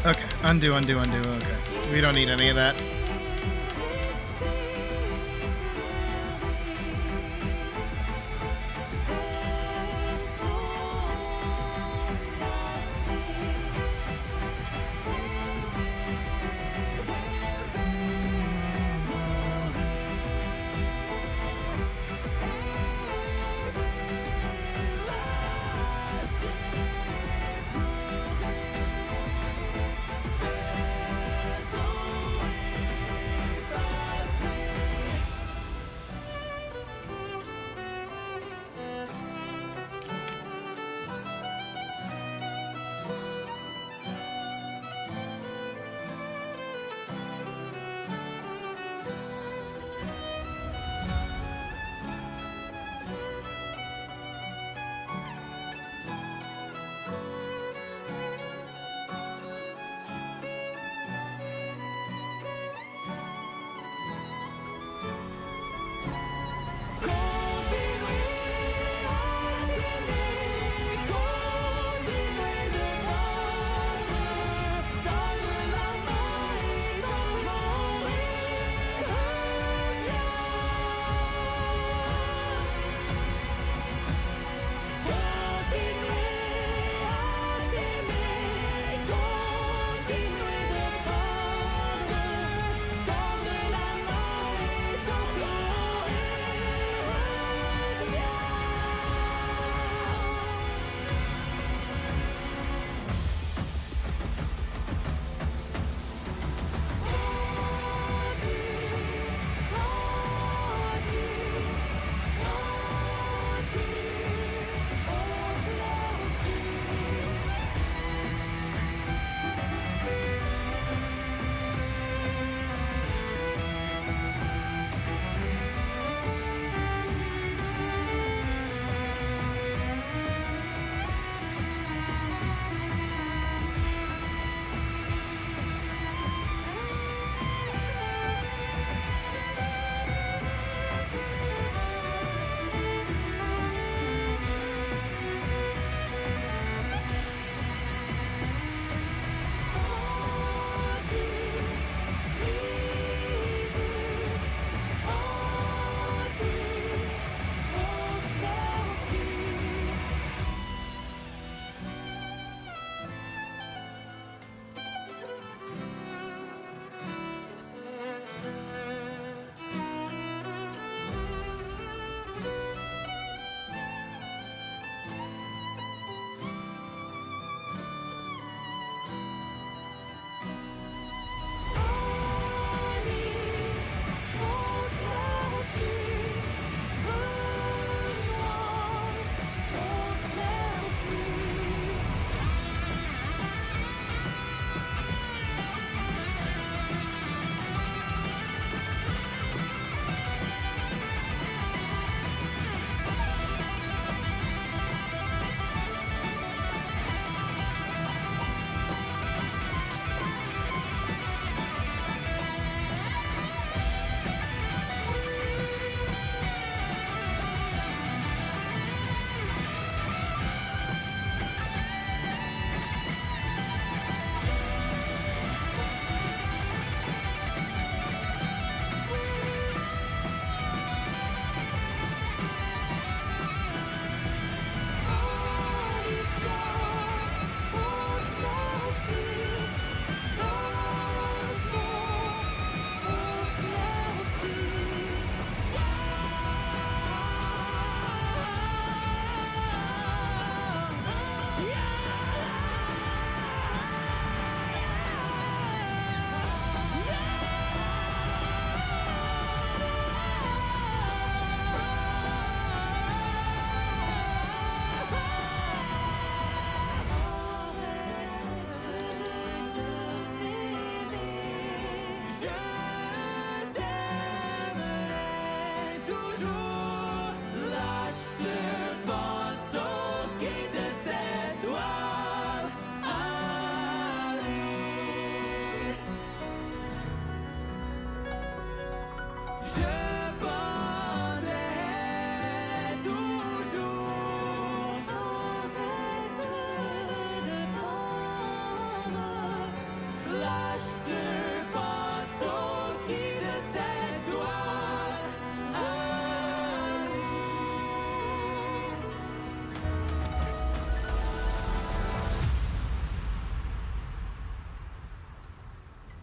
Okay, undo. Okay. We don't need any of that.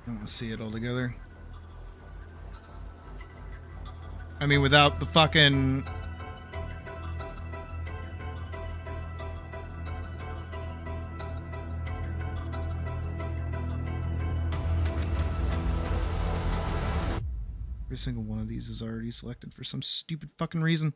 I don't want to see it all together. I mean, without the fucking... Every single one of these is already selected for some stupid fucking reason.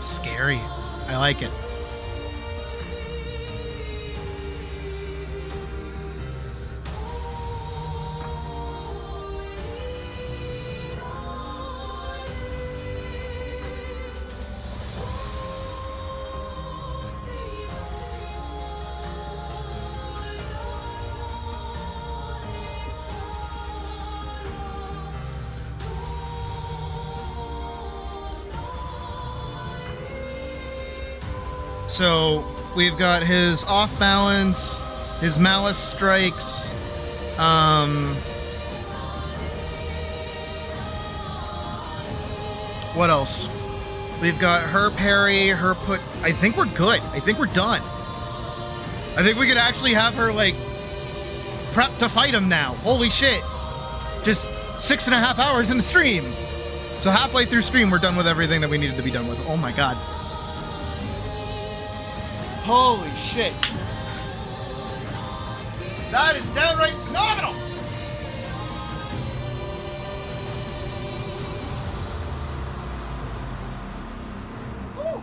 Scary. I like it. So we've got his off balance, his malice strikes, what else? We've got her parry, her put. I think we're good. I think we're done. I think we could actually have her like prep to fight him now. Holy shit. Just 6.5 hours in the stream. So halfway through stream, we're done with everything that we needed to be done with. Oh my god. Holy shit. That is downright phenomenal. Woo.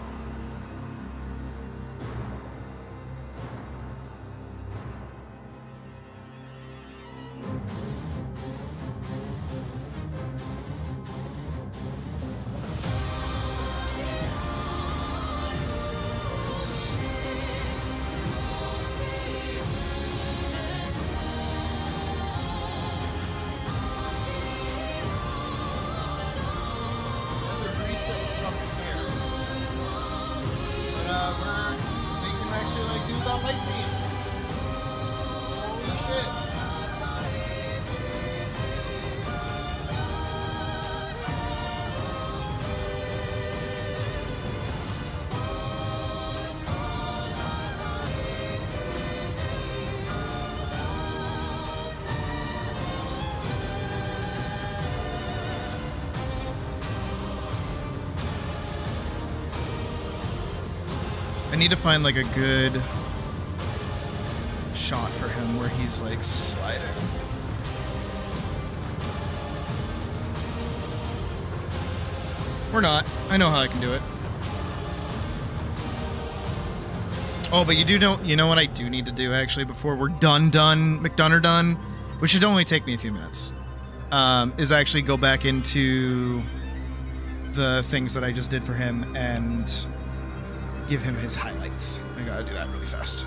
I need to find like a good shot for him where he's like sliding. Or not. I know how I can do it. Oh, but you know what I do need to do actually before we're done, which should only take me a few minutes, is actually go back into the things that I just did for him and give him his highlights. I gotta do that really fast.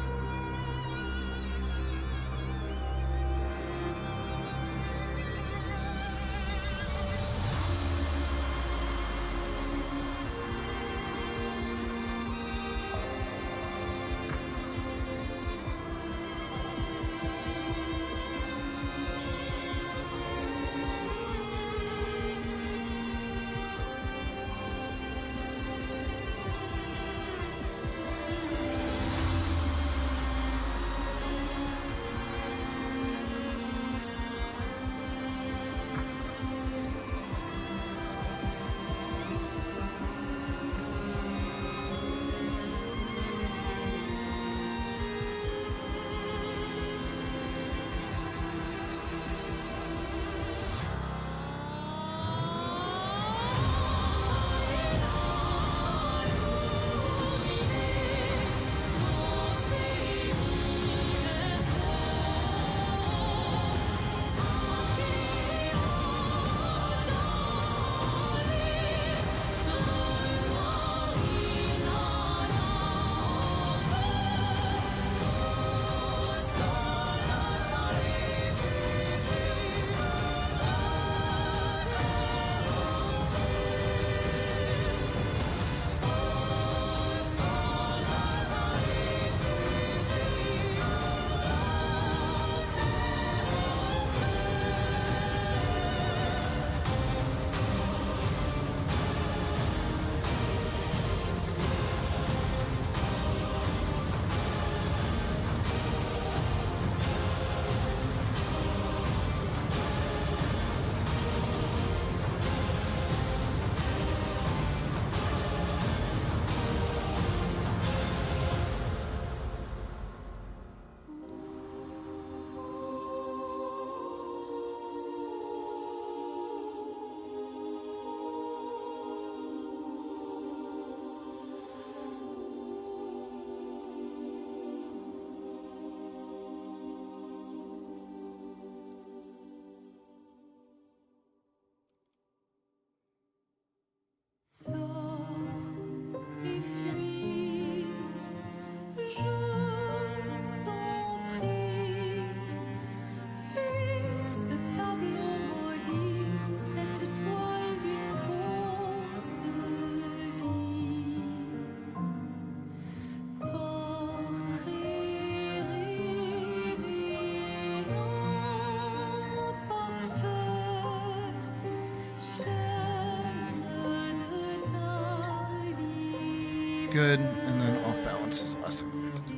good. And then off balance is the last thing we have to do.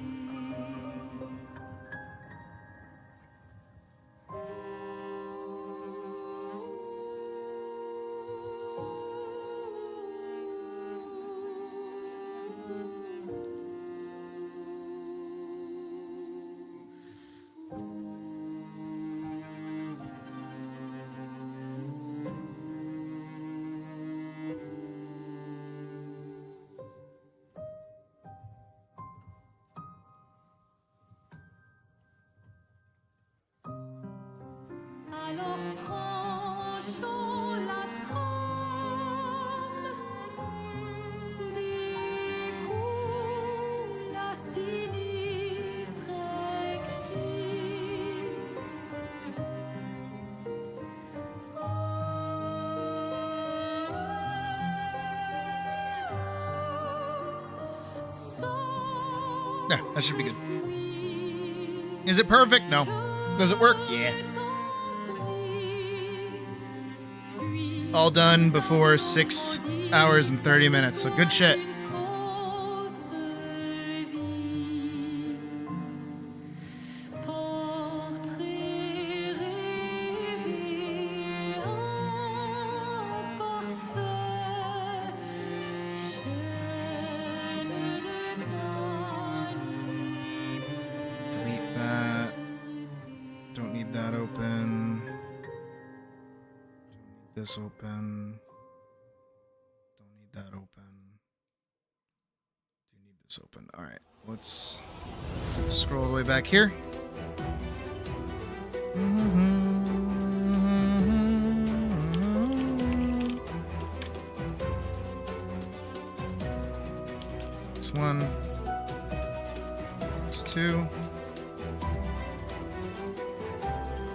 Alors tranchons la trame, découle la sinistre exquise. Yeah, that should be good. Is it perfect? No. Does it work? Yeah. All done before 6 hours and 30 minutes. So good shit. Delete that. Don't need that open. Don't need this open. Don't need that open. Do need this open. All right, let's scroll all the way back here. This one. This two.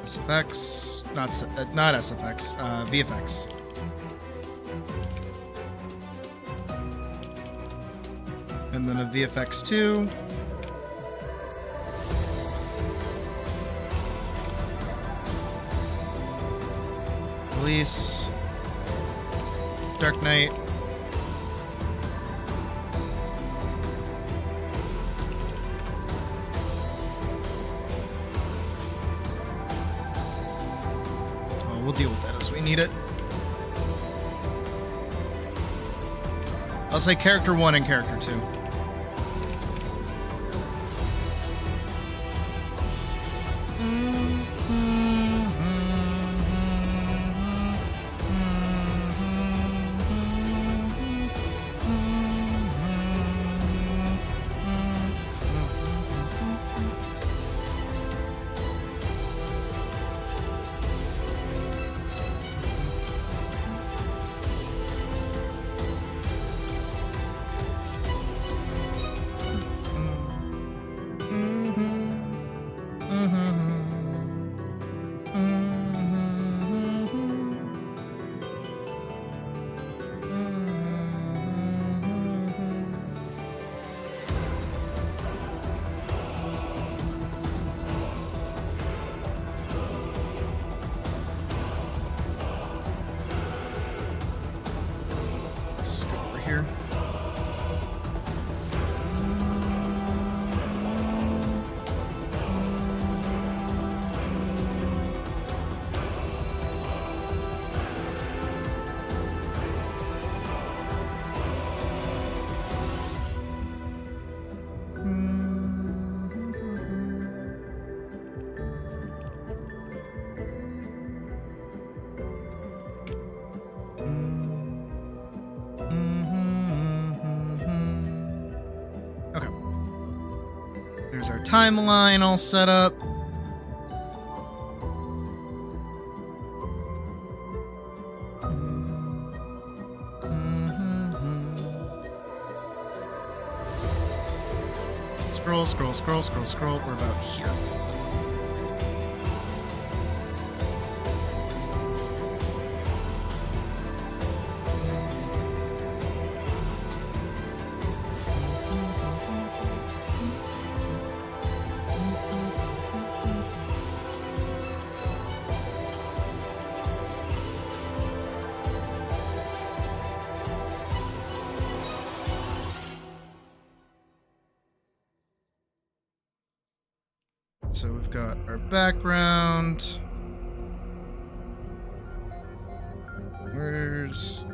SFX, not SFX, VFX. And then a VFX 2. Release. Dark Knight. We'll deal with that as we need it. I'll say character 1 and character 2. Let's go over here. Okay. There's our timeline all set up. Scroll, scroll, scroll, scroll, scroll. We're about here. So we've got our background. Where's...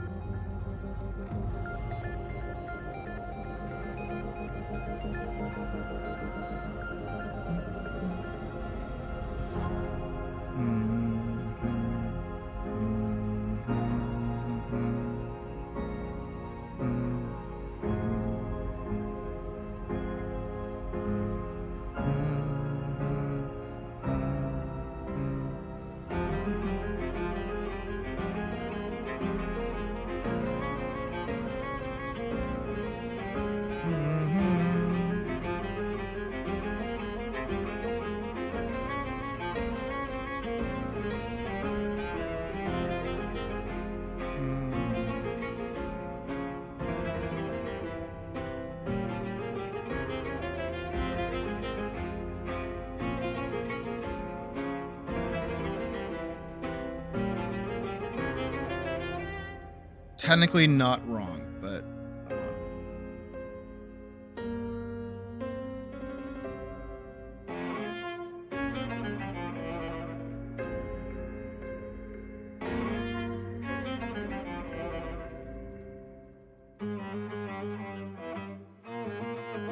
Technically not wrong, but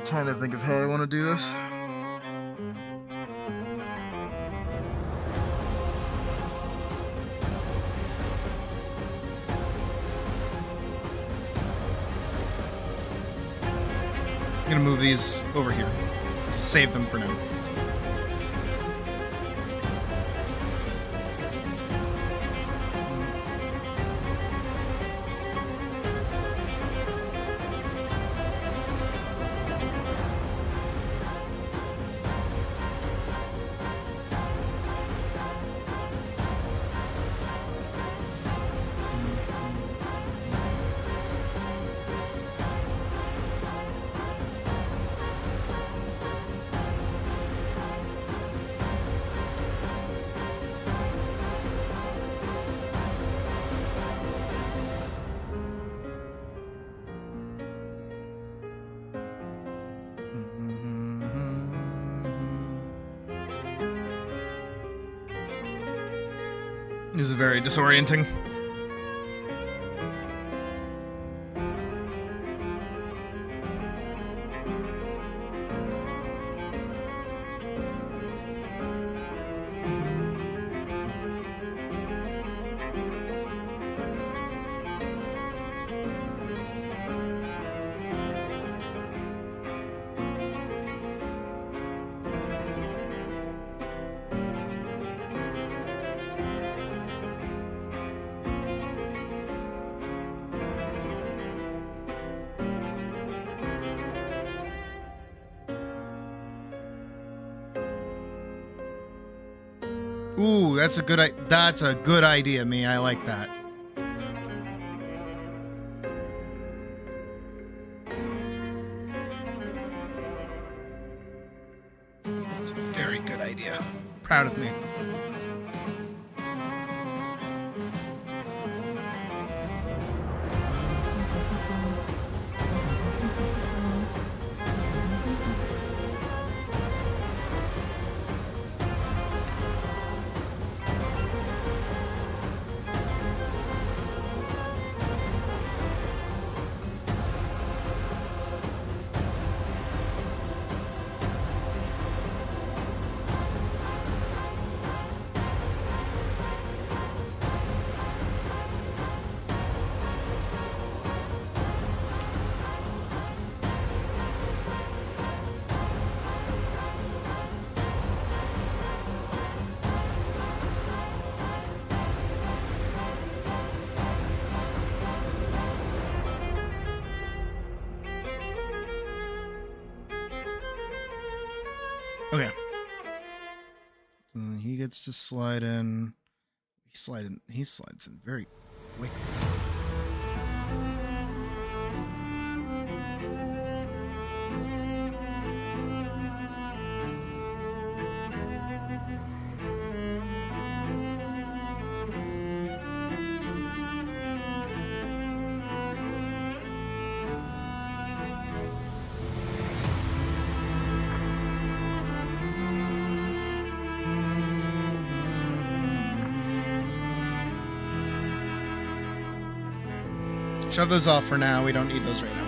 trying to think of how I want to do this. I'm gonna move these over here. Save them for now. This is very disorienting. Ooh, that's a good idea, me. I like that. It's a very good idea. Proud of me. Okay. So he gets to slide in. He slides in very quickly. Shove those off for now. We don't need those right now.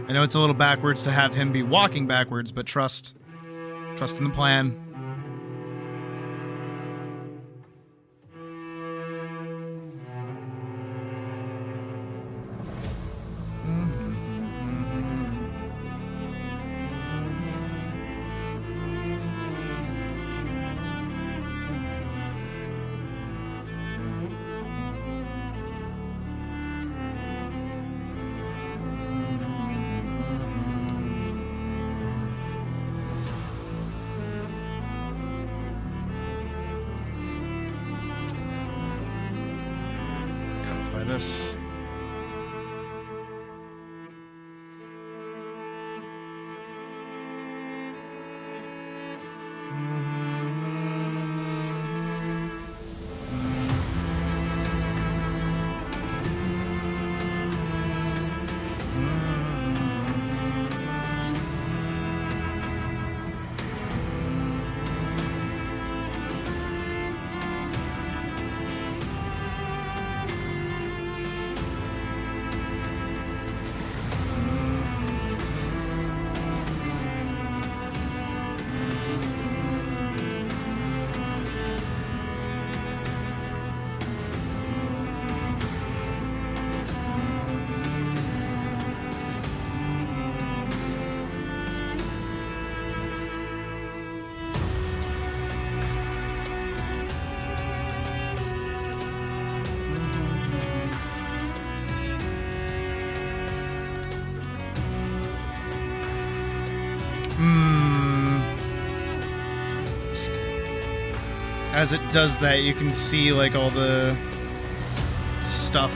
I know it's a little backwards to have him be walking backwards, but trust in the plan. This. As it does that, you can see like all the stuff.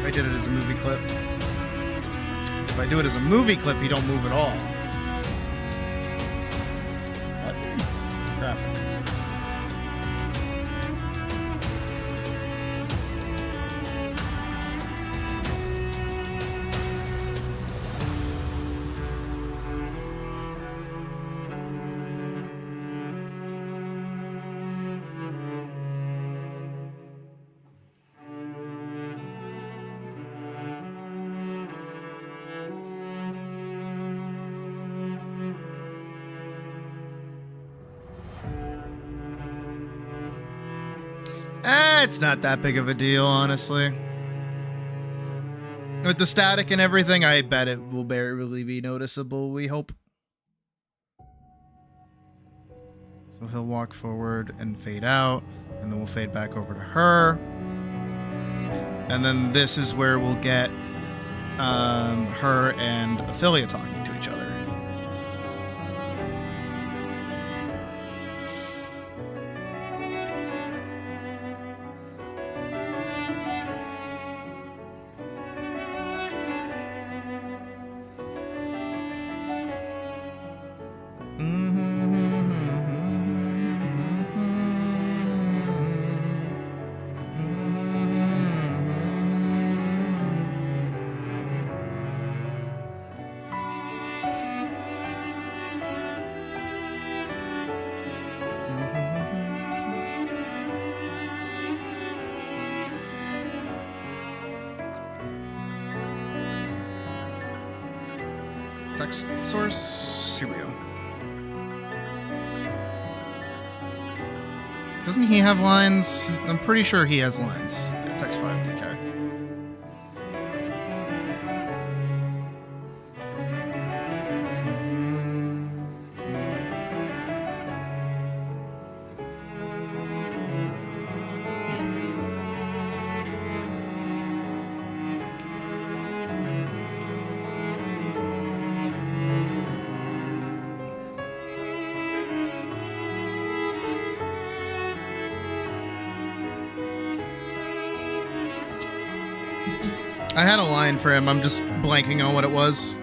If I did it as a movie clip. If I do it as a movie clip, you don't move at all. What? Crap. It's not that big of a deal, honestly. With the static and everything, I bet it will barely be noticeable, we hope. So he'll walk forward and fade out, and then we'll fade back over to her. And then this is where we'll get her and Ophelia talking to each other. text source. Here we go. Doesn't he have lines? I'm pretty sure he has lines. Yeah, text 5, DK. I had a line for him. I'm just blanking on what it was.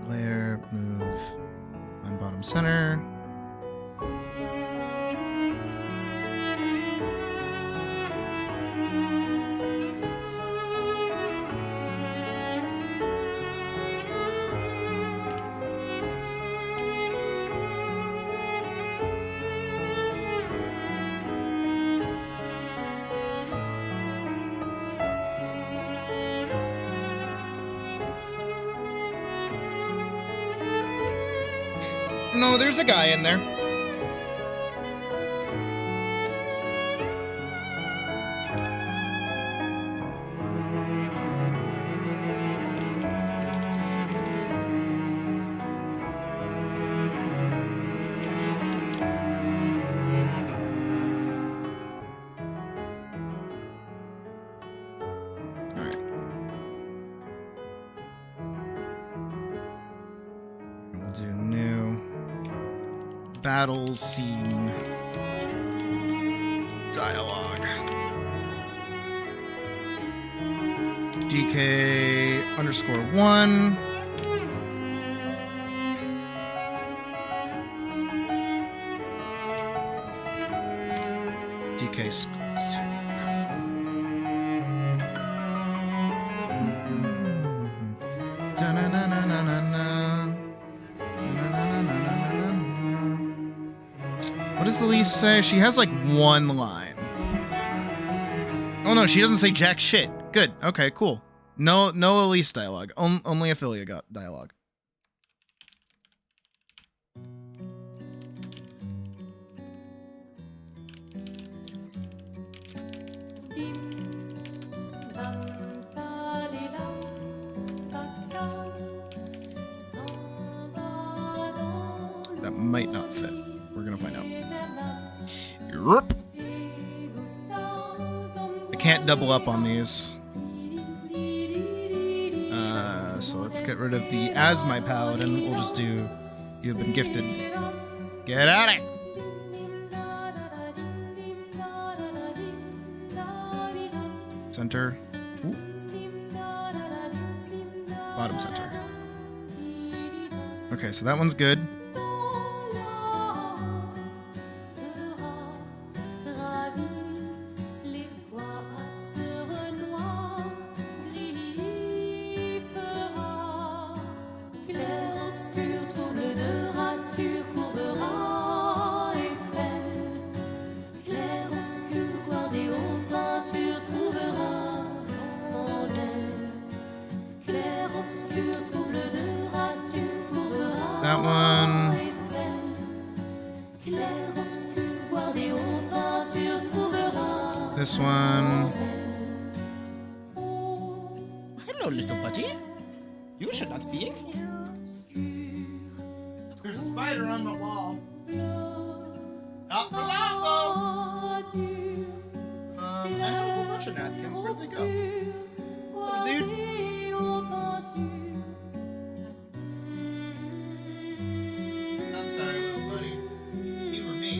Layer, move, on bottom center. No, there's a guy in there. All right. We'll do new. Battle scene dialogue. DK_1. DK What does Elise say? She has like one line. Oh no, she doesn't say jack shit. Good. Okay, cool. No Elise dialogue. Only Ophelia got dialogue. That might not fit. We're gonna find out. Yup. I can't double up on these. So let's get rid of the as my paladin. We'll just do you've been gifted. Get at it! Center. Ooh. Bottom center. Okay, so that one's good. That one. This one. Hello, little buddy. You should not be in here. There's a spider on the wall. Not for long, though. I had a whole bunch of napkins. Where'd they go? Little dude. I'm sorry, little buddy. You were me.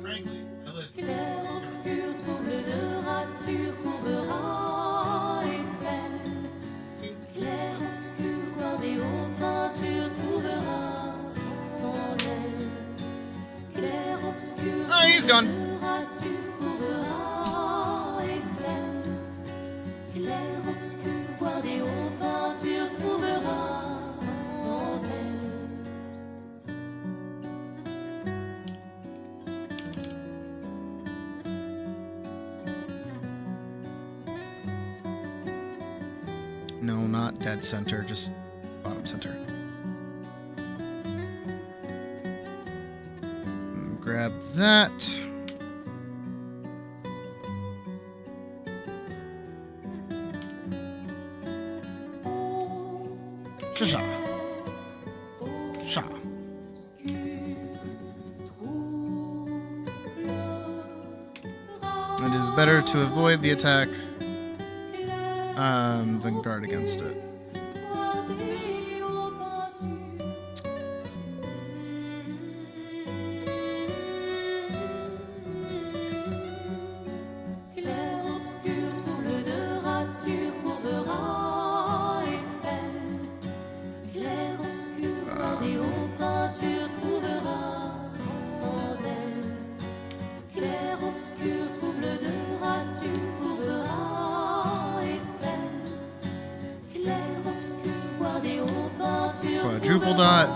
Frankly, I live. Oh, he's gone. No, not dead center, just bottom center. Grab that. Sha. Sha. It is better to avoid the attack than guard against it. Quadruple dot.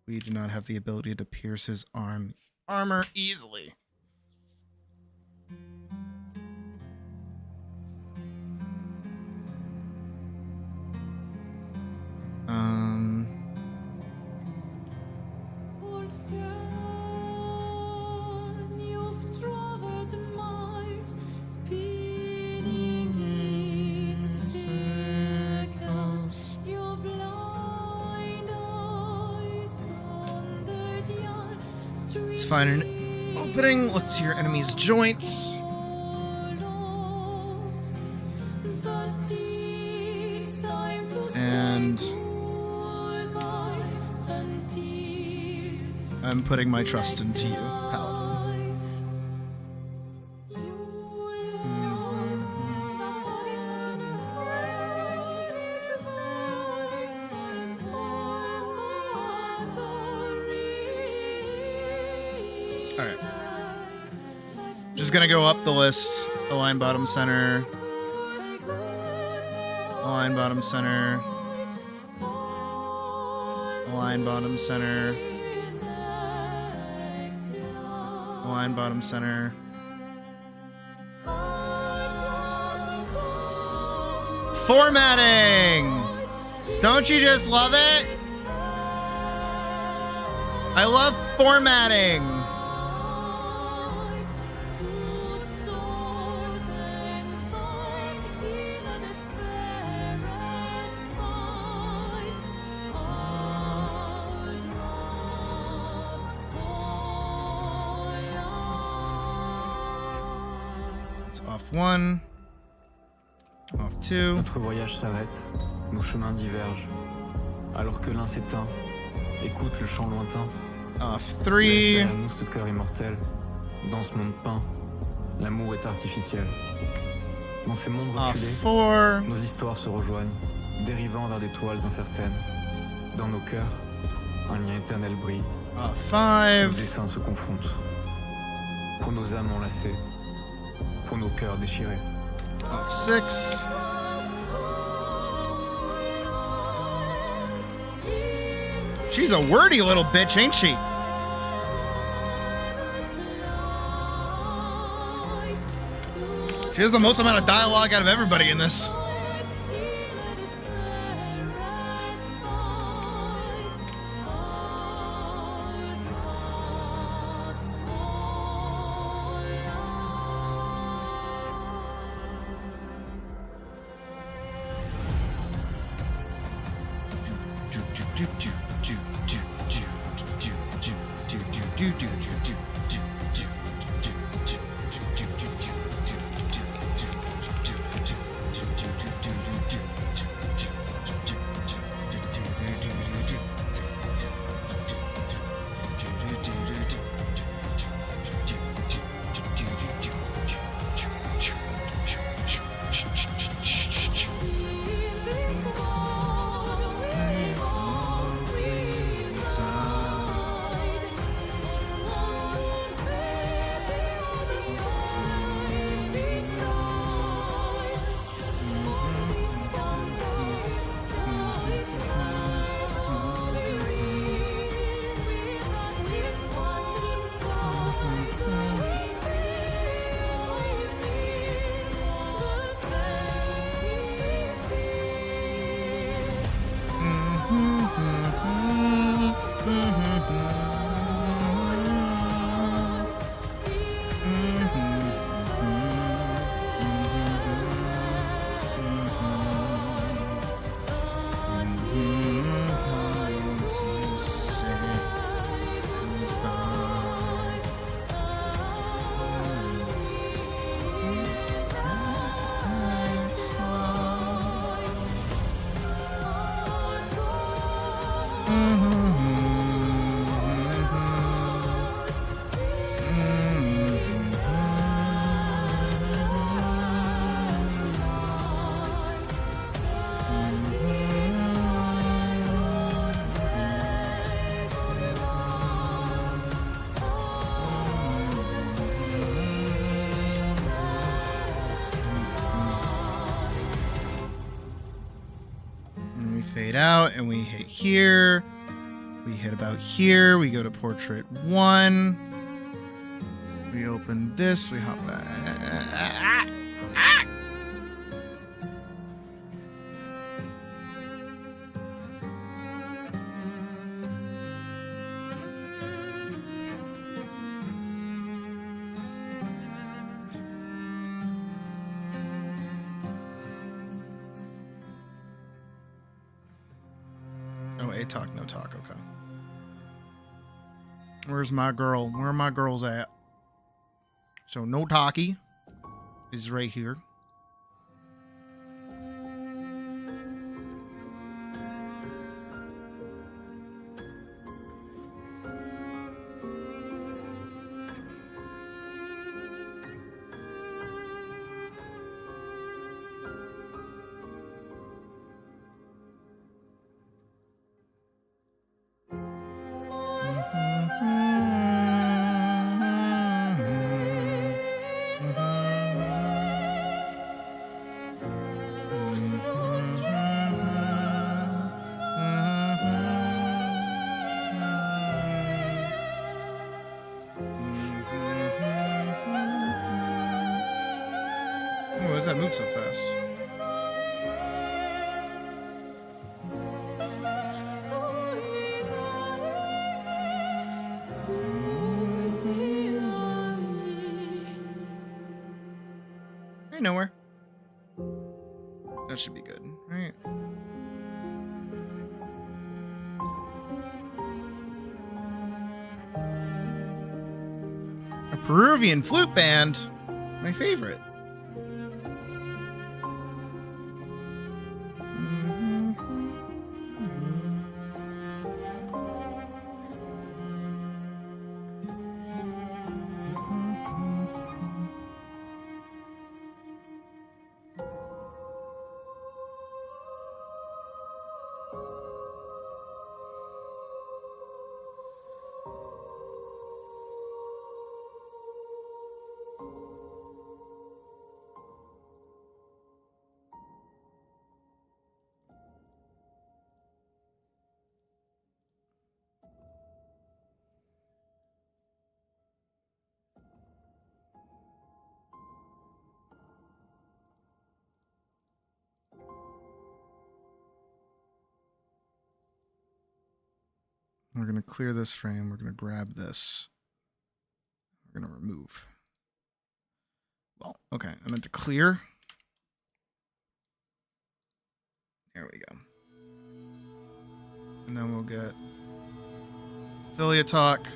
We do not have the ability to pierce his armor easily. Let's find an opening. Look to your enemy's joints. And I'm putting my trust into you, Paladin. Alright. Just gonna go up the list. Align bottom center. Align bottom center. Align bottom center. Align bottom center. Formatting! Don't you just love it? I love formatting. Off 1. Off 2. Notre voyage s'arrête, nos chemins divergent. Alors que l'un s'éteint, écoute le chant lointain. Off Laisse 3. derrière nous ce cœur immortel. Dans ce monde peint, l'amour est artificiel. Dans ces mondes Off reculés, 4. nos histoires se rejoignent, dérivant vers des toiles incertaines. Dans nos cœurs, un lien éternel brille. Off Nos 5. dessins se confrontent. Pour nos âmes enlacées, pour nos cœurs déchirés. Off 6. She's a wordy little bitch, ain't she? She has the most amount of dialogue out of everybody in this. And we fade out and we hit here. We hit about here. We go to portrait 1. We open this. We hop back. Oh, a talk, no talk. Okay. Where's my girl? Where are my girls at? So no talkie is right here. Why does that move so fast? Hey, nowhere. That should be good, right? A Peruvian flute band, my favorite. We're going to clear this frame. We're going to grab this. We're going to remove. Well, okay. I meant to clear. There we go. And then we'll get affiliate talk.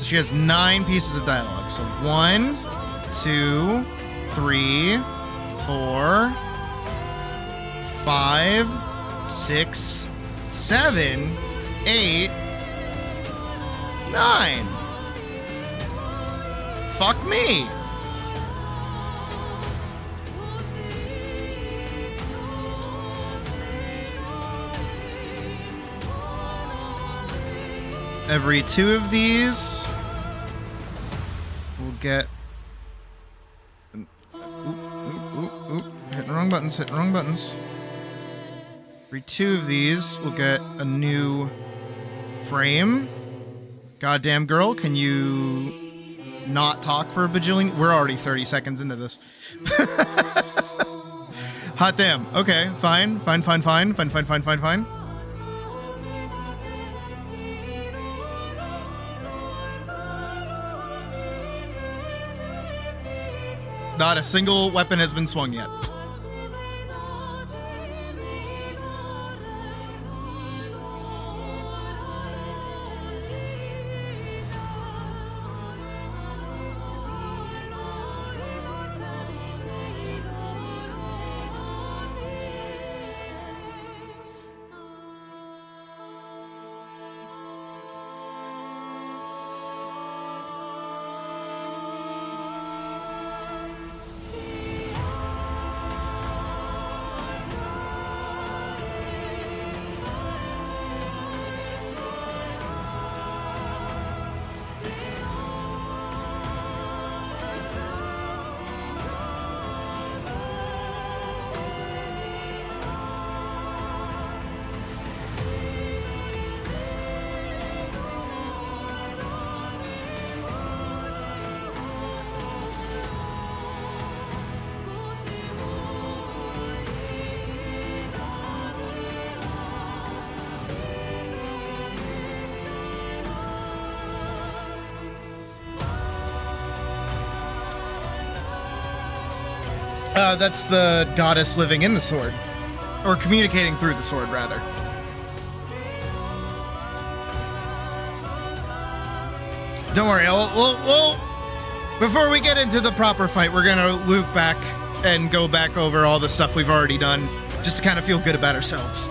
She has 9 pieces of dialogue. So 1, 2, 3, 4, 5, 6, 7, 8, 9. Fuck me. Every 2 of these, we'll get. Hitting the wrong buttons, hitting the wrong buttons. Every 2 of these, we'll get a new frame. Goddamn girl, can you not talk for a bajillion? We're already 30 seconds into this. Hot damn. Okay, fine. Not a single weapon has been swung yet. That's the goddess living in the sword. Or communicating through the sword, rather. Don't worry, we'll before we get into the proper fight, we're gonna loop back and go back over all the stuff we've already done, just to kind of feel good about ourselves.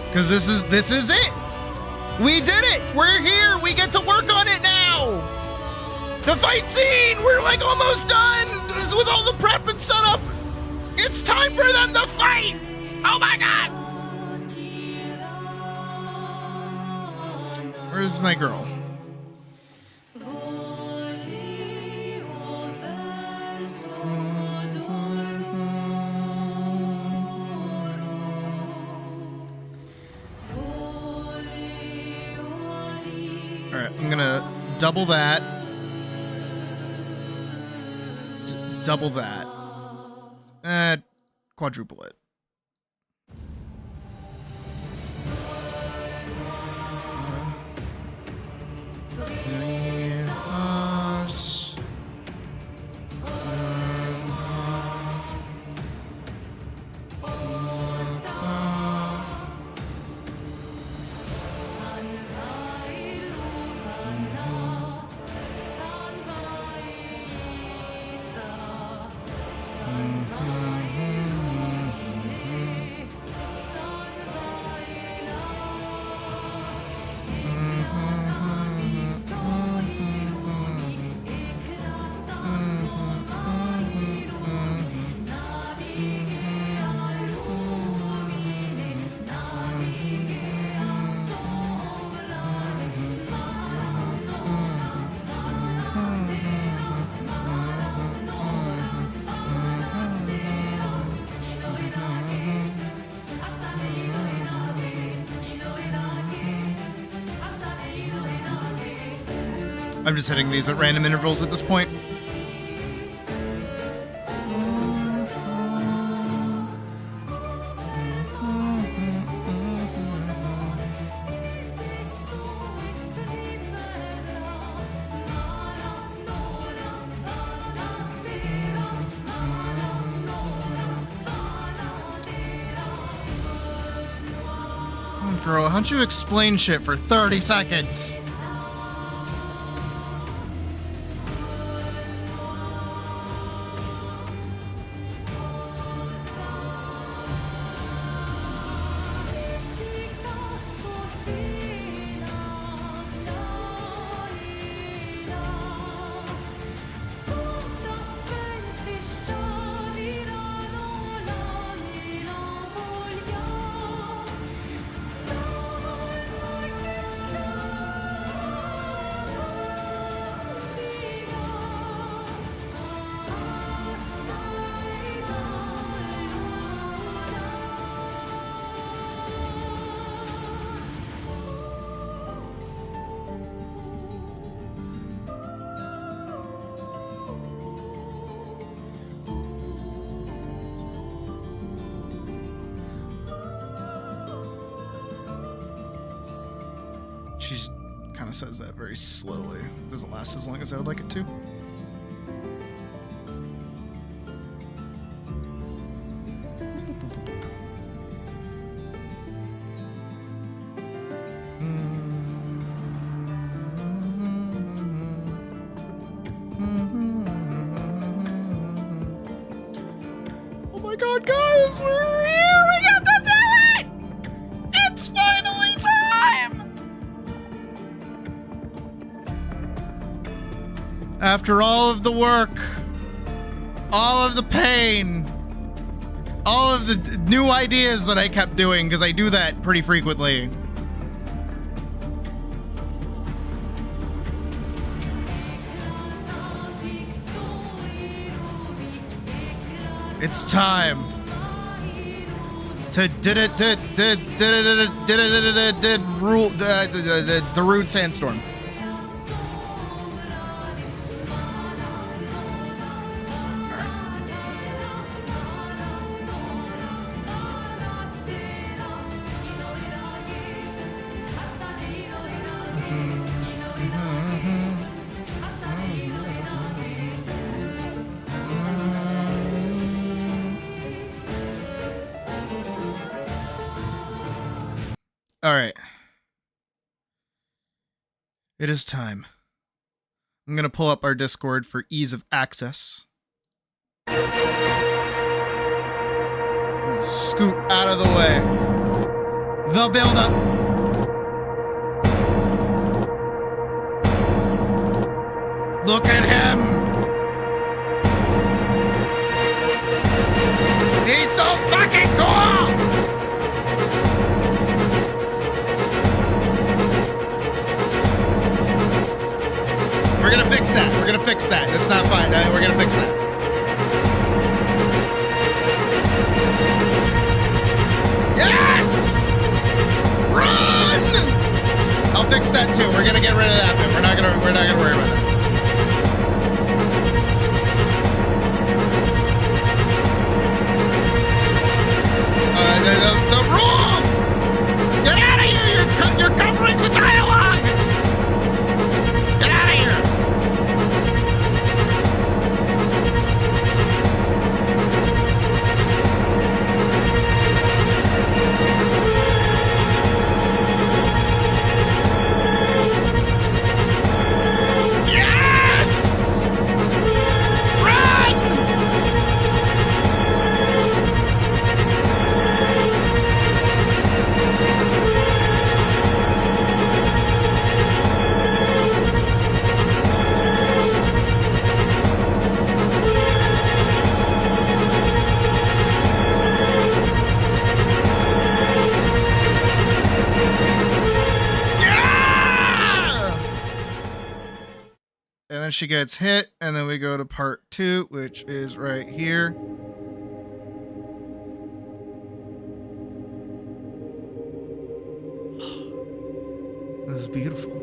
Because this is it! We did it! We're here! We get to work on it now! The fight scene! We're like almost done with all the prep and setup! It's time for them to fight! Oh my god! Where's my girl? Alright, I'm gonna double that. Double that. Quadruple it. I'm just hitting these at random intervals at this point. Girl, how don't you explain shit for 30 seconds? She kind of says that very slowly. Doesn't last as long as I would like it to. Oh my god, guys, we're here! We got to do it! It's finally time! After all of the work, all of the pain, all of the new ideas that I kept doing, because I do that pretty frequently. It's time to rule the rude sandstorm. All right. It is time. I'm going to pull up our Discord for ease of access. I'm going to scoot out of the way. The build-up. Look at him. He's so fucking cool. We're gonna fix that. We're gonna fix that. That's not fine. We're gonna fix that. Yes! Run! I'll fix that too. We're gonna get rid of that bit. We're not gonna worry about that. The rules! Get out of here! You're covering the dialogue! Get out of here! Yes! Run! And then she gets hit, and then we go to part 2, which is right here. This is beautiful.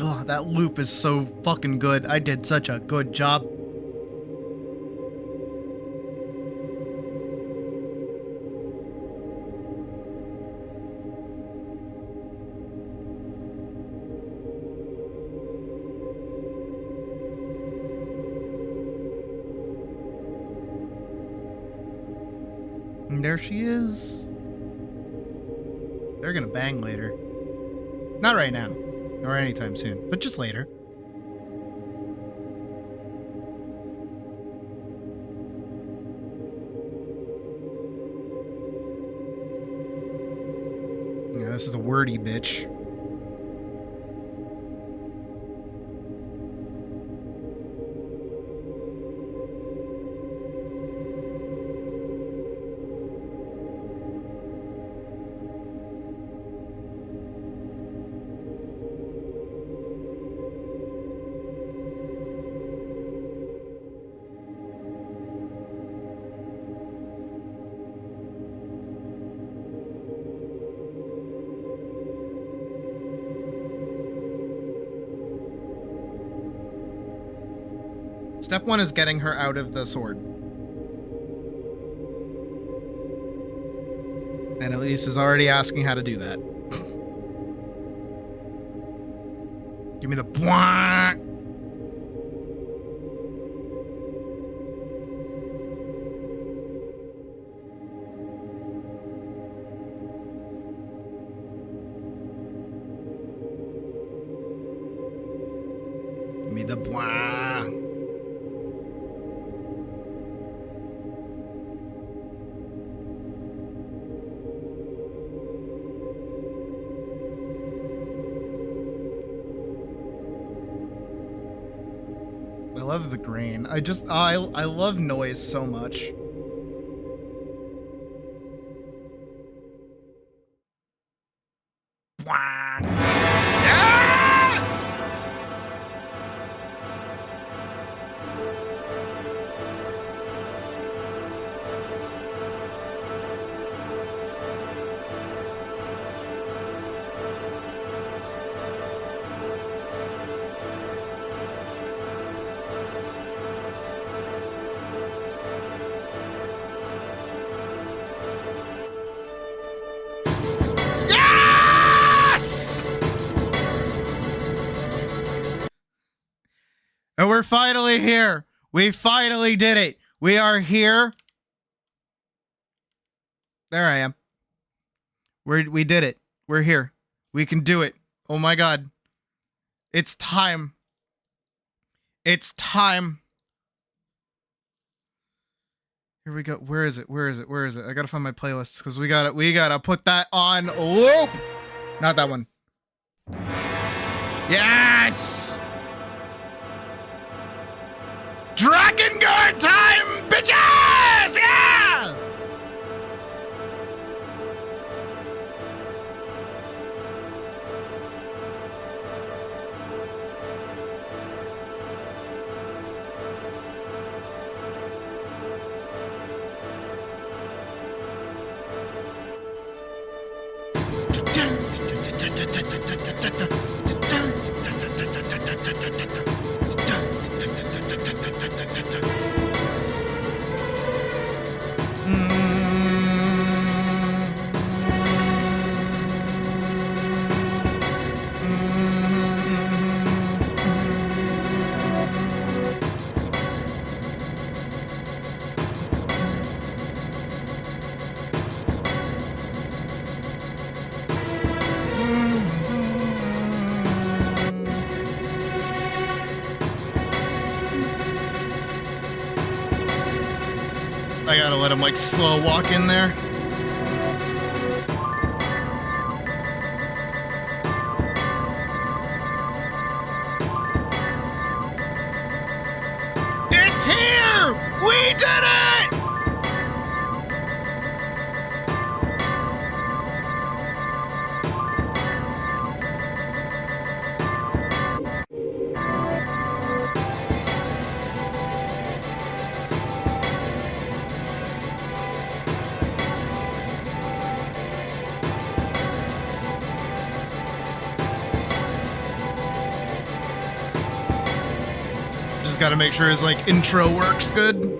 Oh, that loop is so fucking good. I did such a good job. And there she is. They're gonna bang later. Not right now. Or anytime soon, but just later. Yeah, this is the wordy bitch. Step 1 is getting her out of the sword. And Elise is already asking how to do that. Give me the bwah! Give me the bwah! I love the grain. I love noise so much. Yes! Yes! And we're finally here. We finally did it. We are here. There I am. We did it. We're here. We can do it. Oh my god. It's time. It's time. Here we go. Where is it? Where is it? Where is it? I gotta find my playlists because we gotta put that on loop. Not that one. Yes! Dragon Guard time, bitches! Yeah! I gotta let him like slow walk in there. It's here! We did it! Just gotta make sure his like intro works good.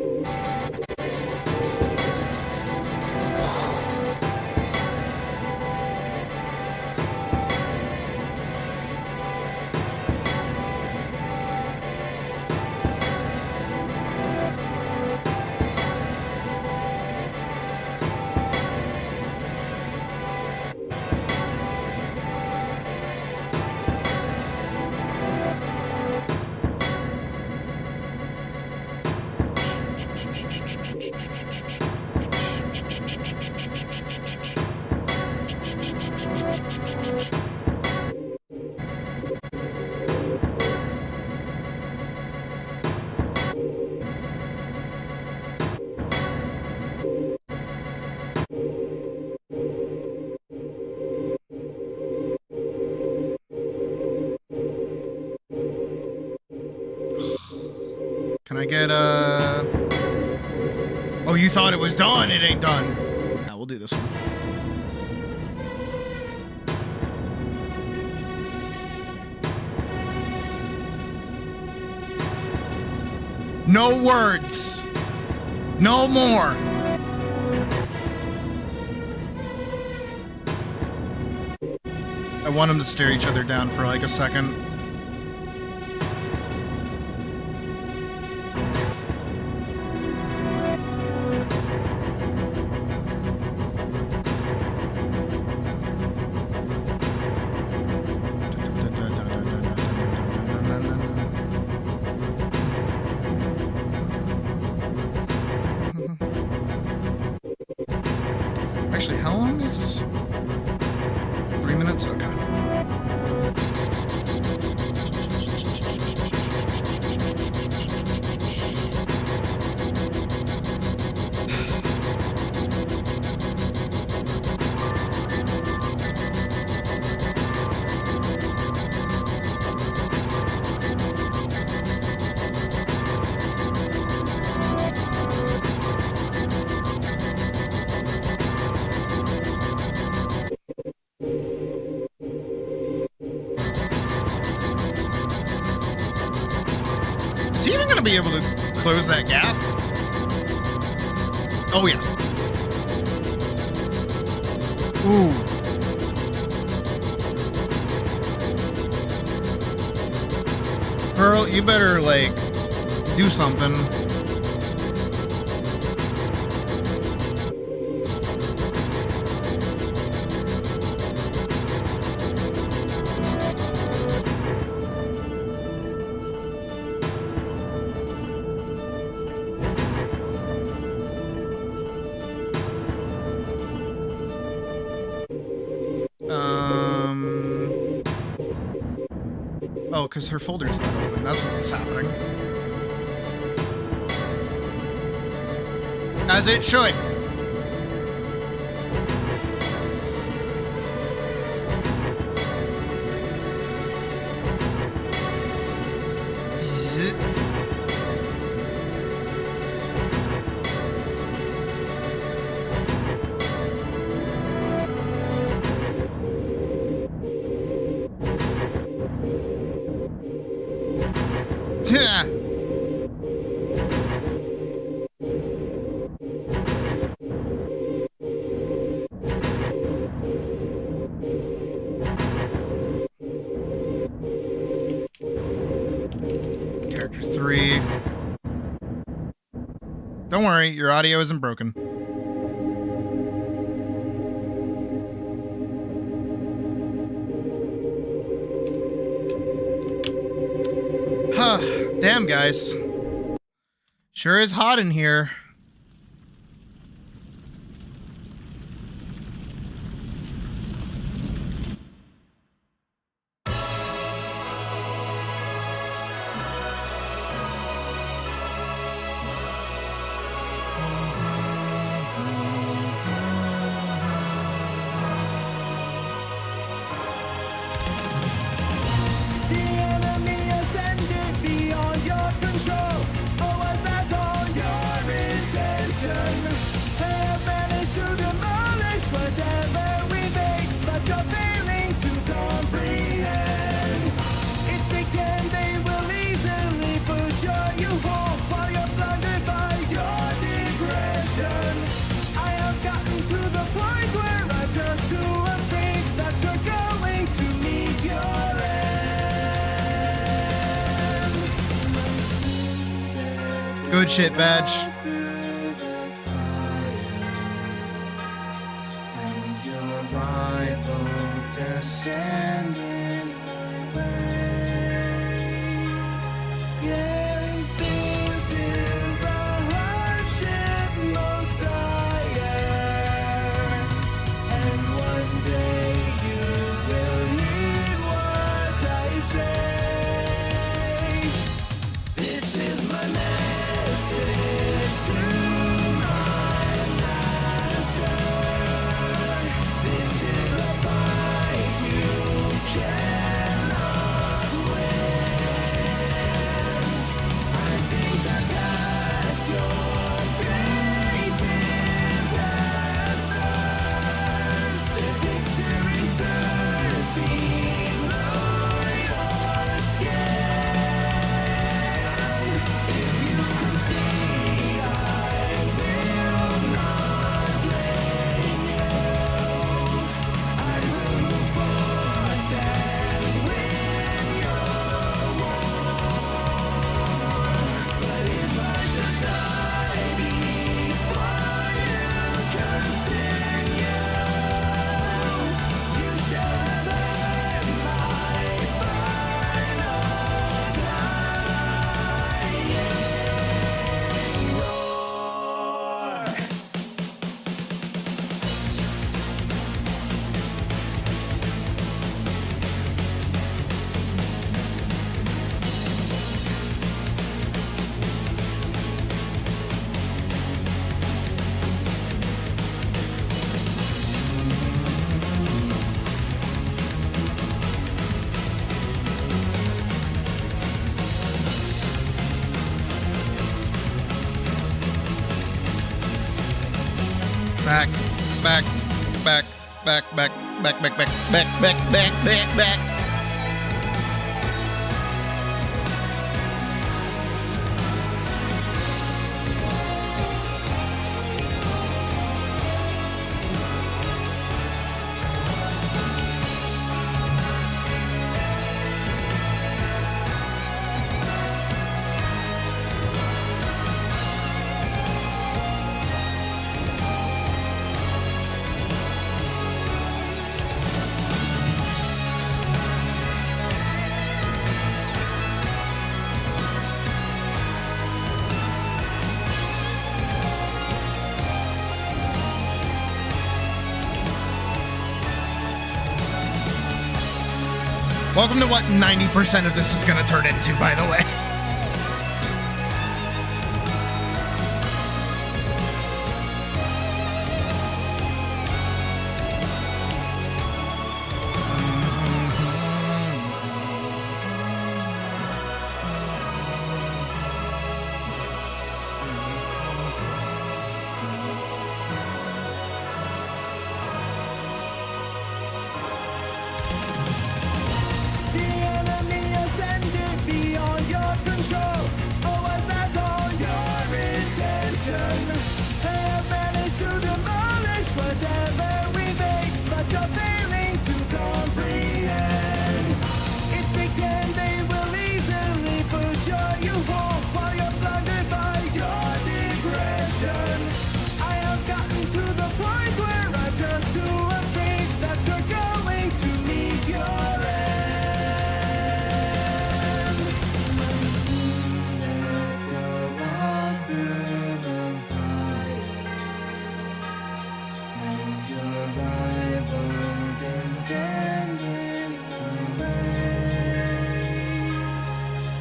Can I get Oh, you thought it was done. It ain't done. Now we'll do this one. No words. No more. I want them to stare each other down for like a second. Actually, how long is 3 minutes? Okay. Is he even gonna be able to close that gap? Oh yeah. Ooh. Pearl, you better like do something. Oh, because her folder's not open. That's what's happening. As it should. Yeah. Character 3. Don't worry, your audio isn't broken. Huh. Damn, guys. Sure is hot in here. Good shit, badge. And your Bible descend in my way. Yes, this is a hardship most dire. And one day you will heed what I say. This is my message to my master. This is a fight you cannot Back, back, back, back, back, back, back, back, back, back, back, back, back. Welcome to what 90% of this is going to turn into, by the way. The enemy ascended beyond your control. Or was that all your intention? They have managed to demolish whatever we make, but you're failing to comprehend. If they can, they will easily put you home while you're blinded by your digression. I have gotten to the point where I'm just too afraid that you're going to meet your end.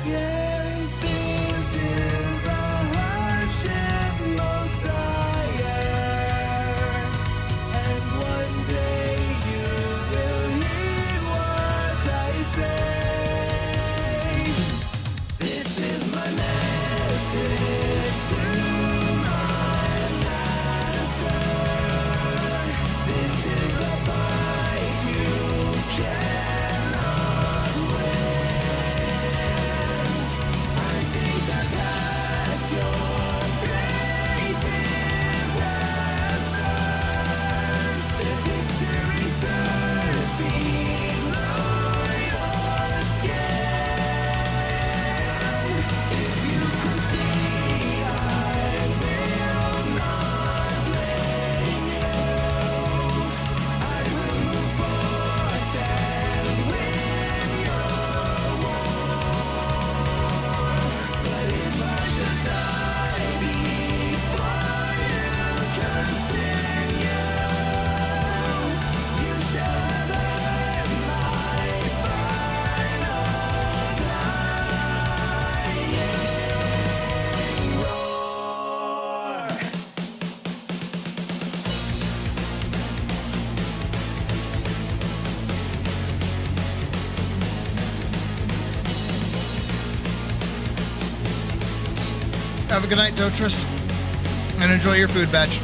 Yes, this is a hardship most dire, and one day you will heed what I say. This is my message to my master. This is a fight you cannot win. I think that past your great disasters, if victory stirs below your skin, if you could see, I will not blame you. I will move forth and win your war. But if I should die before you continue, you shall have heard my final dying roar. Have a good night, Dotris, and enjoy your food batch.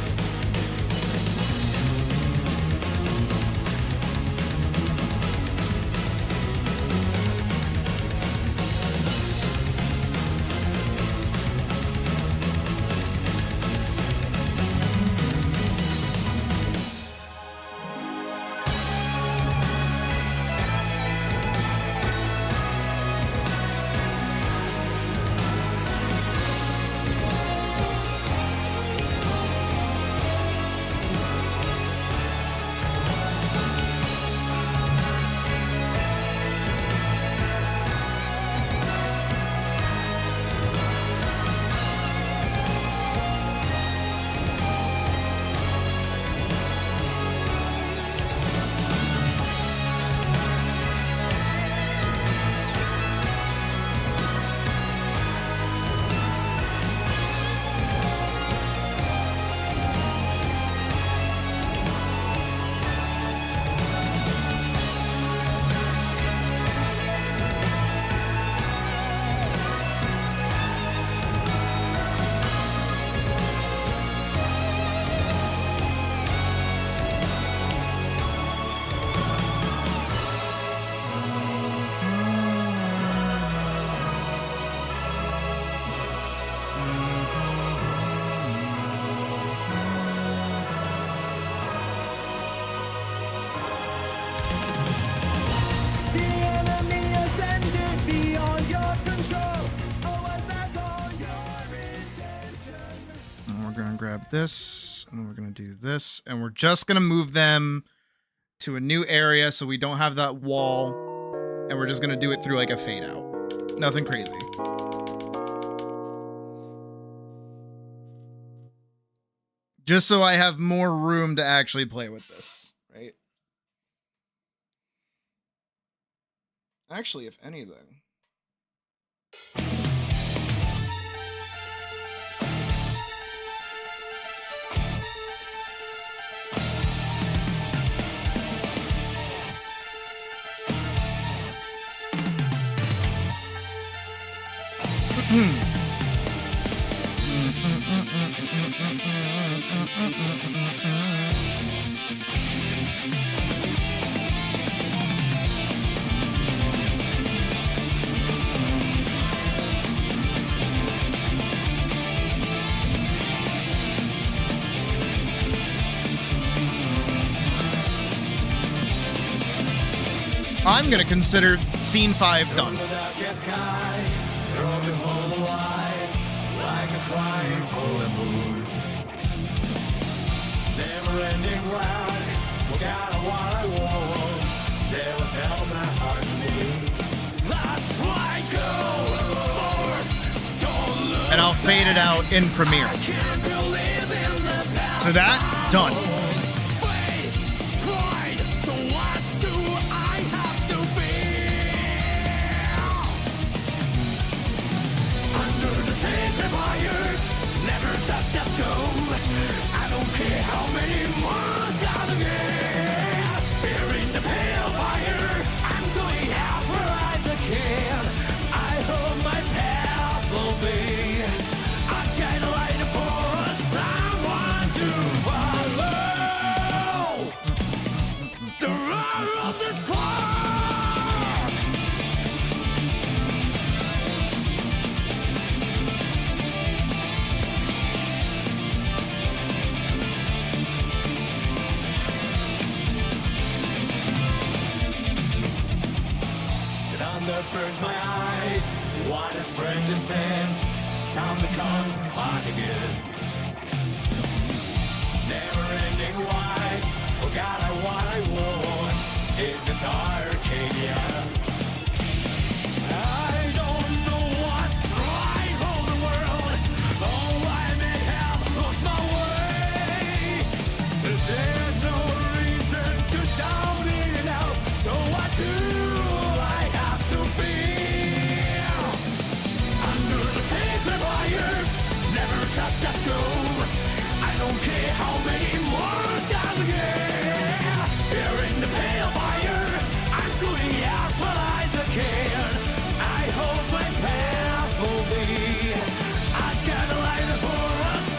gonna grab this, and we're gonna do this, and we're just gonna move them to a new area so we don't have that wall, and we're just gonna do it through like a fade out. Nothing crazy. Just so I have more room to actually play with this, right? Actually, if anything. I'm gonna consider scene 5 done. And I'll fade it out in Premiere. So that, done. Burns my eyes, what a strange descent, sound becomes hard again. Never ending why, forgot I what I want, is this Arcadia? I don't know what's right for the world, oh I may have lost my way. There's no reason to doubt it out, so what do just go. I don't care how many more gotta get. Here in the pale fire, I'm going out for as I can. I hope my path will be. I got a light for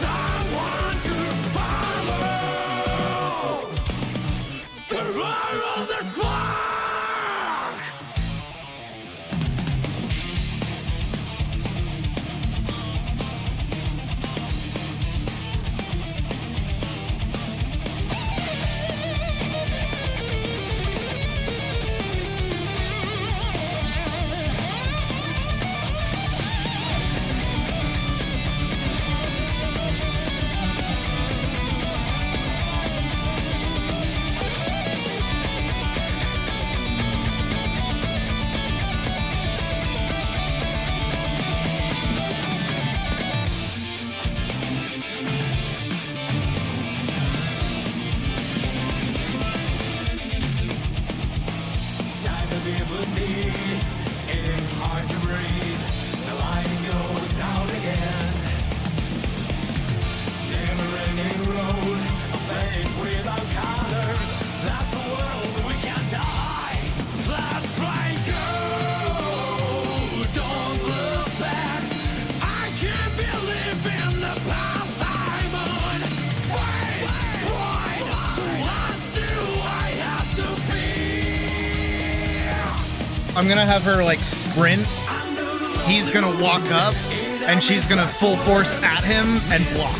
someone to follow. The roar of the spark. I'm gonna have her like sprint. He's gonna walk up, and she's gonna full force at him and block,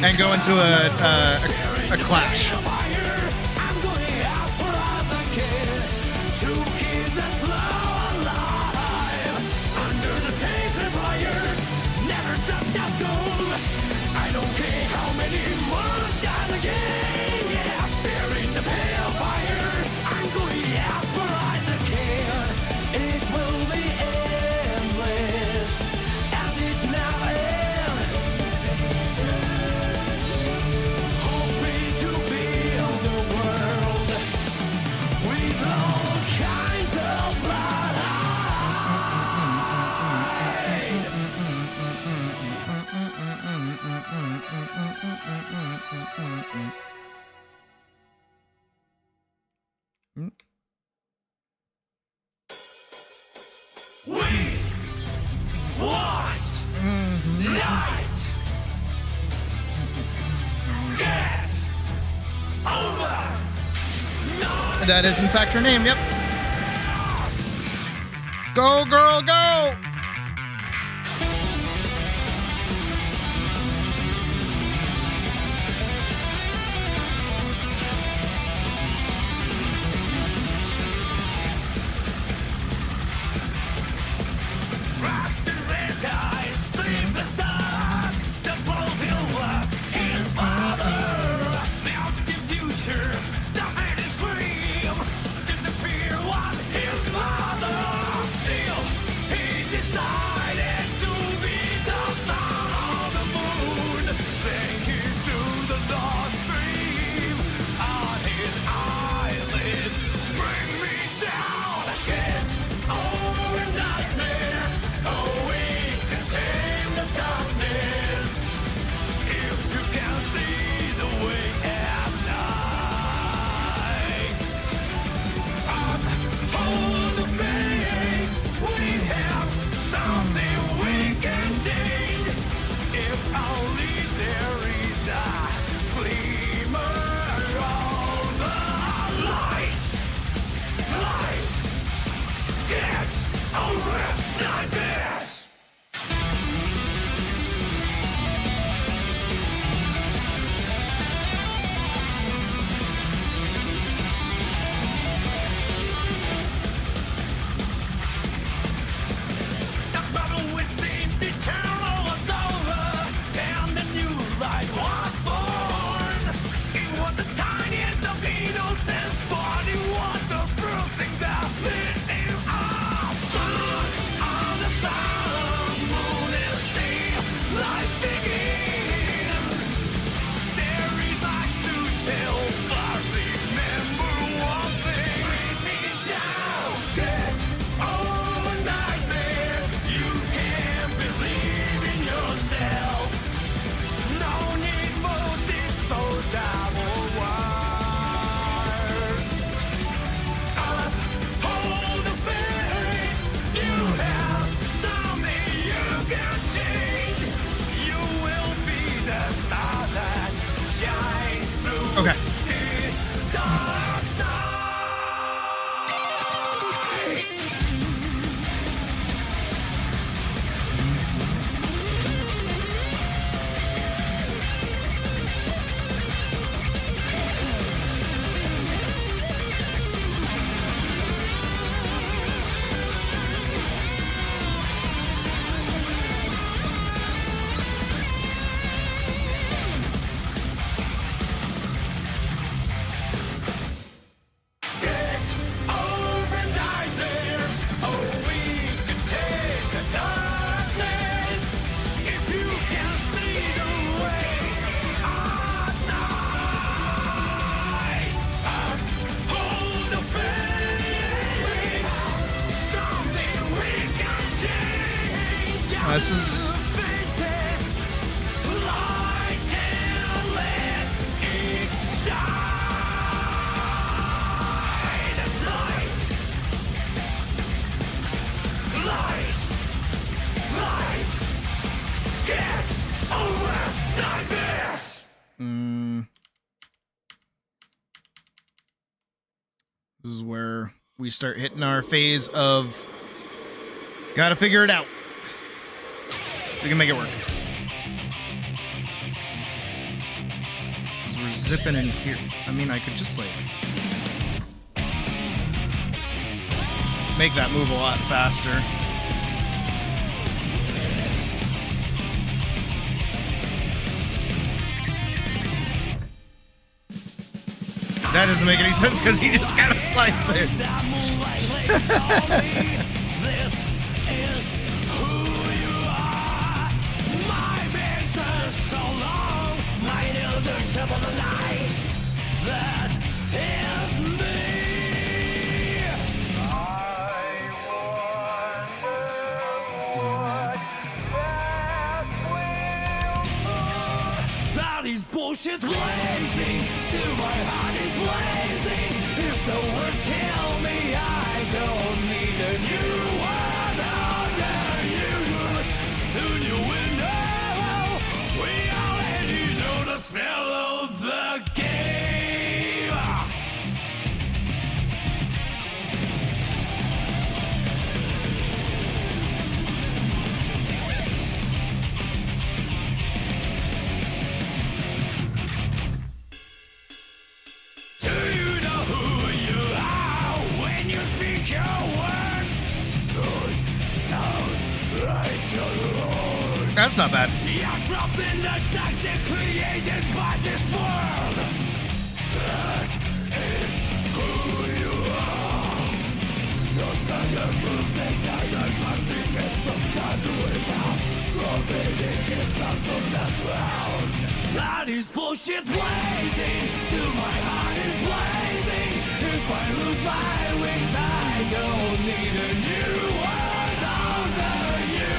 and go into a clash. Never stop, just go. That is, in fact, her name, yep. Go, girl, go! Okay. This is... This is where we start hitting our phase of gotta figure it out. We can make it work. We're zipping in here. I mean, I could just, like, make that move a lot faster. That doesn't make any sense because he just kind of slides in. That is bullshit. blazing, still my heart is blazing. If the words kill me, I don't need a new world under you. Soon you will know, we already know the smell of the game. Do you know who you are when you speak your words? Don't sound like your own. That's not bad. You're trapped in the toxic created by this world. That is who you are. No sign of losing, I must be get some kind of way out. Providing gives us on the ground. That is bullshit blazing, still my heart is blazing. If I lose my wings, I don't need a new world under you.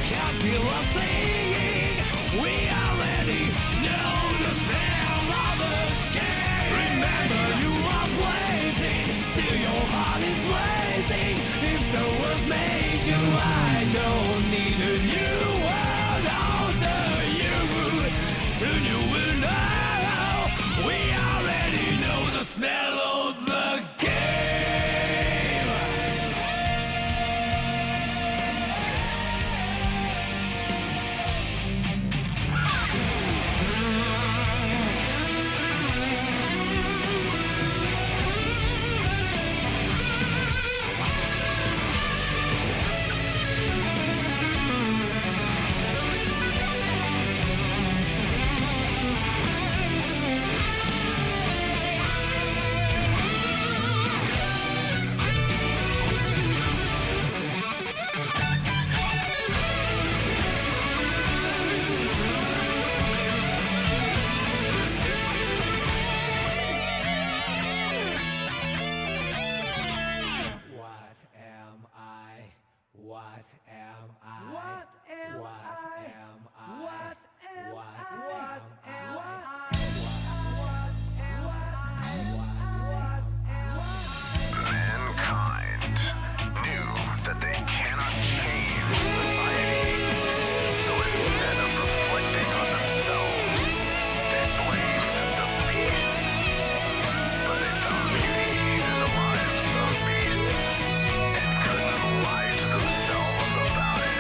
Can't feel a thing, we already know the smell of the game. Remember you are blazing, still your heart is blazing. If the world made you, I don't need a new world under you. Soon you will know, we already know the smell of the game. What am I? What am I? What am I? What am Mankind knew that they cannot change society, so instead of reflecting on themselves, they blamed the beasts. But they found beauty in the lives of beasts and couldn't lie to themselves about it.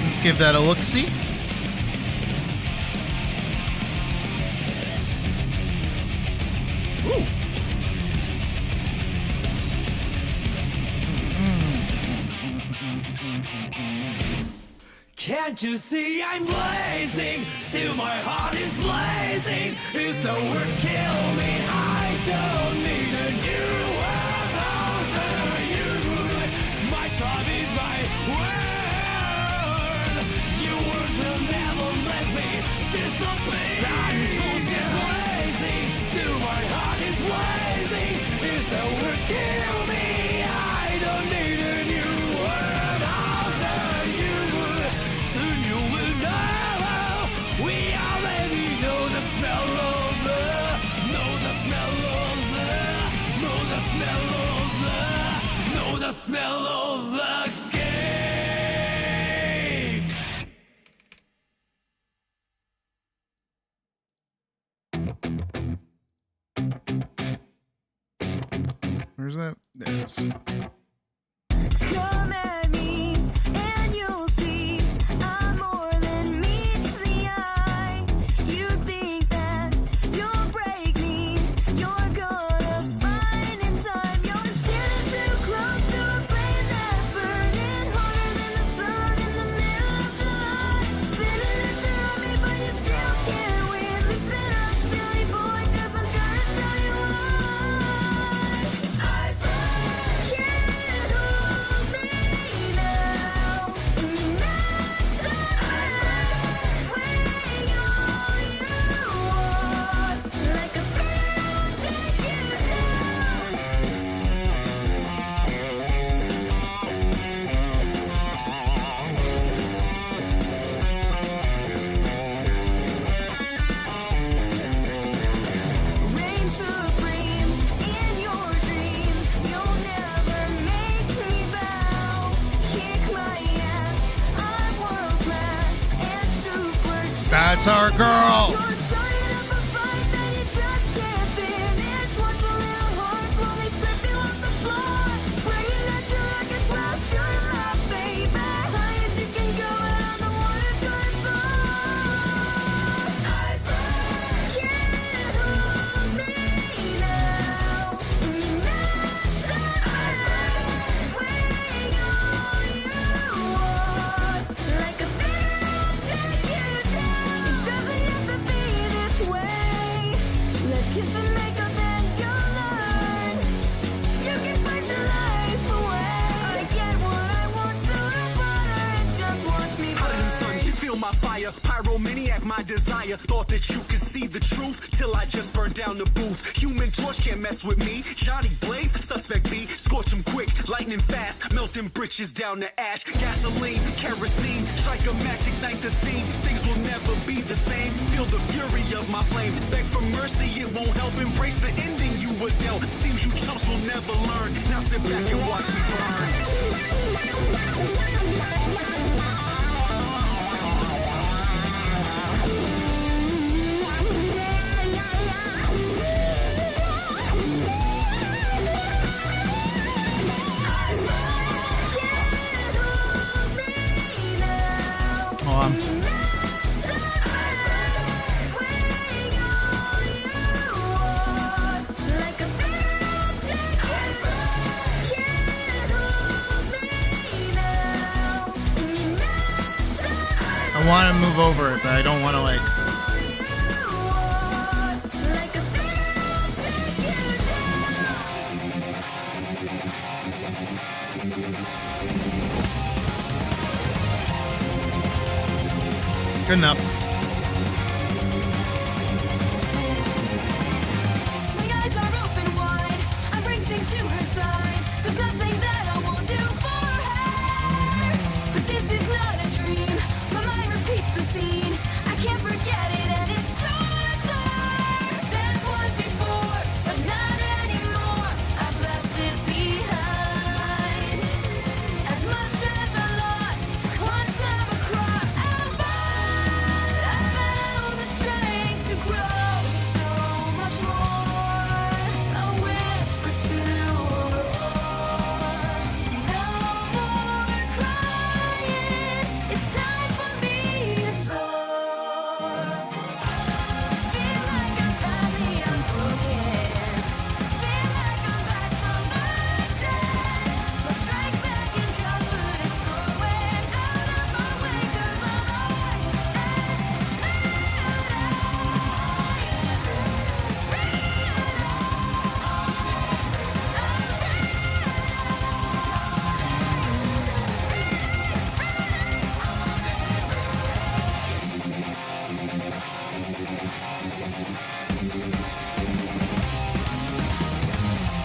Let's give that a look-see. Ooh. Can't you see I'm blazing? Still my heart is blazing. If the words kill me, I don't need a new world under you. My time is my word. Your words will never let me disappear. That is bullshit blazing. Still my heart is blazing. If the words kill me, I don't need a new world under you. Soon you will know, we already know the smell of the, know the smell of the, know the smell of the, know the smell of the game. Where's that? There it is. Come at me, and you'll see I'm more than meets the eye. You think that you'll break me, you're gonna find in time. You're standing too close to a flame that's burning harder than the sun in the middle of July. Feeling that you're on me, but you still can't win. Listen up, silly boy, 'cause I'm gonna tell you why. I can't That's our girl. You're starting up a fight that you just can't finish. Watch a little heart slowly slip you off the floor. Praying that your luck is well, sure my baby. High as you can go, and I'm the one who's gonna fall. I can't hold me now. You messed up swing all you want. Like a feather, take you down. It doesn't have to be this way. Let's kiss and make up, then you'll learn. You can fight your life away. I get what I want, so don't bother and just watch me Hiding sun, burn. you feel my fire. Pyromaniac, my desire. Thought that you could see the truth till I just burned down the booth. Human torch can't mess with me. Johnny Blaze, suspect B. Scorch him quick, lightning fast. Melting britches down to ash. Gasoline, kerosene. Strike a match, ignite the scene. Things will never be the same. Feel the fury of my flame. Beg for mercy, it won't help. Embrace the ending you were dealt. Seems you chumps will never learn. Now sit back and watch me burn. Oh, I want to move over it, but I don't want to like. Good enough. My eyes are open wide. I'm racing to her side. There's nothing that I won't do for her. But this is not a dream. My mind repeats the scene. I can't forget it, and it's torture. That was before, but not anymore. I've left it behind. As much as I lost, one time across, I found the strength to grow so much more. A whisper to roar. No more crying. It's time for me to soar. Feel like I'm finally unbroken. Feel like I'm back from the dead. My strike back in confidence growing out of my way 'cause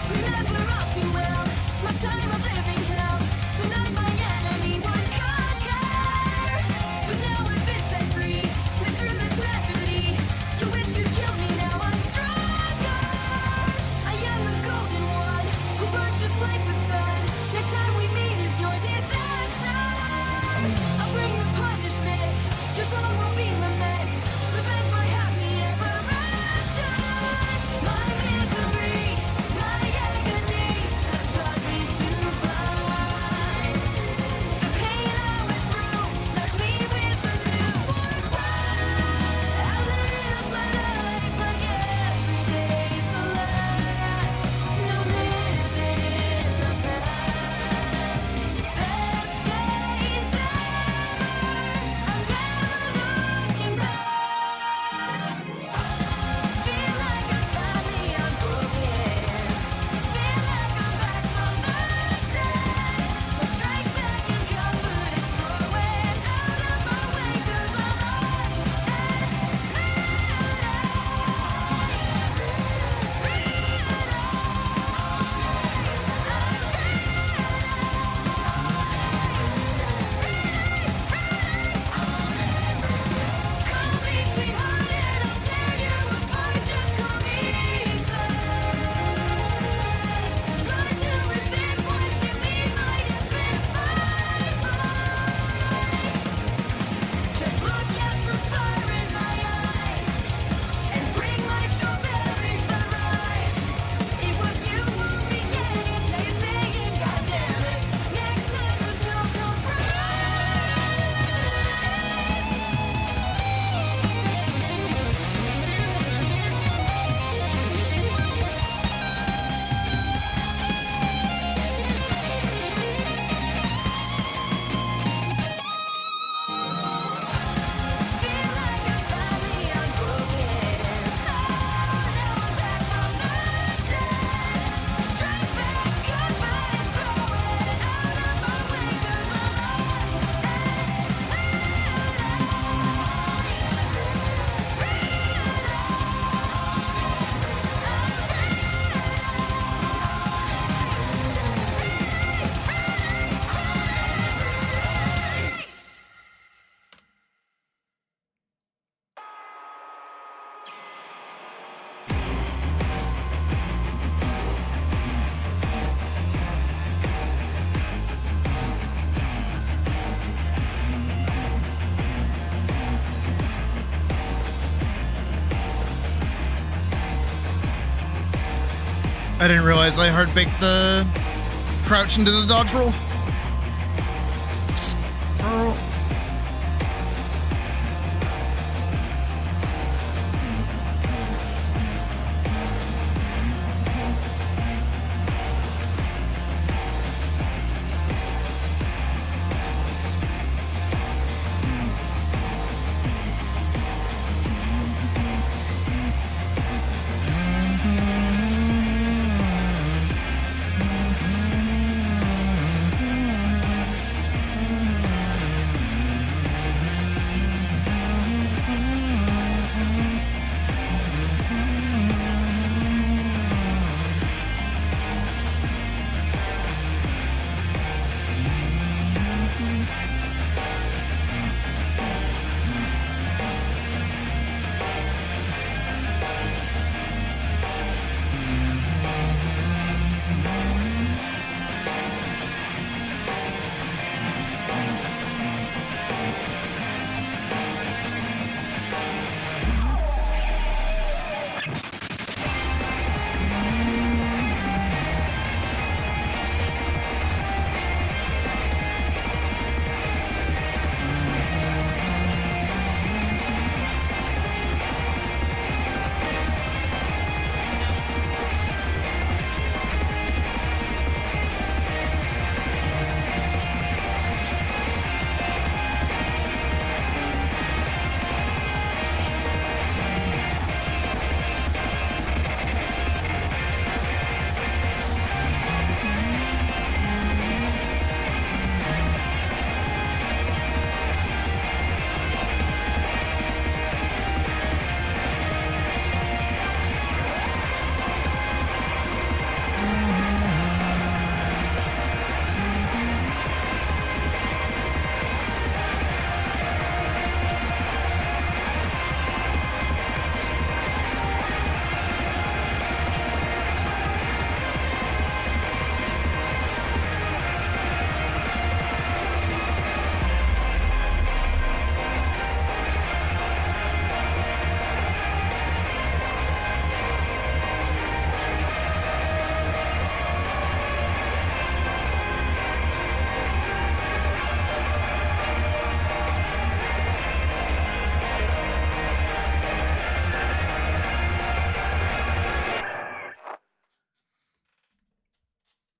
remember all too well my time of living hell. Tonight my enemy would conquer. But now I've been set free. Live through the tragedy. You wish you'd kill me, now I'm stronger. I am the golden one who burns just like the sun. Next time we meet is your disaster. I'll bring the punishment. Your song will be lament. Revenge might have me ever after. My misery, my agony has taught me to find. The pain I went through left me with a newborn pride. I live my life like every day's the last. No living in the I didn't realize I hard baked the crouch into the dodge roll.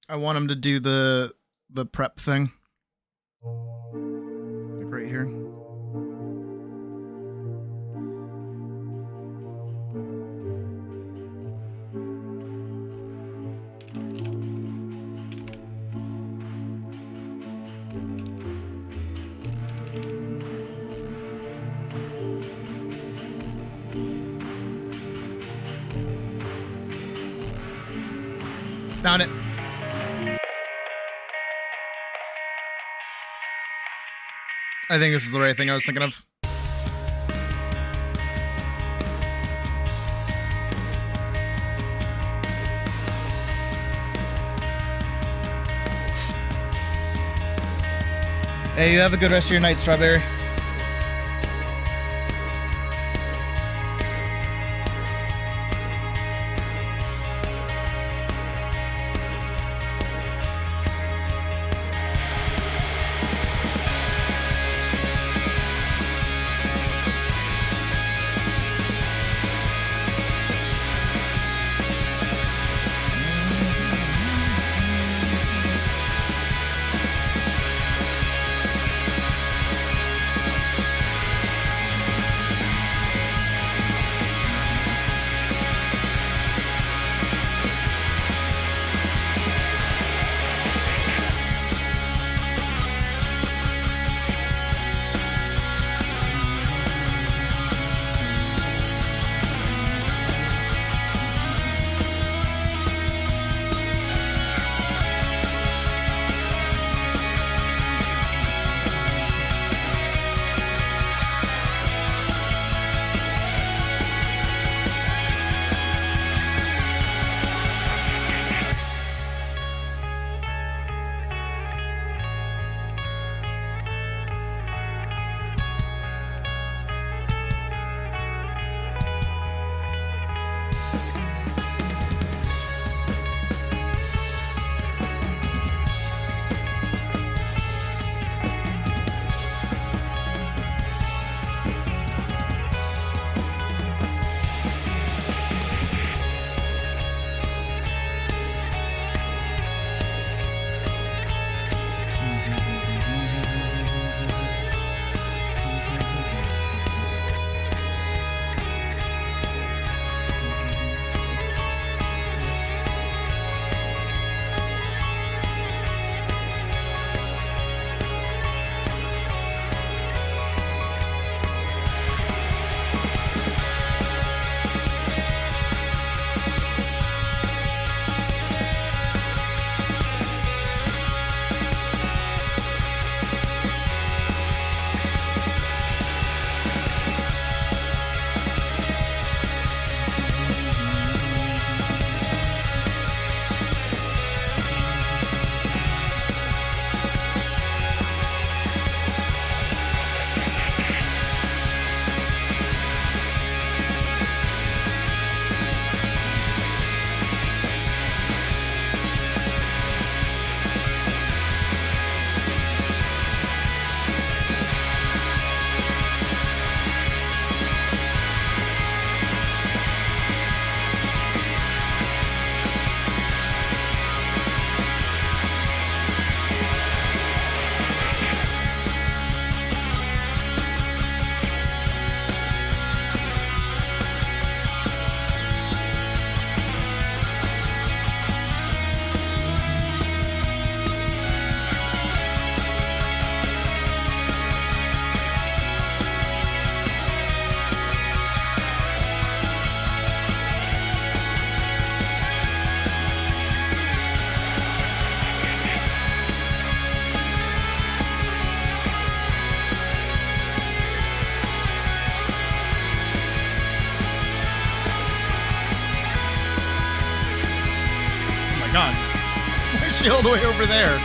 I want him to do the prep thing. Like right here. Found it. I think this is the right thing I was thinking of. Hey, you have a good rest of your night, Strawberry. Why is she all the way over there?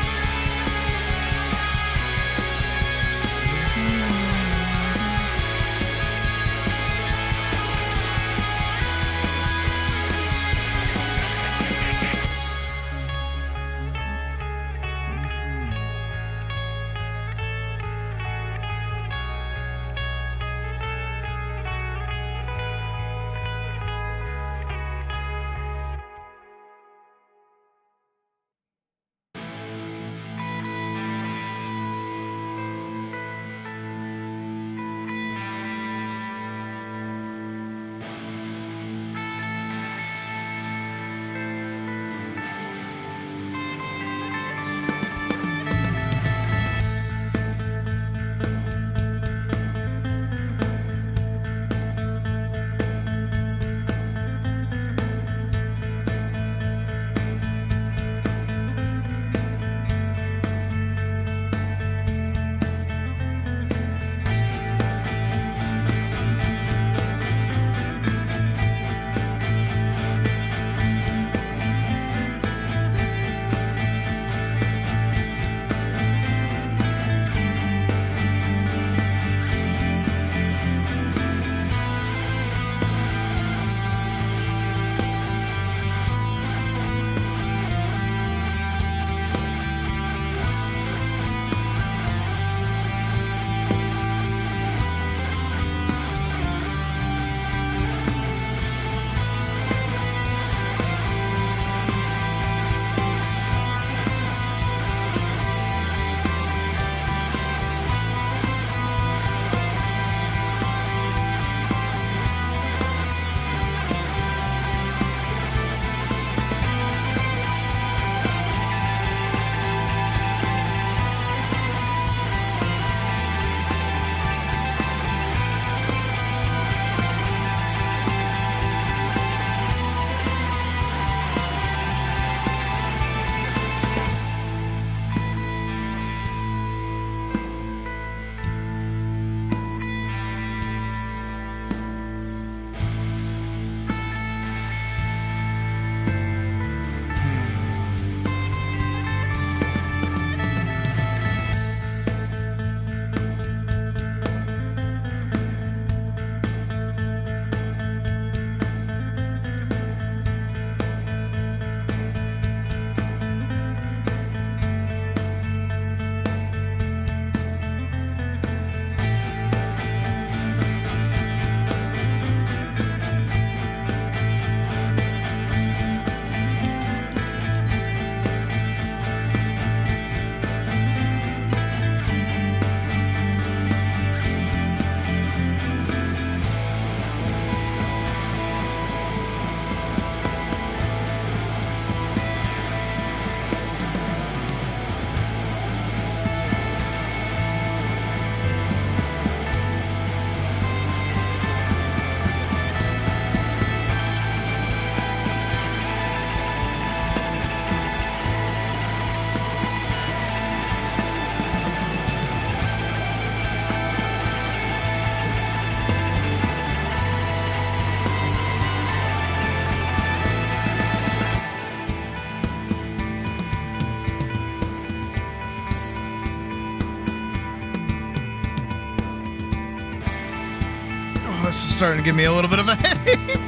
This is starting to give me a little bit of a headache.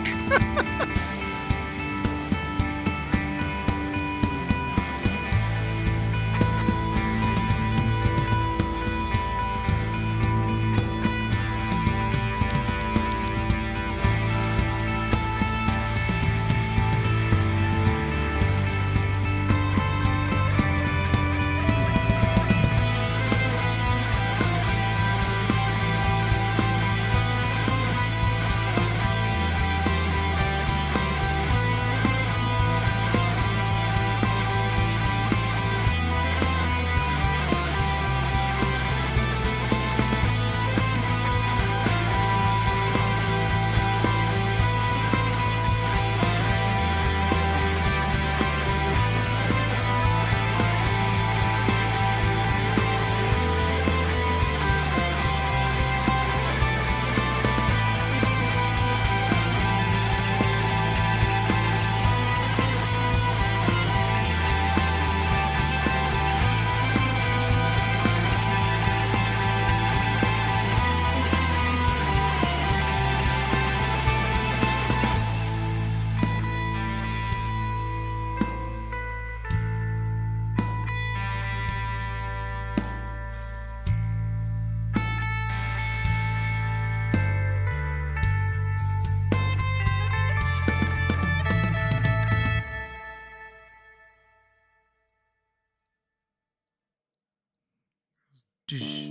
This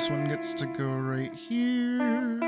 one gets to go right here.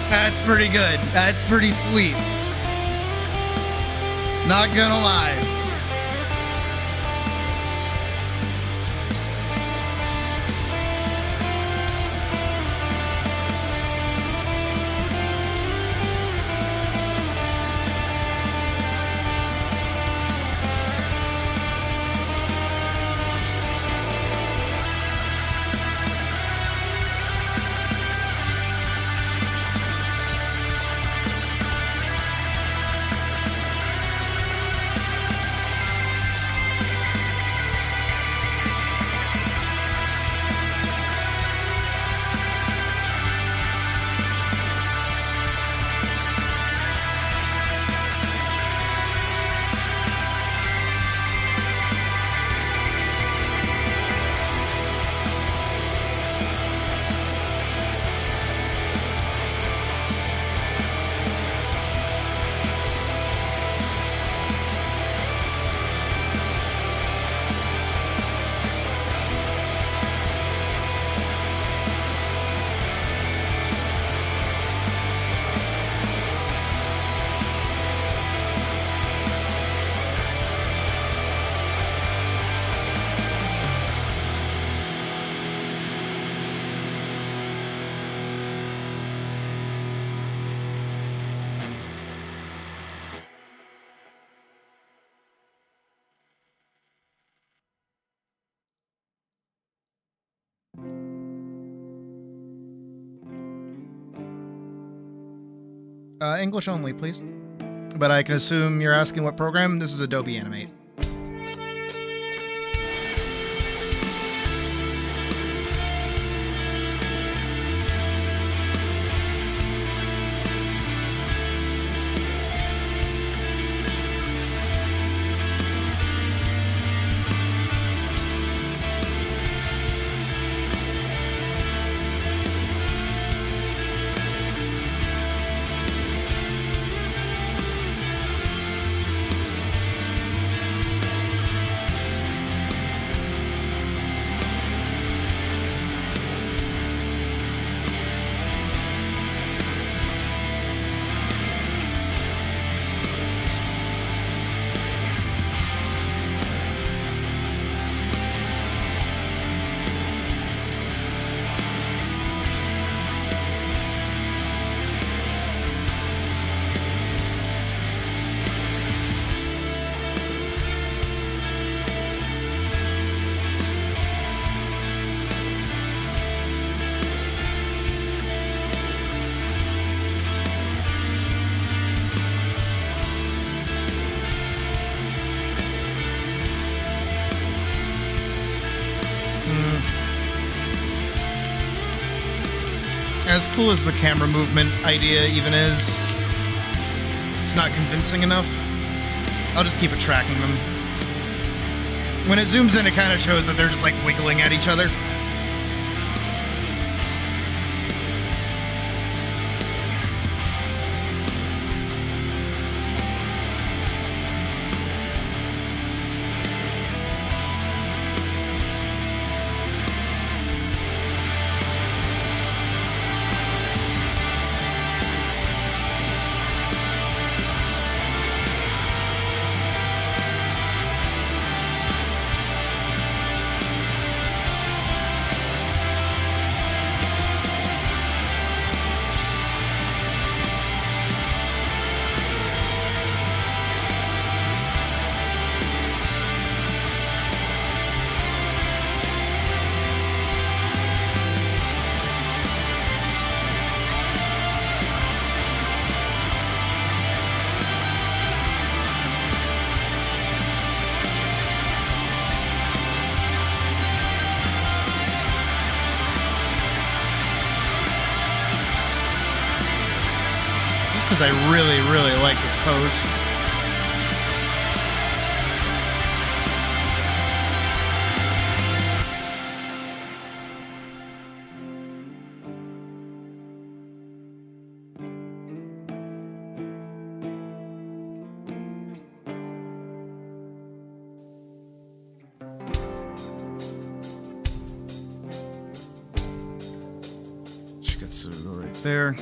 That's pretty good. That's pretty sweet. Not gonna lie. English only, please. But I can assume you're asking what program? This is Adobe Animate. As cool as the camera movement idea even is, it's not convincing enough. I'll just keep it tracking them. When it zooms in, it kind of shows that they're just like wiggling at each other. Because I really, really like this pose. Shikatsu right there.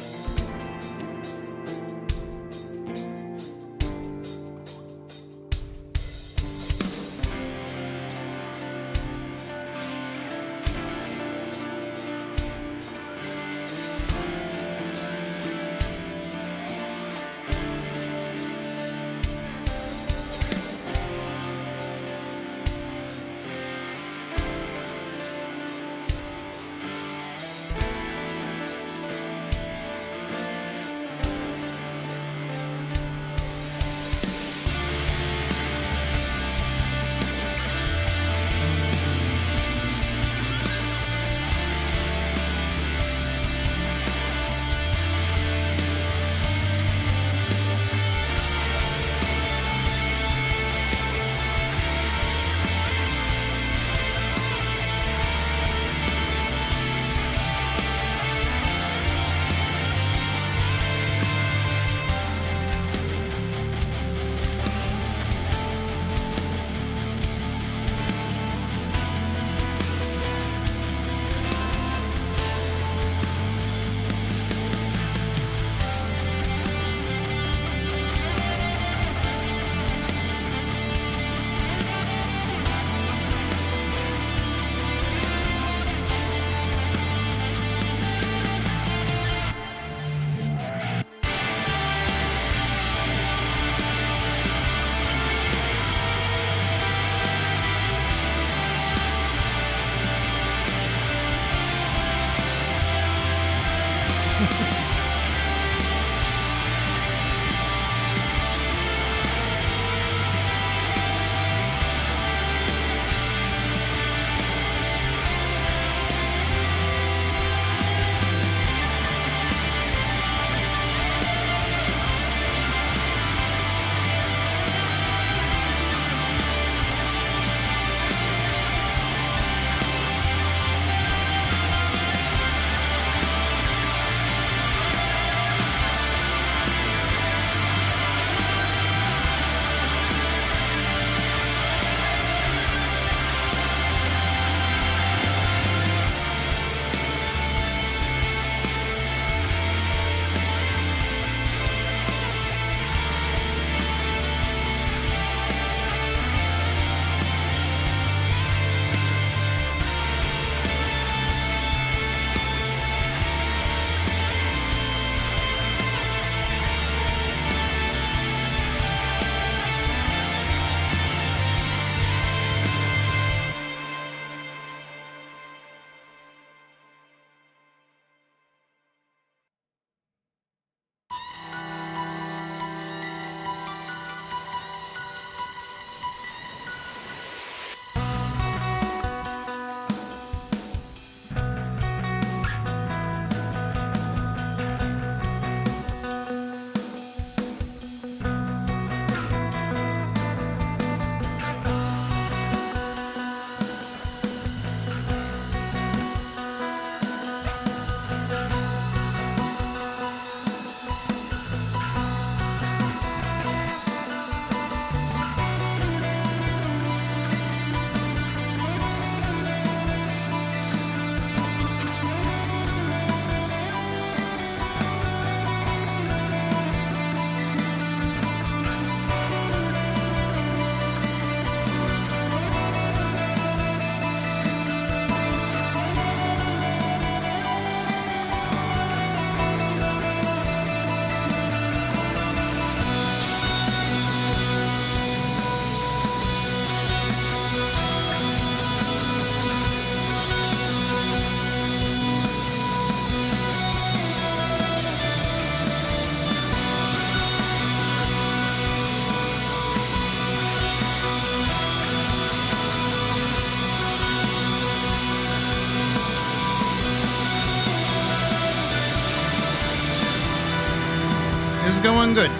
This is going good.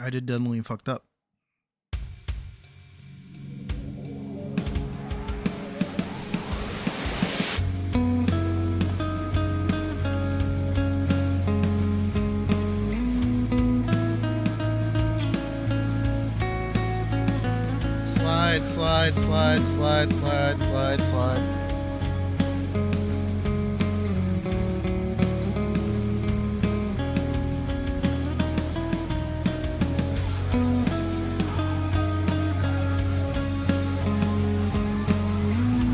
I did definitely fucked up. Slide, slide, slide, slide, slide, slide, slide.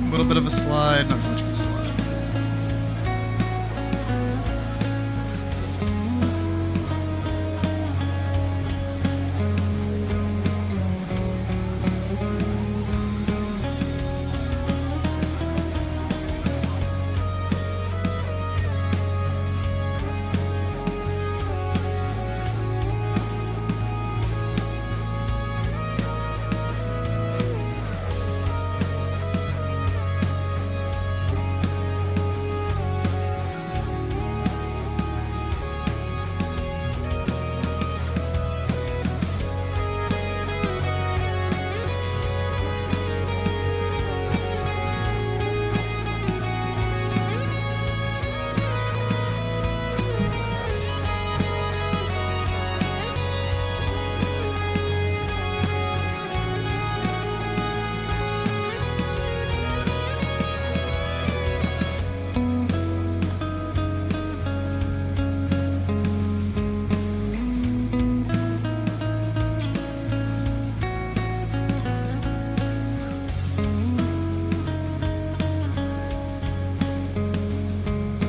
A little bit of a slide, not too much of a slide.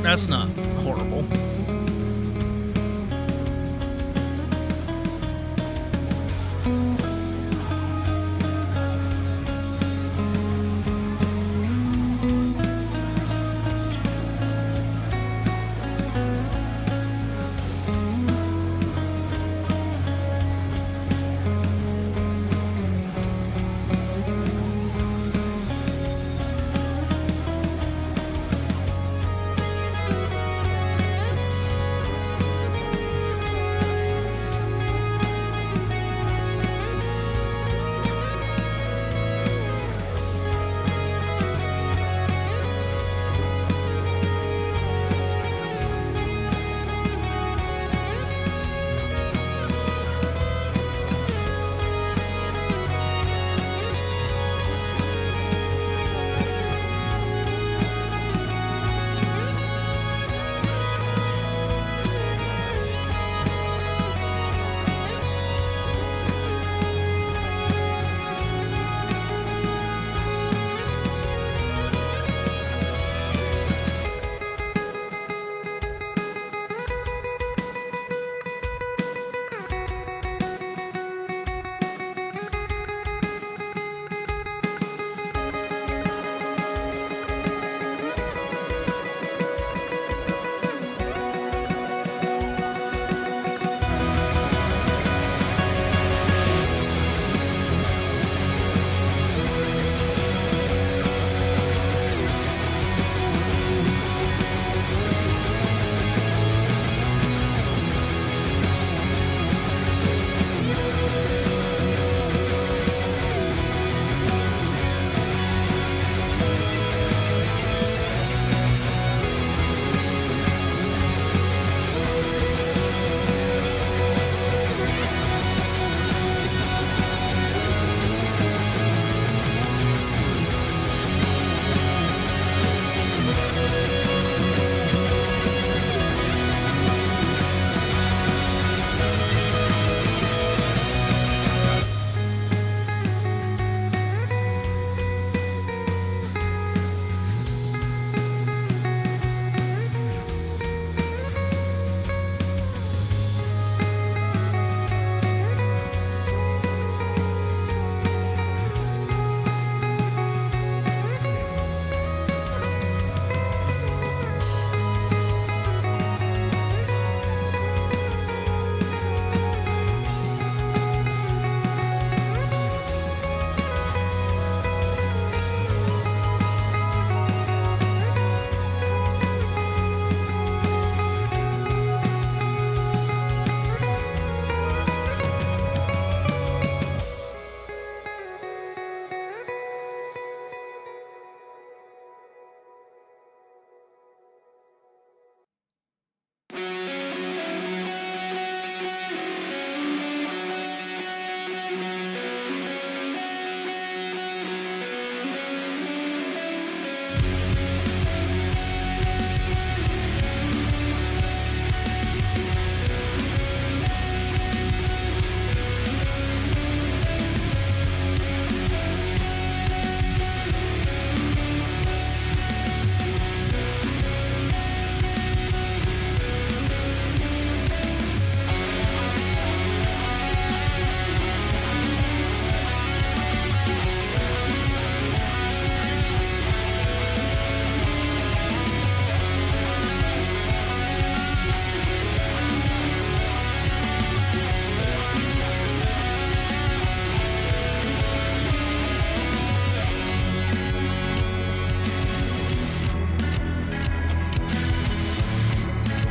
That's not horrible.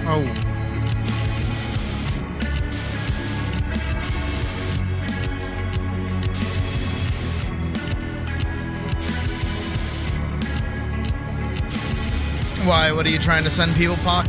Oh. Why? What are you trying to send people, Pac?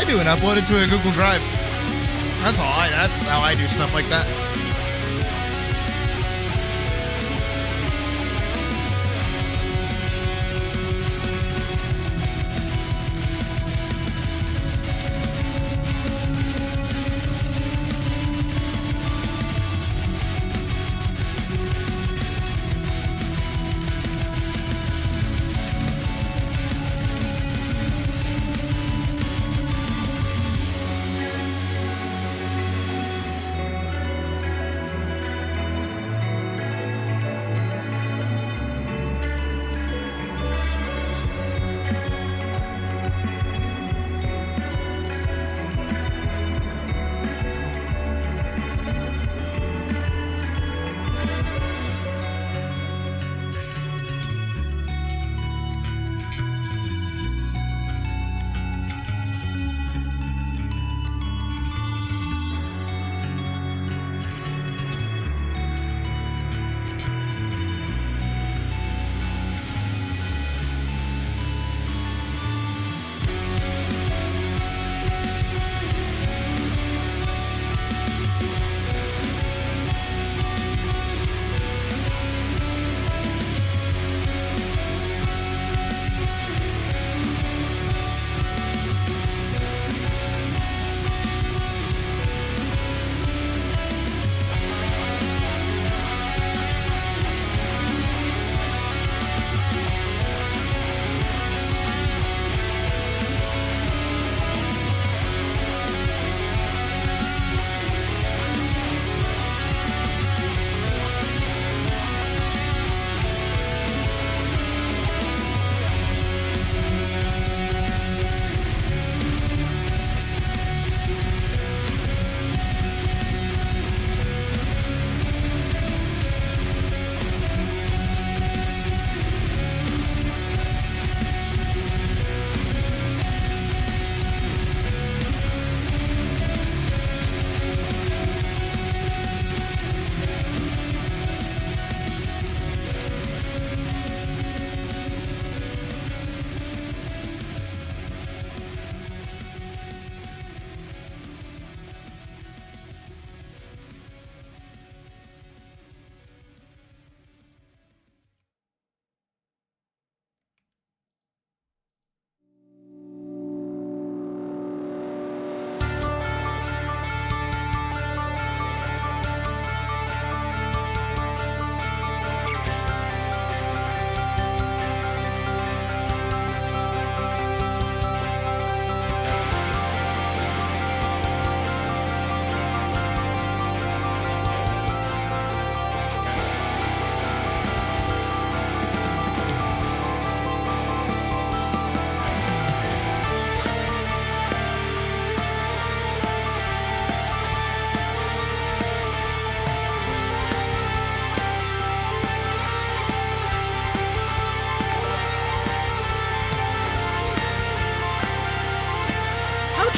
I do and upload it to a Google Drive. That's how I do stuff like that.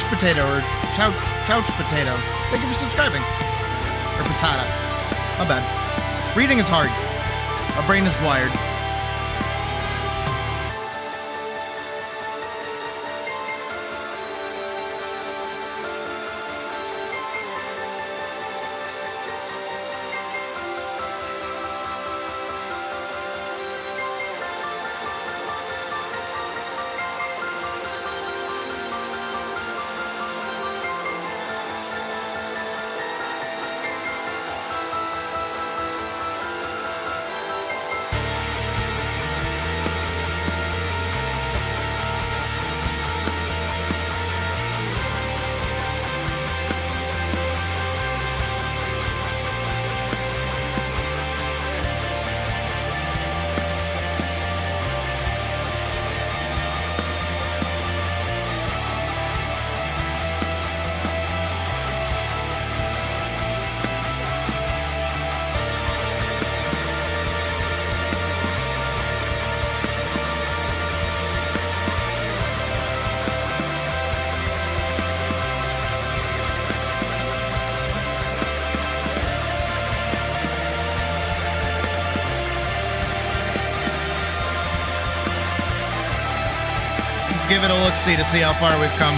Potato or couch potato. Thank you for subscribing. Or patata. My bad. Reading is hard. My brain is wired. Give it a look-see to see how far we've come.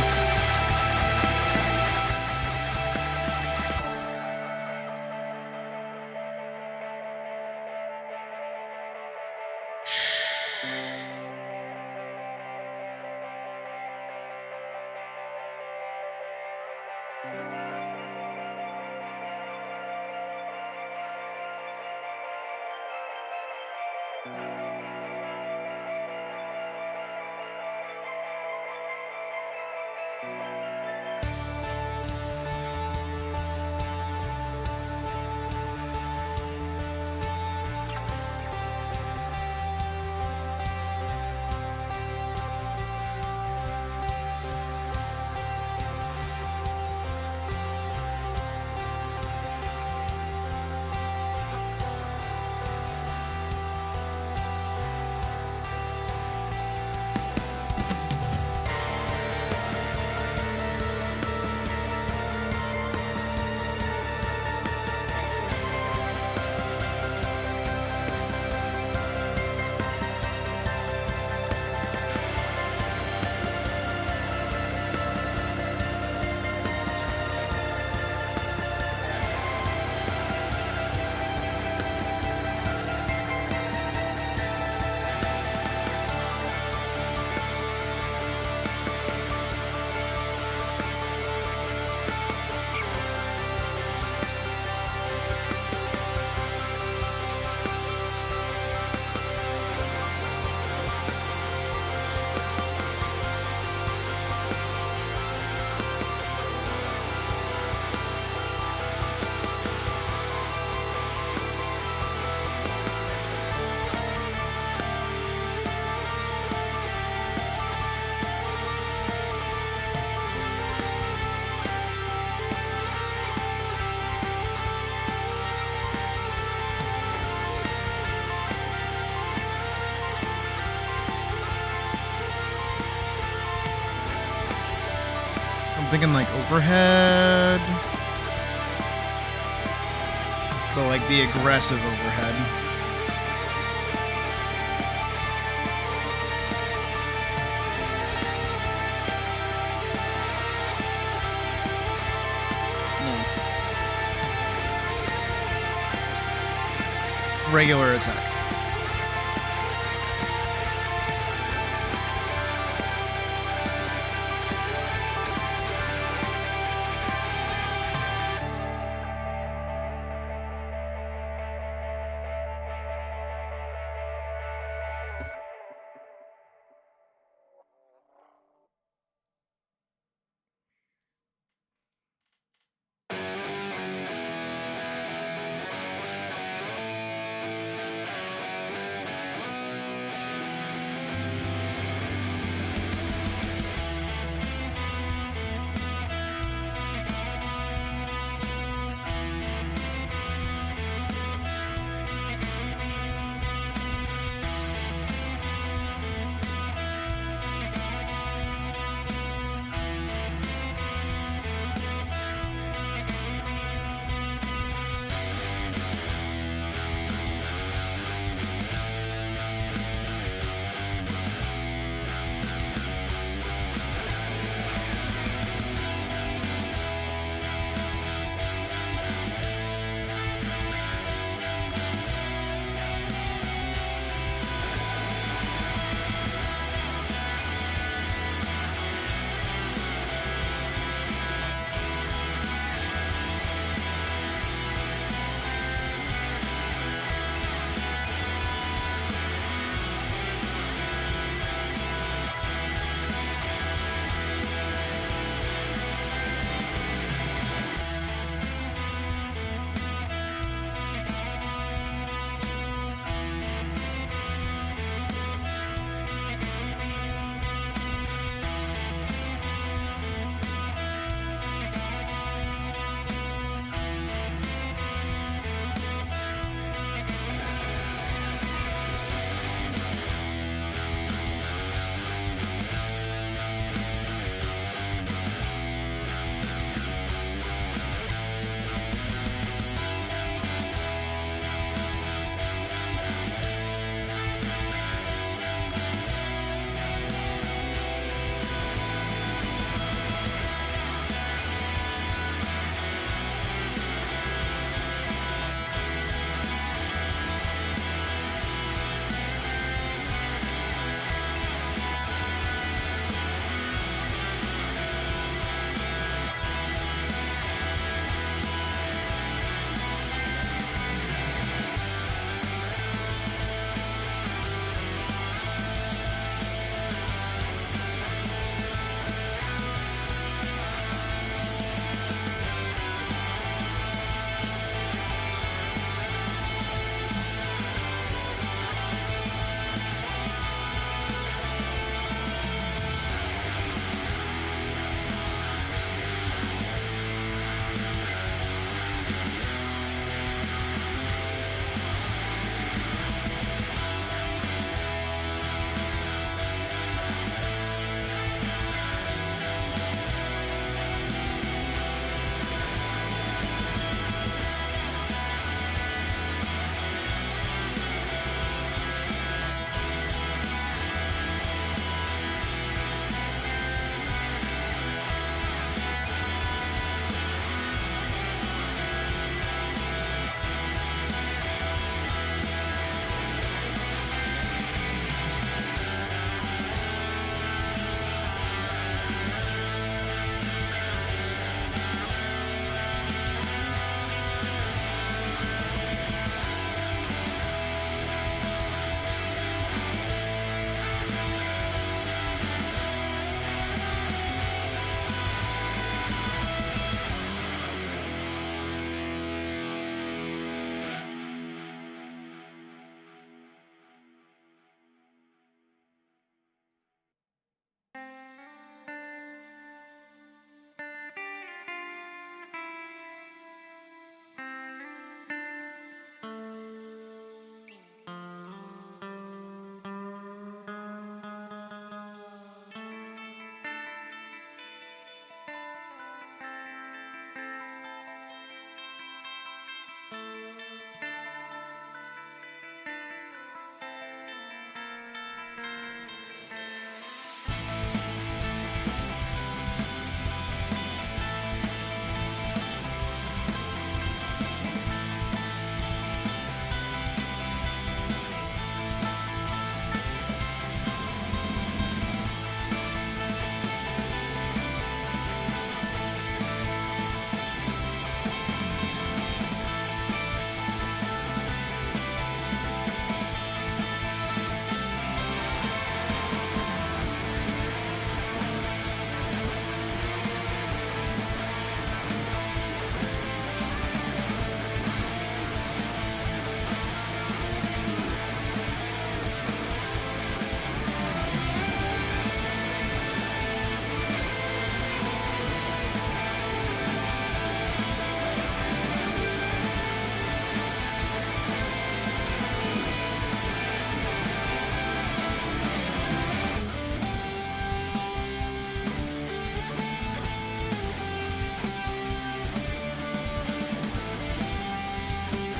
thinking like overhead. But like the aggressive overhead. Regular attack.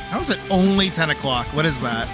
How is it only 10 o'clock? What is that?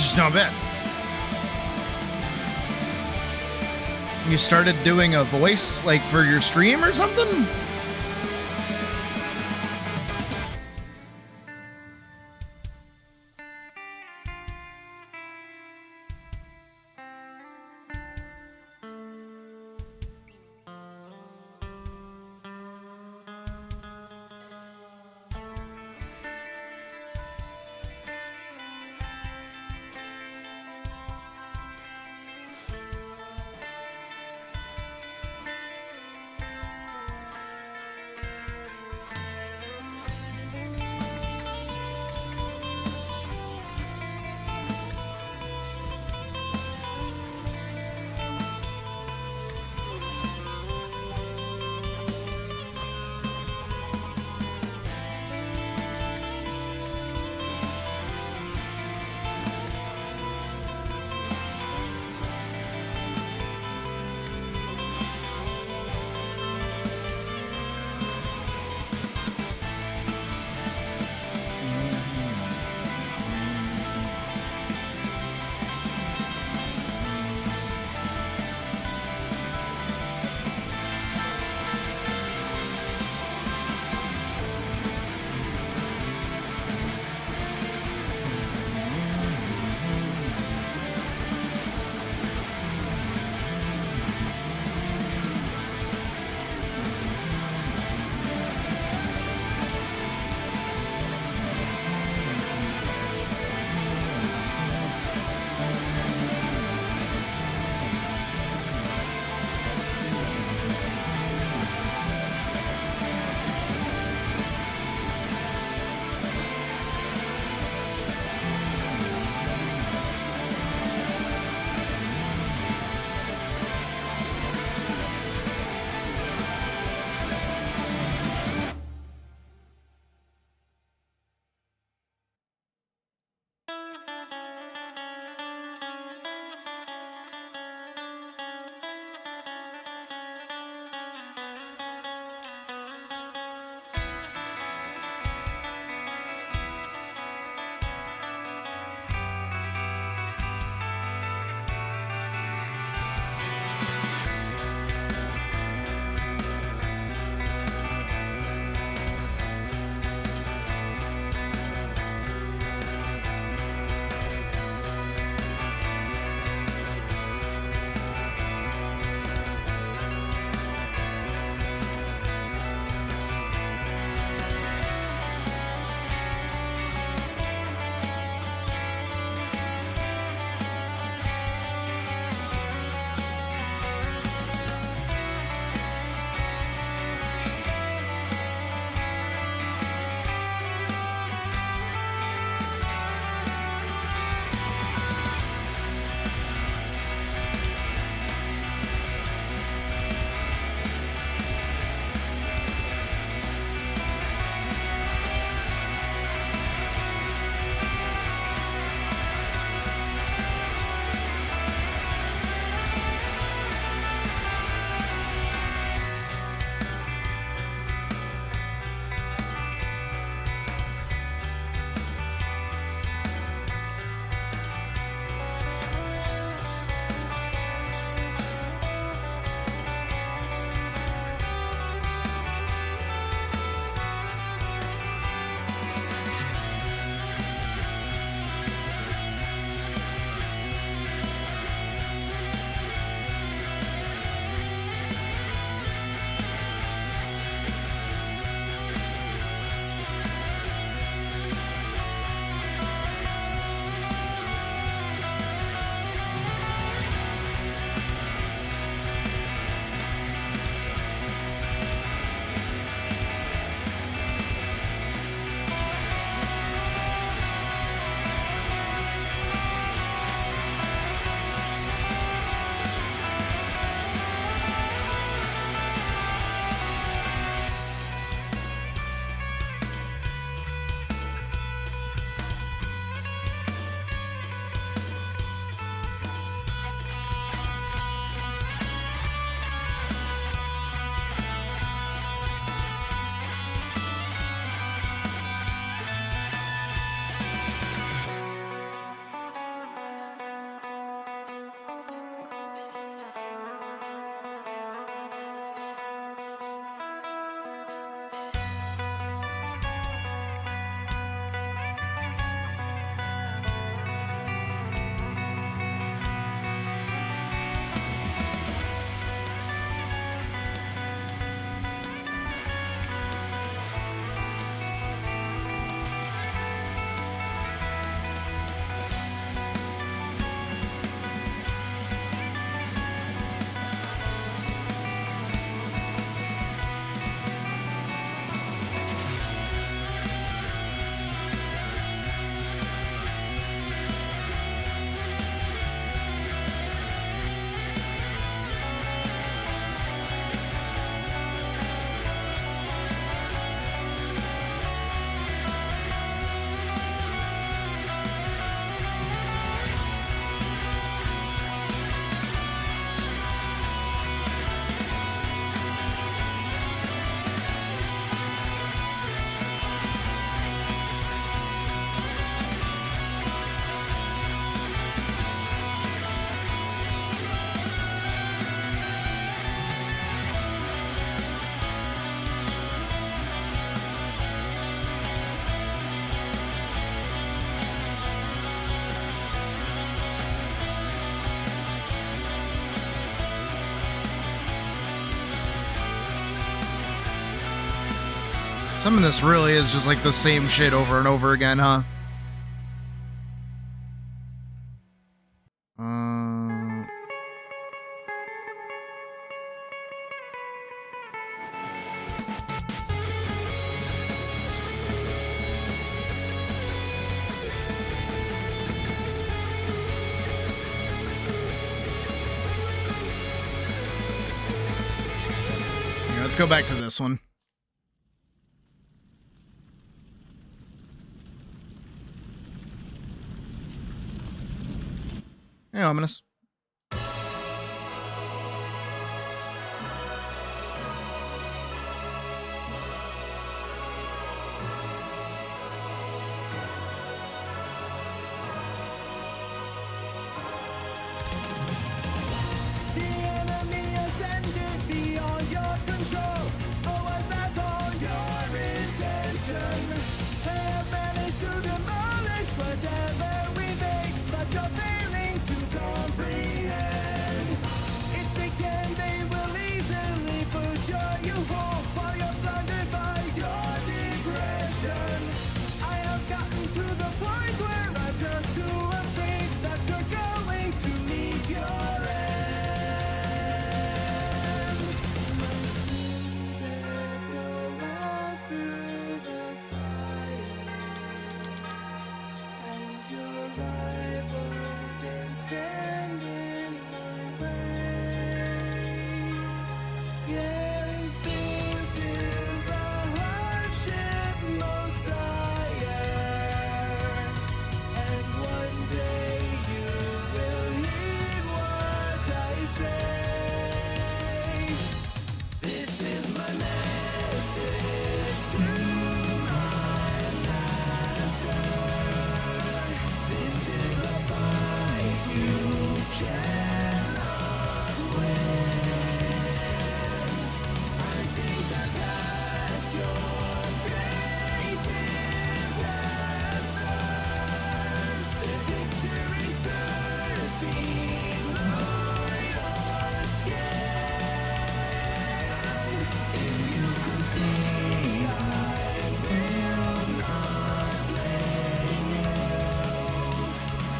It's not bad. You started doing a voice like for your stream or something? Some of this really is just like the same shit over and over again, huh? Yeah, let's go back to this one. Hey, ominous. The enemy ascended beyond your control. Or was that all your intention? They have managed to demolish whatever we make, but you're failing to comprehend. If they can, they will easily put you home while you're blinded by your depression. I have gotten to the point where I'm just too afraid that you're going to meet your end. My sins echo out through the fire, and your rival dare stand in my way. Yes, this is a hardship most dire, and one day you will heed what I say. This is my message to my master. This is a fight you cannot win. I think that that's your greatest essence. The victory stirs below your skin. If you could see, I will not blame you.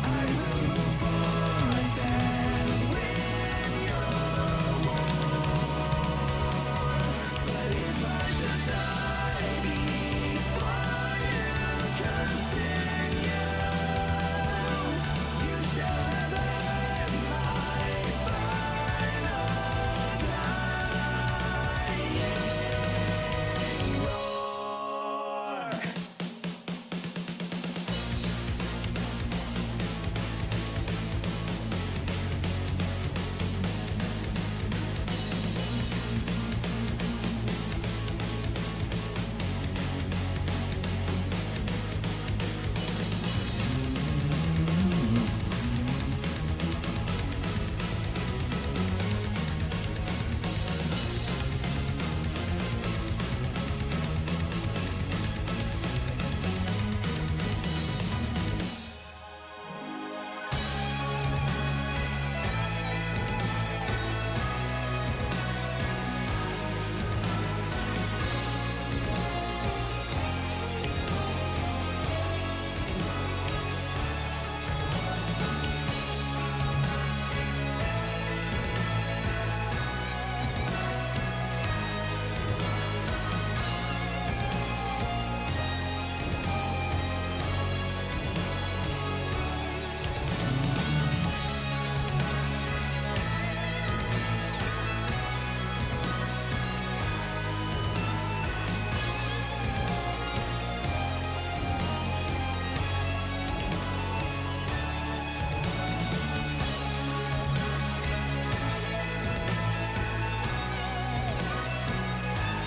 I will move forth and win your war. But if I should die before you continue, you shall have heard my final dying roar.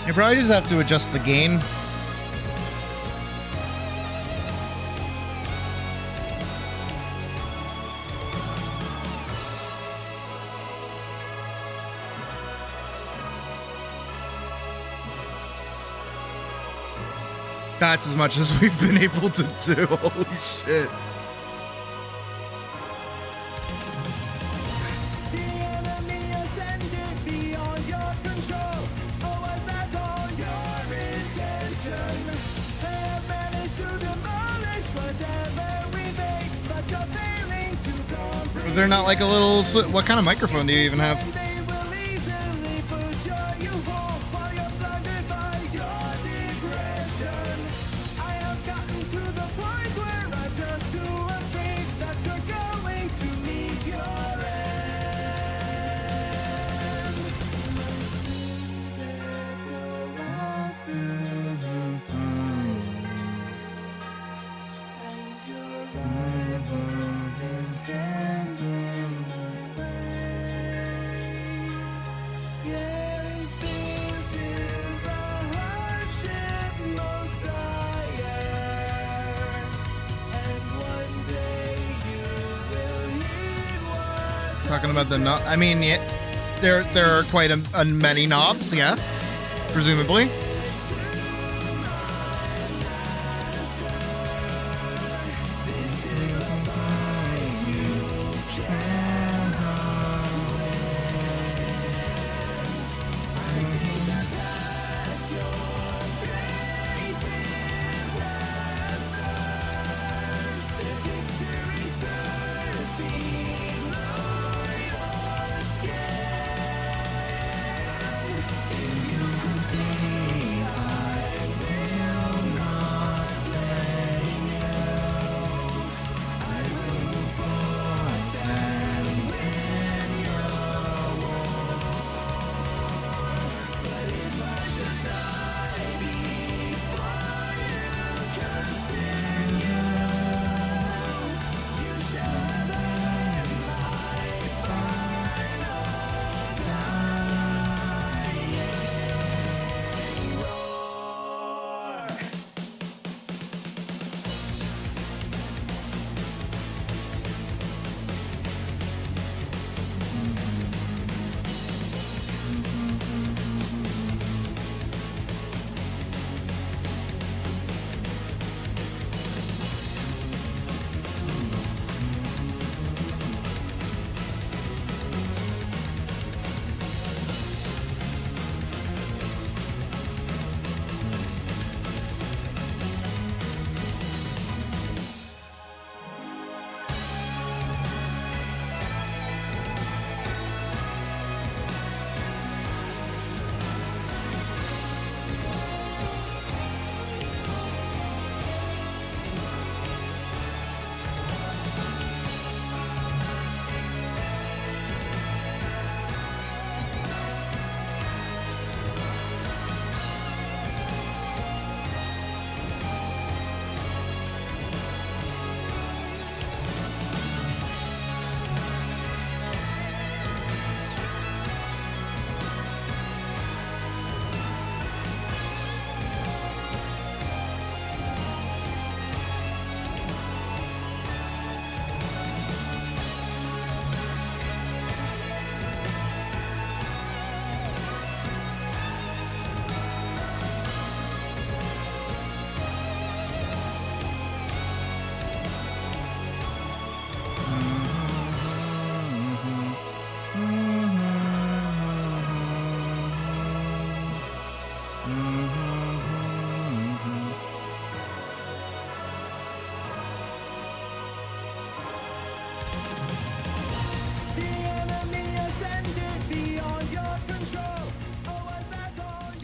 You probably just have to adjust the gain. That's as much as we've been able to do. Holy shit. The enemy ascended beyond your control. Or was that all your intention? Is there not like a little... What kind of microphone do you even have? They will easily butcher you whole while you're blinded by your digression. I have gotten to the point where I'm just too afraid that you're going to meet your end. My sleeves echo out through the and your rival is standing my way. Yes, this is a hardship most dire, and one day you will heed what's Talking about the knob. I mean, yeah, there are quite a many knobs, yeah, presumably.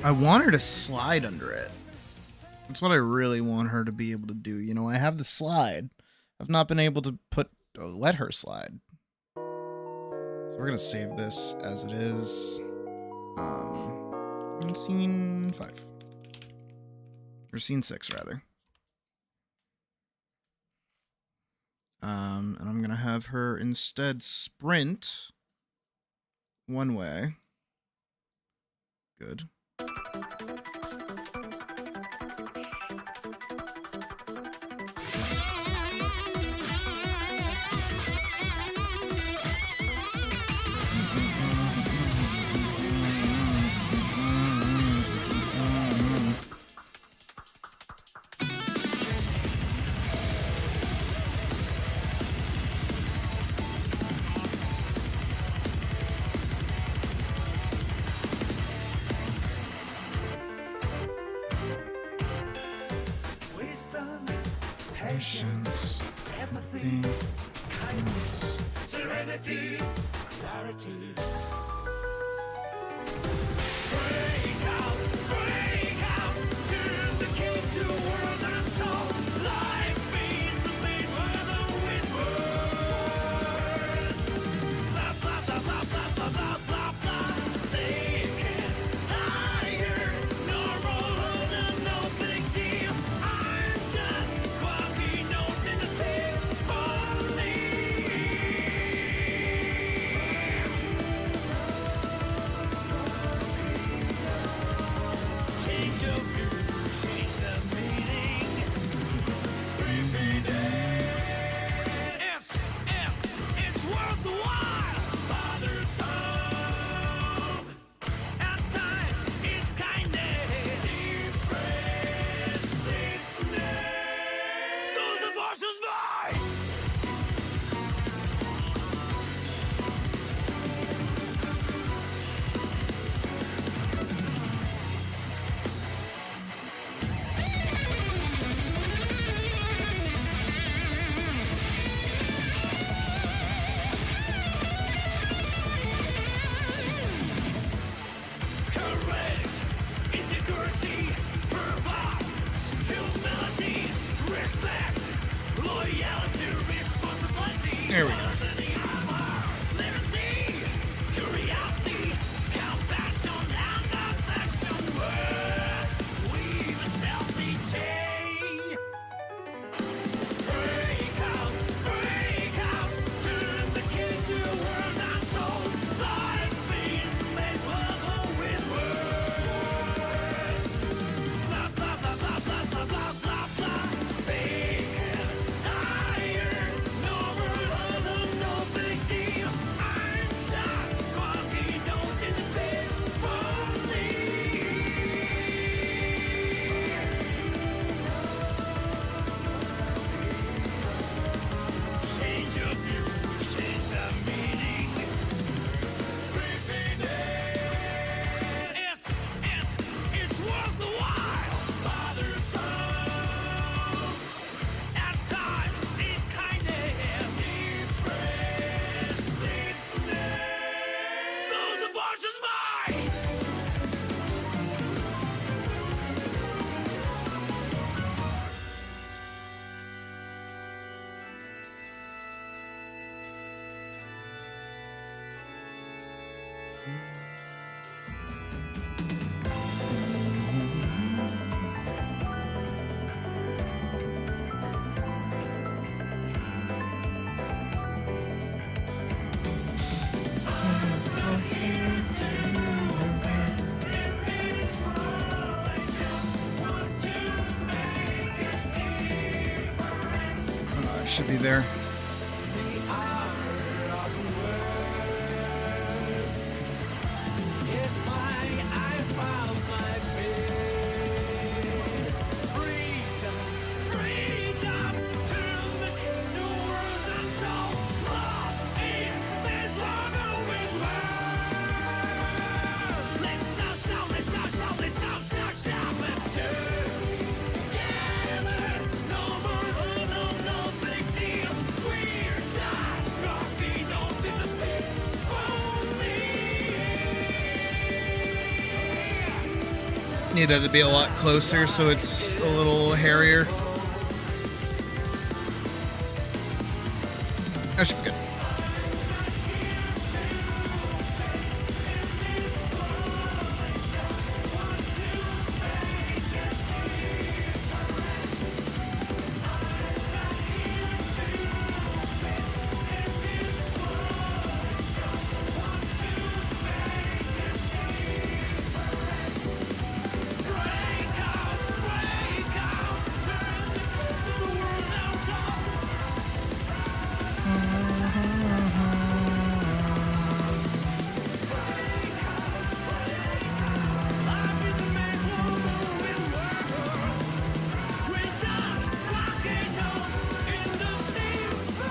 I want her to slide under it. That's what I really want her to be able to do. You know, I have the slide. I've not been able to let her slide. So we're gonna save this as it is. In scene 5. Or scene 6, rather. And I'm gonna have her instead sprint one way. Good. Patience empathy, kindness, serenity, clarity. Break out, turn the key to a world untold. Life is a maze where the wind whirs. Blah, blah, blah, blah, blah, blah, blah, blah, blah. Sick and tired, normal, no big deal. I'm just quirky note in the symphony. Change of view, change the meaning. Repeat it's worthwhile. Bothersome. And time is kindness. Depressiveness. Those divorces mine. Correct, integrity, purpose, humility, respect, loyalty, responsibility. There we go. Liberty, curiosity, compassion, and affection. Weave a stealthy chain. Break out, turn the key to a world untold. Life is made with words. Blah, blah, blah, blah, blah, blah, blah, blah, blah. Sick and tired, no big deal. I'm just quirky note in the symphony. Change your view, change the meaning. Repeat it's worth the while. Bothersome. At time, it's kindness. Depressiveness. Those abortions mine. Should be there. Yes, I found my fate. Freedom, turn the key to a world untold. Love is this long with words. Let's shout, let's shout, let's do together. No big deal. We're just rocky notes in the symphony. Need that to be a lot closer so it's a little hairier. That should be good.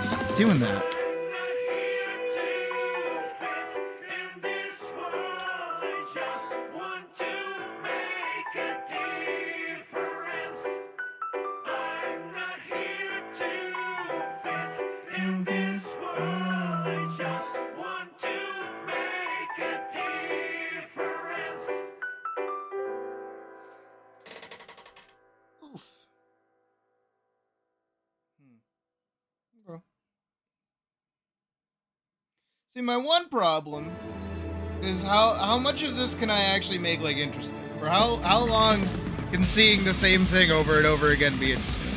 Stop doing that. I'm not here to See, my one problem is how much of this can I actually make like interesting? For how long can seeing the same thing over and over again be interesting?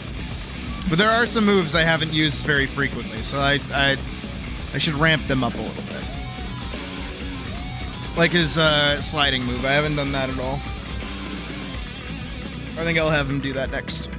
But there are some moves I haven't used very frequently, so I should ramp them up a little bit. Like his sliding move. I haven't done that at all. I think I'll have him do that next.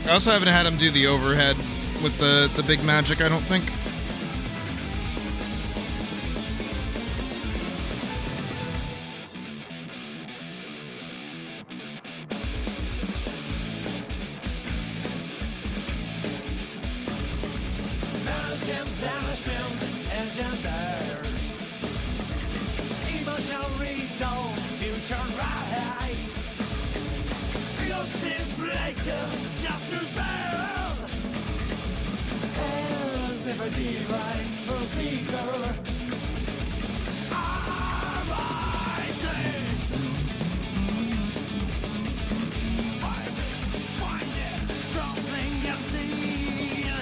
I also haven't had him do the overhead with the big magic, I don't think. Vanishing engenders emotional reason, future right. Your sins later, just lose man. As if a divine truth seeker. Arises. Find it, something unseen.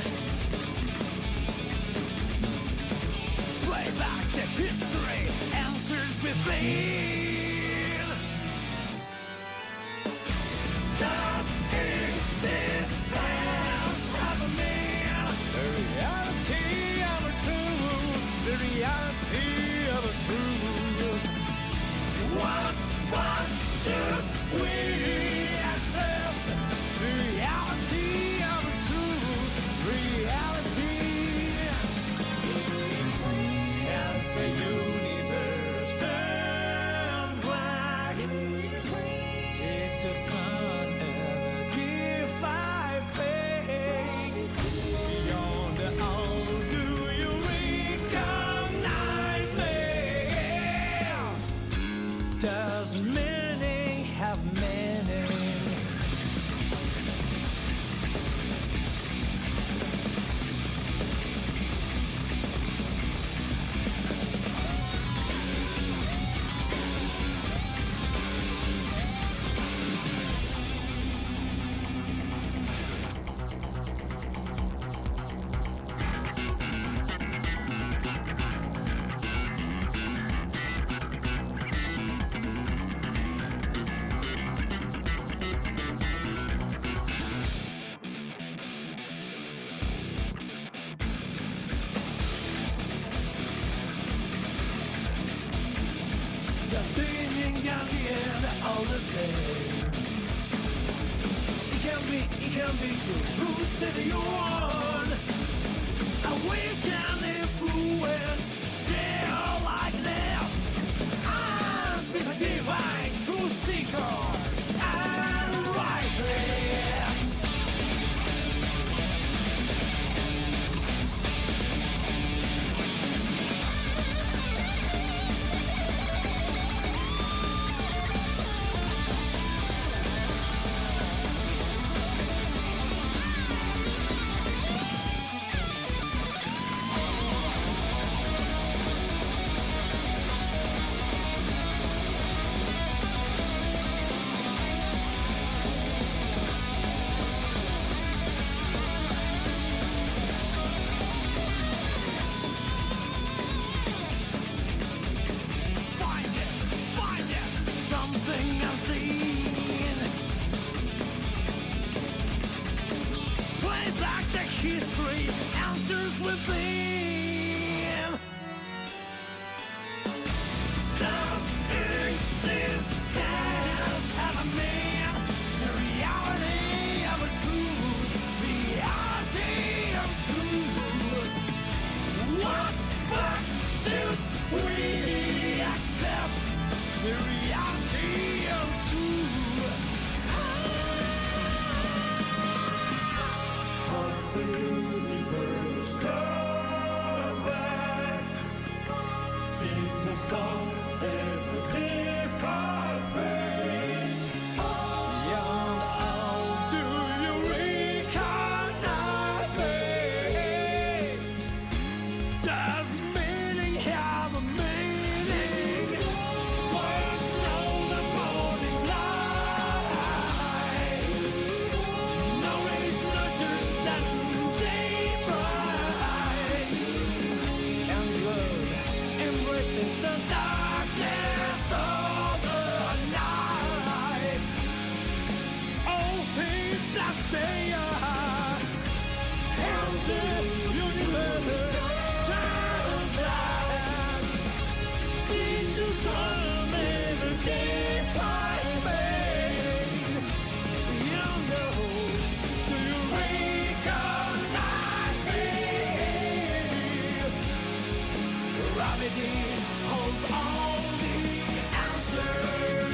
Play back the history, answers within. That existence happening. The reality of a truth. The reality of a truth. What should we accept? The reality of a truth. Reality. As the universe turned black, did the sun ever defy fate? Beyond the all, do you recognize me? Does meaning have meaning? The beginning and the end are all the same. It can be true. Who said you won? I wish and influence share like this. As if a divine truth seeker and rises. Find it, something unseen. Play back the history, answers within. Does existence have a meaning? The reality of a truth, reality of truth. What fact should we accept? The reality of truth. As the universe turned back, did the sun Beyond all, do you recognize me? Does meaning have a meaning? Words know the morning light. No reach nurtures that deep right. And blood embraces the darkness of the night. All things that stay are held in universe. Turn black into some defined pain. Beyond the hope, do you recognize me? Gravity holds all the answers.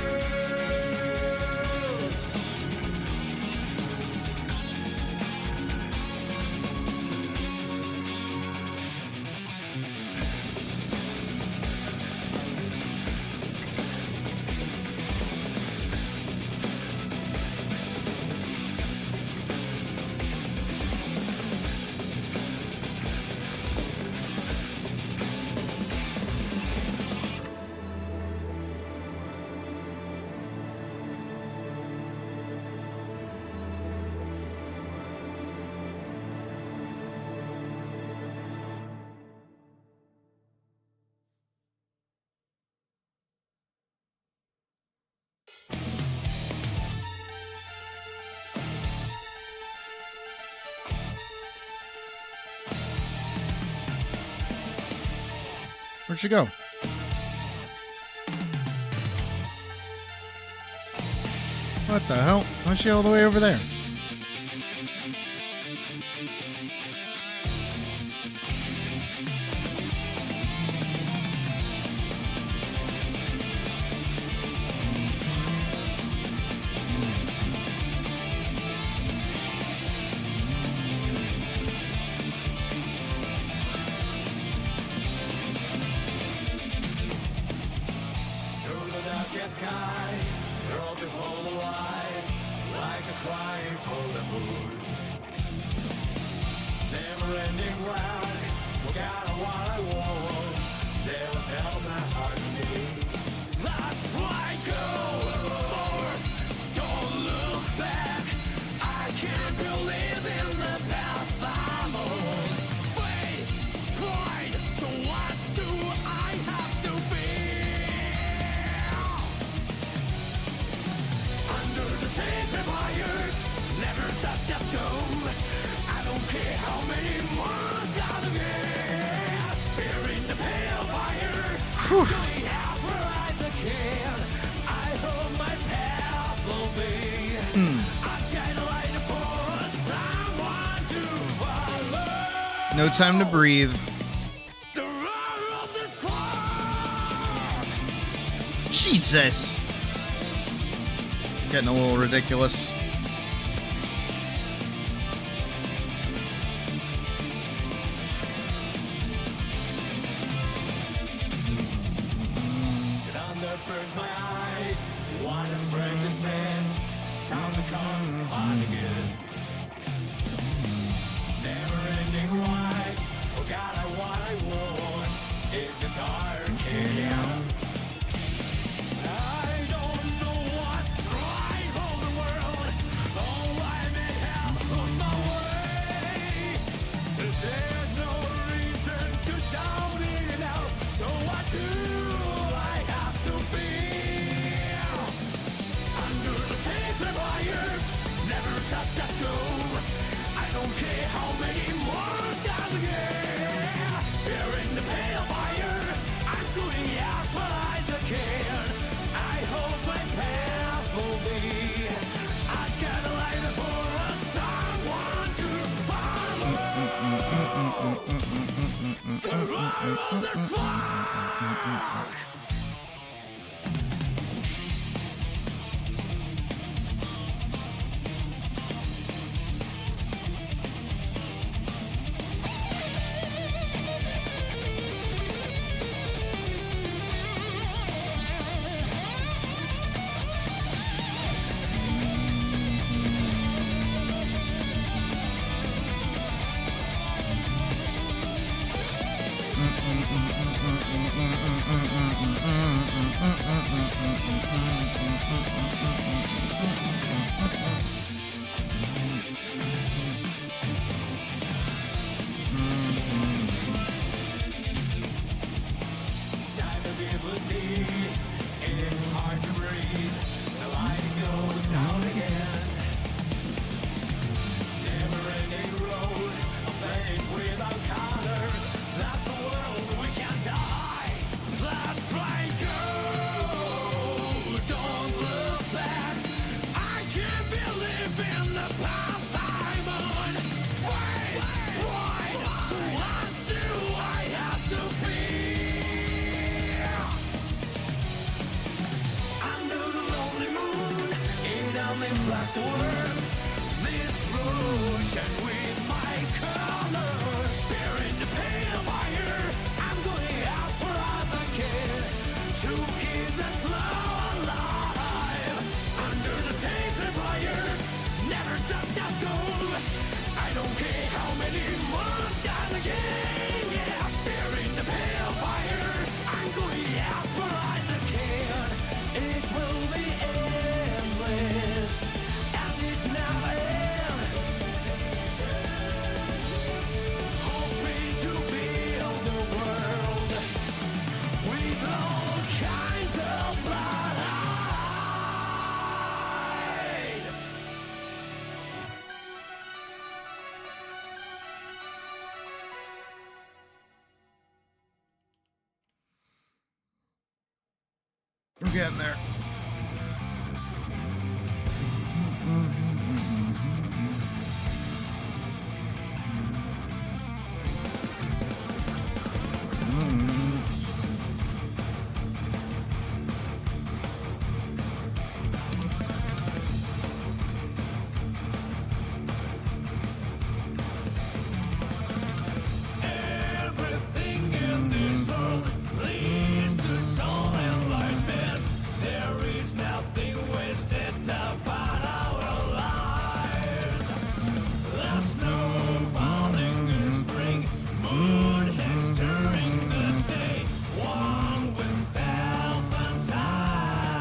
Where'd she go? What the hell? Why's she all the way over there? Through the darkest sky, throw before the light, like a cry for the moon. Never-ending round, forgot what I want, never felt my heart beat. That's why I go forward, don't look back. I can't believe in the path I'm on. Faith, pride, so what do I have to be? Under the sacred wires, never stop, just go. I don't care how many more gotta get. Here in the pale fire, going out where I can. I hope my path will be. I got a light for someone to follow. No time to breathe. The roar of the spark. Jesus. Getting a little ridiculous. The thunder burns my eyes. Water spread descent. Sound becomes fun again. Never-ending ride. Forgot what I want. Is this Arcadian? I don't know what's right for the world. Oh, I may have lost my way. There's no reason to doubt it now. So what do I have to feel? Under the sacred wires, never stop, just go. I don't care how many more stars I get. Here in the pale fire, I'm doing as well as I can. I hope my path will be. I got a light for someone to follow. The roar of the spark. I don't care how many months down again. Yeah, bearing the pale fire. I'm going as far as I can. It will be endless, and it's never end. Hoping to build the world with all kinds of light. We're getting there. Everything in this world leads to soul enlightenment. There is nothing wasted about our lives. The snow falling in spring, moon is during the day, one with self and time.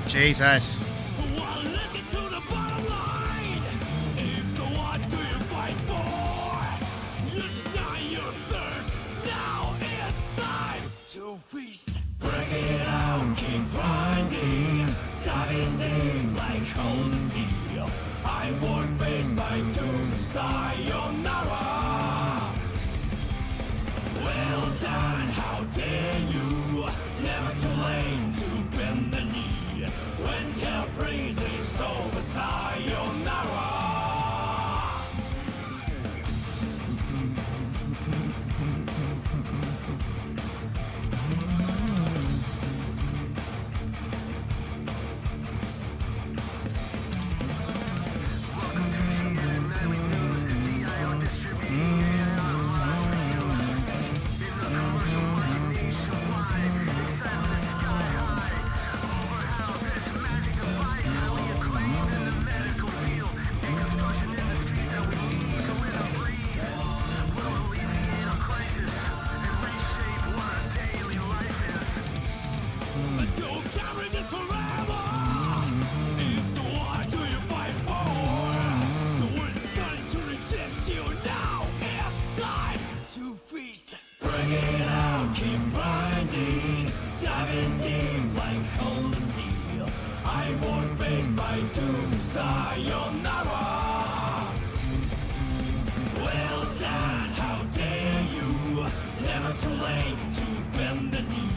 Jesus. So let's get to the bottom line. If so, what do you fight for? You deny your thirst. Now it's time to feast. Break it out, keep grinding, diving deep like cold steel. I won't face my doom, sayonara. Well done, how dare you? Never too late to bend the knee. When hell freezes over, sayonara. Don't carry this forever. It's what do you fight for? The world is starting to resist you now. It's time to feast. Bring it out, keep grinding, diving deep like cold steel. I won't face my doom, sayonara. Well done, how dare you? Never too late to bend the knee.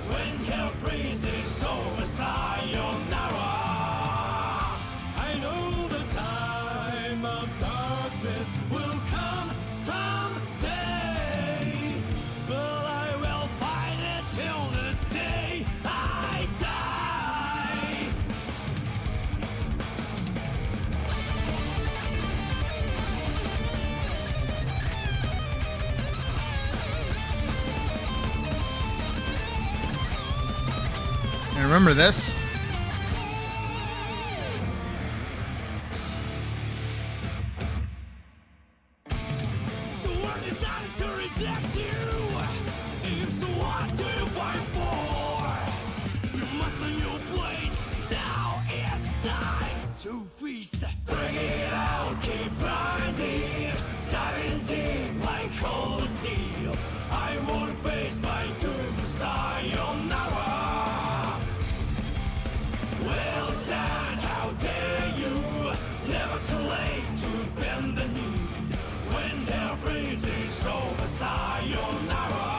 When hell freezes over, sayonara. I know the time of darkness will come someday, but I will fight it till the day I die. And remember this. The world decided to reject you. If so, what do you fight for? You must know your place. Now it's time to feast. Bring it out, keep grinding, diving deep like cold steel. I won't face my doom, sayonara. Well done, how dare you? Never too late to bend the knee. When hell freezes over, sayonara.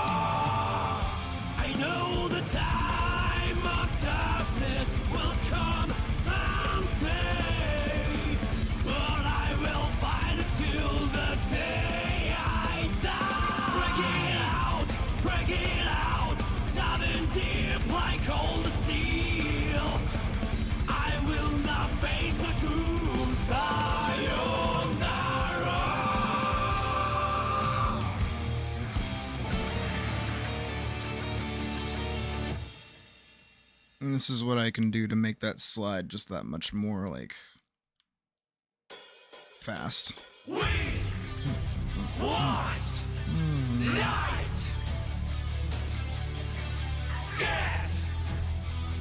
I know the time of darkness will come someday, but I will fight it till the day I die. Break it out, diving deep like cold steel. I will not face my doom, sayonara. And this is what I can do to make that slide just that much more like fast. We want night. Get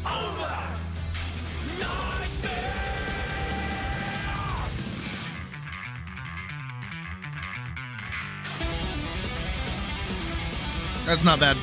over nightmare. That's not bad.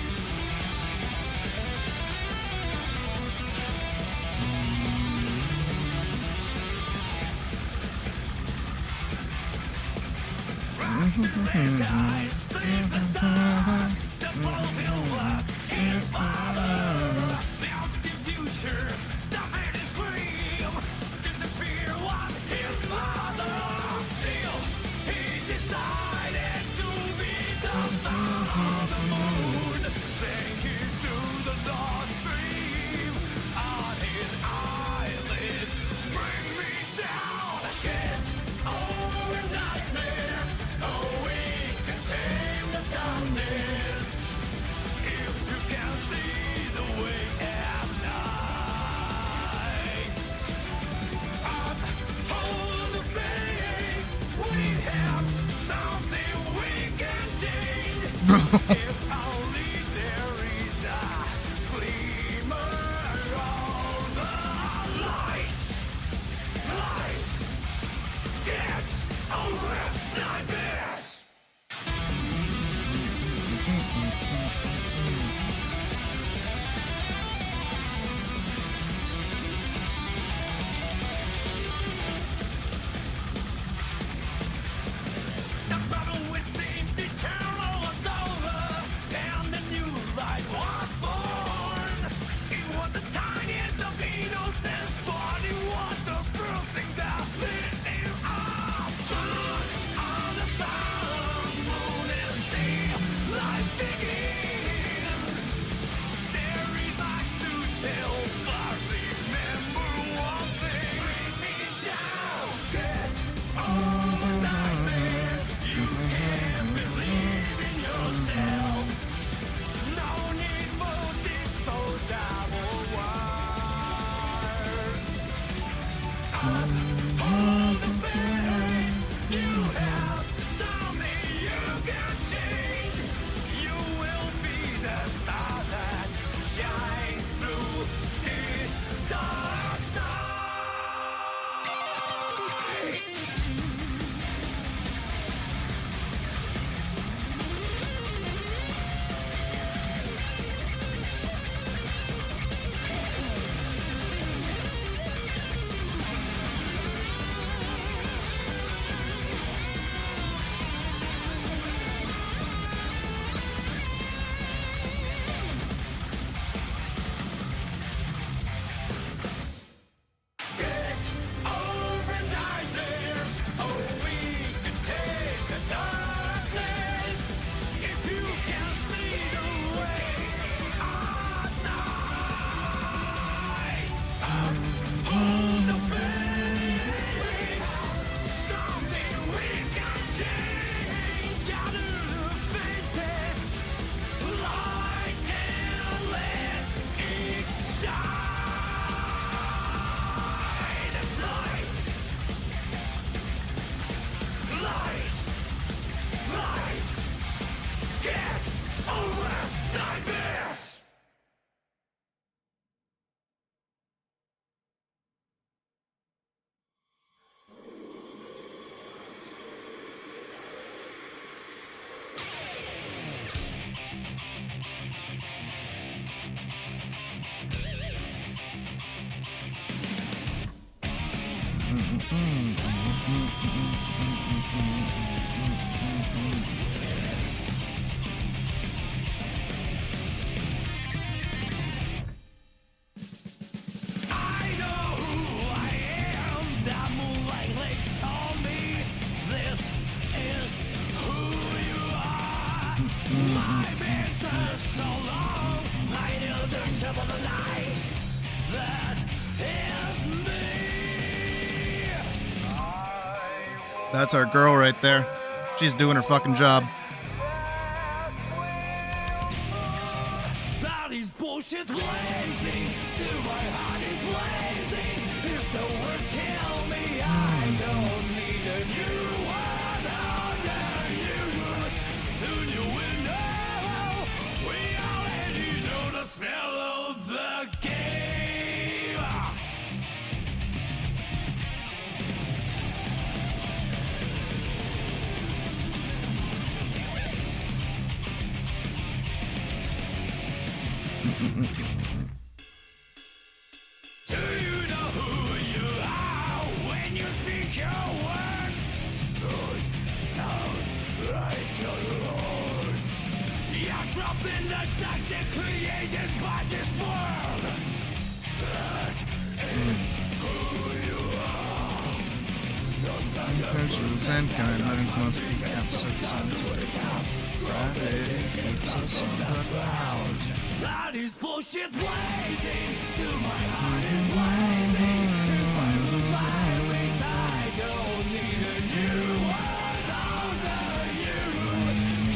That's our girl right there. She's doing her fucking job. That is bullshit lazy. Still my heart is lazy. If the words kill me, I don't need a new the toxic created by this world. Perjuries and guidelines must be kept substantive. Gravity keeps us on the ground. That is bullshit blazing. To my heart is blazing. If I lose my race, I don't need a new world under you.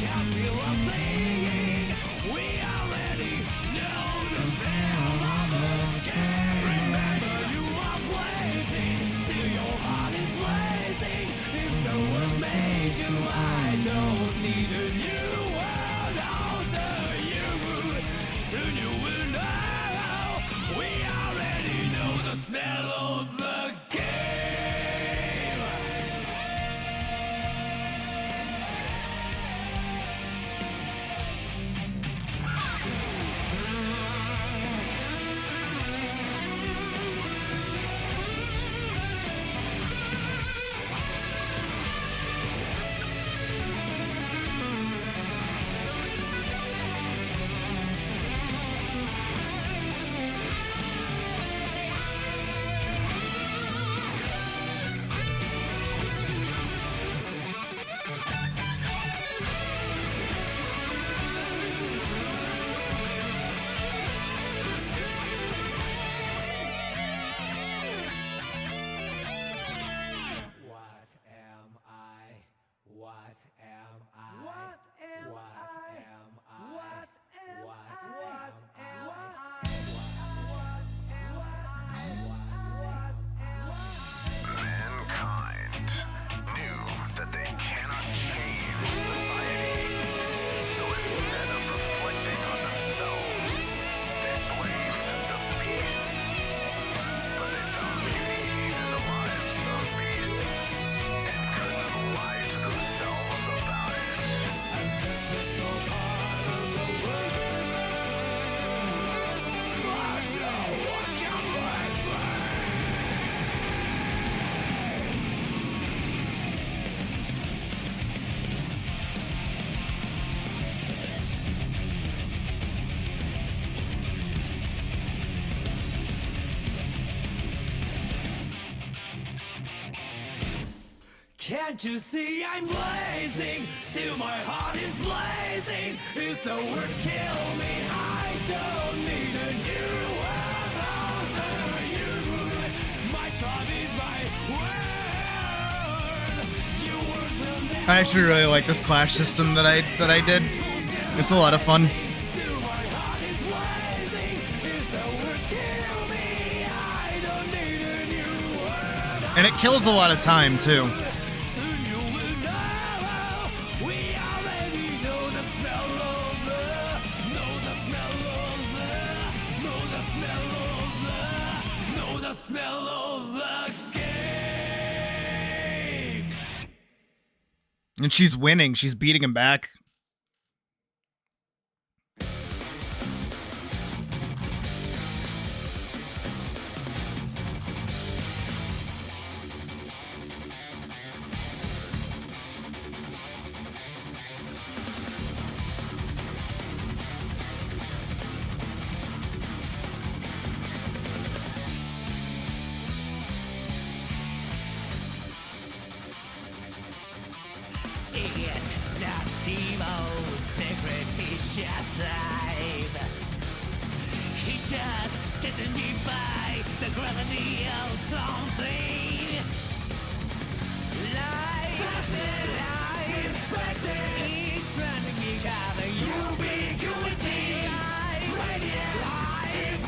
Can't feel a thing. We already know the smell of the game. Remember, you are blazing. Still, your heart is blazing. If the world made you, I don't need a new world under you. Soon you will know. We already know the smell of the game. What am I? What am I? What am I? What am Mankind knew that they cannot change society, so instead of reflecting on themselves, they blamed the beasts. But they found beauty in the lives of beasts and couldn't lie to themselves about it. Can't you see I'm blazing? Still my heart is blazing. If the words kill me, I don't need a new world under you. My tribe is my word. Your words will never I actually really like this clash system that I did. It's a lot of fun. Still my heart is blazing. If the words kill me, I don't need a new world. And it kills a lot of time too. Soon you will know. We already know the smell of the, know the smell of the, know the smell of the, know the smell of the game. And she's winning. She's beating him back. It's not Timo's secretitious life. He just doesn't defy the gravity of something. Life, each running each other, ubiquity. Life,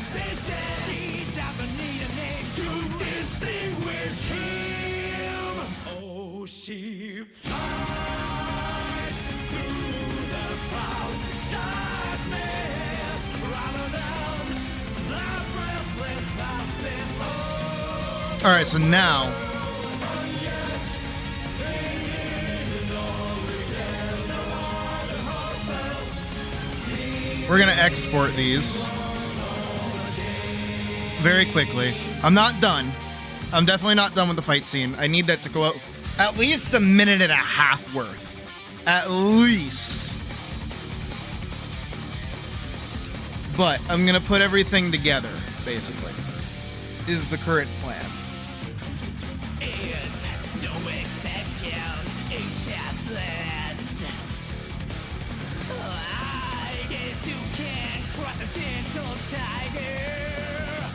she doesn't need a name to distinguish him. Oh, she flies through the cloud darkness, rather than the breathless vastness of. All right, so now we're gonna export these very quickly. I'm not done. I'm definitely not done with the fight scene. I need that to go out at least a minute and a half worth. At least. but I'm gonna put everything together, basically, is the current plan. It's no exception, it's just this. I guess you can't trust a gentle tiger.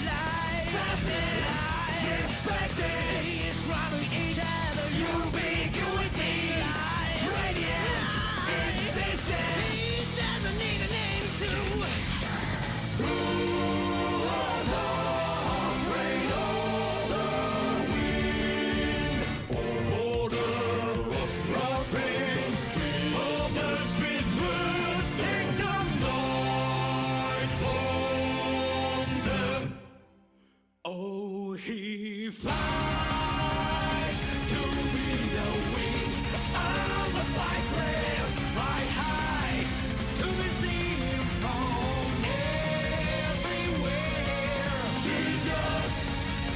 Life, expecting is robbing each other. Ubiquity, radiant, existence. He doesn't need a name to. Oh, he flies to be the wings of the flight trails. Fly high to be seen from everywhere. He just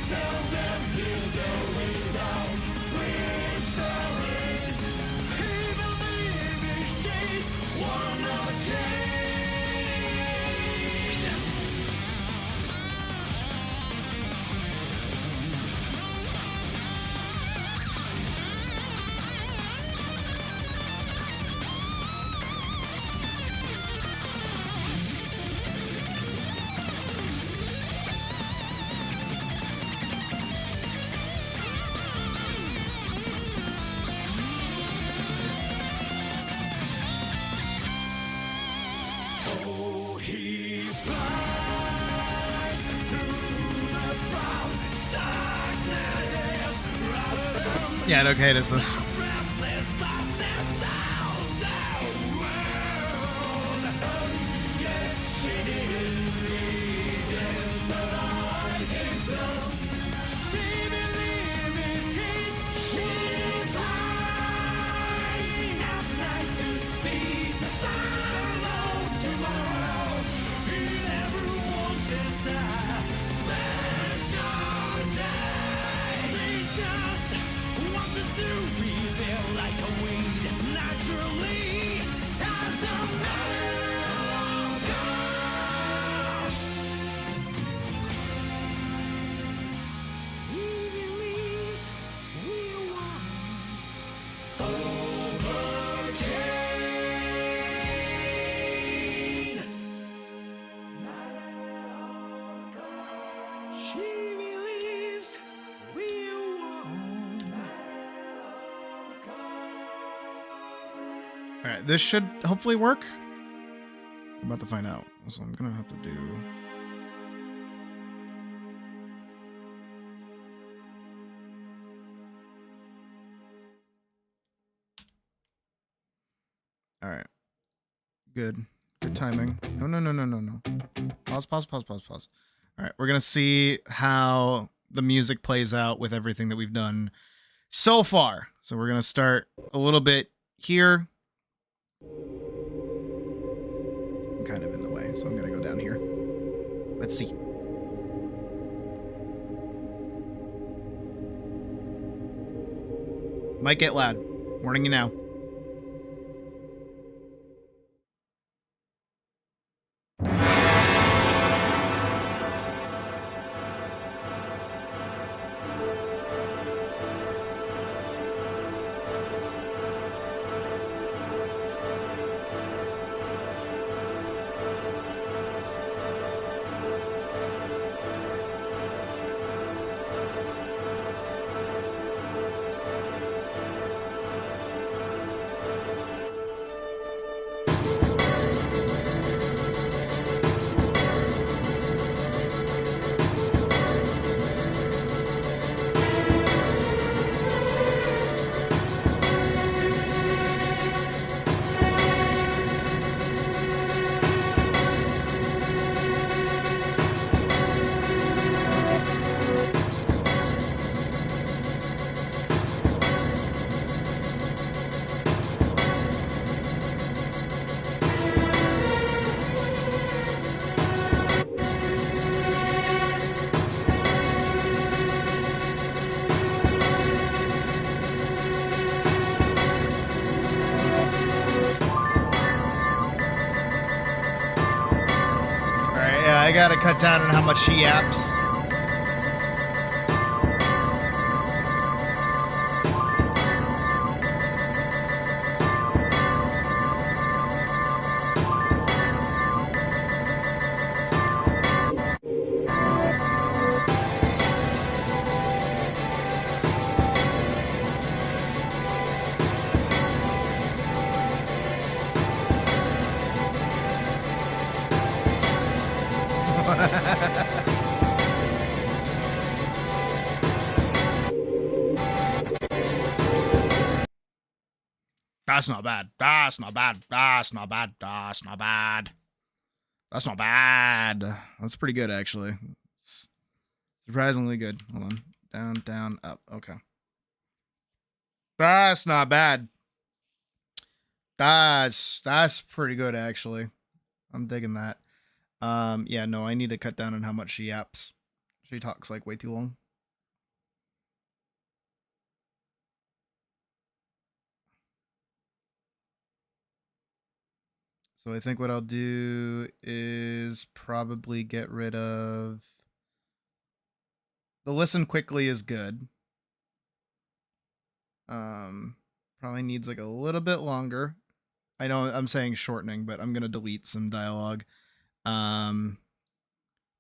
tells them he's the without whispering. He believes she's one of a chain. Oh, he flies through the proud darkness rather than Yeah, okay, it is this. the breathless vastness of the world. Yes, she did like himself. She believes she flies at night to see the sun of tomorrow. He never wanted a special day. She just wanted to be there like a wind, naturally, as a matter of course. He believes we want overchain. She believes we want. All right, this should hopefully work. I'm about to find out, so I'm gonna have to do. All right, good timing. No. Pause. All right, we're gonna see how the music plays out with everything that we've done so far. So we're gonna start a little bit here. I'm kind of in the way, so I'm gonna go down here. Let's see. Might get loud. Warning you now. I gotta cut down on how much she yaps. That's not bad. That's not bad. That's not bad. That's not bad. That's not bad. That's pretty good, actually. It's surprisingly good. Hold on. Down, down, up. Okay. That's not bad. That's pretty good, actually. I'm digging that. Yeah, no, I need to cut down on how much she yaps. She talks like way too long. So I think what I'll do is probably get rid of the listen quickly is good. Probably needs like a little bit longer. I know I'm saying shortening, but I'm gonna delete some dialogue.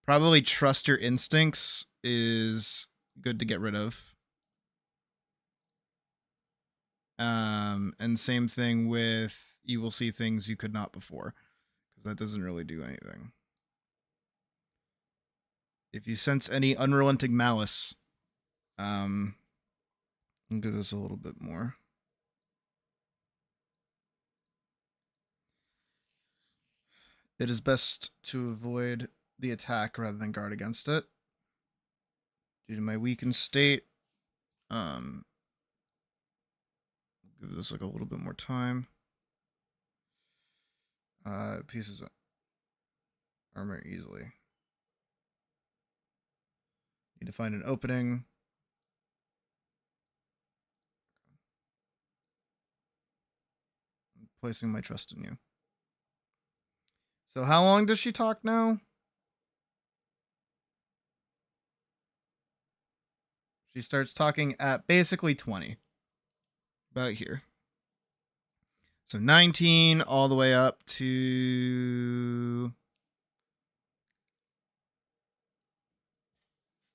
Probably trust your instincts is good to get rid of. And same thing with you will see things you could not before, because that doesn't really do anything. If you sense any unrelenting malice, I'll do this a little bit more. It is best to avoid the attack rather than guard against it. Due to my weakened state, give this like a little bit more time. Pieces of armor easily. Need to find an opening. I'm placing my trust in you. So how long does she talk now? She starts talking at basically 20. About here. So 19 all the way up to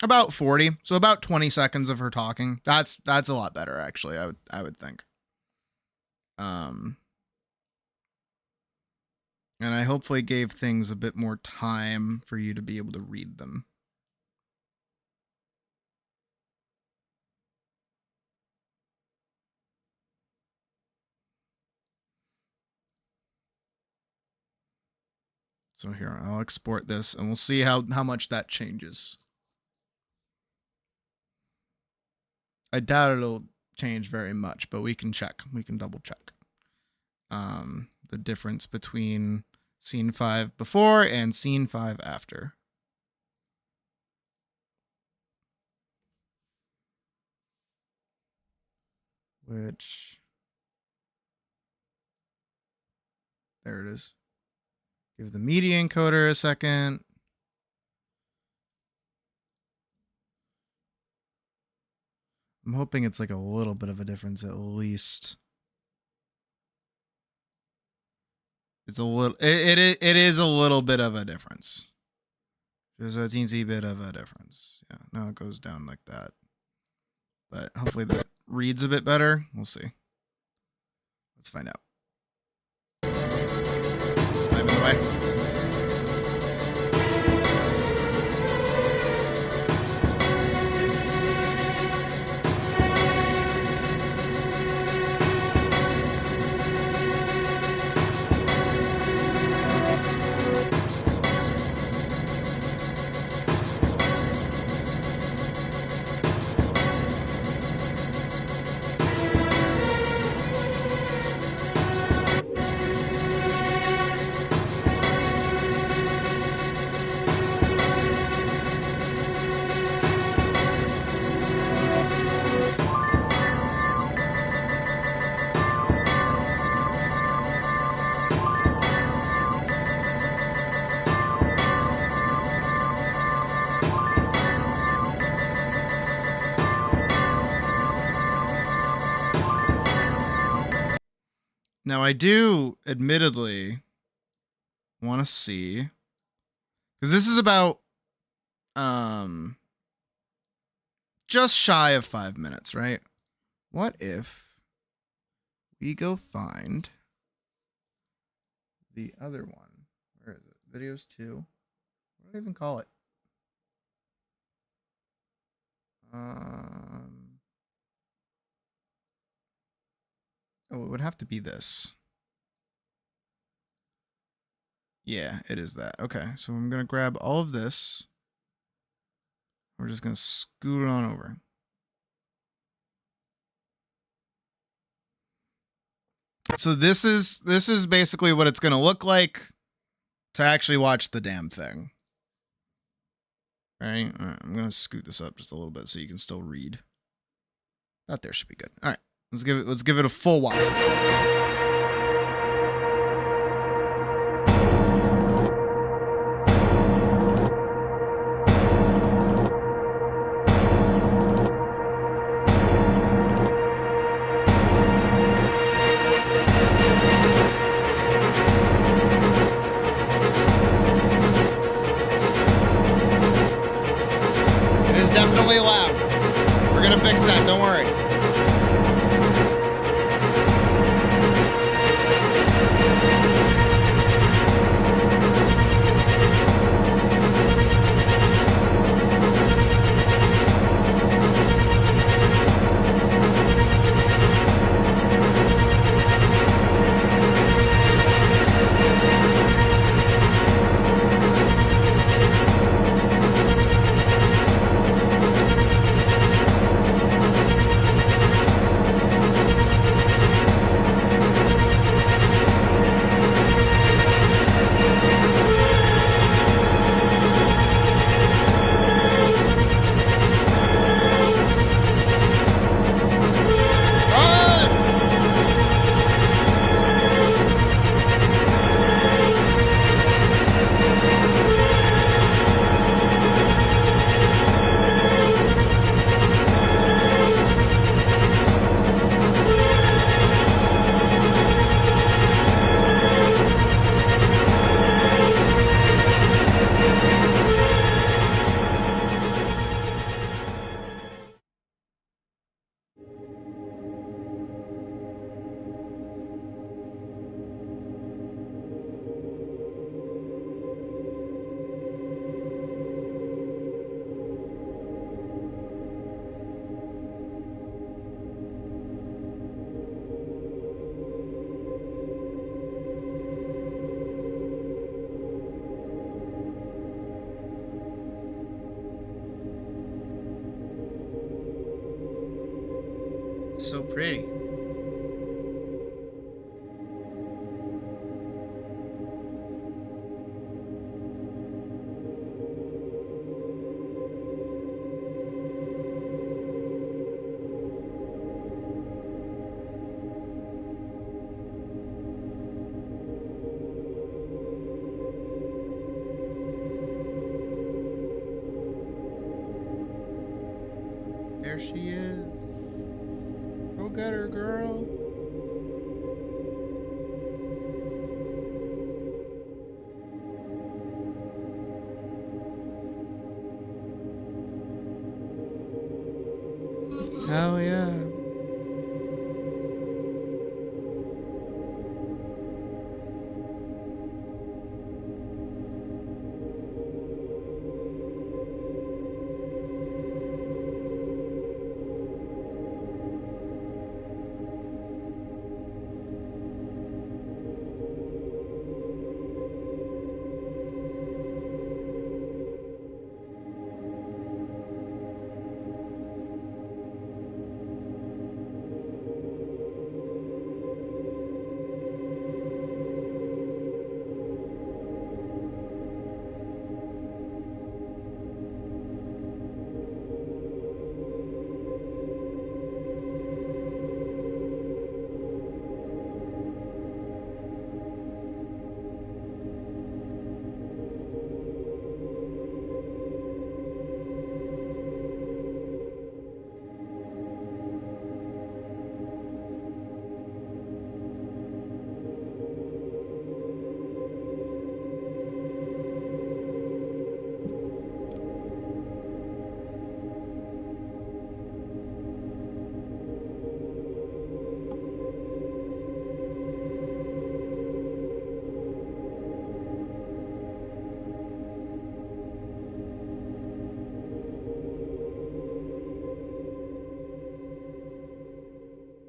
about 40. So about 20 seconds of her talking. That's a lot better, actually, I would think. And I hopefully gave things a bit more time for you to be able to read them. So here, I'll export this and we'll see how much that changes. I doubt it'll change very much, but we can check. We can double check. The difference between scene 5 before and scene 5 after. Which, there it is. Give the media encoder a second. I'm hoping it's like a little bit of a difference at least. It's a little, it is a little bit of a difference. Just a teensy bit of a difference. Yeah, now it goes down like that. But hopefully that reads a bit better. We'll see. Let's find out. I'm in the way. Now I do admittedly want to see, because this is about just shy of 5 minutes, right? What if we go find the other one? Where is it? Videos 2. What do I even call it? Oh, it would have to be this. Yeah, it is that. Okay, so I'm going to grab all of this. We're just going to scoot it on over. So this is basically what it's going to look like to actually watch the damn thing. Right? All right, I'm going to scoot this up just a little bit so you can still read. That there should be good. All right. Let's give it a full watch. It is definitely loud. We're gonna fix that, don't worry. So pretty. There she is. Go get her, girl. Hell yeah.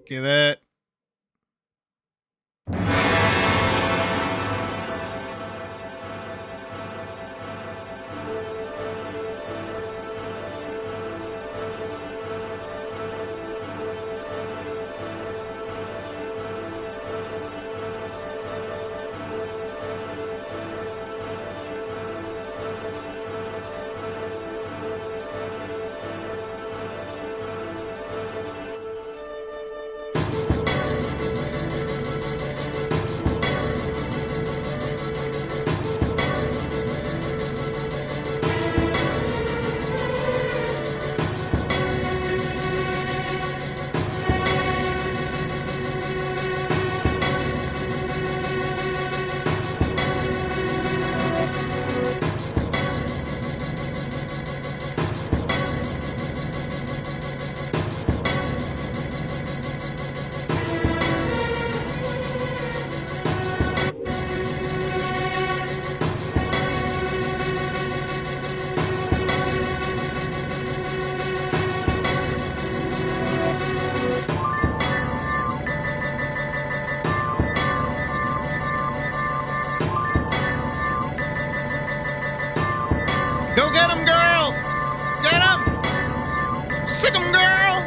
Give it. Go get him, girl! Get him! Sick him, girl!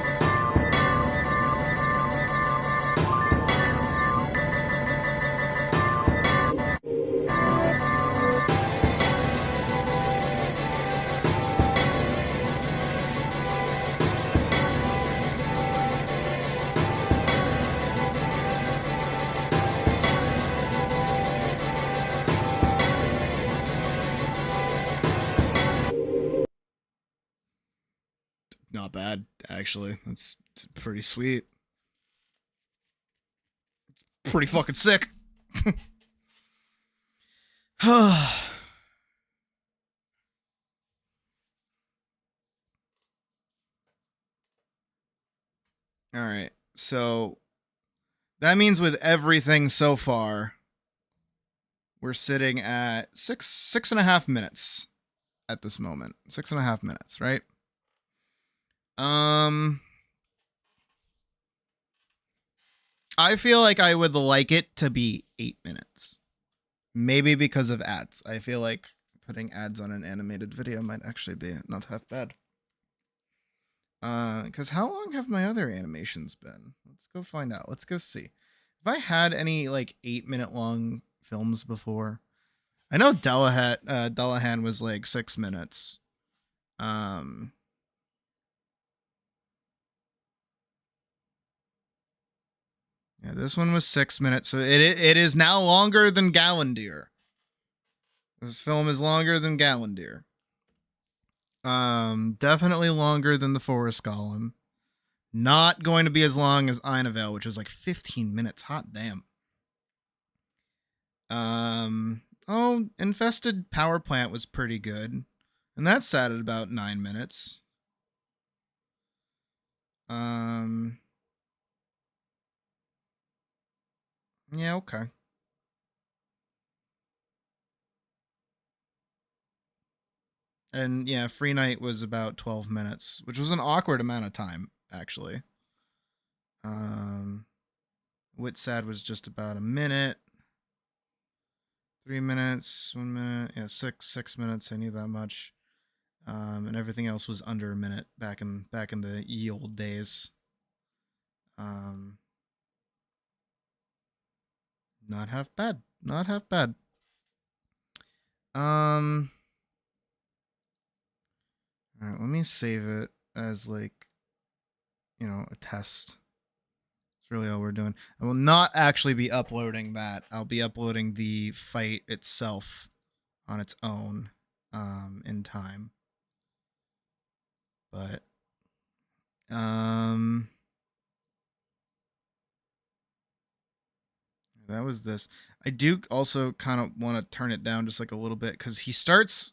Not bad, actually. That's pretty sweet. It's pretty fucking sick. All right. So that means with everything so far, we're sitting at six and a half minutes at this moment. 6.5 minutes, right? I feel like I would like it to be 8 minutes. Maybe because of ads. I feel like putting ads on an animated video might actually be not half bad. Because how long have my other animations been? Let's go find out. Let's go see. Have I had any like 8-minute long films before? I know Dullahan was like 6 minutes. Yeah, this one was 6 minutes, so it is now longer than Gallandeer. This film is longer than Gallandeer. Definitely longer than the Forest Golem. Not going to be as long as Einavale, which was like 15 minutes. Hot damn. Oh, Infested Power Plant was pretty good. And that sat at about 9 minutes. Yeah, okay. And yeah, Free Night was about 12 minutes, which was an awkward amount of time, actually. Witsad was just about a minute. 3 minutes, 1 minute, yeah, six minutes. I knew that much. And everything else was under a minute back in the ye old days. Not half bad. Not half bad. All right, let me save it as like, you know, a test. That's really all we're doing. I will not actually be uploading that. I'll be uploading the fight itself on its own in time. But that was this. I do also kind of want to turn it down just like a little bit because he starts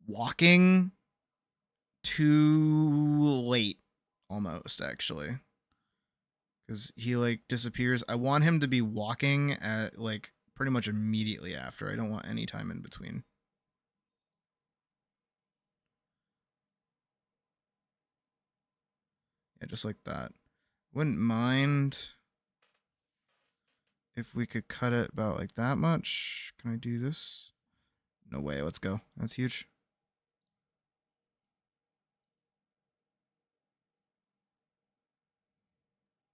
walking too late almost, actually. Because he like disappears. I want him to be walking at like pretty much immediately after. I don't want any time in between. Yeah, just like that. Wouldn't mind if we could cut it about like that much. Can I do this? No way. Let's go. That's huge.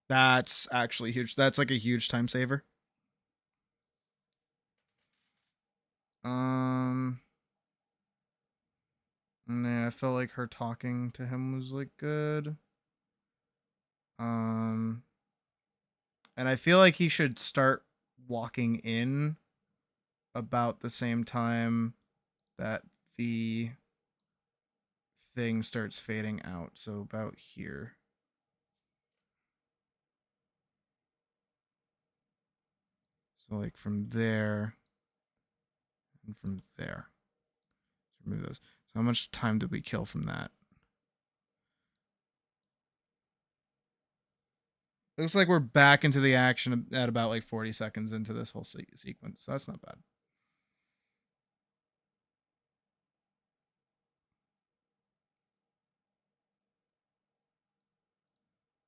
That's actually huge. That's like a huge time saver. Nah, I felt like her talking to him was like good. And I feel like he should start walking in about the same time that the thing starts fading out. So about here. So like from there and from there. Let's remove those. So how much time did we kill from that? Looks like we're back into the action at about like 40 seconds into this whole sequence. So that's not bad.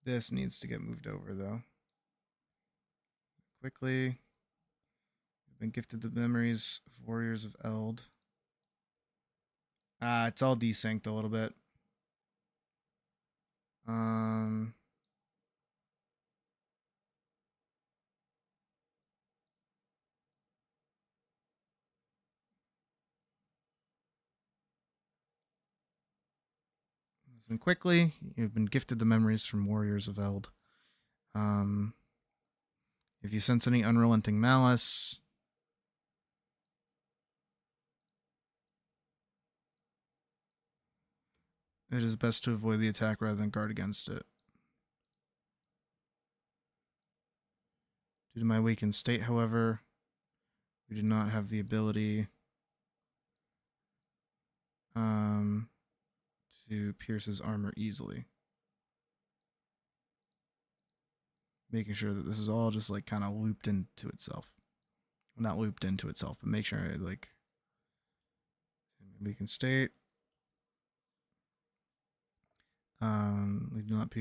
This needs to get moved over though. Quickly. I've been gifted the memories of Warriors of Eld. It's all desynced a little bit. Listen quickly. You've been gifted the memories from Warriors of Eld. If you sense any unrelenting malice, it is best to avoid the attack rather than guard against it. Due to my weakened state, however, we do not have the ability to pierce his armor easily. Making sure that this is all just like kind of looped into itself. Well, not looped into itself, but make sure it like weakened state. We do not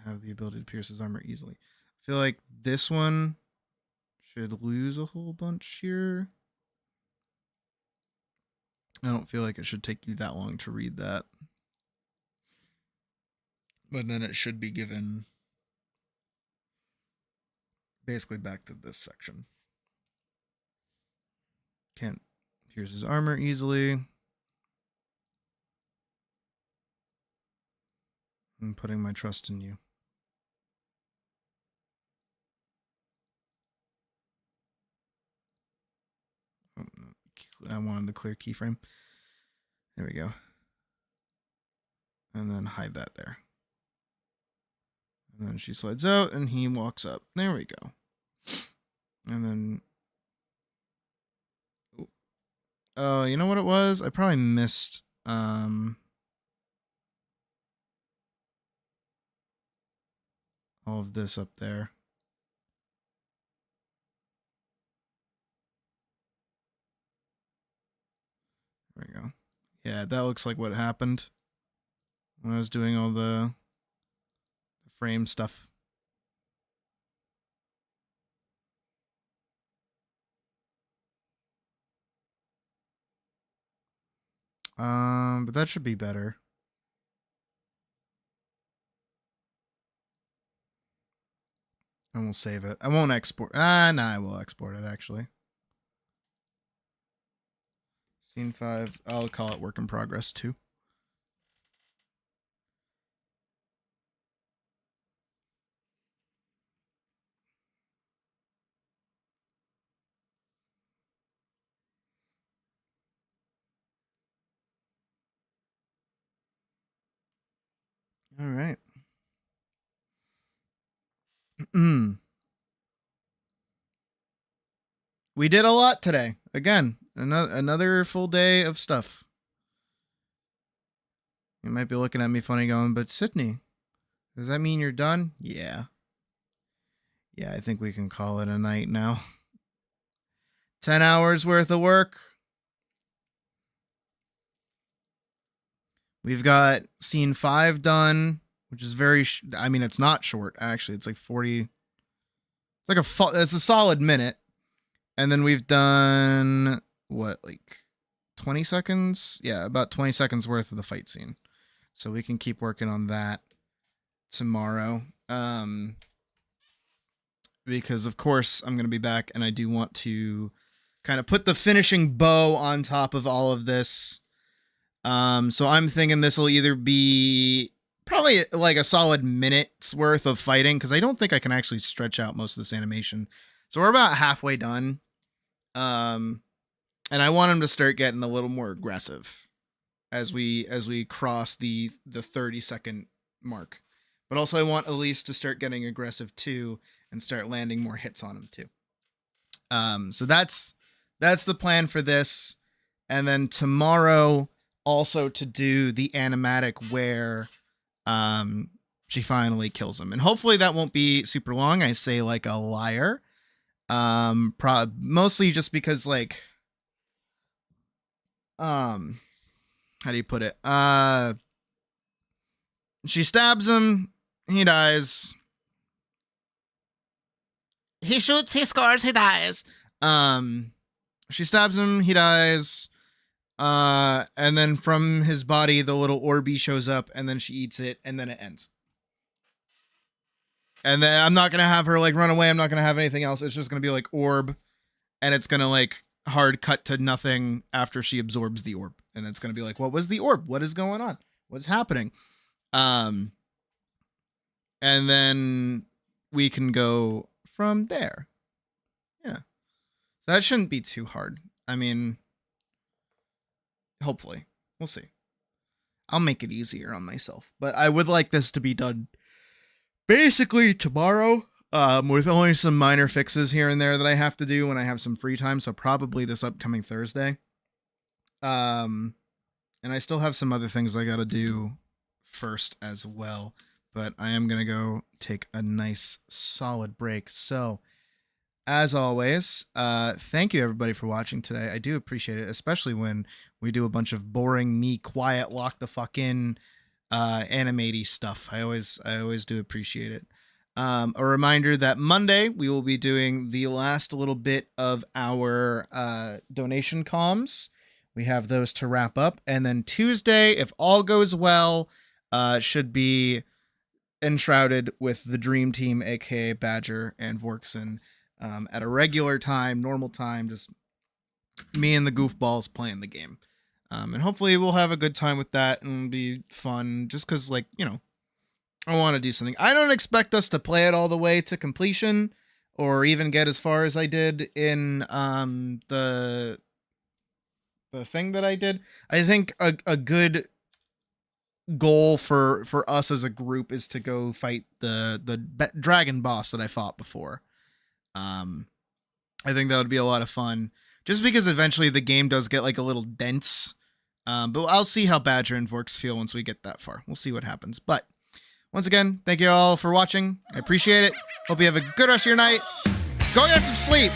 have the ability to pierce his armor easily. I feel like this one should lose a whole bunch here. I don't feel like it should take you that long to read that. But then it should be given basically back to this section. Can't pierce his armor easily. I'm putting my trust in you. Oh, no. I wanted the clear keyframe. There we go. And then hide that there. And then she slides out and he walks up. There we go. And then... Oh, you know what it was? I probably missed... all of this up there. There we go. Yeah, that looks like what happened when I was doing all the frame stuff. But that should be better. And we'll save it. I won't export. No, I will export it actually. Scene 5. I'll call it work in progress too. All right. We did a lot today. Again, another full day of stuff. You might be looking at me funny going, but Sydney, does that mean you're done? Yeah. Yeah, I think we can call it a night now. 10 hours worth of work. We've got scene 5 done. which is very, I mean, it's not short, actually. It's like 40, it's like it's a solid minute. And then we've done, what, like 20 seconds? Yeah, about 20 seconds worth of the fight scene. So we can keep working on that tomorrow. Because, of course, I'm going to be back, and I do want to kind of put the finishing bow on top of all of this. So I'm thinking this will either be probably like a solid minute's worth of fighting, because I don't think I can actually stretch out most of this animation. So we're about halfway done. And I want him to start getting a little more aggressive as we cross the 30-second mark. But also I want Elise to start getting aggressive too and start landing more hits on him too. So that's the plan for this. And then tomorrow also to do the animatic where she finally kills him. And hopefully that won't be super long. I say like a liar. Mostly just because, like, how do you put it? She stabs him, he dies. He shoots, he scores, he dies. She stabs him, he dies. And then from his body, the little Orby shows up, and then she eats it, and then it ends. And then I'm not going to have her, like, run away. I'm not going to have anything else. It's just going to be, like, orb. And it's going to, like, hard cut to nothing after she absorbs the orb. And it's going to be like, what was the orb? What is going on? What's happening? And then we can go from there. Yeah. So that shouldn't be too hard. I mean, hopefully. We'll see. I'll make it easier on myself. But I would like this to be done basically tomorrow, with only some minor fixes here and there that I have to do when I have some free time. So probably this upcoming Thursday. And I still have some other things I got to do first as well. But I am going to go take a nice solid break. So as always, thank you everybody for watching today. I do appreciate it, especially when we do a bunch of boring, me, quiet, lock the fuck in, animaty stuff. I always do appreciate it. A reminder that Monday we will be doing the last little bit of our donation comms. We have those to wrap up, and then Tuesday, if all goes well, should be enshrouded with the Dream Team, aka Badger and Vorkson, at a regular time, normal time, just me and the goofballs playing the game. And hopefully we'll have a good time with that and it'll be fun, just because, like, you know, I want to do something. I don't expect us to play it all the way to completion or even get as far as I did in the thing that I did. I think a good goal for us as a group is to go fight the dragon boss that I fought before. I think that would be a lot of fun, just because eventually the game does get, like, a little dense. But I'll see how Badger and Vorks feel once we get that far. We'll see what happens. But once again, thank you all for watching. I appreciate it. Hope you have a good rest of your night. Go get some sleep.